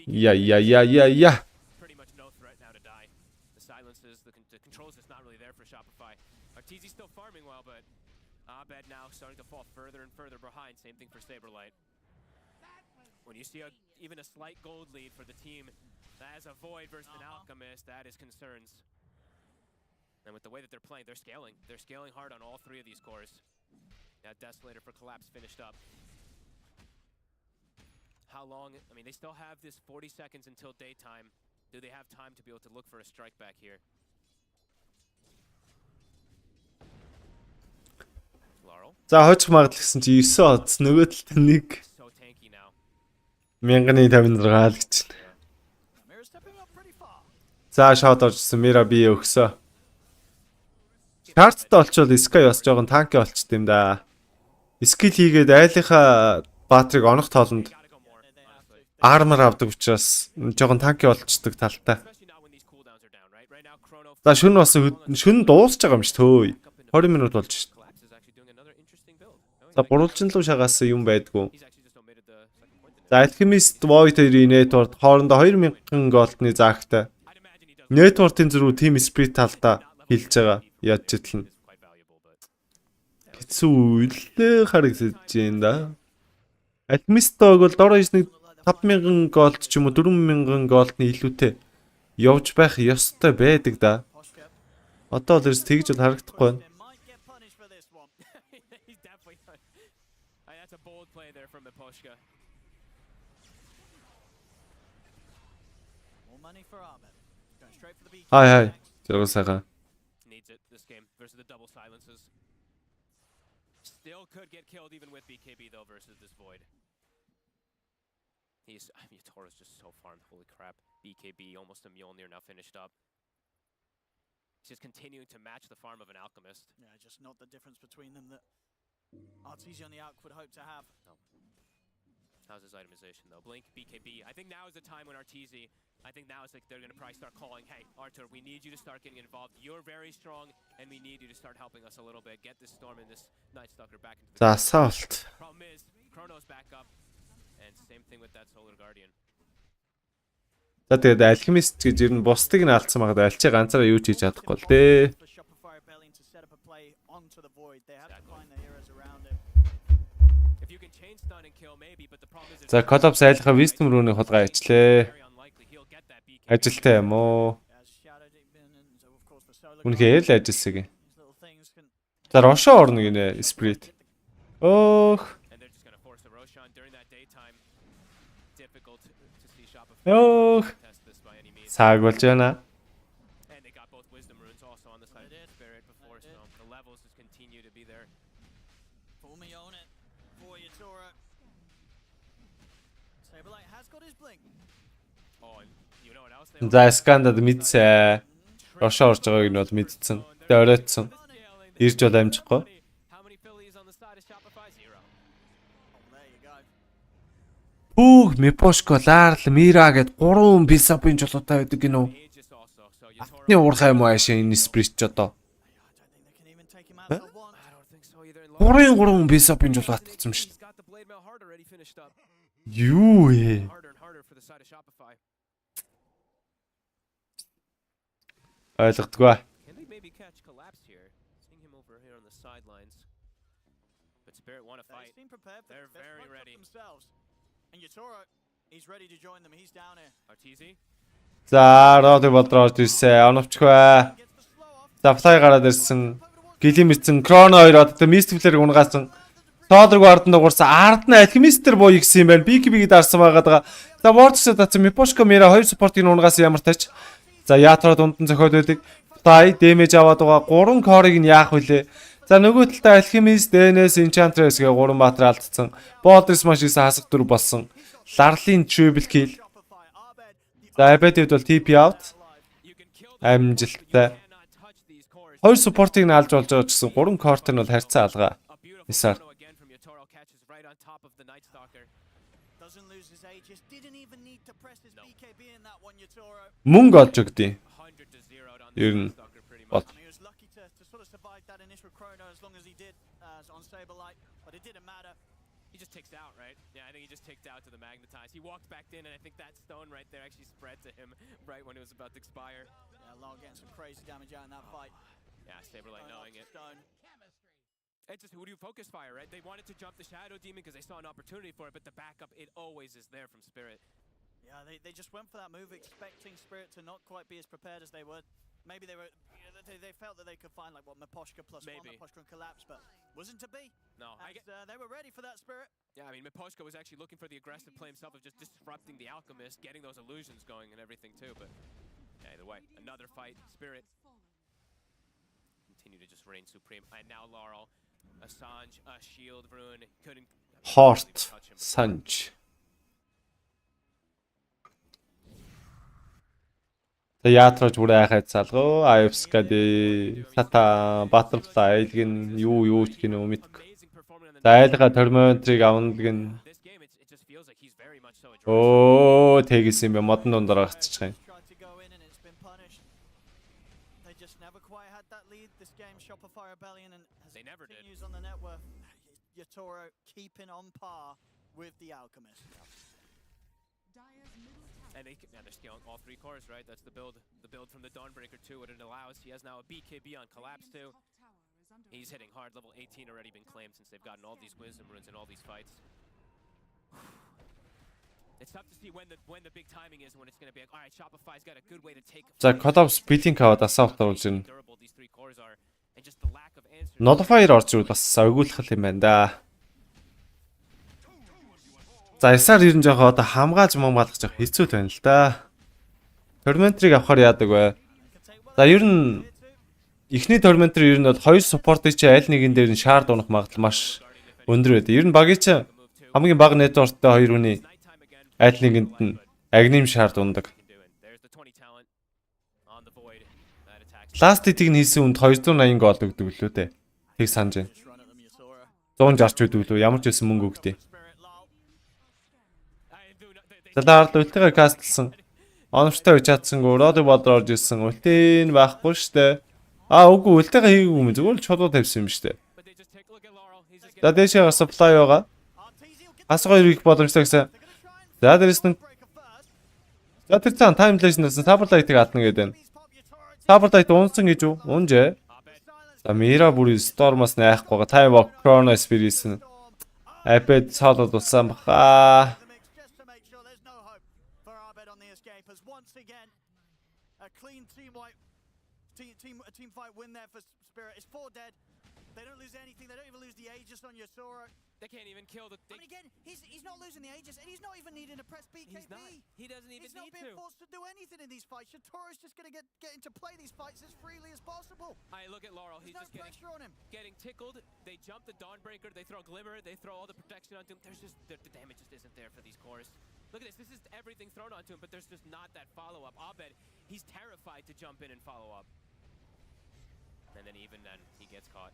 Я. Pretty much no threat now to die. The silences, the controls is not really there for Shopify. Arteezy still farming well, but Abed now starting to fall further and further behind. Same thing for Saberlight. When you see even a slight gold lead for the team that has a Void versus an Alchemist, that is concerns. And with the way that they're playing, they're scaling. They're scaling hard on all three of these cores. That Desolator for Collapse finished up. How long? I mean, they still have this 40 seconds until daytime. Do they have time to be able to look for a strike back here? Laurel? За хожих магадлал гэсэн чи 9 одс нөгөө талд нэг 1056 л гэж байна. За шот оржсэн Мира бие өгсөө. Шарттай олчвол Sky бас жоохон танки олчт юм да. Скил хийгээд айлынхаа баатрыг онох тоолонд армор авдаг учраас жоохон танки олчдаг талтай. За шүн бас шүн дуусч байгаа юм ш төө. 20 минут болж ш. За буруулчин луу шагаас юм байдгүй. За Alchemist Void-ийн network хоорондоо 2000 голдны заагтай. Network-ийн зөрүү Team Spirit талдаа хилж байгаа. Яаж читлэн. Хэцүү л харагдаж байна да. Alchemist-ог бол дороо хийж нэг 5000 голд ч юм уу 4000 голдны илүүтэй явж байх ёстой байдаг да. Одоо л эрс тэгж бол харагдахгүй байна. Хай. Зэрэг сайхан. Needs it this game versus the double silences. Still could get killed even with BKB though versus this Void. Toro's just so farmed, holy crap. BKB almost a Mjolnir now finished up. He's just continuing to match the farm of an Alchemist. Yeah, just not the difference between them that Arteezy on the Alch would hope to have. No. How's his itemization though? Blink, BKB. I think now is the time when Arteezy, I think now is like they're going to probably start calling, hey, Artur, we need you to start getting involved. You're very strong, and we need you to start helping us a little bit. Get this Storm and this Night Stalker back into the Assault. Problem is, Chrono's back up, and same thing with that Solar Guardian. За тэгээд Alchemist гэж ер нь бусдыг нь алдсан магадгүй альчаа ганцаараа юу ч хийж чадахгүй л дээ. За Collapse айлхаа Wisdom рууны хулгай ажиллаа. Ажилтай юм уу? Үнэхээр л ажилласаг юм. За Roshan орно гинэ Spirit. Ох. Ох. Саг болж байна. За скандад мэдсэ. Roshan орж байгааг нь бол мэдсэн. Тэгээ оройтсон. Ирж бол амжихгүй. Хүүг Мипошко, Ларл, Мира гэд 3 бисапын жолоотой байдаг гинөө. Атны уурхай юм аашаа энэ Spirit ч одоо. 3 бисапын жолоо атгсан юм шүү. Юу ээ? Ойлгодгүй. За, Роди бодроод ирсэн. Оновч бай. За, Fly гараад ирсэн. Гэлим ирсэн. Chrono 2 одоо Mystic-лэр унгасан. Тодрог арданд уурсан. Ард нь Alchemist-ээр боо игсэн юм байна. BKB-г дарсан байгаа. За, Vortex-д татсан Мипошко Мира 2 support-ыг унгасан ямар тач. За, Ятро дунд нь зохиод байдаг. Fly damage аваад байгаа. 3 core-ыг нь яах вүлээ? За, нөгөө талдаа Alchemist, DNS, Enchantress гээ 3 баатар алдсан. Baldur's Smash гэсэн хасах дүр болсон. Larlin triple kill. За, Abed-д бол TP out. Амжилттай. 2 support-ыг нь алж болж байгаа гэсэн 3 core-т нь бол харьцаа алгаа. Нисаар. Мөнгө олж өгдөө. Ер нь бот. He just ticked out, right? Yeah, I think he just ticked out to the magnetize. He walked back in, and I think that stone right there actually spread to him right when it was about to expire. Yeah, Lyle getting some crazy damage out in that fight. Yeah, Saberlight knowing it. Stone. It's just who do you focus fire, right? They wanted to jump the Shadow Demon because they saw an opportunity for it, but the backup, it always is there from Spirit. Yeah, they just went for that move, expecting Spirit to not quite be as prepared as they were. Maybe they were, they felt that they could find like what Miposhka plus one, Miposhka and collapse, but wasn't to be. No, they were ready for that Spirit. Yeah, I mean, Miposhka was actually looking for the aggressive play himself of just disrupting the Alchemist, getting those illusions going and everything too, but yeah, either way, another fight, Spirit continue to just reign supreme. And now Laurel, Assange, a shield rune, couldn't... Heart Sanj. Яатраж бүр айхад салгоо Ives гэдэг Sata Butterfly айлгэн юу ч гинөө мэдгүй. За айлга тормонтрыг авнаг нь оо тэгсэн юм бэ модон дундаар гацчих юм. They never did. On the network, Yatoro keeping on par with the Alchemist. And they're scaling all three cores, right? That's the build from the Dawnbreaker 2, what it allows. He has now a BKB on Collapse too. He's hitting hard, level 18 already been claimed since they've gotten all these Wisdom Runes in all these fights. It's tough to see when the big timing is, when it's going to be like, all right, Shopify's got a good way to take. За Collapse Beating аваад асаавт оруулж байна. Nullifier орж ирвэл бас ойгуулах юм байна да. За SR ер нь жоохон одоо хамгаалж хамгаалах жоох хэцүү байна л да. Tormentor-ыг авахаар яадаг вэ? За ер нь эхний Tormentor ер нь бол хоёр support-ыг чи аль нэгэн дээр нь shard унах магадлал маш өндөр байдаг. Ер нь багийн чи хамгийн бага network-тэй хоёр хүний аль нэгэнд нь агним shard ундаг. Last hit-ийг нь хийсэн үнд 280 гол өгдөг лөө дээ. Тэг санаж байна. 160 өгдөг лөө ямар ч байсан мөнгө өгдөө. Залаард үлтэйгээ кастлсан. Оновчтой үж чадсангүй Роди бодор орж ирсэн. Үлтэй байхгүй штэ. Үгүй үлтэйгээ хийгээгүй юм. Зүгээр л чулуу тавьсан юм штэ. За дэшээ supply байгаа. Ас хоёр их боломжтой гэсэн. За дээрээс нь за тэр цаан timeless-наас Saberlight-ыг алдна гэдэг байна. Saberlight унсан гэж үү? Унжээ. За Mira бүр Storm-аас найхгүй байгаа. Time Walk Chrono Spirit нь iPad цаалууд улсан баха. Team fight win there for Spirit. It's 4 dead. They don't lose anything. They don't even lose the Aegis on Yasura. They can't even kill the... I mean, again, he's not losing the Aegis, and he's not even needing to press BKB. He's not. He doesn't even need to. He's not being forced to do anything in these fights. Yatoro's just going to get into play these fights as freely as possible. I look at Laurel. He's just pressure on him. Getting tickled. They jump the Dawnbreaker. They throw Glimmer. They throw all the protection onto him. There's just... The damage just isn't there for these cores. Look at this. This is everything thrown onto him, but there's just not that follow-up. Abed, he's terrified to jump in and follow up. And then even then, he gets caught.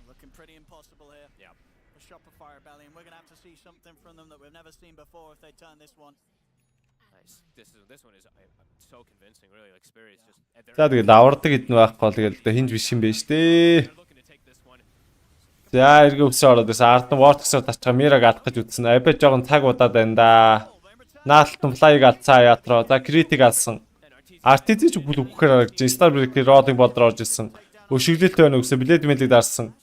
Looking pretty impossible here. Yeah. For Shopify Rebellion, we're going to have to see something from them that we've never seen before if they turn this one. Nice. This one is so convincing, really. Like Spirit's just. За тэгээд авардаг гэдэн байхгүй тэгээд хинж биш юм байна штэ. За эргээ өсөө ороод байсан ард нь Vortex-оор тачгаа Mira-г алдах гэж үтсэн. Абед жоохон цаг удаад байна да. Наалтан Fly-ыг алдсан Ятро. За Crit-ийг алсан. RTZ ч бүл өгөхээр гэж Starbreaker Rod-ыг бодор орж ирсэн. Өшөглөлтөө байна гэсэн Blade Mail-ийг дарсан.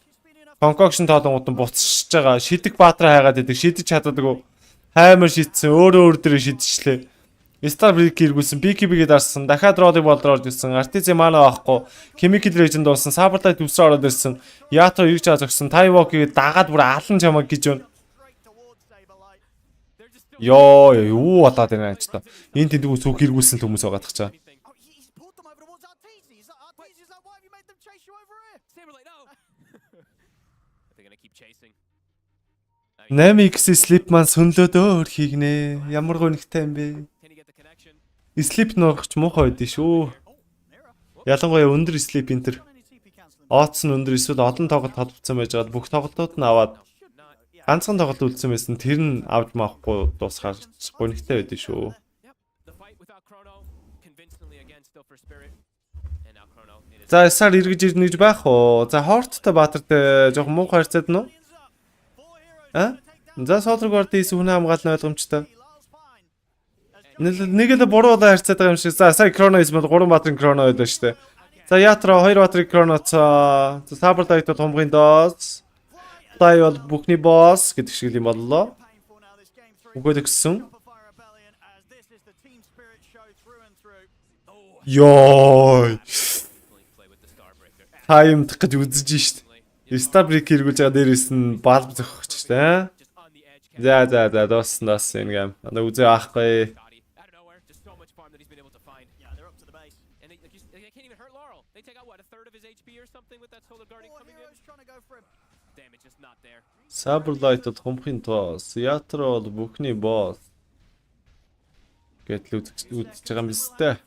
Concoction тоолонгууд нь буцчихж байгаа. Шидэг баатраа хайгаад идэг. Шидэж чаддаггүй. Хаймар шидсэн. Өөр дээр шидчихлээ. Starbreaker иргүүлсэн. BKB-гээ дарсан. Дахиад Rod-ыг болдор орж ирсэн. RTZ mana авахгүй. Chemical Legend дуусан. Saberlight төвсөр ороод ирсэн. Ятро ирж чаа зогсон. Tywalk-ыг дагаад бүр алан чамаг гэж байна. Ёо юу болоод байна ч та. Энд тэндгүү сүх иргүүлсэн хүмүүс байгаа тах чаа. 8x Slipman сүнлөөд өөр хийгнэ. Ямар гонхтой юм бэ? Slip ногч муухай байдсан шүү. Ялангуяа өндөр Slip энтер. Оц нь өндөр эсвэл олон тоглолт холбогдсон байж байгаа бүх тоглолтууд нь аваад ганцхан тоглолт үлдсэн байсан тэр нь авч маахгүй дуусгаар гонхтой байдсан шүү. За SR эргэж ирнэ гэж байх уу? За Хорттой Баатартай жоохон муухай харьцаад нь уу? За Солрог орд ийс хүн хамгаална ойлгомжтой. Нэг л буруу удаа харьцаад байгаа юм шиг. За сая Chrono is бол 3 баатрын Chrono байлаа шүү дээ. За ятра 2 батрыг кроноц сабар дайтад хумгын дооз. Тай бол бүхний босс гэдэг шиг юм боллоо. Үгүй гэсэн. Йой. Таймд гэж үзэж шít. Стабрик хэрэгүүлж байгаа дээрээс нь балб зөхөж шít. За дуусна энэ гам. Одоо үзээ аахгүй. Сабрлайтад хумхын тоос. Ятра бол бүхний босс. Гэтэл үзэж байгаа юм биз дээ.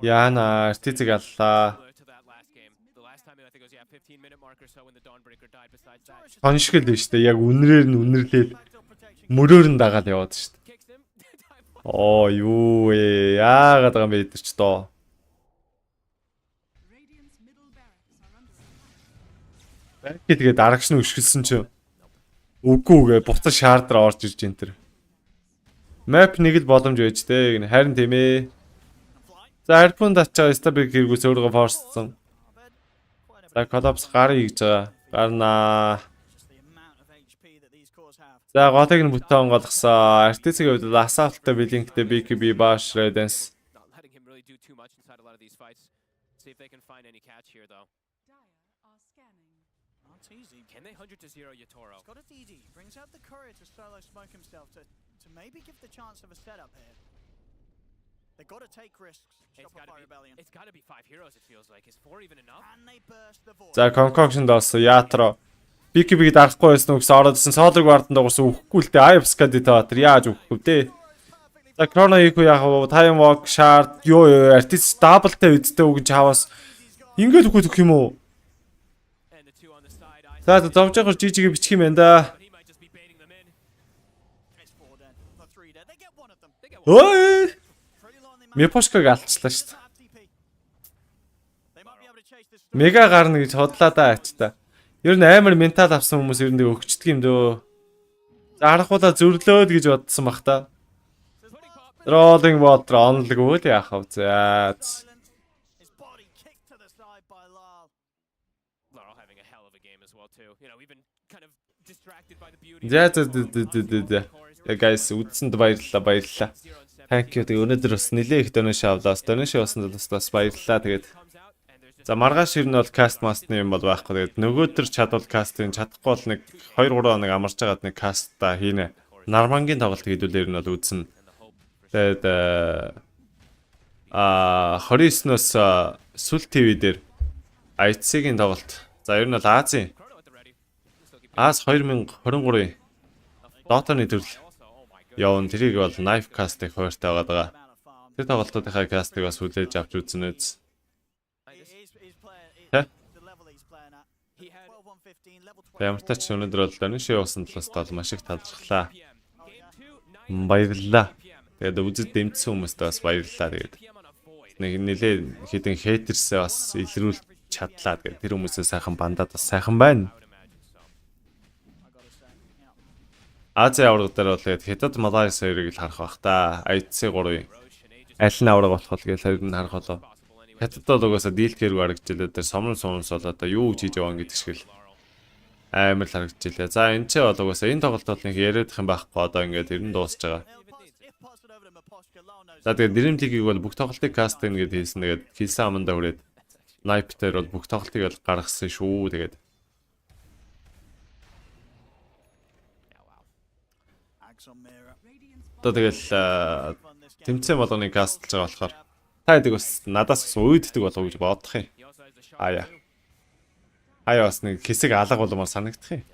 Яна артицэг аллаа. Хоншгил дээ штэ яг үнрээр нь үнэрлээд мөрөөр нь дагаад яваад штэ. Оо юу ээ яагаад байгаа юм бэ идэрч доо. Тэгээд дарагч нь өшгөлсөн чинь үгүйгээ буцаж шаардраа орж ирж энэ төр. Map нэг л боломж байж тээ. Харин тийм ээ. За Harpoon дачаа Stabik хэрэгүүс өөрийгөө форссон. За Collapse гарыг хийж байгаа. Гарнаа. За голыг нь бүтэн онгоолгосон. Artis-ийн хувьд Assault-тай Blink-тэй BKB Bash Redens. Can they 100 to 0 Yatoro? He's got a DD. Brings out the courier to solo smoke himself to maybe give the chance of a setup here. They've got to take risks. It's got to be 5 heroes it feels like. Is 4 even enough? And they burst the void. За Concoction доосон Ятро. BKB-г дарахгүй байсан үгс ороодсэн Solog Ward-д дуурсан үхэхгүй л дээ. Ivs-ка дитаатер яаж үхэхгүй дээ. За Chrono Echo яг Time Walk Shard ёо Artis double-тай үдтэй үгэн чаваас ингээд үхэх юм уу? За зовжгаар жижиг бичих юм байна да. Ой! Мепошкаг алдчихлаа шүү дээ. Мега гарна гэж хотлаа да ачта. Ер нь амар ментал авсан хүмүүс ер нь өгчдөг юм дөө. За харахуулаа зөрлөөд гэж бодсон бах та. Rolling water онлог үл яах вэ? За. За. Guys, үдсэнд баярлалаа. Thank you. Тэгээ өнөөдөр бас нэлээ их donation авлаа. Donation авсан бас баярлалаа. Тэгээд за маргааш ер нь бол cast master юм бол байхгүй. Тэгээд нөгөөдөр чадвал cast-ын чадахгүй бол нэг 2-3 хоног амарч байгаад нэг cast-та хийнэ. Нармангийн тоглолт хийдүүлээр нь бол үдсэн. Тэгээд 29-ноос Сүл ТV дээр IC-ийн тоглолт. За ер нь бол Азийн Аз 2023-ийн Dota-ны төрөл явна. Тэрийг бол Knife Cast-ыг хууртай байгаа. Тэр тоглолтуудынхаа cast-ыг бас хүлээж авч үзнэ үз. Ямар ч тач өнөөдөр бол donation явуулсан талаас бол маш их талархлаа. Баярлалаа. Тэгээд үзэж дэмжсэн хүмүүстээ бас баярлалаа. Тэгээд нэг нэлээ хитэн хейтерсээ бас илрүүлж чадлаа. Тэгээд тэр хүмүүсээ сайхан бандаад бас сайхан байна. Азийн авраг дээр бол тэгээд Хятад Малайз хоёрыг л харах бах та. IC 3-ын аль нь авраг болох вэ гэж хоёрыг нь харах болоо. Хятад бол угаасаа дийлкэргүй харагдчихлаа. Тэр сомрон сумс бол одоо юу хийж яваа гэдэг шиг л амар л харагдчихлаа. За энэ ч бол угаасаа энэ тоглолт бол нэг яриадах юм байхгүй. Одоо ингээд ер нь дуусж байгаа. За тэгээд DreamLeague-ийг бол бүх тоглолтыг каст хийгээд хийсэн. Тэгээд Kilsa аманда хүрээд Snipe дээр бол бүх тоглолтыг бол гаргасан шүү. Тэгээд одоо тэгэл тэмцээн болгоныг кастлж байгаа болохоор та хэдэг бас надаас бас уйддаг болов гэж бодох юм. Аяа бас нэг хэсэг алга болмоор санагдах юм.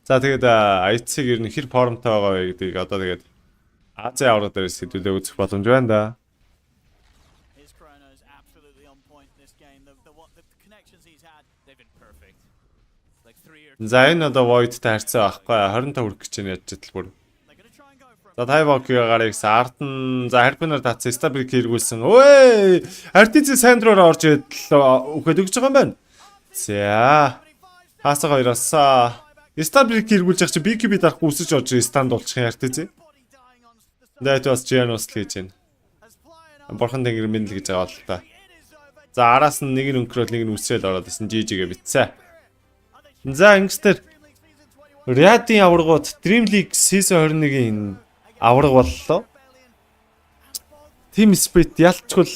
За тэгээд IC-г ер нь хэр формтой байгаа вэ гэдгийг одоо тэгээд Азийн авраг дээрээс хэдүүлээ үзэх боломж байна да. За энэ одоо Void-тай харьцаа байхгүй 25 хүрэх гэж яаж чадлгүй. За Taiwan-гийн гарыг Артн за Harpoon-аар татсан Stabik хэрэгүүлсэн. Ой! Artis Sandro-оор орж идэл үхэд өгч байгаа юм байна. За. Хаасаа хоёроосаа. Establish хэрэгүүлж явах чи BKB дарахгүй үсэж орж stand болчих юм ярьтай зэ. That was Gianos гэж байна. Бурхан тэнгэр минь л гэж байгаа л та. За араас нь нэг нь өнкрөөл нэг нь үсрээл ороод исэн GG-гээ битсэн. За ингэстэр Riot-ийн аваргууд DreamLeague Season 21-ийн аварга боллоо. Team Spirit ялчгүй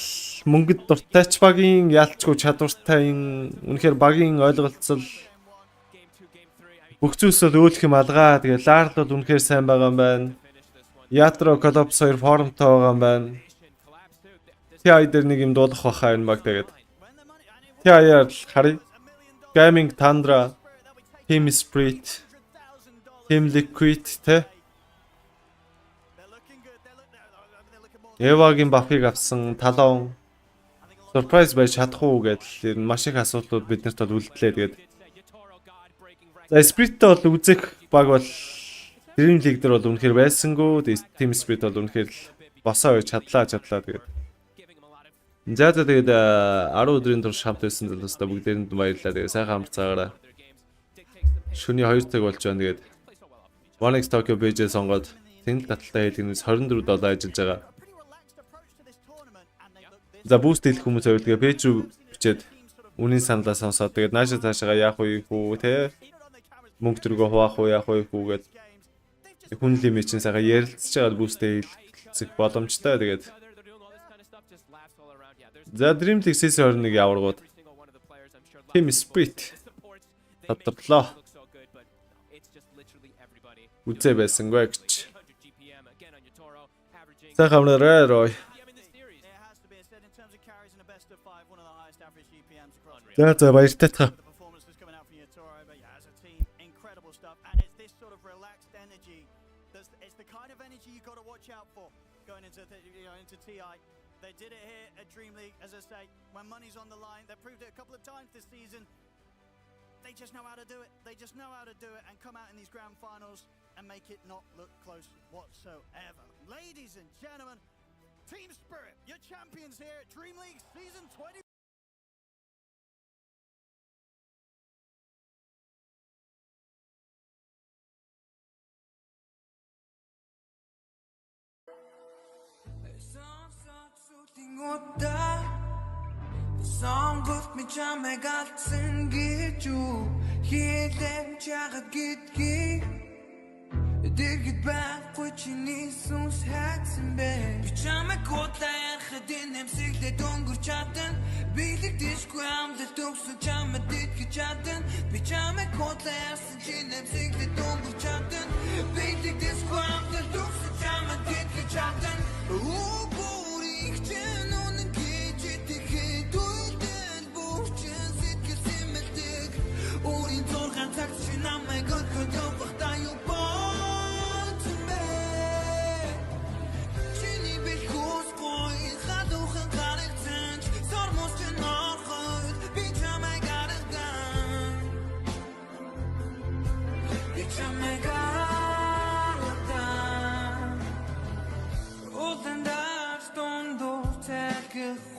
мөнгөд дуртай ч багийн ялчгүй чадвартай үнэхээр багийн ойлголцол бүх зүйлс л өөлөх юм алгаа. Тэгээ Lard бол үнэхээр сайн байгаа юм байна. Ятро Collapse 2 формтой байгаа юм байна. TI дээр нэг юм дуулах баха энэ баг тэгээд. TI-аар харъя. Gaming Tundra, Team Spirit, Team Liquid тэ. Эвагийн бафыг авсан талон surprise байж чадах уу гэдэл маш их асуудлууд биднэрт бол үлдлээ тэгээд. За Spirit-тэй бол үзэх баг бол DreamLeague дээр бол үнэхээр байсангүй. Team Spirit бол үнэхээр босоо байж чадлаа тэгээд. За тэгээд 10 өдрийн турш хамт байсан залуустай бүгдээрэнд баярлалаа. Тэгээд сайхан хамт цагаараа шөнийн 2 цаг болж байна. Тэгээд One X Tokyo BJ сонгоод тэнд таталтай хэлгэнээс $24 ажиллаж байгаа. За boost хийх хүмүүс байвал тэгээ пэйж рүү бичээд үнийн саналаа сонсоод тэгээд наашаа цаашаа яах вэ хүү те мөнгө төргөө хуваах уу яах вэ хүү гэд хүн лимит чинь сайхан ярилцж байгаа boost хийх боломжтой тэгээд. За DreamLeague Season 21 аваргууд Team Spirit татварлаа. Үзээ байсангүй гэж. Сайхан амнараа рой. За баяртай та. They did it here at DreamLeague, as I say, when money's on the line. They proved it a couple of times this season. They just know how to do it. They just know how to do it and come out in these grand finals and make it not look close whatsoever. Ladies and gentlemen, Team Spirit, your champions here at DreamLeague Season 20. Сонгот ми чамайг алдсан гэж юу хийлэмж яагаад гэдгийг дэргэд байхгүй чиний сүнс хайцсан бэ би чамайг готлаа ярахад энэ эмсэглээд өнгөрч чадан билэгдэшгүй амлалт өгсөн чамайг итгэж чадан би чамайг готлаа ярсан чиний эмсэглээд өнгөрч чадан билэгдэшгүй амлалт өгсөн чамайг итгэж чадан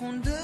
Хунда